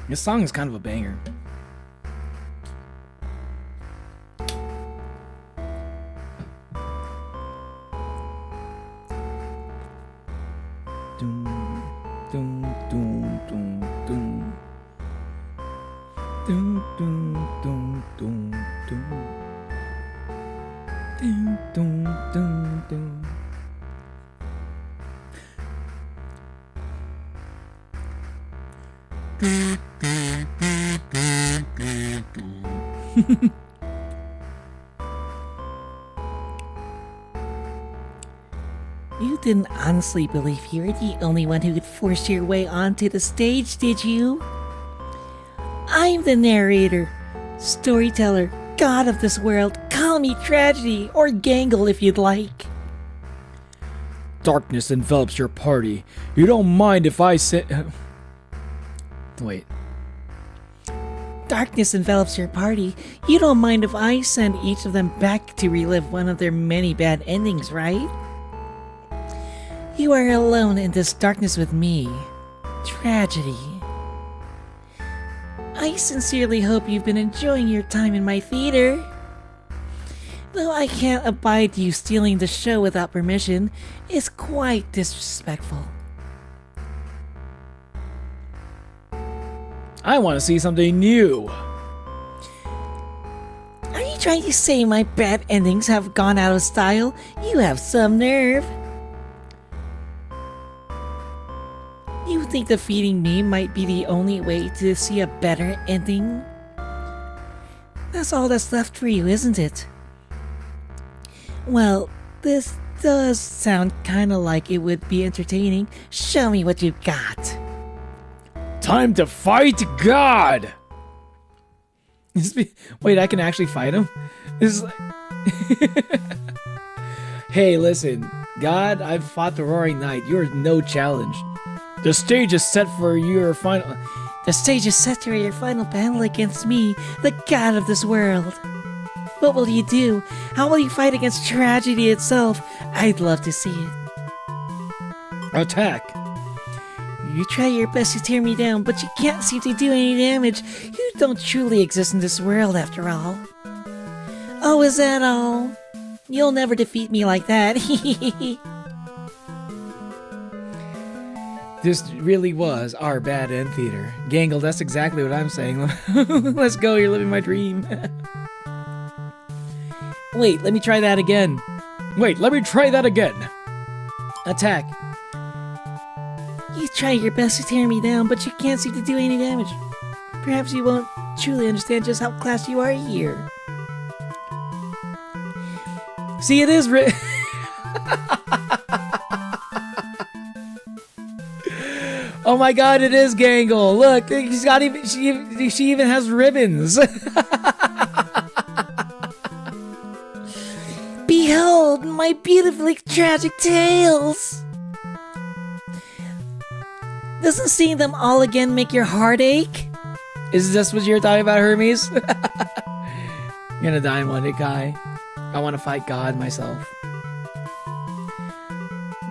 This song is kind of a banger. Doom, doom, doom, doom, doom. Doom, doom, doom, doom, doom. Doom, doom, doom, doom. You didn't honestly believe you were the only one who could force your way onto the stage, did you? I'm the narrator, storyteller, god of this world. Call me Tragedy, or Gangle if you'd like. Darkness envelops your party. You don't mind if I say... Wait. Darkness envelops your party. You don't mind if I send each of them back to relive one of their many bad endings, right? You are alone in this darkness with me, Tragedy. I sincerely hope you've been enjoying your time in my theater. Though I can't abide you stealing the show without permission, it's quite disrespectful. I want to see something new. Are you trying to say my bad endings have gone out of style? You have some nerve. You think defeating me might be the only way to see a better ending? That's all that's left for you, isn't it? Well, this does sound kinda like it would be entertaining. Show me what you got. Time to fight God! Wait, I can actually fight him? This is like... Hey, listen. God, I've fought the Roaring Knight. You are no challenge. The stage is set for your final... The stage is set for your final battle against me, the god of this world. What will you do? How will you fight against Tragedy itself? I'd love to see it. Attack! You try your best to tear me down, but you can't seem to do any damage. You don't truly exist in this world, after all. Oh, is that all? You'll never defeat me like that. This really was our bad end theater. Gangle, that's exactly what I'm saying. Let's go, you're living my dream. Wait, let me try that again. Wait, let me try that again. Attack. You try your best to tear me down, but you can't seem to do any damage. Perhaps you won't truly understand just how classy you are here. See, it is Oh my god, it is Gangle. Look, she's got even she even has ribbons. Behold my beautifully tragic tales. Doesn't seeing them all again make your heart ache? Is this what you're talking about, Hermes? You're gonna die in one hit, Kai. I want to fight God myself.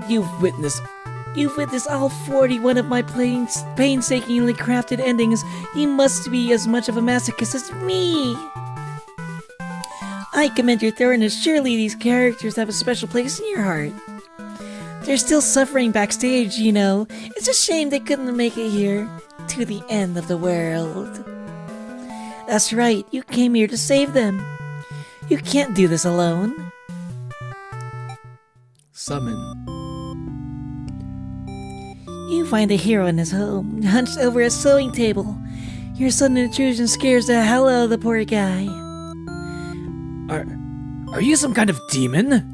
You've witnessed all 41 of my painstakingly crafted endings. You must be as much of a masochist as me. I commend your thoroughness. Surely these characters have a special place in your heart. They're still suffering backstage, you know. It's a shame they couldn't make it here to the end of the world. That's right, you came here to save them. You can't do this alone. Summon. You find a hero in his home, hunched over a sewing table. Your sudden intrusion scares the hell out of the poor guy. Are you some kind of demon?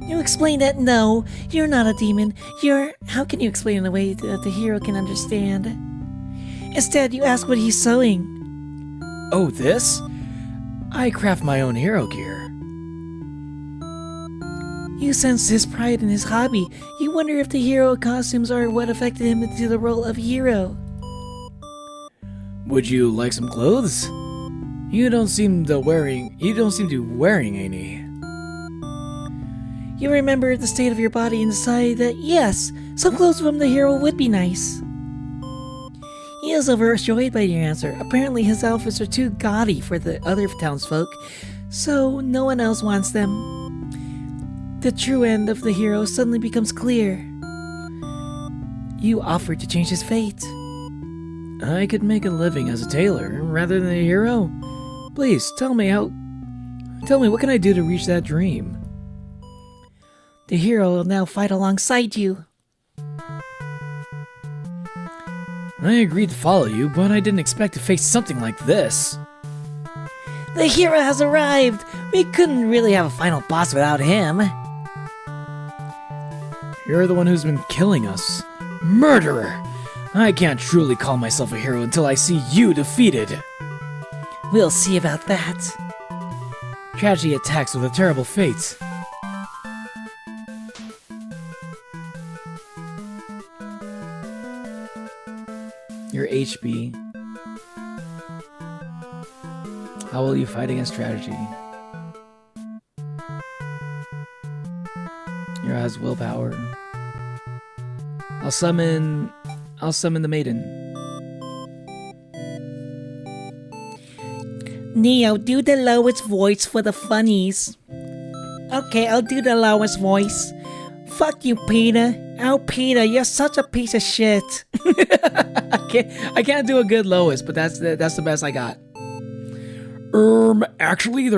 You explain that no, you're not a demon. How can you explain in a way that the hero can understand? Instead, you ask what he's sewing. Oh, this? I craft my own hero gear. You sense his pride in his hobby. You wonder if the hero costumes are what affected him into the role of hero. Would you like some clothes? You don't seem to be wearing any. You remember the state of your body and decide that yes, some clothes from the hero would be nice. He is overjoyed by your answer. Apparently his outfits are too gaudy for the other townsfolk, so no one else wants them. The true end of the hero suddenly becomes clear. You offer to change his fate. I could make a living as a tailor rather than a hero. Please, tell me what can I do to reach that dream? The hero will now fight alongside you. I agreed to follow you, but I didn't expect to face something like this. The hero has arrived! We couldn't really have a final boss without him. You're the one who's been killing us. Murderer! I can't truly call myself a hero until I see you defeated. We'll see about that. Tragedy attacks with a terrible fate. Your HP. How will you fight against tragedy? Your has willpower. I'll summon the maiden. Neo, do the lowest voice for the funnies. Okay, I'll do the lowest voice. Fuck you, Peter. Oh, Peter, you're such a piece of shit. I can't do a good lowest, but that's the best I got. Actually,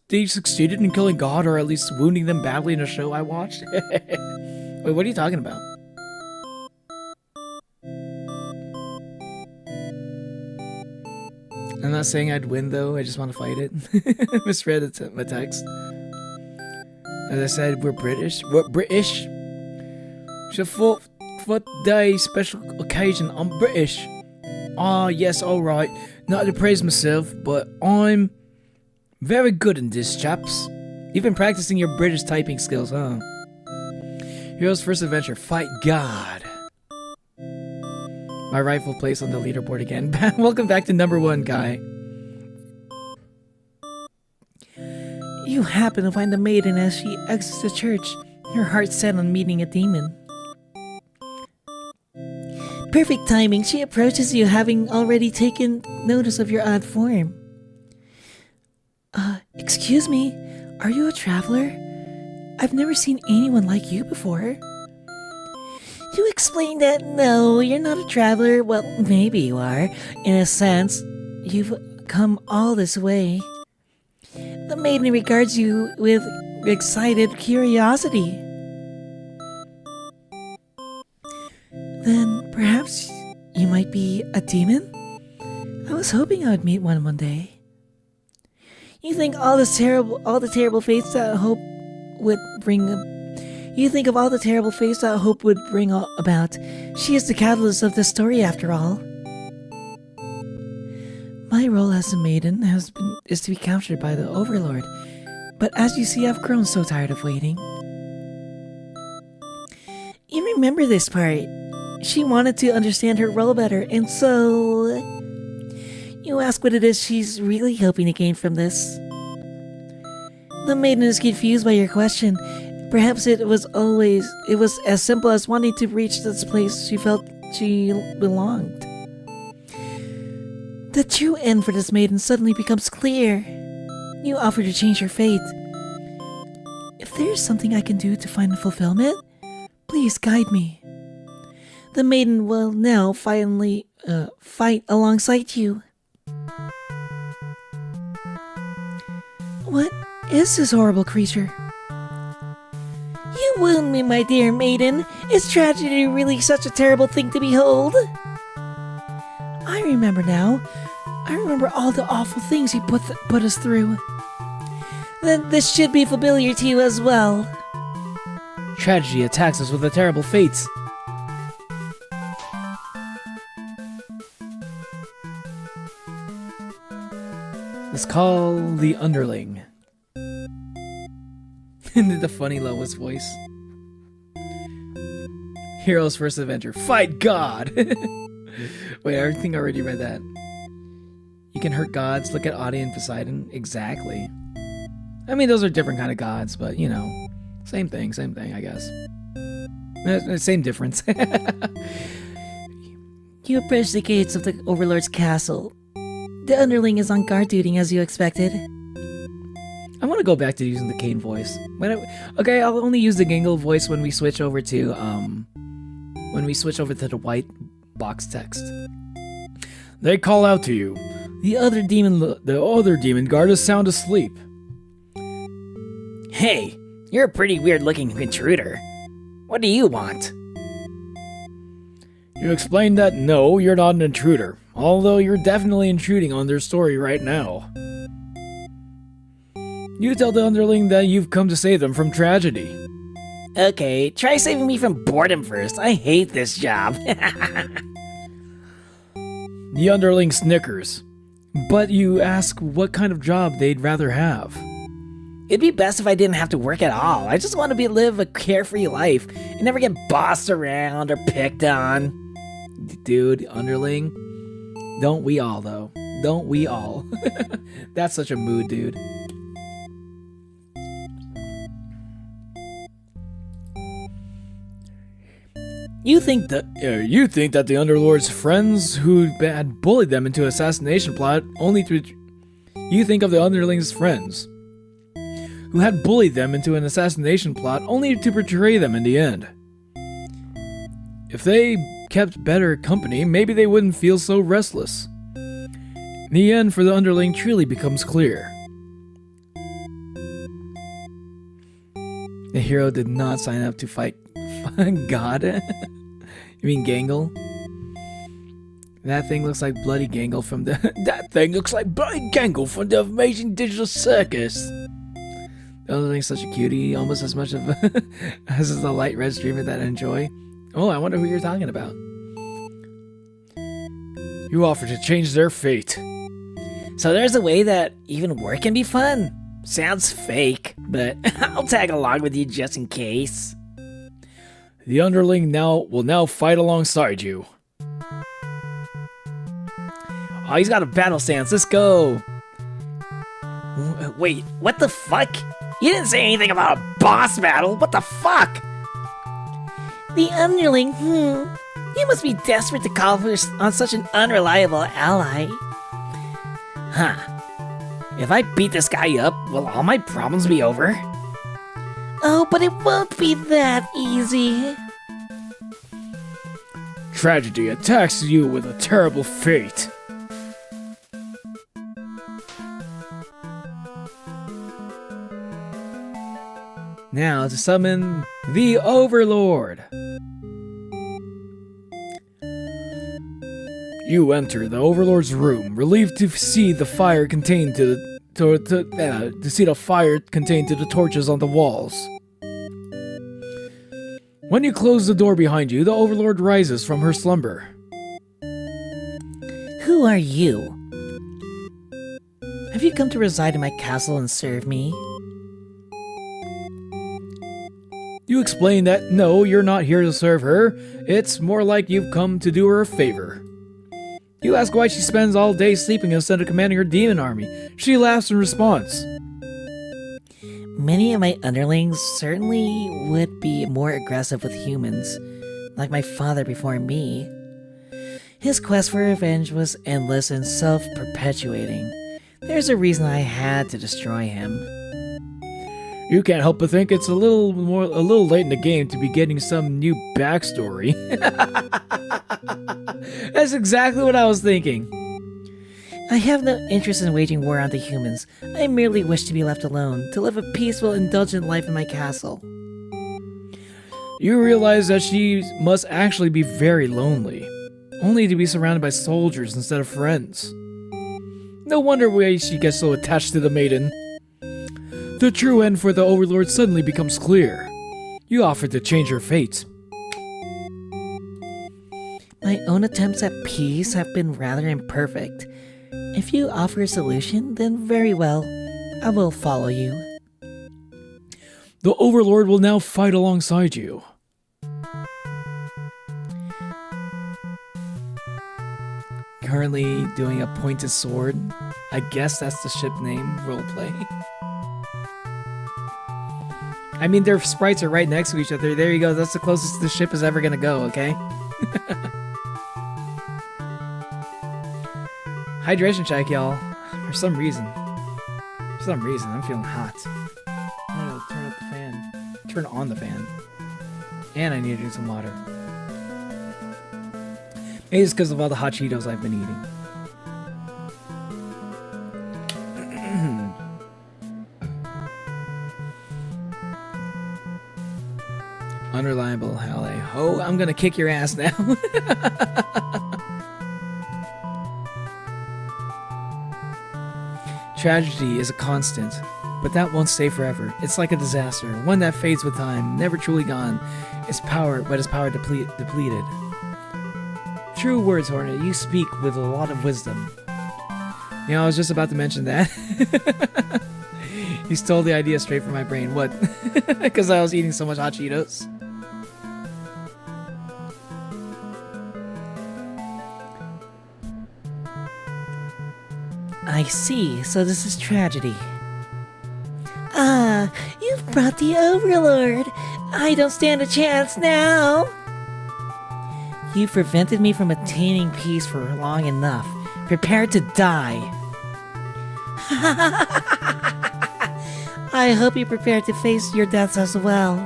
they succeeded in killing God, or at least wounding them badly in a show I watched. Wait, what are you talking about? I'm not saying I'd win, though. I just want to fight it. Misread my text. As I said, we're British. We're British. It's a 4th day special occasion. I'm British. Ah, yes, alright. Not to praise myself, but I'm very good in this, chaps. You've been practicing your British typing skills, huh? Hero's first adventure, fight God. My rightful place on the leaderboard again. Welcome back to number 1, Kai. You happen to find the maiden as she exits the church, her heart set on meeting a demon. Perfect timing, she approaches you having already taken notice of your odd form. Excuse me, are you a traveler? I've never seen anyone like you before. You explain that no, you're not a traveler. Well, maybe you are. In a sense, you've come all this way. The maiden regards you with excited curiosity. Then perhaps you might be a demon? I was hoping I would meet one day. You think all the terrible fates that hope would bring You think of all the terrible fates that hope would bring about. She is the catalyst of this story, after all. My role as a maiden is to be captured by the Overlord. But as you see, I've grown so tired of waiting. You remember this part. She wanted to understand her role better, and so... You ask what it is she's really hoping to gain from this. The maiden is confused by your question. Perhaps it was as simple as wanting to reach this place she felt she belonged. The true end for this maiden suddenly becomes clear. You offer to change her fate. If there is something I can do to find fulfillment, please guide me. The maiden will now finally fight alongside you. What is this horrible creature? You wound me, my dear maiden. Is tragedy really such a terrible thing to behold? I remember now. I remember all the awful things he put us through. Then this should be familiar to you as well. Tragedy attacks us with a terrible fate. Let's call the underling. The funny Lois voice. Hero's first adventure. Fight God! Wait, I think I already read that. You can hurt gods. Look at Odyssey and Poseidon. Exactly. I mean, those are different kind of gods, but, you know, same thing, I guess. Same difference. You approach the gates of the Overlord's castle. The underling is on guard duty as you expected. I want to go back to using the Kane voice. Okay, I'll only use the Gangle voice when we switch over to the white box text. They call out to you. The other demon guard is sound asleep. Hey, you're a pretty weird-looking intruder. What do you want? You explain that no, you're not an intruder, although you're definitely intruding on their story right now. You tell the underling that you've come to save them from tragedy. Okay, try saving me from boredom first. I hate this job. The underling snickers, but you ask what kind of job they'd rather have. It'd be best if I didn't have to work at all. I just want to live a carefree life and never get bossed around or picked on. Dude, underling. Don't we all, though? Don't we all? That's such a mood, dude. You think that the Underlord's friends who had bullied them into assassination plot only to... You think of the Underling's friends who had bullied them into an assassination plot only to betray them in the end. If they kept better company, maybe they wouldn't feel so restless. The end for the Underling truly becomes clear. The hero did not sign up to fight God? You mean Gangle? That thing looks like bloody Gangle from the... That thing looks like bloody Gangle from the Amazing Digital Circus! The other thing's such a cutie, almost as much of as the light red streamer that I enjoy. Oh, I wonder who you're talking about. You offer to change their fate. So there's a way that even work can be fun. Sounds fake, but I'll tag along with you just in case. The underling will now fight alongside you. Oh, he's got a battle stance. Let's go. Wait, what the fuck? You didn't say anything about a boss battle. What the fuck? The underling, You must be desperate to call on such an unreliable ally. Huh. If I beat this guy up, will all my problems be over? Oh, but it won't be that easy. Tragedy attacks you with a terrible fate. Now to summon the Overlord. You enter the Overlord's room, relieved to see the fire contained to the fire contained to the torches on the walls. When you close the door behind you, the Overlord rises from her slumber. Who are you? Have you come to reside in my castle and serve me? You explain that no, you're not here to serve her. It's more like you've come to do her a favor. You ask why she spends all day sleeping instead of commanding her demon army. She laughs in response. Many of my underlings certainly would be more aggressive with humans, like my father before me. His quest for revenge was endless and self-perpetuating. There's a reason I had to destroy him. You can't help but think it's a little late in the game to be getting some new backstory. That's exactly what I was thinking. I have no interest in waging war on the humans. I merely wish to be left alone, to live a peaceful, indulgent life in my castle. You realize that she must actually be very lonely, only to be surrounded by soldiers instead of friends. No wonder why she gets so attached to the maiden. The true end for the Overlord suddenly becomes clear. You offered to change her fate. My own attempts at peace have been rather imperfect. If you offer a solution, then very well, I will follow you. The Overlord will now fight alongside you. Currently doing a pointed sword. I guess that's the ship name, roleplay. I mean, their sprites are right next to each other. There you go. That's the closest the ship is ever gonna go, okay? Hydration check, y'all. For some reason, I'm feeling hot. I don't know, turn up the fan. Turn on the fan. And I need to drink some water. Maybe it's because of all the hot Cheetos I've been eating. Unreliable Halle. Oh, I'm gonna kick your ass now. Tragedy is a constant, but that won't stay forever. It's like a disaster, one that fades with time, never truly gone. Its power depleted. True words, Hornet. You speak with a lot of wisdom. You know, I was just about to mention that. You stole the idea straight from my brain. What? Because I was eating so much hot Cheetos. I see, so this is tragedy. Ah, you've brought the Overlord. I don't stand a chance now. You've prevented me from attaining peace for long enough. Prepare to die. I hope you prepare to face your deaths as well.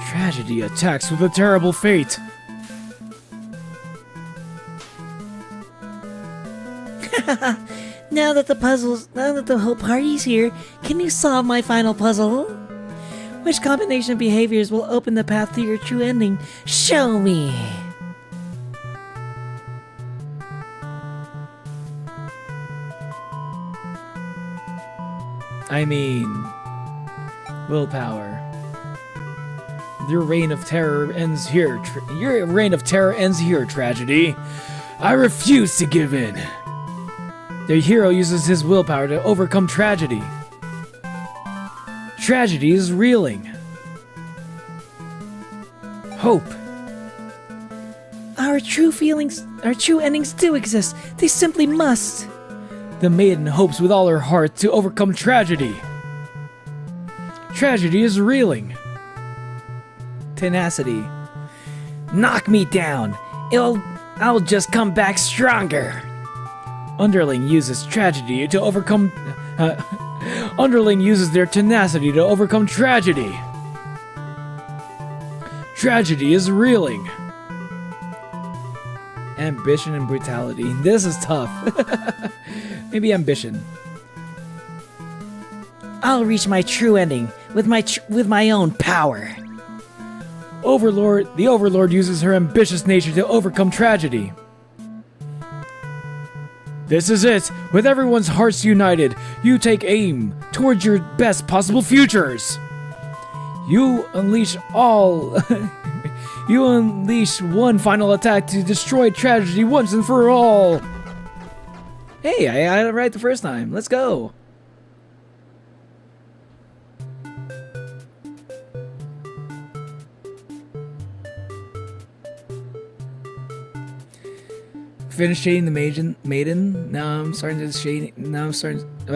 Tragedy attacks with a terrible fate. Now that the whole party's here, can you solve my final puzzle? Which combination of behaviors will open the path to your true ending? Show me! I mean, willpower. Your reign of terror ends here. Your reign of terror ends here, Tragedy. I refuse to give in. The hero uses his willpower to overcome tragedy. Tragedy is reeling. Hope. Our true endings do exist. They simply must. The maiden hopes with all her heart to overcome tragedy. Tragedy is reeling. Tenacity. Knock me down. I'll just come back stronger. Underling uses tragedy to overcome... Underling uses their tenacity to overcome tragedy. Tragedy is reeling. Ambition and brutality. This is tough. Maybe ambition. I'll reach my true ending with my own power. The Overlord uses her ambitious nature to overcome tragedy. This is it! With everyone's hearts united, you take aim towards your best possible futures! You unleash all. You unleash one final attack to destroy tragedy once and for all. Hey, I got it right the first time. Let's go. Finished shading the maiden. Now I'm starting to shade. About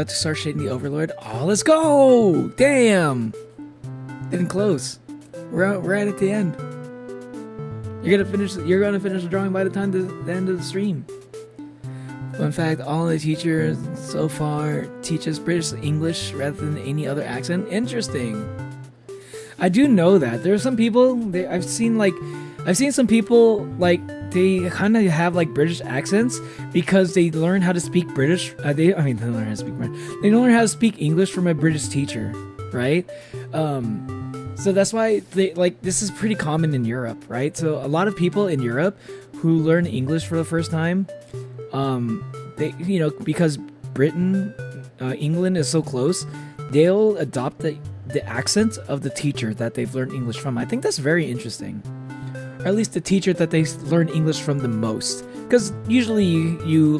to start shading the overlord. Oh, let's go! Damn, getting close. We're right at the end. You're gonna finish the drawing by the time the end of the stream. Fun fact: all the teachers so far teaches British English rather than any other accent. Interesting. I do know that there are some people. I've seen some people like. They kind of have like British accents because they learn how to speak British. They learn how to speak British. They learn how to speak English from a British teacher, right? So that's why this is pretty common in Europe, right? So a lot of people in Europe who learn English for the first time, because Britain, England is so close, they'll adopt the accent of the teacher that they've learned English from. I think that's very interesting. Or at least the teacher that they learn English from the most. Because usually you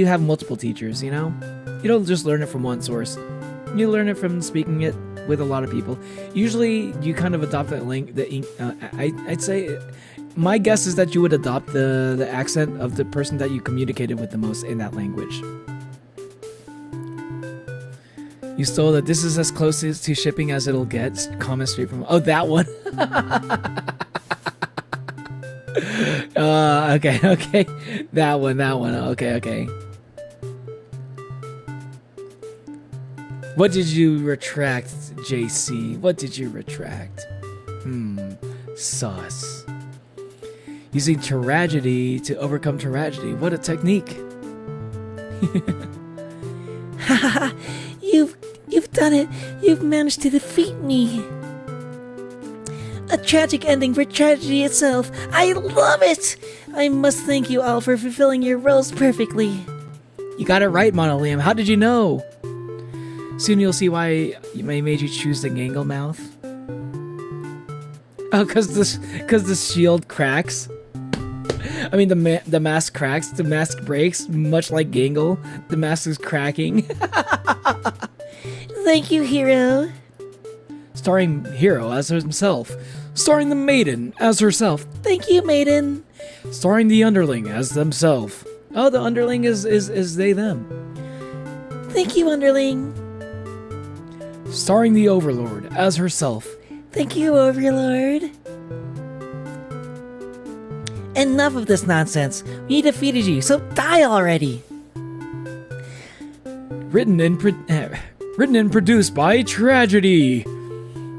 have multiple teachers, you know? You don't just learn it from one source. You learn it from speaking it with a lot of people. Usually you kind of adopt that I'd say, my guess is that you would adopt the accent of the person that you communicated with the most in that language. You stole that. This is as close to shipping as it'll get. Comment straight from. Oh, that one. Okay. That one. Okay. What did you retract, JC? What did you retract? Sus. Using tragedy to overcome tragedy. What a technique. Haha, you've done it. You've managed to defeat me. A tragic ending for tragedy itself. I love it. I must thank you all for fulfilling your roles perfectly. You got it right, Monoliam. How did you know? Soon you'll see why I made you choose the Gangle mouth. Oh, cause the shield cracks. I mean, the mask cracks, the mask breaks, much like Gangle. The mask is cracking. Thank you, Hero. Starring Hero as himself. Starring the Maiden as herself. Thank you, Maiden. Starring the Underling as themselves. Oh, the Underling is they, them. Thank you, Underling. Starring the Overlord as herself. Thank you, Overlord. Enough of this nonsense. We defeated you, so die already. Written and produced by Tragedy.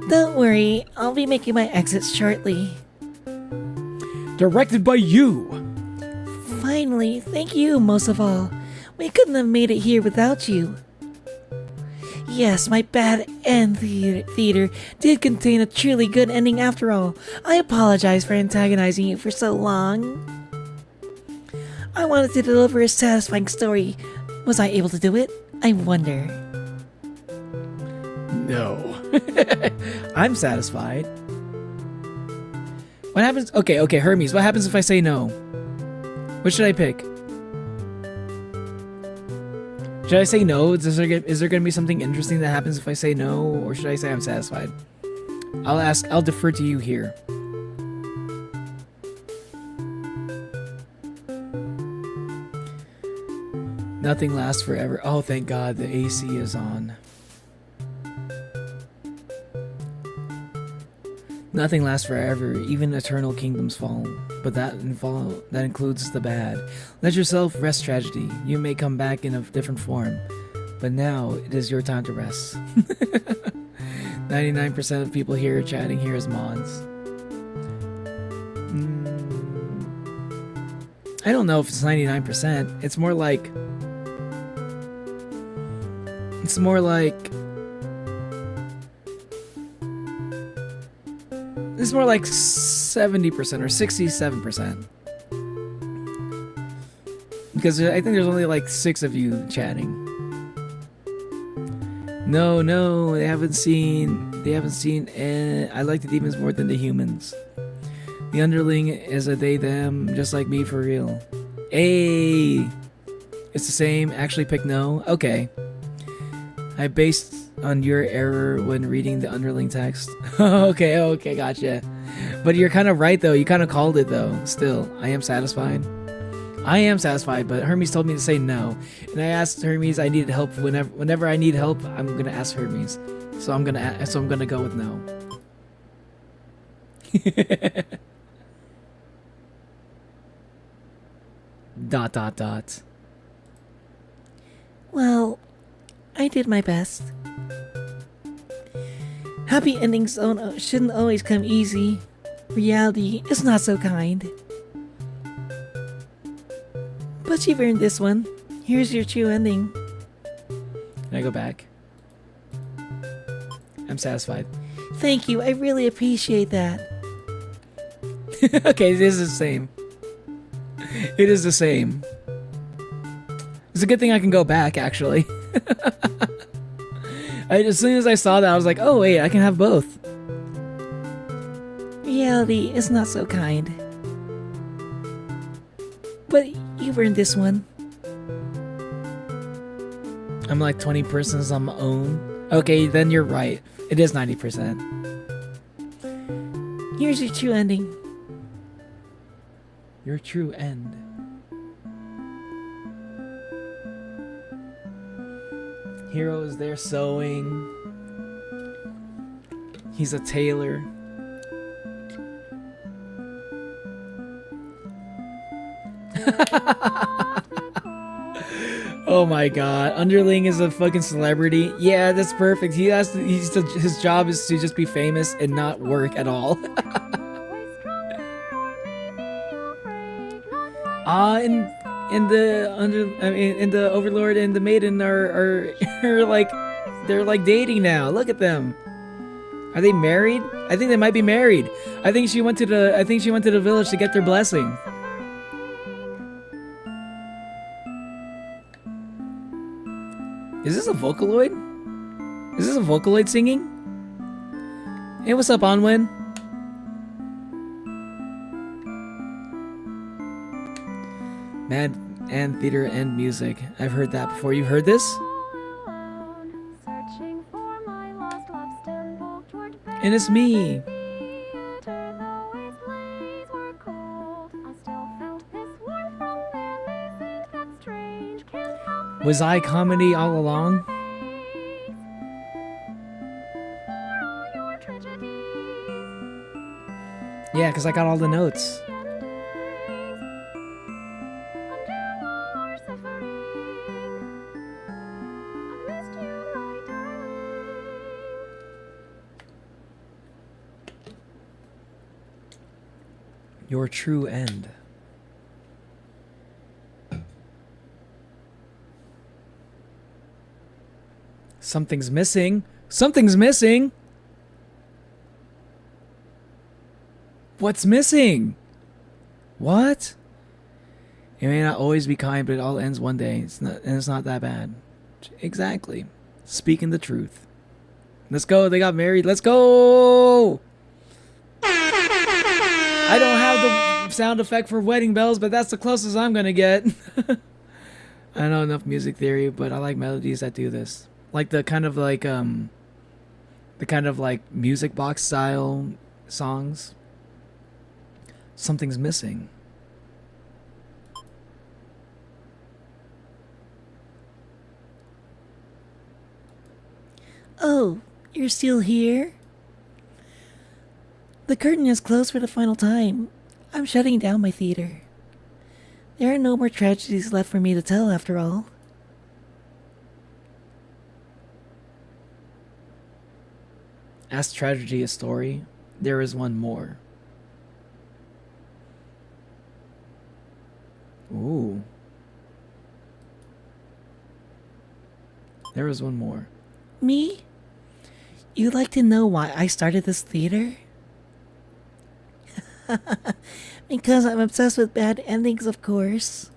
Don't worry, I'll be making my exit shortly. Directed by you. Finally, thank you most of all. We couldn't have made it here without you. Yes, my bad end theater did contain a truly good ending after all. I apologize for antagonizing you for so long. I wanted to deliver a satisfying story. Was I able to do it? I wonder. No. I'm satisfied. What happens? Okay, Hermes, what happens if I say no? What should I pick? Should I say no? Is there going to be something interesting that happens if I say no? Or should I say I'm satisfied? I'll defer to you here. Nothing lasts forever. Oh, thank God, the AC is on. Nothing lasts forever, even eternal kingdoms fall. But that includes the bad. Let yourself rest, tragedy. You may come back in a different form, but now it is your time to rest. 99% of people here chatting here as mods. I don't know if it's 99%. It's more like 70% or 67%. Because I think there's only like 6 of you chatting. No, they haven't seen. I like the demons more than the humans. The underling is a they them, just like me for real. Hey, it's the same. Actually, pick no. Okay. I based on your error when reading the underling text. okay, gotcha. But you're kind of right though. You kind of called it though. Still, I am satisfied. But Hermes told me to say no, and I asked Hermes I needed help whenever I need help. I'm gonna ask Hermes, so I'm gonna go with no. dot. Well, I did my best. Happy endings shouldn't always come easy. Reality is not so kind. But you've earned this one. Here's your true ending. Can I go back? I'm satisfied. Thank you, I really appreciate that. Okay, it is the same. It is the same. It's a good thing I can go back, actually. As soon as I saw that, I was like, oh wait, I can have both. Reality is not so kind. But you've earned this one. I'm like 20% on my own. Okay, then you're right. It is 90%. Here's your true ending. Your true end. Hero is there sewing. He's a tailor. Oh my god, underling is a fucking celebrity. Yeah, that's perfect. His job is to just be famous and not work at all. In the Overlord and the Maiden are like, they're like dating now. Look at them. Are they married? I think they might be married. I think she went to the village to get their blessing. Is this a Vocaloid? Is this a Vocaloid singing? Hey, what's up, Onwin? Mad and theater and music. I've heard that before. You've heard this? And it's me. Was I comedy all along? Yeah, because I got all the notes. Your true end. Something's missing. Something's missing. What's missing? What? It may not always be kind, but it all ends one day. It's not that bad. Exactly. Speaking the truth. Let's go. They got married. Let's go. I don't have the sound effect for wedding bells, but that's the closest I'm gonna get. I don't know enough music theory, but I like melodies that do this. Like the kind of like music box style songs. Something's missing. Oh, you're still here? The curtain is closed for the final time. I'm shutting down my theater. There are no more tragedies left for me to tell after all. As tragedy a story, there is one more. Ooh. There is one more. Me? You'd like to know why I started this theater? Because I'm obsessed with bad endings, of course.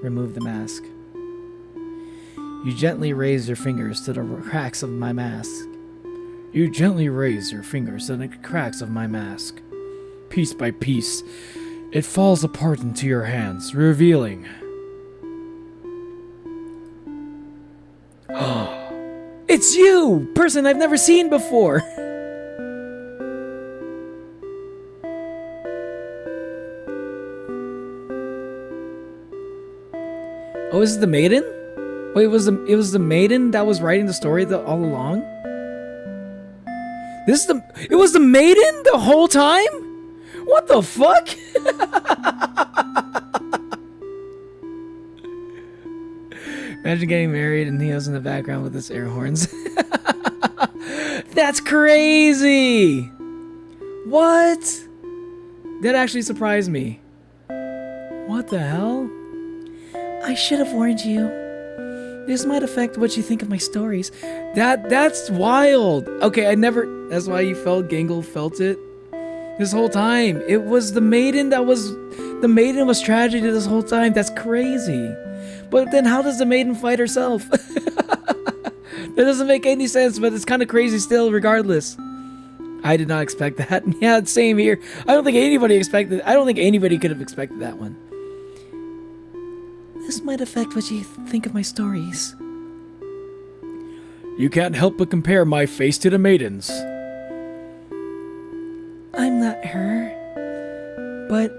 Remove the mask. You gently raise your fingers to the cracks of my mask. You gently raise your fingers to the cracks of my mask. Piece by piece, it falls apart into your hands, revealing. It's you! Person I've never seen before! Oh, is it the maiden? Wait, it was the maiden that was writing the story all along? It was the maiden the whole time? What the fuck? Imagine getting married and Neo's in the background with his air horns. That's crazy! What? That actually surprised me. What the hell? I should have warned you. This might affect what you think of my stories. That's wild. Okay, that's why you Gangle felt it this whole time. It was the maiden the maiden was tragedy this whole time. That's crazy. But then how does the maiden fight herself? That doesn't make any sense, but it's kind of crazy still regardless. I did not expect that. Yeah, same here. I don't think anybody could have expected that one. This might affect what you think of my stories. You can't help but compare my face to the maiden's. I'm not her. But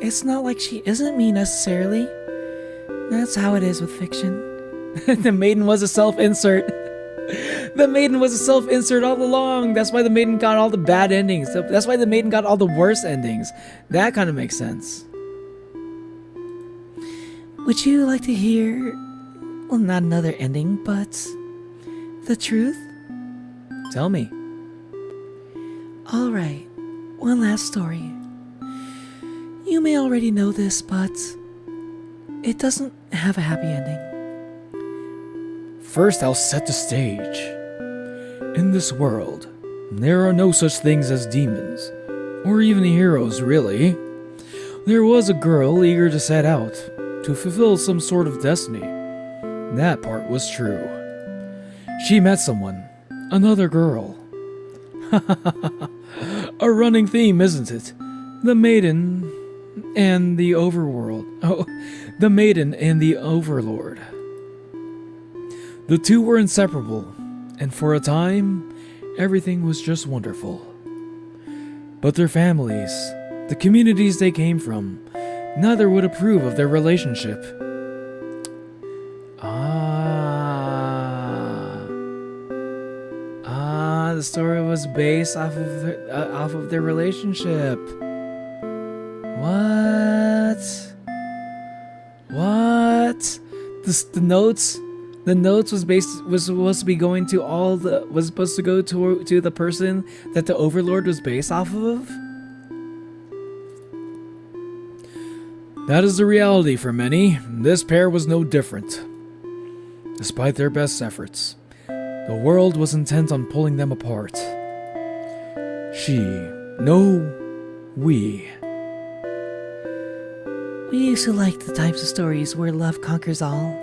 it's not like she isn't me necessarily. That's how it is with fiction. The maiden was a self-insert. The maiden was a self-insert all along. That's why the maiden got all the bad endings. That's why the maiden got all the worst endings. That kind of makes sense. Would you like to hear, well, not another ending, but the truth? Tell me. Alright, one last story. You may already know this, but it doesn't have a happy ending. First, I'll set the stage. In this world, there are no such things as demons, or even heroes, really. There was a girl eager to set out to fulfill some sort of destiny. That part was true. She met someone, another girl. A running theme, isn't it? The maiden and the overworld. Oh, the maiden and the overlord. The two were inseparable, and for a time, everything was just wonderful. But their families, the communities they came from, neither would approve of their relationship. The story was based off of their relationship. What? The notes was supposed to be going to was supposed to go to the person that the overlord was based off of? That is the reality for many. This pair was no different. Despite their best efforts, the world was intent on pulling them apart. We. We used to like the types of stories where love conquers all.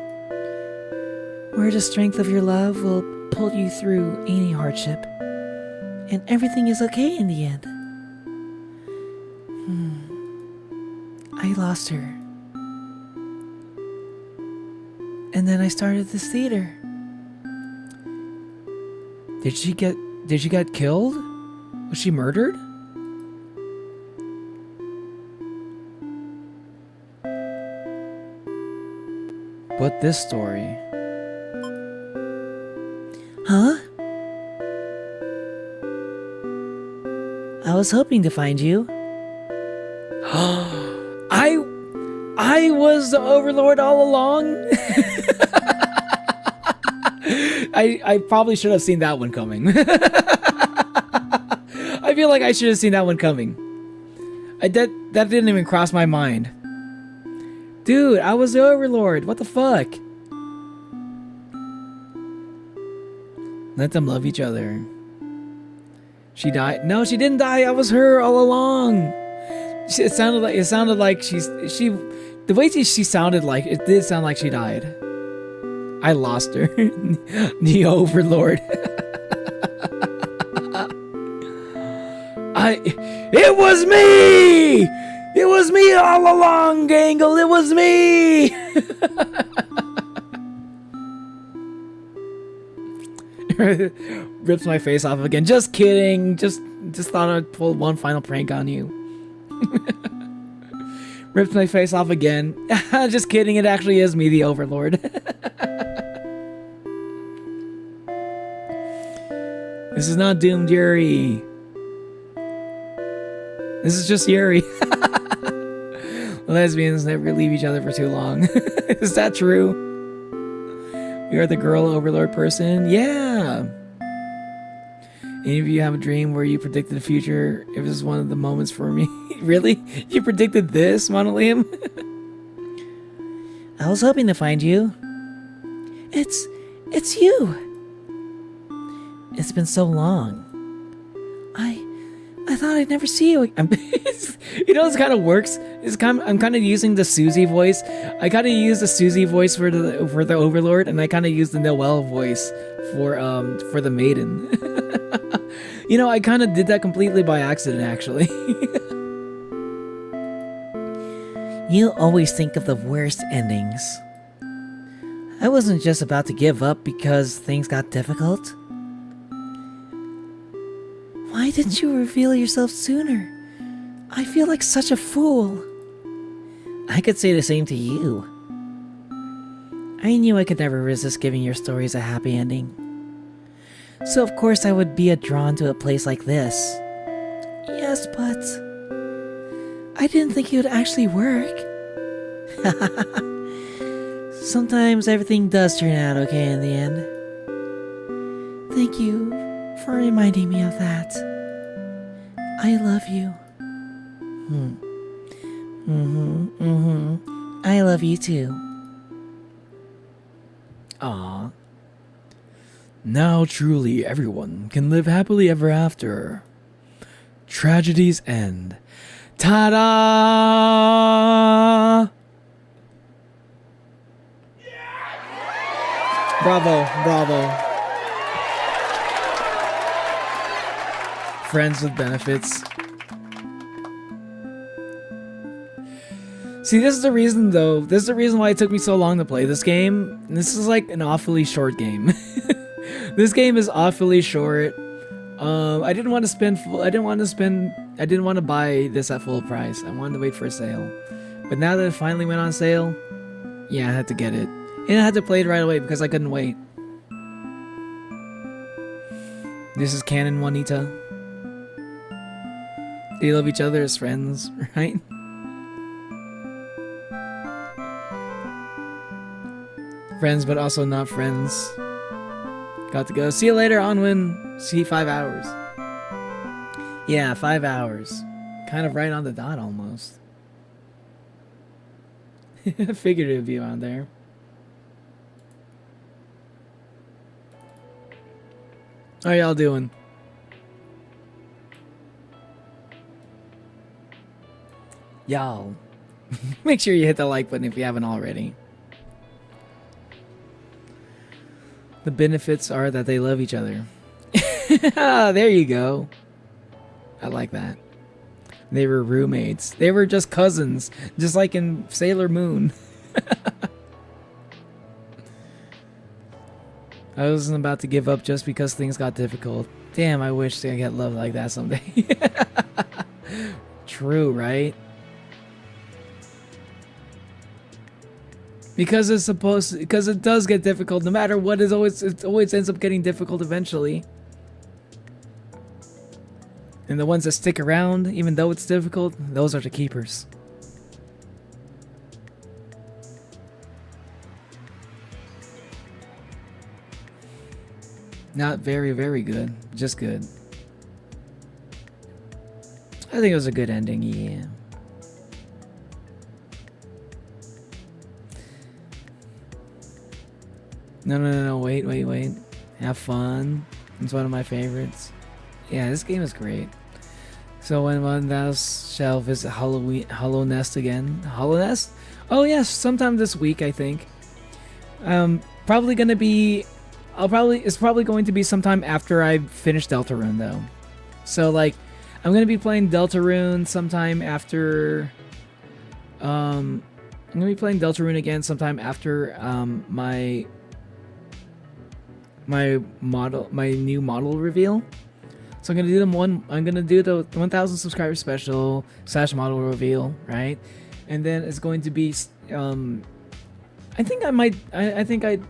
Where the strength of your love will pull you through any hardship. And everything is okay in the end. I lost her. And then I started this theater. Did she get killed? Was she murdered? But this story. Huh? I was hoping to find you. I was the overlord all along. I probably should have seen that one coming. I feel like I should have seen that one coming. That didn't even cross my mind. Dude, I was the overlord. What the fuck? Let them love each other. She died. No, she didn't die. I was her all along. It sounded like the way she sounded like, it did sound like she died. I lost her. The Overlord. It was me! It was me all along, Gangle! It was me! Rips my face off again. Just kidding. Just thought I'd pull one final prank on you. Rips my face off again. Just kidding. It actually is me, the Overlord. This is not doomed Yuri. This is just Yuri. Lesbians never leave each other for too long. Is that true? You are the girl overlord person? Yeah. Any of you have a dream where you predicted the future? It was one of the moments for me. Really? You predicted this, Monolium? I was hoping to find you. It's you. It's been so long. I thought I'd never see you. You know, this kind of works. I'm kind of using the Susie voice. I kind of use the Susie voice for the Overlord, and I kind of use the Noelle voice for the Maiden. You know, I kind of did that completely by accident, actually. You always think of the worst endings. I wasn't just about to give up because things got difficult. Why didn't you reveal yourself sooner? I feel like such a fool. I could say the same to you. I knew I could never resist giving your stories a happy ending. So of course I would be drawn to a place like this. Yes, but I didn't think it would actually work. Sometimes everything does turn out okay in the end. Thank you for reminding me of that. I love you. I love you too. Aww. Now truly everyone can live happily ever after. Tragedies end. Ta-da! Bravo, bravo. Friends with benefits. See, this is the reason, though. This is the reason why it took me so long to play this game. This is like an awfully short game. This game is awfully short. I didn't want to buy this at full price. I wanted to wait for a sale. But now that it finally went on sale, yeah, I had to get it. And I had to play it right away because I couldn't wait. This is canon, Juanita. They love each other as friends, right? Friends, but also not friends. Got to go. See you later, Onwin. See 5 hours. Yeah, 5 hours. Kind of right on the dot, almost. Figured it would be around there. How y'all doing? Y'all. Make sure you hit the like button if you haven't already. The benefits are that they love each other. There you go. I like that. They were roommates. They were just cousins, just like in Sailor Moon. I wasn't about to give up just because things got difficult. Damn, I wish I get love like that someday. True, right? Because it does get difficult. No matter what, it always ends up getting difficult eventually. And the ones that stick around, even though it's difficult, those are the keepers. Not very, very good. Just good. I think it was a good ending, yeah. No, wait. Have fun. It's one of my favorites. Yeah, this game is great. So when thou shall visit Hollow Nest again? Hollow Nest? Oh yes, sometime this week, I think. Probably gonna be. It's probably going to be sometime after I finish Deltarune though. So like, I'm gonna be playing Deltarune sometime after. I'm gonna be playing Deltarune again sometime after my new model reveal. So I'm gonna do I'm gonna do the 1,000 subscriber special / model reveal, right? And then it's going to be I think I might. I think I'm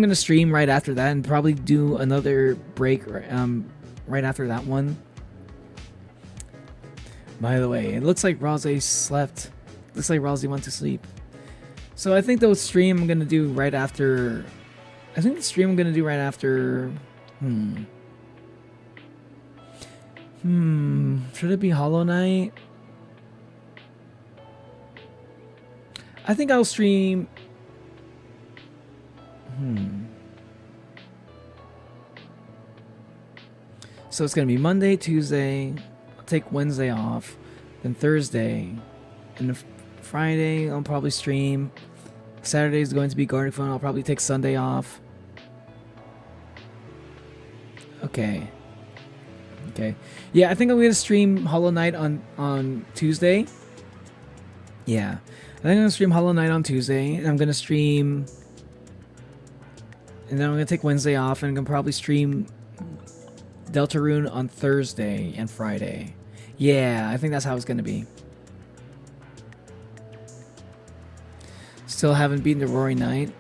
gonna stream right after that and probably do another break right after that one. By the way, it looks like Rosé slept. Looks like Rosé went to sleep. So I think the stream I'm gonna do right after. I think the stream I'm gonna do right after. Should it be Hollow Knight? I think I'll stream. So it's gonna be Monday, Tuesday. I'll take Wednesday off, then Thursday, and Friday I'll probably stream. Saturday is going to be Garden Phone. I'll probably take Sunday off. Okay. Yeah, I think I'm gonna stream Hollow Knight on Tuesday. Yeah, I think I'm gonna stream Hollow Knight on Tuesday, and I'm gonna stream. And then I'm gonna take Wednesday off, and I'm gonna probably stream Deltarune on Thursday and Friday. Yeah, I think that's how it's gonna be. Still haven't beaten the Roaring Knight.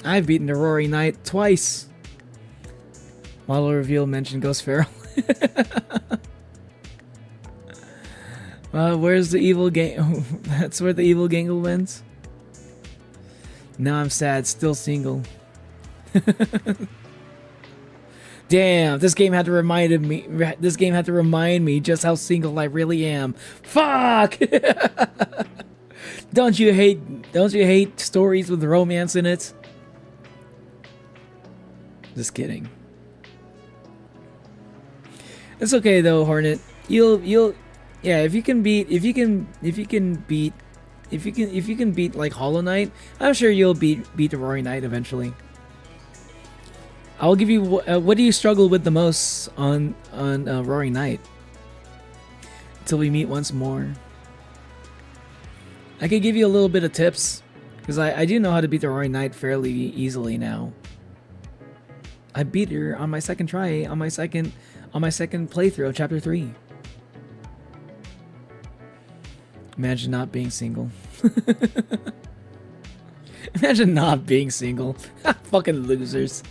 I've beaten the Roaring Knight twice. Model reveal mentioned Ghost Pharaoh. Where's the evil gang? That's where the evil gangle went. Now I'm sad, still single. Damn, this game had to remind me. This game had to remind me just how single I really am. Fuck! Don't you hate stories with romance in it? Just kidding. It's okay though, Hornet. You'll yeah, if you can beat like Hollow Knight, I'm sure you'll beat the Roaring Knight eventually. I'll give you what do you struggle with the most on Roaring Knight? Until we meet once more. I could give you a little bit of tips because I do know how to beat the Roaring Knight fairly easily now. I beat her on my second try on my second playthrough of Chapter 3. Imagine not being single. Imagine not being single. Fucking losers.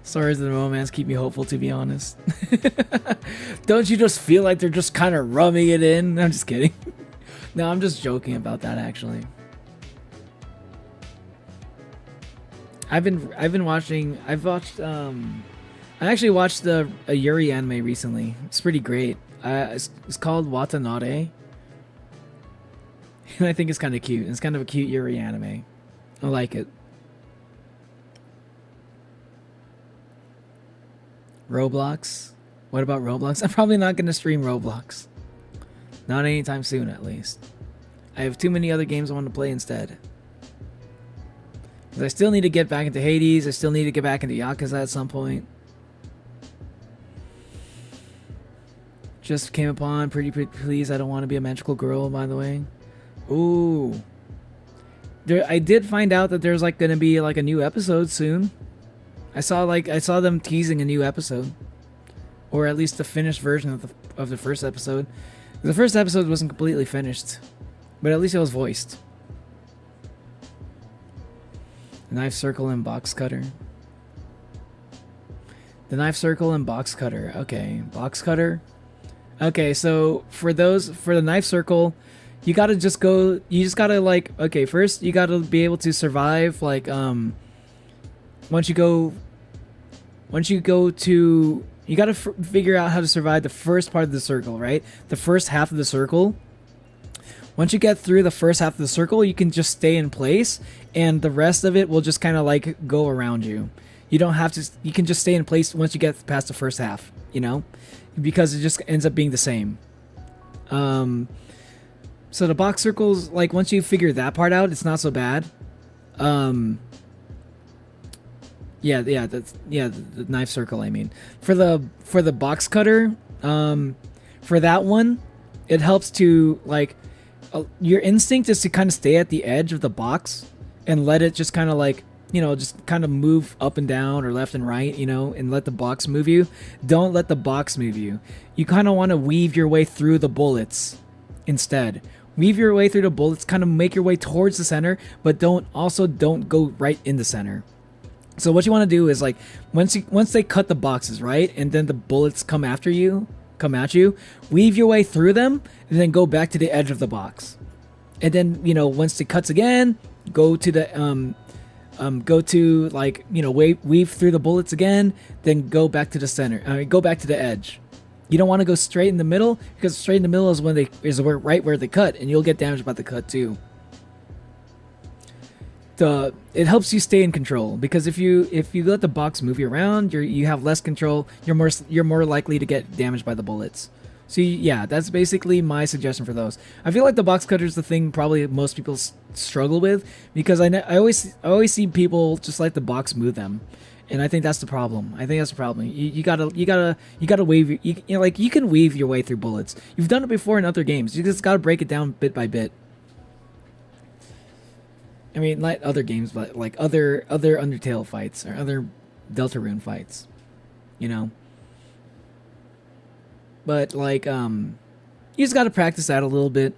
Stories of the romance keep me hopeful, to be honest. Don't you just feel like they're just kind of rubbing it in? I'm just kidding. No, I'm just joking about that, actually. I actually watched a Yuri anime recently. It's pretty great. It's called Watanabe. And I think it's kind of cute. It's kind of a cute Yuri anime. I like it. Roblox? What about Roblox? I'm probably not going to stream Roblox. Not anytime soon, at least. I have too many other games I want to play instead. Because I still need to get back into Hades. I still need to get back into Yakuza at some point. Just came upon Pretty Please. I Don't Want to Be a Magical Girl, by the way. Ooh. I did find out that there's like going to be like a new episode soon. I saw them teasing a new episode. Or at least the finished version of the first episode. The first episode wasn't completely finished. But at least it was voiced. Knife Circle and Box Cutter. The Knife Circle and Box Cutter. Okay, Box Cutter. Okay, so for the Knife Circle, you just gotta like, okay, first you gotta be able to survive, like, once you gotta figure out how to survive the first part of the circle, right? The first half of the circle. Once you get through the first half of the circle, you can just stay in place, and the rest of it will just kind of like go around you. You don't have to, you can just stay in place once you get past the first half, you know? Because it just ends up being the same. So the box circles, like once you figure that part out, it's not so bad. The knife circle, I mean. For the box cutter, for that one, it helps to like your instinct is to kind of stay at the edge of the box and let it just kind of like, you know, just kind of move up and down or left and right, you know, and let the box move you. Don't let the box move you. You kind of want to weave your way through the bullets instead. Weave your way through the bullets, kind of make your way towards the center, but don't go right in the center. So what you want to do is like once they cut the boxes, right, and then the bullets come at you, weave your way through them, and then go back to the edge of the box. And then, you know, once it cuts again, go to the like, you know, weave through the bullets again, then go back to the center. Go back to the edge. You don't want to go straight in the middle, because straight in the middle is right where they cut, and you'll get damaged by the cut too. It helps you stay in control, because if you let the box move you around, you have less control. You're more likely to get damaged by the bullets. So yeah, that's basically my suggestion for those. I feel like the box cutter is the thing probably most people struggle with, because I always see people just let the box move them, and I think that's the problem. You gotta weave. You know, like you can weave your way through bullets. You've done it before in other games. You just gotta break it down bit by bit. I mean, like other games, but like other Undertale fights or other Deltarune fights, you know. But like, you just gotta practice that a little bit.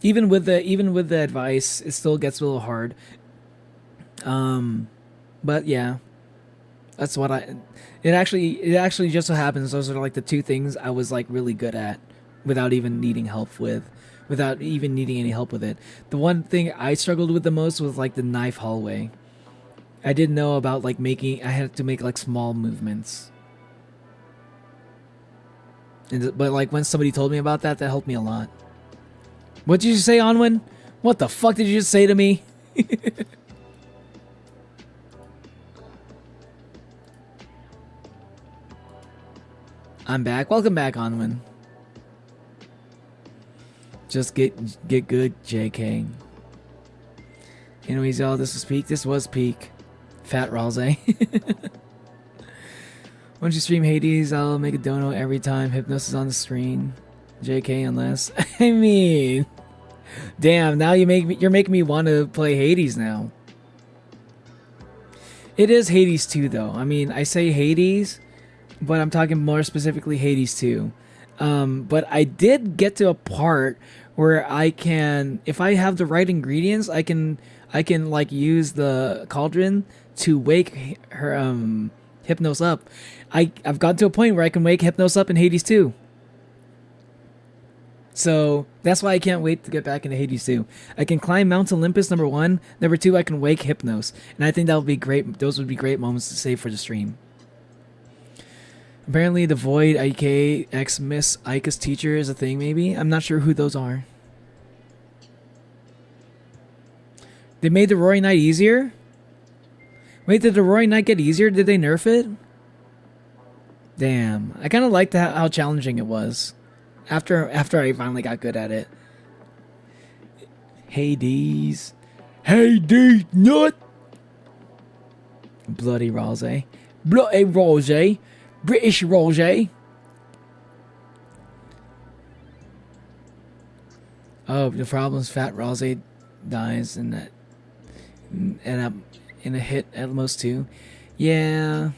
Even with the advice, it still gets a little hard. But yeah, that's what it actually just so happens those are like the two things I was like really good at without even needing any help with it. The one thing I struggled with the most was like the knife hallway. I didn't know about like I had to make like small movements. But like when somebody told me about that helped me a lot. What did you say, Onwin? What the fuck did you just say to me? I'm back. Welcome back, Onwin. Just get good, JK. Anyways, y'all, this was peak. This was peak. Fat Ralze. Once you stream Hades, I'll make a dono every time Hypnos is on the screen. JK, unless I mean, damn. Now you're making me want to play Hades now. It is Hades 2 though. I mean, I say Hades, but I'm talking more specifically Hades 2. But I did get to a part where I can, if I have the right ingredients, I can like use the cauldron to wake her Hypnos up. I've gotten to a point where I can wake Hypnos up in Hades 2. So that's why I can't wait to get back into Hades 2. I can climb Mount Olympus, number 1. Number 2, I can wake Hypnos. And I think that would be great. Those would be great moments to save for the stream. Apparently the Void IK X Miss Ika's teacher is a thing, maybe? I'm not sure who those are. They made the Roaring Knight easier? Wait, did the Roaring Knight get easier? Did they nerf it? Damn. I kind of liked how challenging it was. After I finally got good at it. Hades. Hades nut! Bloody Rose. Bloody Rose. British Rose. Oh, the problem is Fat Rose dies in that in a hit at most 2. Yeah.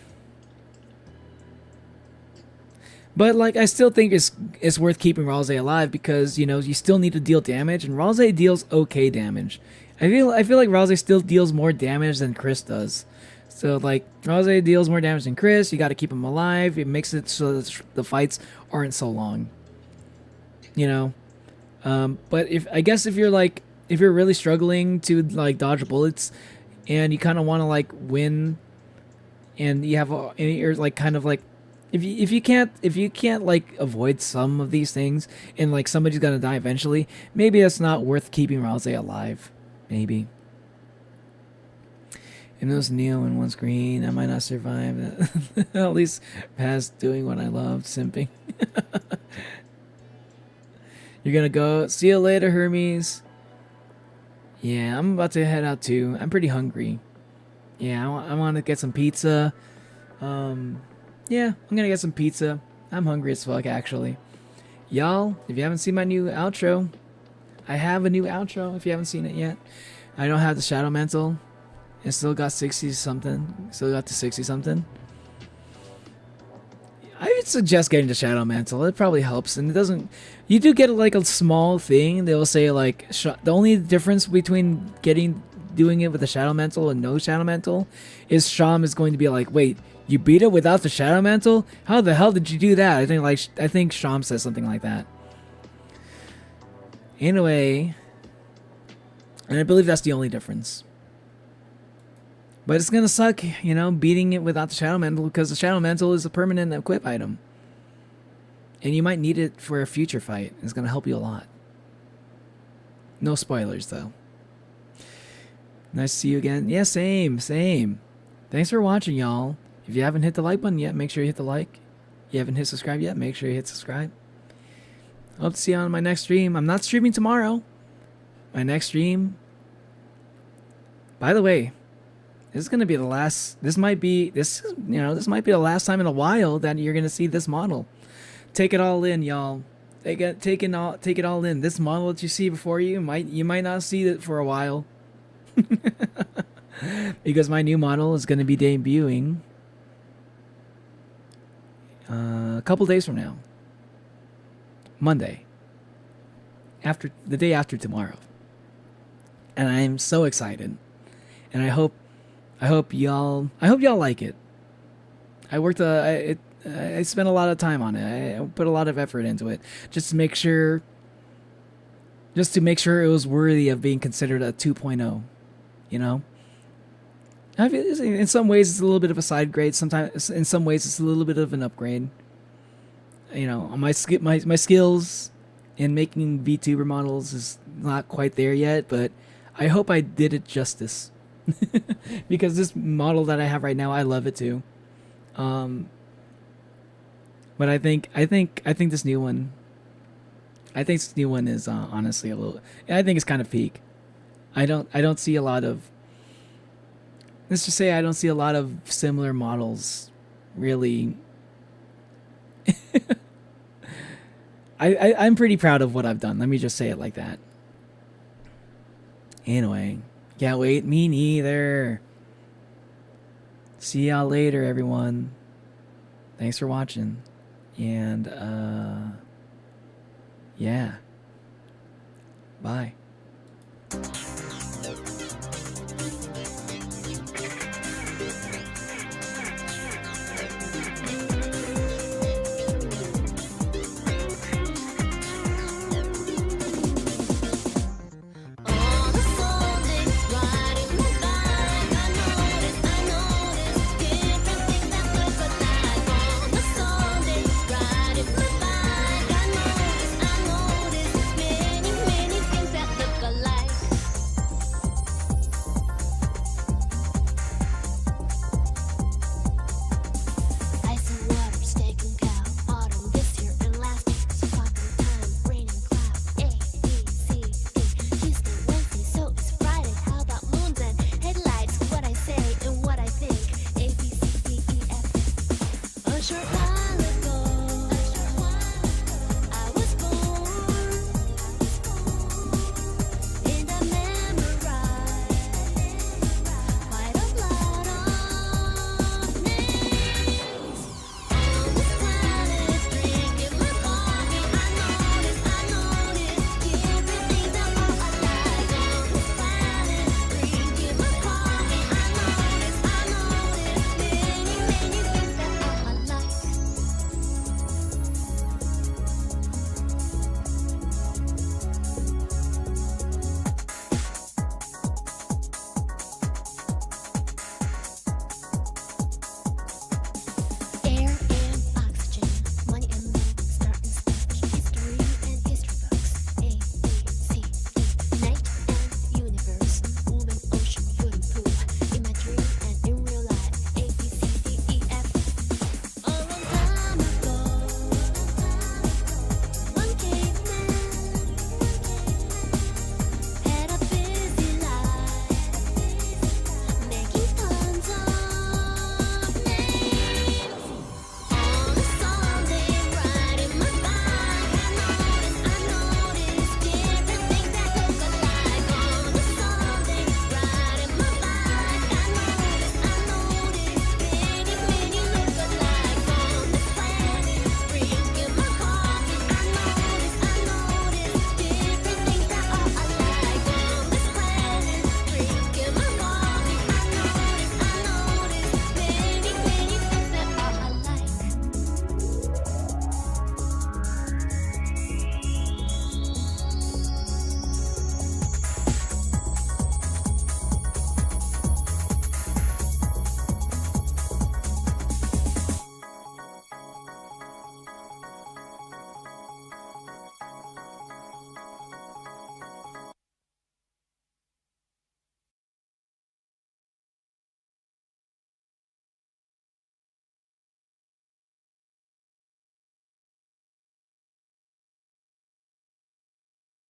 But like I still think it's worth keeping Ralze alive, because you know you still need to deal damage, and Ralze deals okay damage. I feel like Ralze still deals more damage than Chris does. So like Ralze deals more damage than Chris. You got to keep him alive. It makes it so that the fights aren't so long. You know, but if you're really struggling to like dodge bullets, and you kind of want to like win, and you're like kind of like. If you can't like avoid some of these things, and like somebody's gonna die eventually, maybe that's not worth keeping Ralze alive. Maybe. If it was Neo in one screen, I might not survive. At least past doing what I loved, simping. You're gonna go. See you later, Hermes. Yeah, I'm about to head out too. I'm pretty hungry. Yeah, I want to get some pizza. Yeah, I'm gonna get some pizza. I'm hungry as fuck, actually. Y'all, if you haven't seen my new outro, I have a new outro if you haven't seen it yet. I don't have the Shadow Mantle. It still got 60 something. Still got to 60 something. I would suggest getting the Shadow Mantle. It probably helps, and it doesn't. You do get like a small thing. They'll say like the only difference between doing it with the Shadow Mantle and no Shadow Mantle is Sham is going to be like, wait, you beat it without the Shadow Mantle? How the hell did you do that? I think Sham says something like that. Anyway, and I believe that's the only difference. But it's gonna suck, you know, beating it without the Shadow Mantle, because the Shadow Mantle is a permanent equip item. And you might need it for a future fight. It's gonna help you a lot. No spoilers, though. Nice to see you again. Yeah, same. Thanks for watching, y'all. If you haven't hit the like button yet, make sure you hit the like. You haven't hit subscribe yet, make sure you hit subscribe. Hope to see you on my next stream. I'm not streaming tomorrow. My next stream... By the way, this is gonna be the last. This might be the last time in a while that you're gonna see this model. Take it all in, y'all. Take it all in. This model that you see before you might not see it for a while, because my new model is gonna be debuting a couple days from now, Monday, after the day after tomorrow, and I'm so excited, and I hope y'all like it. I spent a lot of time on it. I put a lot of effort into it just to make sure it was worthy of being considered a 2.0, you know? In some ways it's a little bit of a side grade, sometimes in some ways it's a little bit of an upgrade. You know, my skills in making VTuber models is not quite there yet, but I hope I did it justice. Because this model that I have right now, I love it too. But I think this new one, is honestly a little. I think it's kind of peak. I don't see a lot of. Let's just say I don't see a lot of similar models, really. I'm pretty proud of what I've done. Let me just say it like that. Anyway, can't wait. Me neither. See y'all later, everyone. Thanks for watching. And, yeah. Bye.